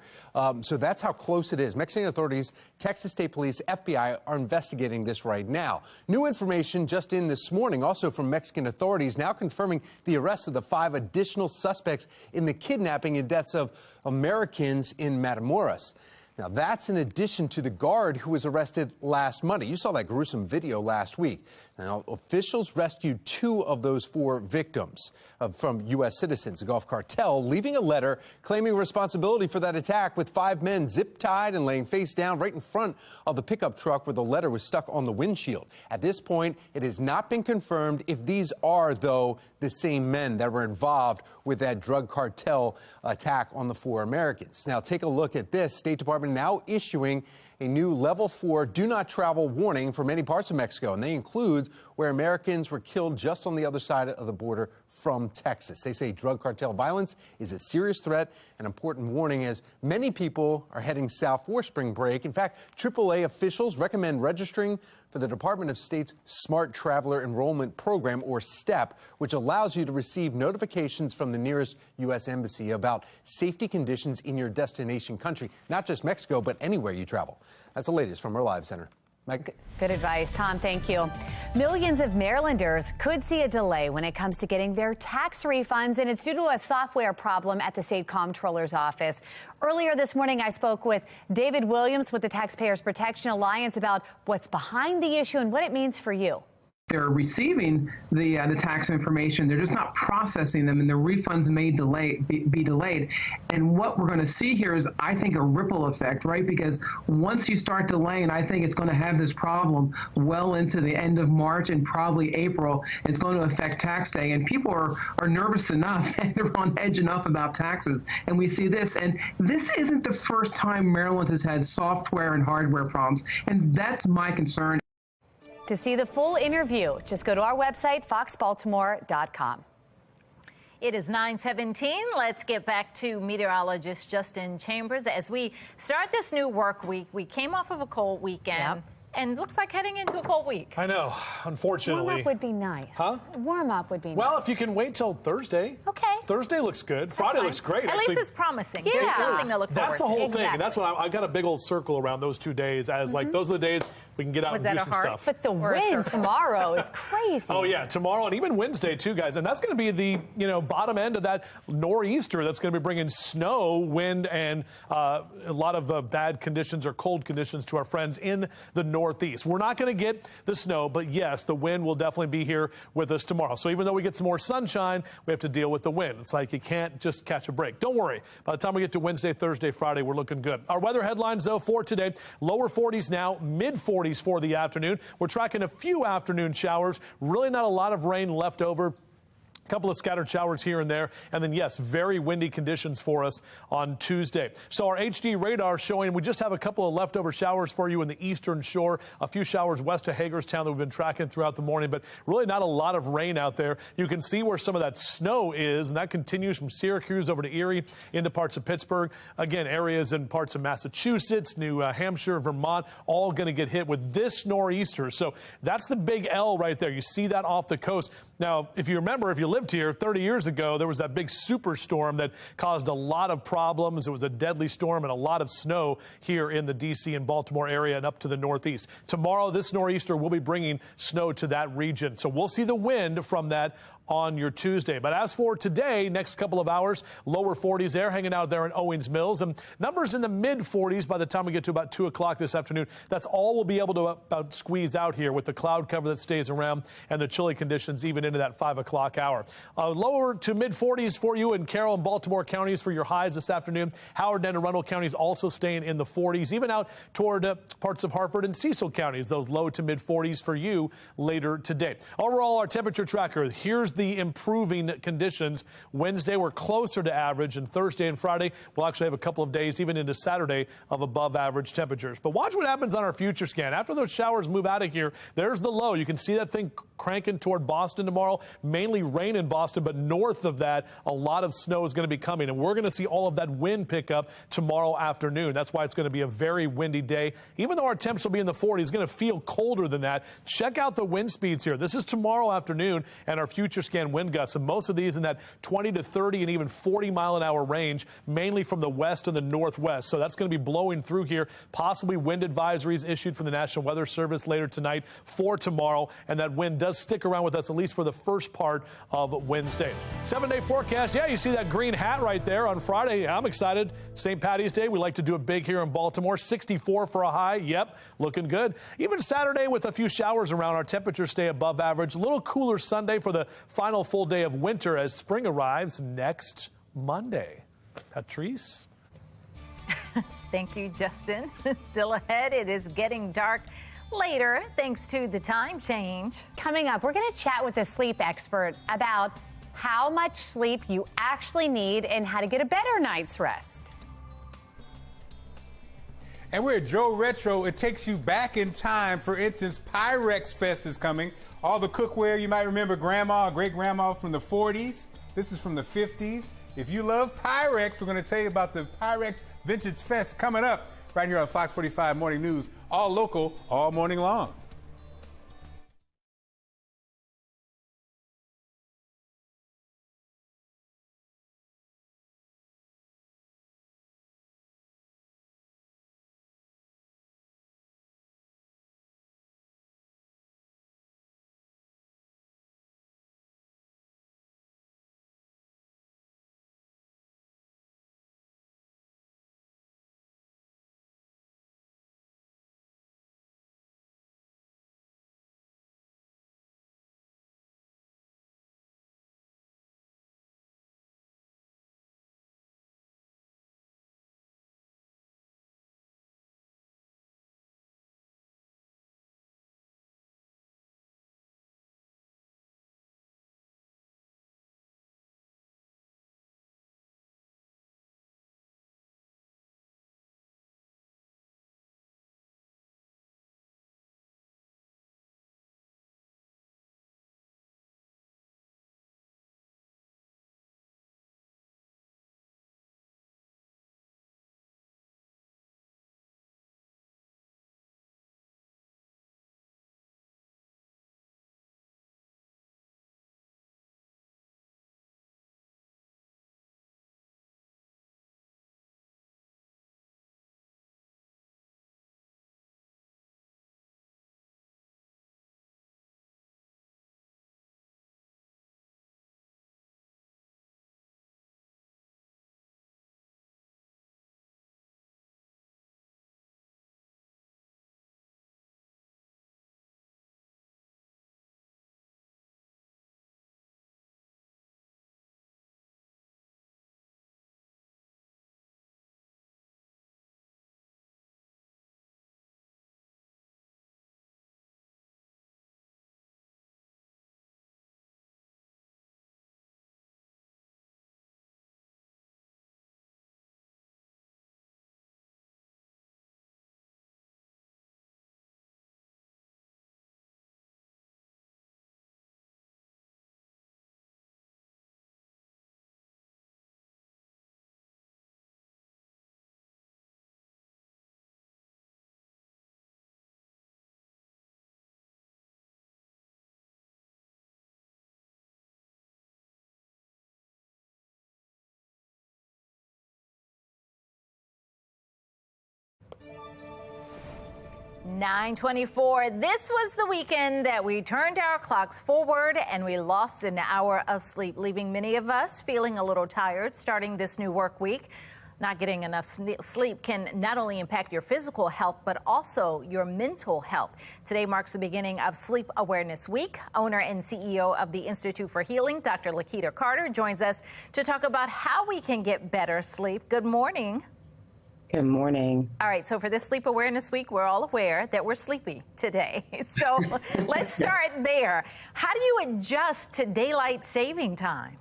So that's how close it is. Mexican authorities, Texas State Police, FBI are investigating this right now. New information just in this morning, also from Mexican authorities, now confirming the arrest of the 5 additional suspects in the kidnapping and deaths of Americans in Matamoros. Now, that's in addition to the guard who was arrested last Monday. You saw that gruesome video last week. Now, officials rescued 2 of those 4 victims from U.S. citizens. The Gulf cartel leaving a letter claiming responsibility for that attack, with 5 men zip-tied and laying face down right in front of the pickup truck where the letter was stuck on the windshield. At this point, it has not been confirmed if these are, though, the same men that were involved with that drug cartel attack on the 4 Americans. Now, take a look at this. State Department now issuing a new level 4 do not travel warning for many parts of Mexico, and they include where Americans were killed just on the other side of the border from Texas. They say drug cartel violence is a serious threat, an important warning as many people are heading south for spring break. In fact, AAA officials recommend registering for the Department of State's Smart Traveler Enrollment Program, or STEP, which allows you to receive notifications from the nearest U.S. embassy about safety conditions in your destination country, not just Mexico, but anywhere you travel. That's the latest from our Live Center. Mike? Good advice, Tom. Thank you. Millions of Marylanders could see a delay when it comes to getting their tax refunds, and it's due to a software problem at the state comptroller's office. Earlier this morning, I spoke with David Williams with the Taxpayers Protection Alliance about what's behind the issue and what it means for you. They're receiving the tax information. They're just not processing them, and the refunds may be delayed. And what we're going to see here is, I think, a ripple effect, right? Because once you start delaying, I think it's going to have this problem well into the end of March and probably April. It's going to affect tax day, and people are nervous enough and they're on edge enough about taxes. And we see this, and this isn't the first time Maryland has had software and hardware problems, and that's my concern. To see the full interview, just go to our website, foxbaltimore.com. It is 9:17. Let's get back to meteorologist Justin Chambers. As we start this new work week, we came off of a cold weekend. Yep. And looks like heading into a cold week. I know, unfortunately. Warm up would be nice. Huh? Warm up would be nice. Well, if you can wait till Thursday. Okay. Thursday looks good. Friday looks great. At actually. least it's promising. Yeah. There's something to look forward to. That's the whole Exactly. thing. And that's what I got a big old circle around those 2 days as like those are the days we can get out Was and do that a some heart? stuff. But the wind tomorrow is crazy. Oh, yeah, tomorrow and even Wednesday, too, guys. And that's going to be the, bottom end of that nor'easter that's going to be bringing snow, wind, and a lot of bad conditions or cold conditions to our friends in the Northeast. We're not going to get the snow, but yes, the wind will definitely be here with us tomorrow. So even though we get some more sunshine, we have to deal with the wind. It's like you can't just catch a break. Don't worry. By the time we get to Wednesday, Thursday, Friday, we're looking good. Our weather headlines, though, for today, lower 40s now, mid 40s for the afternoon. We're tracking a few afternoon showers. Really not a lot of rain left over. A couple of scattered showers here and there. And then, yes, very windy conditions for us on Tuesday. So our HD radar showing we just have a couple of leftover showers for you in the eastern shore. A few showers west of Hagerstown that we've been tracking throughout the morning, but really not a lot of rain out there. You can see where some of that snow is, and that continues from Syracuse over to Erie into parts of Pittsburgh. Again, areas in parts of Massachusetts, New Hampshire, Vermont, all going to get hit with this nor'easter. So that's the big L right there. You see that off the coast. Now, if you remember, if you lived here 30 years ago, there was that big superstorm that caused a lot of problems. It was a deadly storm and a lot of snow here in the D.C. and Baltimore area and up to the Northeast. Tomorrow, this nor'easter will be bringing snow to that region. So we'll see the wind from that on your Tuesday. But as for today, next couple of hours, lower 40s there, hanging out there in Owings Mills, and numbers in the mid 40s by the time we get to about 2 o'clock this afternoon. That's all we'll be able to about squeeze out here with the cloud cover that stays around and the chilly conditions even into that 5 o'clock hour. Lower to mid 40s for you in Carroll and Baltimore counties for your highs this afternoon. Howard and Arundel counties also staying in the 40s, even out toward parts of Hartford and Cecil counties, those low to mid 40s for you later today. Overall, our temperature tracker, here's the improving conditions. Wednesday, we're closer to average, and Thursday and Friday, we'll actually have a couple of days, even into Saturday, of above average temperatures. But watch what happens on our future scan. After those showers move out of here, there's the low. You can see that thing cranking toward Boston tomorrow. Mainly rain in Boston, but north of that, a lot of snow is going to be coming, and we're going to see all of that wind pick up tomorrow afternoon. That's why it's going to be a very windy day. Even though our temps will be in the 40s, it's going to feel colder than that. Check out the wind speeds here. This is tomorrow afternoon, and our future scan wind gusts, and most of these in that 20 to 30 and even 40-mile-an-hour range, mainly from the west and the northwest. So that's going to be blowing through here. Possibly wind advisories issued from the National Weather Service later tonight for tomorrow, and that wind does stick around with us at least for the first part of Wednesday. 7-day forecast. Yeah, you see that green hat right there on Friday. I'm excited. St. Patty's Day. We like to do it big here in Baltimore. 64 for a high. Yep, looking good. Even Saturday with a few showers around, our temperatures stay above average. A little cooler Sunday for the final full day of winter as spring arrives next Monday. Patrice? Thank you, Justin. Still ahead, it is getting dark later thanks to the time change. Coming up, we're going to chat with a sleep expert about how much sleep you actually need and how to get a better night's rest. And we're at Joe Retro. It takes you back in time. For instance, Pyrex Fest is coming. All the cookware you might remember, grandma, great-grandma from the 40s. This is from the 50s. If you love Pyrex, we're going to tell you about the Pyrex Vintage Fest coming up right here on Fox 45 Morning News. All local, all morning long. (9:24). This was the weekend that we turned our clocks forward and we lost an hour of sleep, leaving many of us feeling a little tired starting this new work week. Not getting enough sleep can not only impact your physical health, but also your mental health. Today marks the beginning of Sleep Awareness Week. Owner and CEO of the Institute for Healing, Dr. Lakita Carter, joins us to talk about how we can get better sleep. Good morning. Good morning. All right, so for this Sleep Awareness Week, we're all aware that we're sleepy today. So let's start there. How do you adjust to daylight saving time?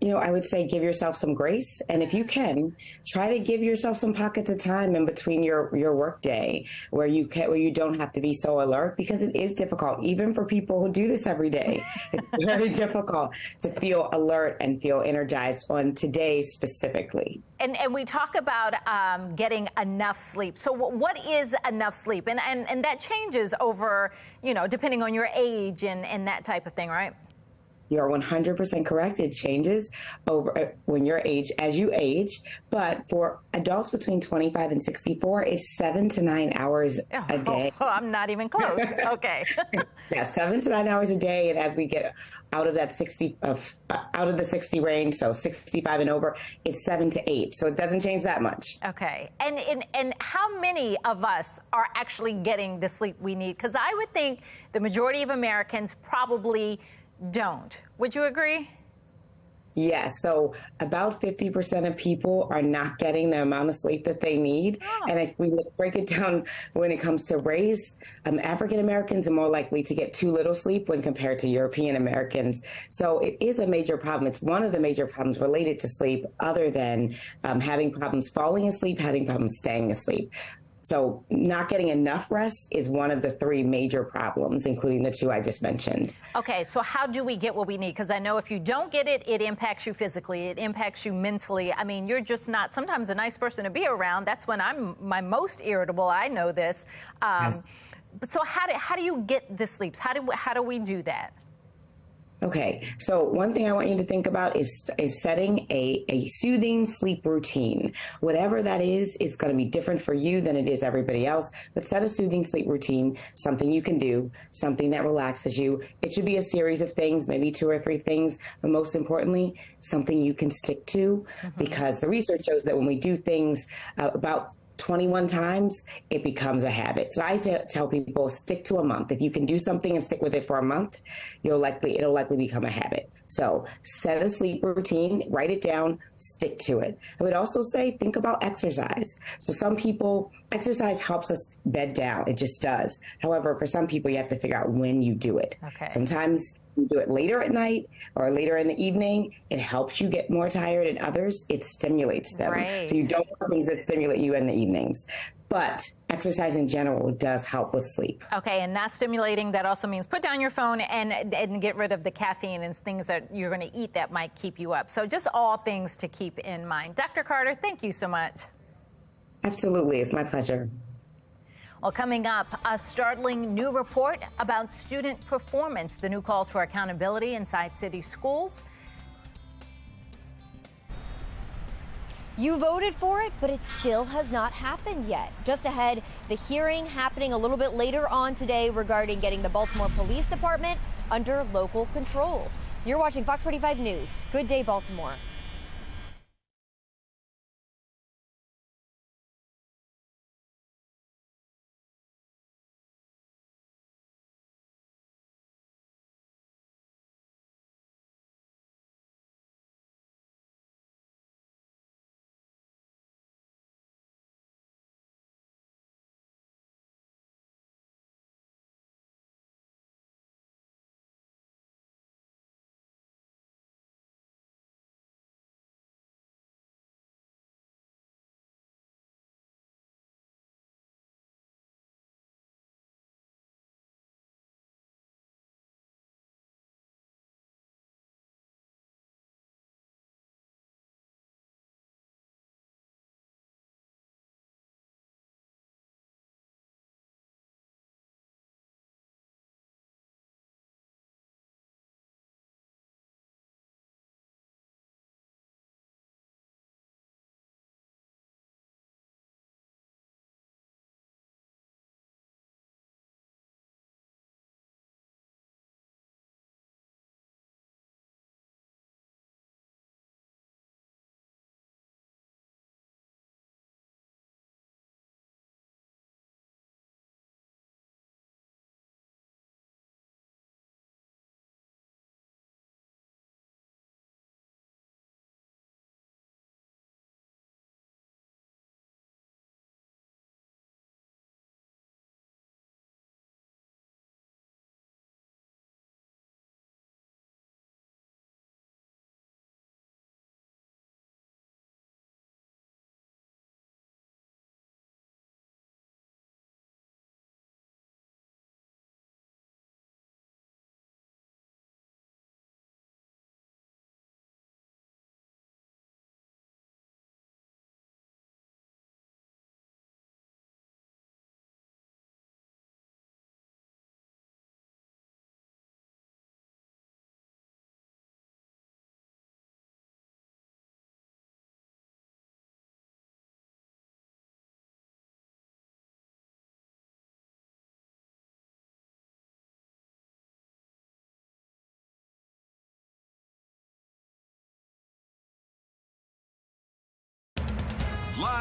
You know, I would say give yourself some grace. And if you can, try to give yourself some pockets of time in between your work day where you don't have to be so alert, because it is difficult, even for people who do this every day. It's very difficult to feel alert and feel energized on today specifically. And we talk about getting enough sleep. So what is enough sleep? And that changes over, depending on your age and that type of thing, right? You're 100% correct. It changes over when you're age as you age. But for adults between 25 and 64, it's 7 to 9 hours a day. Oh, I'm not even close. Okay. Yeah, 7 to 9 hours a day. And as we get out of that out of the 60 range, so 65 and over, it's 7 to 8. So it doesn't change that much. Okay. And how many of us are actually getting the sleep we need? Because I would think the majority of Americans probably don't. Would you agree? Yes. So about 50% of people are not getting the amount of sleep that they need. Oh. And if we break it down when it comes to race, African Americans are more likely to get too little sleep when compared to European Americans. So it is a major problem. It's one of the major problems related to sleep, other than having problems falling asleep, having problems staying asleep. So not getting enough rest is one of the 3 major problems, including the 2 I just mentioned. Okay, so how do we get what we need? Because I know if you don't get it, it impacts you physically, it impacts you mentally. I mean, you're just not sometimes a nice person to be around. That's when I'm my most irritable. I know this. Yes. So how do you get the sleeps? How do we do that? Okay, so one thing I want you to think about is setting a soothing sleep routine. Whatever that is going to be different for you than it is everybody else, but set a soothing sleep routine, something you can do, something that relaxes you. It should be a series of things, maybe 2 or 3 things, but most importantly, something you can stick to, because the research shows that when we do things about 21 times, it becomes a habit. So I tell people, stick to a month. If you can do something and stick with it for a month, it'll likely become a habit. So set a sleep routine, write it down, stick to it. I would also say, think about exercise. So some people, exercise helps us bed down. It just does. However, for some people, you have to figure out when you do it. Okay. Sometimes you do it later at night or later in the evening. It helps you get more tired, and others, it stimulates them. Right. So you don't want things that stimulate you in the evenings. But exercise in general does help with sleep. Okay, and not stimulating, that also means put down your phone and get rid of the caffeine and things that you're going to eat that might keep you up. So just all things to keep in mind. Dr. Carter, thank you so much. Absolutely. It's my pleasure. Well, coming up, a startling new report about student performance, the new calls for accountability inside city schools. You voted for it, but it still has not happened yet. Just ahead, the hearing happening a little bit later on today regarding getting the Baltimore Police Department under local control. You're watching Fox 45 News. Good day, Baltimore.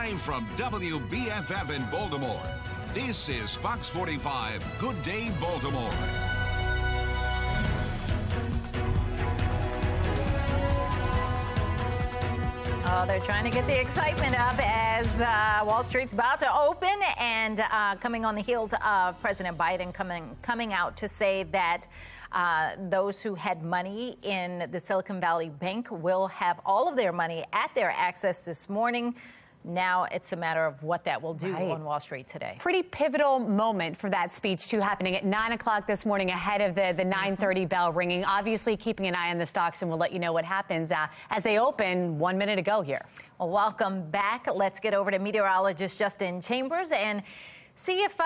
Live from WBFF in Baltimore, this is Fox 45 Good Day Baltimore. Oh, they're trying to get the excitement up as Wall Street's about to open, and coming on the heels of President Biden coming out to say that those who had money in the Silicon Valley Bank will have all of their money at their access this morning. Now it's a matter of what that will do on Wall Street today. Pretty pivotal moment for that speech, too, happening at 9 o'clock this morning ahead of the 9:30 bell ringing. Obviously, keeping an eye on the stocks, and we'll let you know what happens as they open 1 minute ago here. Well, welcome back. Let's get over to meteorologist Justin Chambers and see if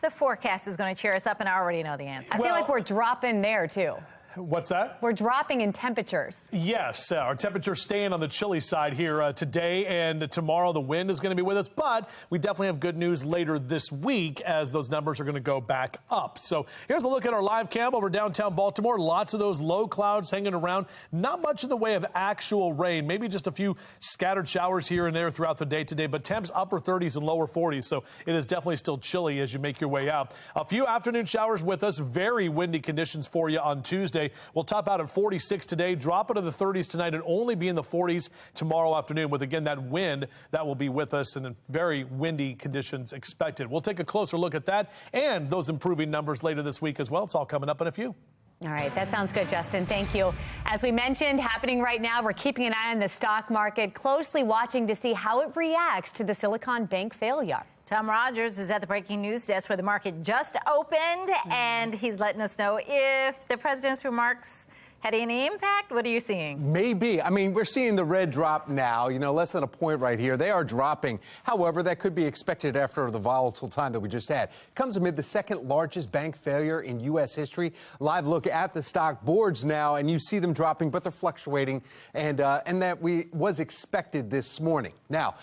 the forecast is going to cheer us up, and I already know the answer. I feel like we're dropping there, too. What's that? We're dropping in temperatures. Yes, our temperatures staying on the chilly side here today and tomorrow. The wind is going to be with us, but we definitely have good news later this week as those numbers are going to go back up. So here's a look at our live cam over downtown Baltimore. Lots of those low clouds hanging around. Not much in the way of actual rain, maybe just a few scattered showers here and there throughout the day today, but temps upper 30s and lower 40s. So it is definitely still chilly as you make your way out. A few afternoon showers with us. Very windy conditions for you on Tuesday. We'll top out at 46 today, drop into the 30s tonight, and only be in the 40s tomorrow afternoon with, again, that wind that will be with us and very windy conditions expected. We'll take a closer look at that and those improving numbers later this week as well. It's all coming up in a few. All right, that sounds good, Justin. Thank you. As we mentioned, happening right now, we're keeping an eye on the stock market, closely watching to see how it reacts to the Silicon Bank failure. Tom Rogers is at the breaking news desk where the market just opened, and he's letting us know if the president's remarks had any impact. What are you seeing? Maybe. I mean, we're seeing the red drop now, less than a point right here. They are dropping. However, that could be expected after the volatile time that we just had. Comes amid the second largest bank failure in U.S. history. Live look at the stock boards now, and you see them dropping, but they're fluctuating, and that was expected this morning. Now,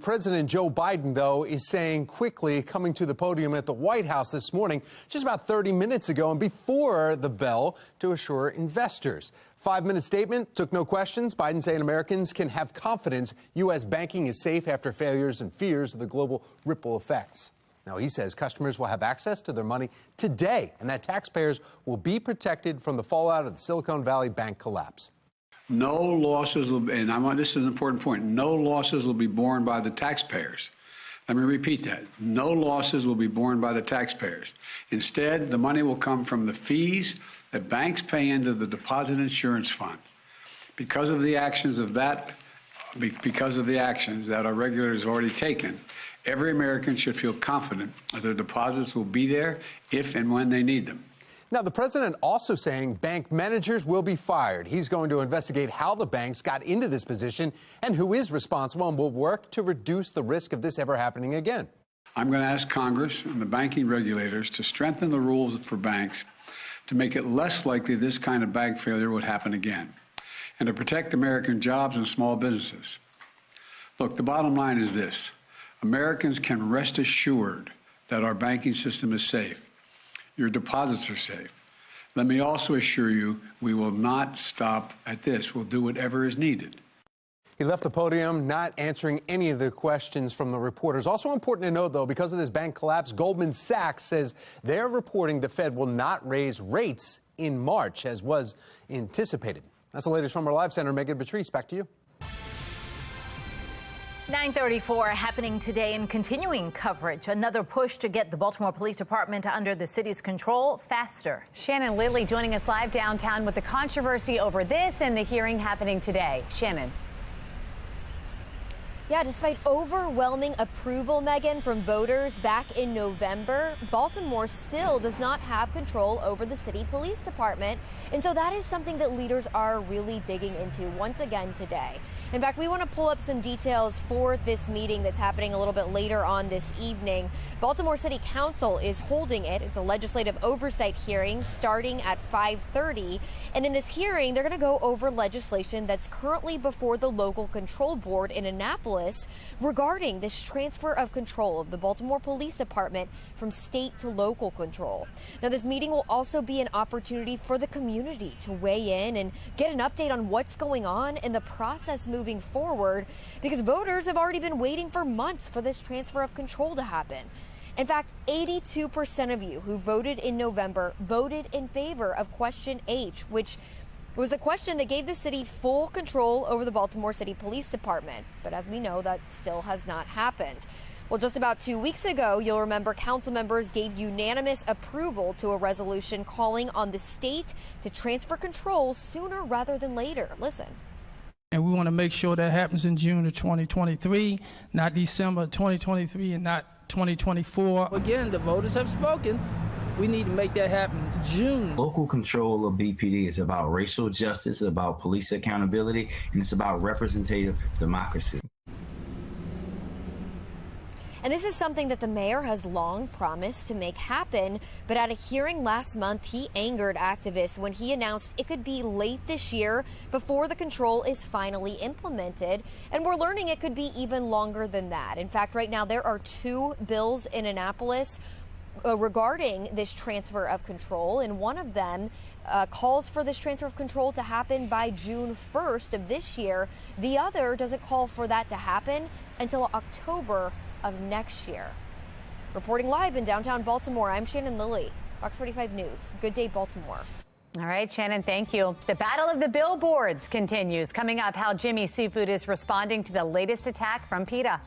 President Joe Biden, though, is saying quickly, coming to the podium at the White House this morning, just about 30 minutes ago, and before the bell, to assure investors. 5-minute statement, took no questions. Biden saying Americans can have confidence U.S. banking is safe after failures and fears of the global ripple effects. Now, he says customers will have access to their money today and that taxpayers will be protected from the fallout of the Silicon Valley Bank collapse. No losses will be, and this is an important point, no losses will be borne by the taxpayers. Let me repeat that. No losses will be borne by the taxpayers. Instead, the money will come from the fees that banks pay into the Deposit Insurance Fund. Because of the actions that our regulators have already taken, every American should feel confident that their deposits will be there if and when they need them. Now, the president also saying bank managers will be fired. He's going to investigate how the banks got into this position and who is responsible, and will work to reduce the risk of this ever happening again. I'm going to ask Congress and the banking regulators to strengthen the rules for banks to make it less likely this kind of bank failure would happen again, and to protect American jobs and small businesses. Look, the bottom line is this. Americans can rest assured that our banking system is safe. Your deposits are safe. Let me also assure you we will not stop at this. We'll do whatever is needed. He left the podium not answering any of the questions from the reporters. Also important to note, though, because of this bank collapse, Goldman Sachs says they're reporting the Fed will not raise rates in March, as was anticipated. That's the latest from our live center. Megan Patrice, back to you. 9:34 happening today in continuing coverage. Another push to get the Baltimore Police Department under the city's control faster. Shannon Lilly joining us live downtown with the controversy over this and the hearing happening today. Shannon. Yeah, despite overwhelming approval, Megan, from voters back in November, Baltimore still does not have control over the city police department. And so that is something that leaders are really digging into once again today. In fact, we want to pull up some details for this meeting that's happening a little bit later on this evening. Baltimore City Council is holding it. It's a legislative oversight hearing starting at 5:30. And in this hearing, they're going to go over legislation that's currently before the local control board in Annapolis Annapolis regarding this transfer of control of the Baltimore Police Department from state to local control. Now, this meeting will also be an opportunity for the community to weigh in and get an update on what's going on in the process moving forward, because voters have already been waiting for months for this transfer of control to happen. In fact, 82% of you who voted in November voted in favor of question H, which was the question that gave the city full control over the Baltimore City Police Department. But as we know, that still has not happened. Well, just about 2 weeks ago, you'll remember council members gave unanimous approval to a resolution calling on the state to transfer control sooner rather than later. Listen. And we want to make sure that happens in June of 2023, not December 2023 and not 2024. Again, the voters have spoken. We need to make that happen June. Local control of BPD is about racial justice, about police accountability, and it's about representative democracy. And this is something that the mayor has long promised to make happen, but at a hearing last month, he angered activists when he announced it could be late this year before the control is finally implemented. And we're learning it could be even longer than that. In fact, right now there are 2 bills in Annapolis regarding this transfer of control, and one of them calls for this transfer of control to happen by June 1st of this year. The other doesn't call for that to happen until October of next year. Reporting live in downtown Baltimore, I'm Shannon Lilly, Fox 45 News. Good day, Baltimore. All right, Shannon, thank you. The battle of the billboards continues. Coming up, how Jimmy Seafood is responding to the latest attack from PETA.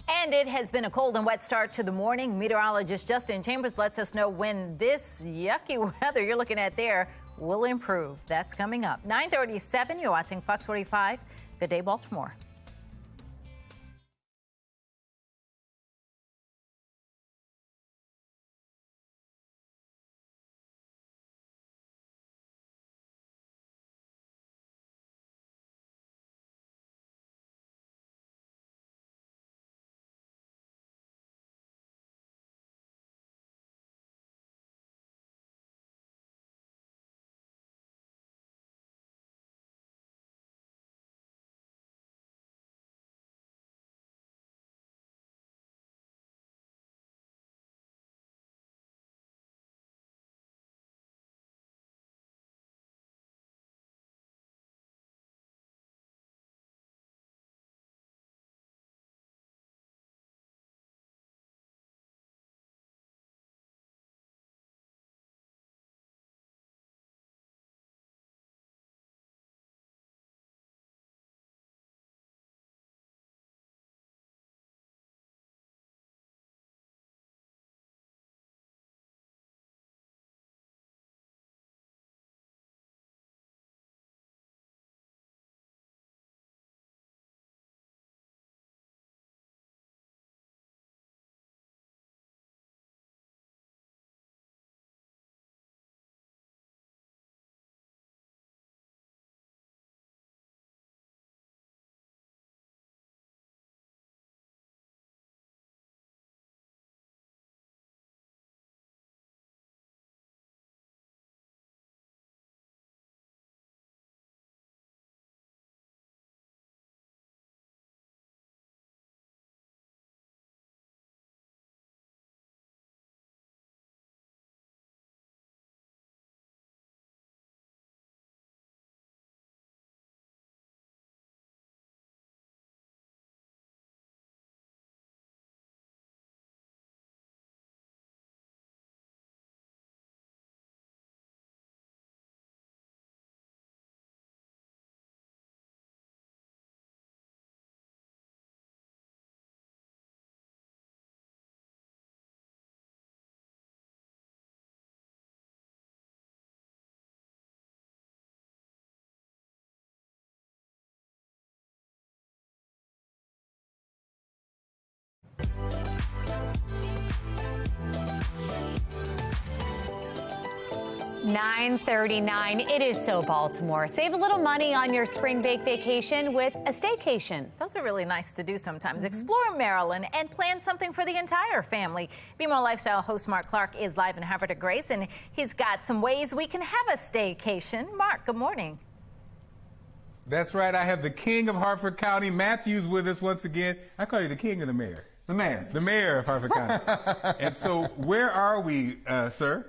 And it has been a cold and wet start to the morning. Meteorologist Justin Chambers lets us know when this yucky weather you're looking at there will improve. That's coming up. 9:37, you're watching Fox 45. Good day, Baltimore. $9:39. It is so Baltimore. Save a little money on your spring break vacation with a staycation. Those are really nice to do sometimes. Explore Maryland and plan something for the entire family. Be More Lifestyle host Mark Clark is live in Havre de Grace, and he's got some ways we can have a staycation. Mark, good morning. That's right. I have the king of Harford County, Matthews, with us once again. I call you the king or the mayor? The mayor. The mayor of Harford County. And so where are we, sir?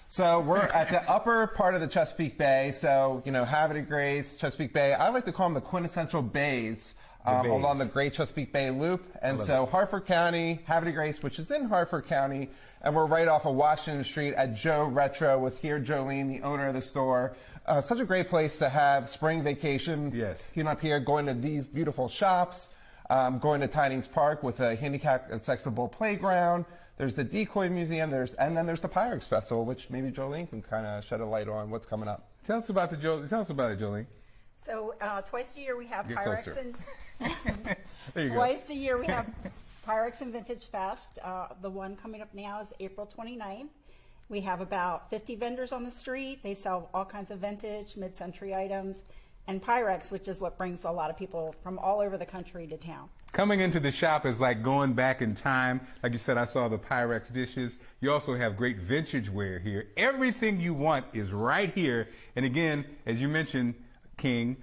So we're at the upper part of the Chesapeake Bay. So, you know, Havre de Grace, Chesapeake Bay. I like to call them the quintessential bays. Along the Great Chesapeake Bay Loop. And so Harford County, Havre de Grace, which is in Harford County, and we're right off of Washington Street at Joe Retro with here Jolene, the owner of the store. Such a great place to have spring vacation. Yes. You know, up here, going to these beautiful shops, going to Tinings Park with a handicap accessible playground. There's the Decoy Museum, and then there's the Pyrex Festival, which maybe Jolene can kind of shed a light on what's coming up. Tell us about it, Jolene. So twice a year we have Get Pyrex closer. and There you go. twice a year we have Pyrex and Vintage Fest. The one coming up now is April 29th. We have about 50 vendors on the street. They sell all kinds of vintage, mid-century items, and Pyrex, which is what brings a lot of people from all over the country to town. Coming into the shop is like going back in time. Like you said, I saw the Pyrex dishes. You also have great vintage wear here. Everything you want is right here. And again, as you mentioned, King,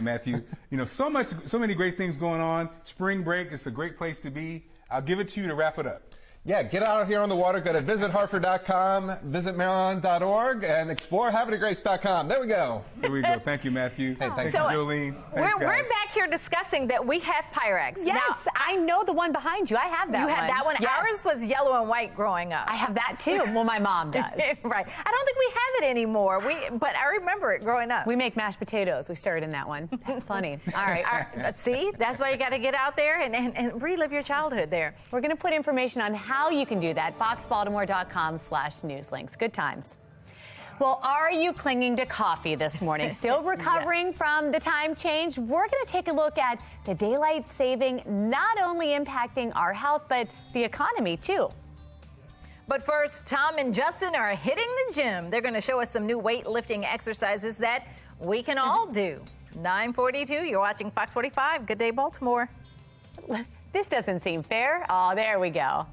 Matthew, you know, so many great things going on. Spring break, it's a great place to be. I'll give it to you to wrap it up. Yeah, get out here on the water. Go to visithartford.com, visitmaryland.org, and explore haveitgrace.com. There we go. Here we go. Thank you, Matthew. Hey, thanks, you, Jolene. Thanks, We're back here discussing that we have Pyrex. Yes, Now, I know the one behind you. I have that you one. had that one. Yes. Ours was yellow and white growing up. I have that too. Well, my mom does. Right. I don't think we have it anymore. But I remember it growing up. We make mashed potatoes. We started in that one. That's funny. All right. See, that's why you got to get out there and relive your childhood there. We're going to put information on how you can do that. FOX baltimore.com/newslinks. Good times. Well, are you clinging to coffee this morning? Still recovering from the time change? We're going to take a look at the daylight saving not only impacting our health, but the economy, too. But first, Tom and Justin are hitting the gym. They're going to show us some new weightlifting exercises that we can all do. 9:42, you're watching Fox 45. Good day, Baltimore. This doesn't seem fair. Oh, there we go.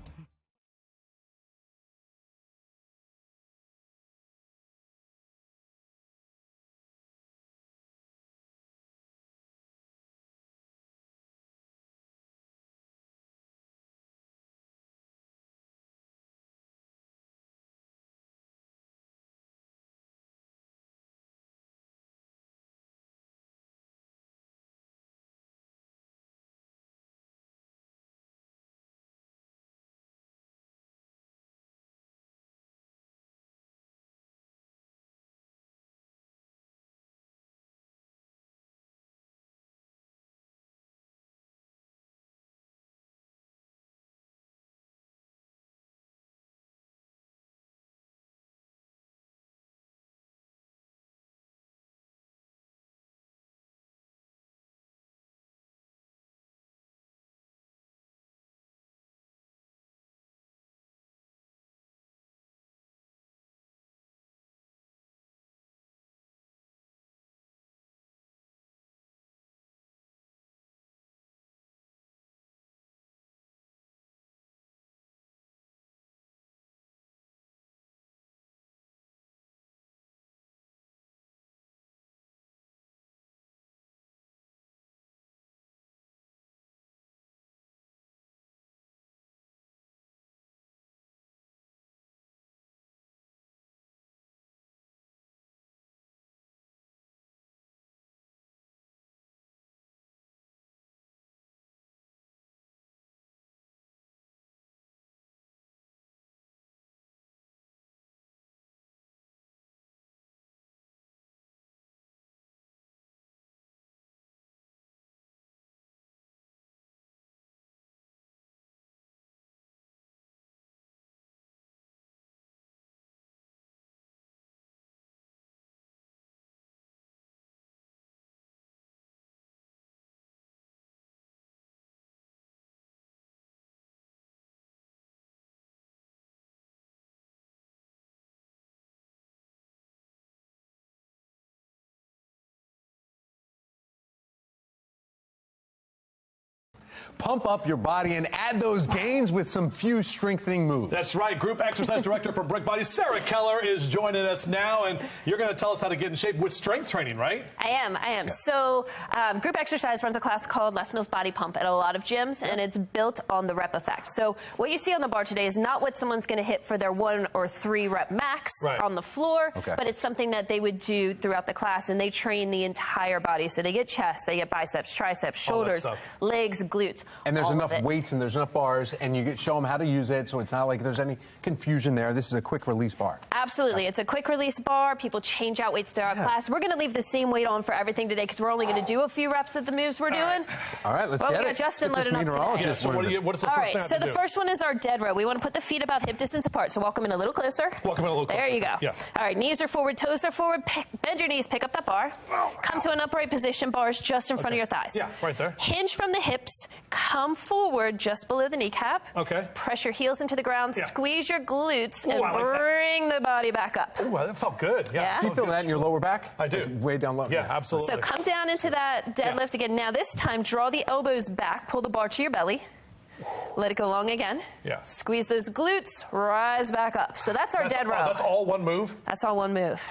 pump up your body and add those gains with some few strengthening moves. That's right. Group exercise director for Brick Body, Sarah Keller, is joining us now, and you're going to tell us how to get in shape with strength training, right? I am. Yeah. So Group Exercise runs a class called Les Mills Body Pump at a lot of gyms, and it's built on the rep effect. So what you see on the bar today is not what someone's going to hit for their 1 or 3 rep max on the floor, but it's something that they would do throughout the class, and they train the entire body. So they get chest, they get biceps, triceps, shoulders, legs, glutes. And there's enough weights and there's enough bars, and you show them how to use it, so it's not like there's any confusion there. This is a quick release bar. Absolutely. It's a quick release bar. People change out weights throughout class. We're going to leave the same weight on for everything today because we're only going to do a few reps of the moves we're doing. All right, let's get it. We got Justin loading up today. Yeah, so what is the first thing I have so to the do? first one is our dead row. We want to put the feet about hip distance apart. So walk them in a little closer. Walk them in a little closer. There you go. Yeah. All right, knees are forward, toes are forward. Bend your knees, pick up that bar. Come to an upright position, bars just in front of your thighs. Yeah, right there. Hinge from the hips, come forward just below the kneecap. Okay. Press your heels into the ground, squeeze your glutes, and I like that. bring the body back up. Ooh, that felt good. Yeah. Do you feel that in your lower back? I do. Like way down low? Yeah, absolutely. So come down into that deadlift again. Now this time, draw the elbows back, pull the bar to your belly. Let it go long again. Yeah. Squeeze those glutes, rise back up. So that's our dead row. That's all one move? That's all one move.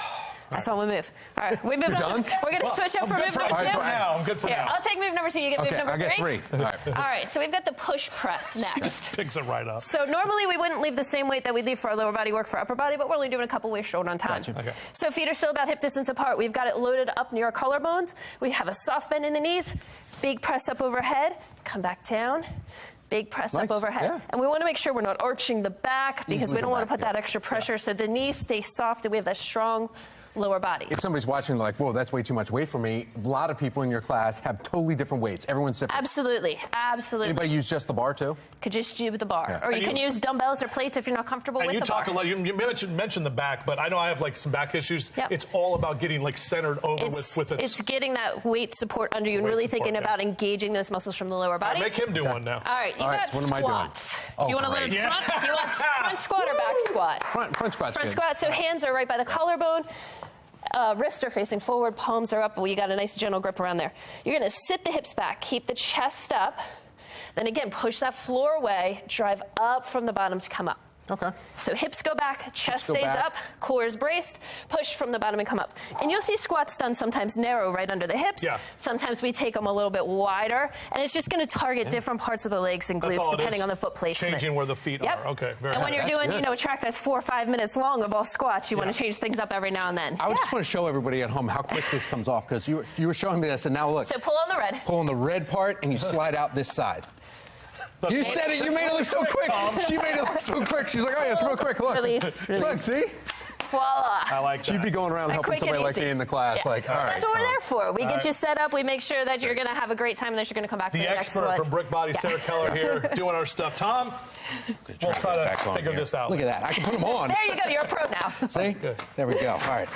That's all one move. All right, we moved on. We're going to switch up for move number 2. I'm good for now. I'll take move number 2. You get move number 3. I get 3. All right. All right, so we've got the push press She next. just picks it right up. So normally we wouldn't leave the same weight that we leave for our lower body work for upper body, but we're only doing a couple weights short on time. Gotcha. Okay. So feet are still about hip distance apart. We've got it loaded up near our collarbones. We have a soft bend in the knees, big press up overhead, come back down. Big press up overhead. And we want to make sure we're not arching the back because we don't want to put that extra pressure. So the knees stay soft and we have that strong lower body. If somebody's watching like, whoa, that's way too much weight for me, a lot of people in your class have totally different weights. Everyone's different. Absolutely. Absolutely. Anybody use just the bar too? Could just do the bar. Yeah. Or you can use dumbbells or plates if you're not comfortable with the bar. And you talk a lot, you mentioned the back, but I know I have like some back issues. Yep. It's all about getting like centered over with it. It's getting that weight support under you and really thinking about engaging those muscles from the lower body. Make him do one now. All right, you got so what am I doing? squats. Oh, you want to learn front? You want front squat or back squat? Front squat's Front good. squat. So hands are right by the collarbone. Wrists are facing forward, palms are up. Well, you got a nice gentle grip around there. You're going to sit the hips back, keep the chest up. Then again, push that floor away, drive up from the bottom to come up. Okay. So hips go back, chest go stays back. up, core is braced, push from the bottom and come up. And you'll see squats done sometimes narrow right under the hips. Yeah. Sometimes we take them a little bit wider, and it's just going to target different parts of the legs and That's glutes all it depending is. on the foot placement. Changing where the feet are. Okay. Very And when good. you're doing, a track that's 4 or 5 minutes long of all squats, you want to change things up every now and then. I would just want to show everybody at home how quick this comes off because you were showing me this, and now look. So pull on the red. Pull on the red part, and you slide out this side. You said it. You made it look so quick. She made it look so quick. She's like, oh, yeah, it's real quick. Look. Release. Look, see? Voila. I like that. She'd be going around helping quick and somebody like easy. me in the class. Like, all right. That's what we're there for. We All get right. you set up. We make sure that you're going to have a great time and that you're going to come back for The your next expert one. from Brick Body, Sarah Keller here, doing our stuff. Tom, we'll try to figure this out. Look at that. I can put them on. There you go. You're a pro now. See? There we go. All right.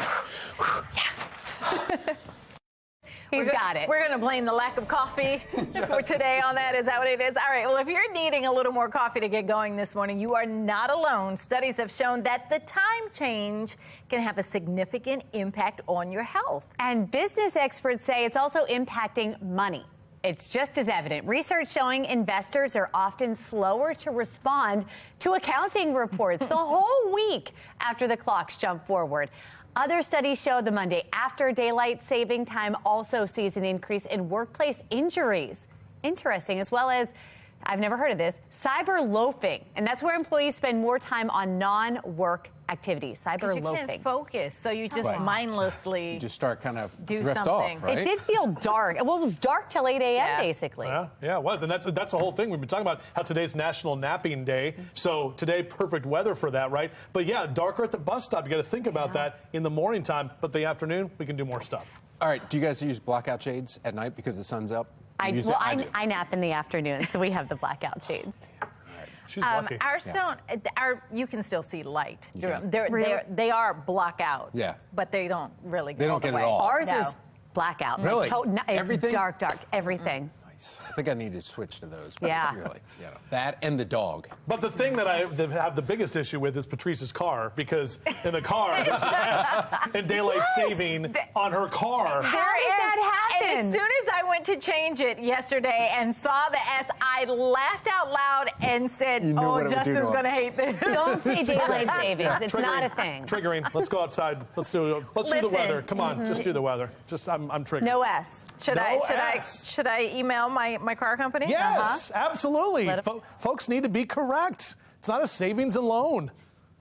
He's got it. We're going to blame the lack of coffee for today on that. Is that what it is? All right. Well, if you're needing a little more coffee to get going this morning, you are not alone. Studies have shown that the time change can have a significant impact on your health. And business experts say it's also impacting money. It's just as evident. Research showing investors are often slower to respond to accounting reports the whole week after the clocks jump forward. Other studies show the Monday after daylight saving time also sees an increase in workplace injuries. Interesting, as well as, I've never heard of this, cyber loafing. And that's where employees spend more time on non-work activities. Cyber You loafing. can't focus, so you just Right. mindlessly You just start kind of do drift something. off, right? It did feel dark. Well, it was dark till 8 a.m. basically. Yeah, it was. And that's the whole thing. We've been talking about how today's National Napping Day. So today, perfect weather for that, right? But yeah, darker at the bus stop. You got to think about that in the morning time. But the afternoon, we can do more stuff. All right. Do you guys use blackout shades at night because the sun's up? You use it? I do. I nap in the afternoon, so we have the blackout shades. She's lucky. Ours don't. You can still see light. You can. They are block out. Yeah. But they don't really. They don't go get the it way. all. Ours No. is blackout. Really? It's Everything? dark, everything. Nice. I think I need to switch to those. Yeah. Really, that and the dog. But the thing that I have the biggest issue with is Patrice's car, because in the car there's an S in daylight saving on her car. How does that happen? And as soon as I went to change it yesterday and saw the S, I laughed out loud and said, "Oh, Justin's going to hate this." Don't say daylight savings. It's not a thing. Triggering. Let's go outside. Let's do the weather. Come on, just do the weather. I'm triggered. No S. Should I email my car company? Yes, absolutely. Folks need to be correct. It's not a savings and loan.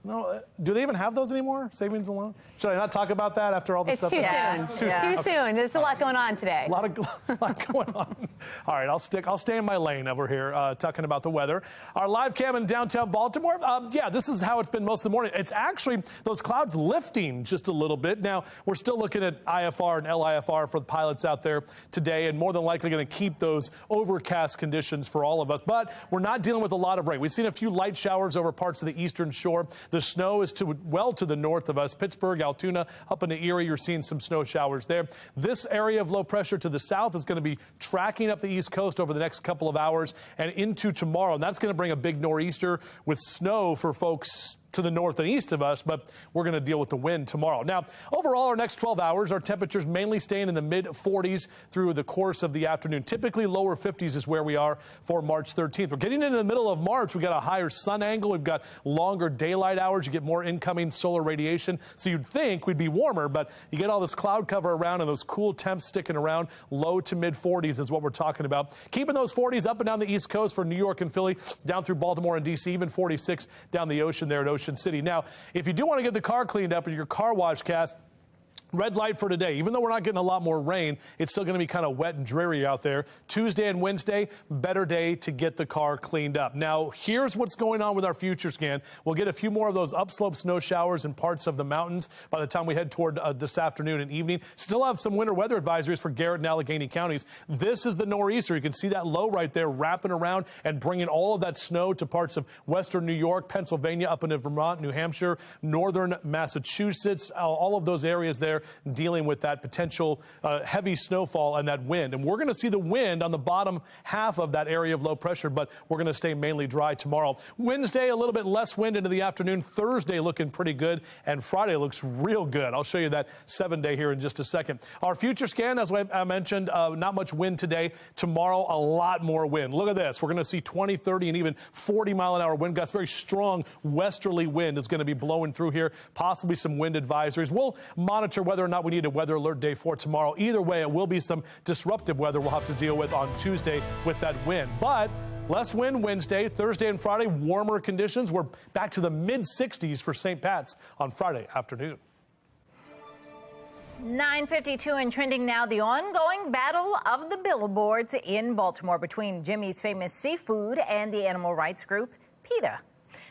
No, do they even have those anymore? Savings and loan? Should I not talk about that after all this stuff? Too soon. It's too soon. There's a lot going on today. A lot going on. All right, I'll stay in my lane over here, talking about the weather. Our live cam in downtown Baltimore. This is how it's been most of the morning. It's actually those clouds lifting just a little bit. Now, we're still looking at IFR and LIFR for the pilots out there today, and more than likely going to keep those overcast conditions for all of us. But we're not dealing with a lot of rain. We've seen a few light showers over parts of the eastern shore. The snow is well to the north of us. Pittsburgh, Altoona, up into Erie, you're seeing some snow showers there. This area of low pressure to the south is going to be tracking up the east coast over the next couple of hours and into tomorrow. And that's going to bring a big nor'easter with snow for folks to the north and east of us, but we're going to deal with the wind tomorrow. Now, overall, our next 12 hours, our temperatures mainly staying in the mid-40s through the course of the afternoon. Typically, lower 50s is where we are for March 13th. We're getting into the middle of March. We've got a higher sun angle. We've got longer daylight hours. You get more incoming solar radiation. So you'd think we'd be warmer, but you get all this cloud cover around and those cool temps sticking around. Low to mid-40s is what we're talking about. Keeping those 40s up and down the East Coast for New York and Philly, down through Baltimore and D.C., even 46 down the ocean there at Ocean City. Now, if you do want to get the car cleaned up and your car wash cast, red light for today. Even though we're not getting a lot more rain, it's still going to be kind of wet and dreary out there. Tuesday and Wednesday, better day to get the car cleaned up. Now, here's what's going on with our future scan. We'll get a few more of those upslope snow showers in parts of the mountains by the time we head toward this afternoon and evening. Still have some winter weather advisories for Garrett and Allegheny counties. This is the nor'easter. You can see that low right there wrapping around and bringing all of that snow to parts of western New York, Pennsylvania, up into Vermont, New Hampshire, northern Massachusetts, all of those areas there dealing with that potential heavy snowfall and that wind. And we're going to see the wind on the bottom half of that area of low pressure, but we're going to stay mainly dry tomorrow. Wednesday, a little bit less wind into the afternoon. Thursday looking pretty good, and Friday looks real good. I'll show you that 7-day here in just a second. Our future scan, as I mentioned, not much wind today. Tomorrow, a lot more wind. Look at this. We're going to see 20, 30, and even 40-mile-an-hour wind gusts. Very strong westerly wind is going to be blowing through here, possibly some wind advisories. We'll monitor whether or not we need a weather alert day for tomorrow. Either way, it will be some disruptive weather we'll have to deal with on Tuesday with that wind. But less wind Wednesday, Thursday and Friday, warmer conditions. We're back to the mid-60s for St. Pat's on Friday afternoon. 9:52 and trending now, the ongoing battle of the billboards in Baltimore between Jimmy's Famous Seafood and the animal rights group PETA.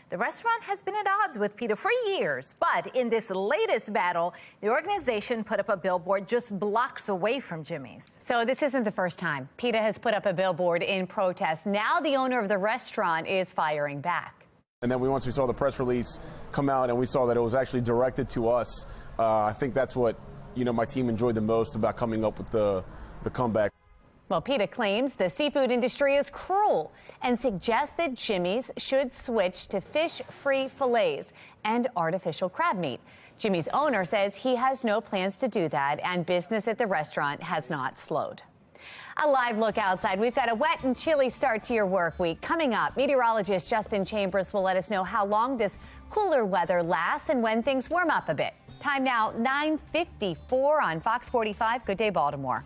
The restaurant has been at odds with PETA for years, but in this latest battle, the organization put up a billboard just blocks away from Jimmy's. So this isn't the first time PETA has put up a billboard in protest. Now the owner of the restaurant is firing back. And then once we saw the press release come out and we saw that it was actually directed to us, I think that's what my team enjoyed the most about coming up with the comeback. Well, PETA claims the seafood industry is cruel and suggests that Jimmy's should switch to fish-free fillets and artificial crab meat. Jimmy's owner says he has no plans to do that, and business at the restaurant has not slowed. A live look outside. We've got a wet and chilly start to your work week. Coming up, meteorologist Justin Chambers will let us know how long this cooler weather lasts and when things warm up a bit. Time now, 9:54 on Fox 45. Good day, Baltimore.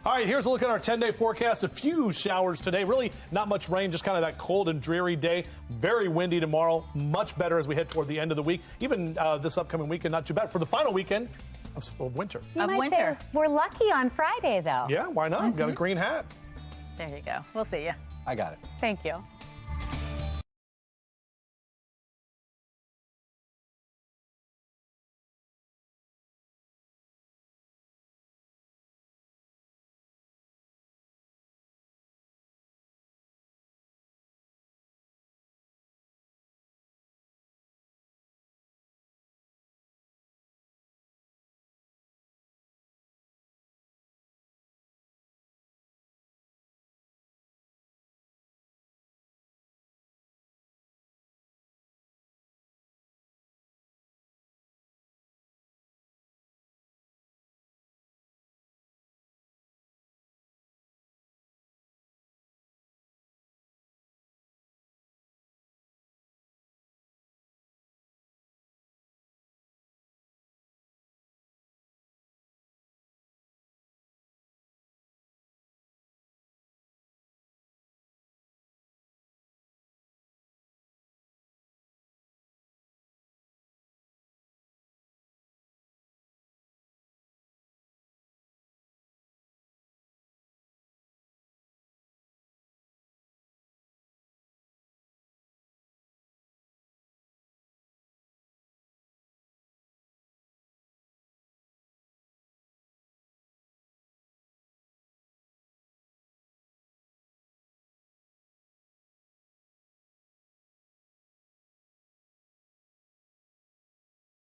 All right, here's a look at our 10-day forecast. A few showers today. Really not much rain, just kind of that cold and dreary day. Very windy tomorrow. Much better as we head toward the end of the week. Even this upcoming weekend, not too bad. For the final weekend of winter. You might say we're lucky on Friday, though. Yeah, why not? Got a green hat. There you go. We'll see you. I got it. Thank you.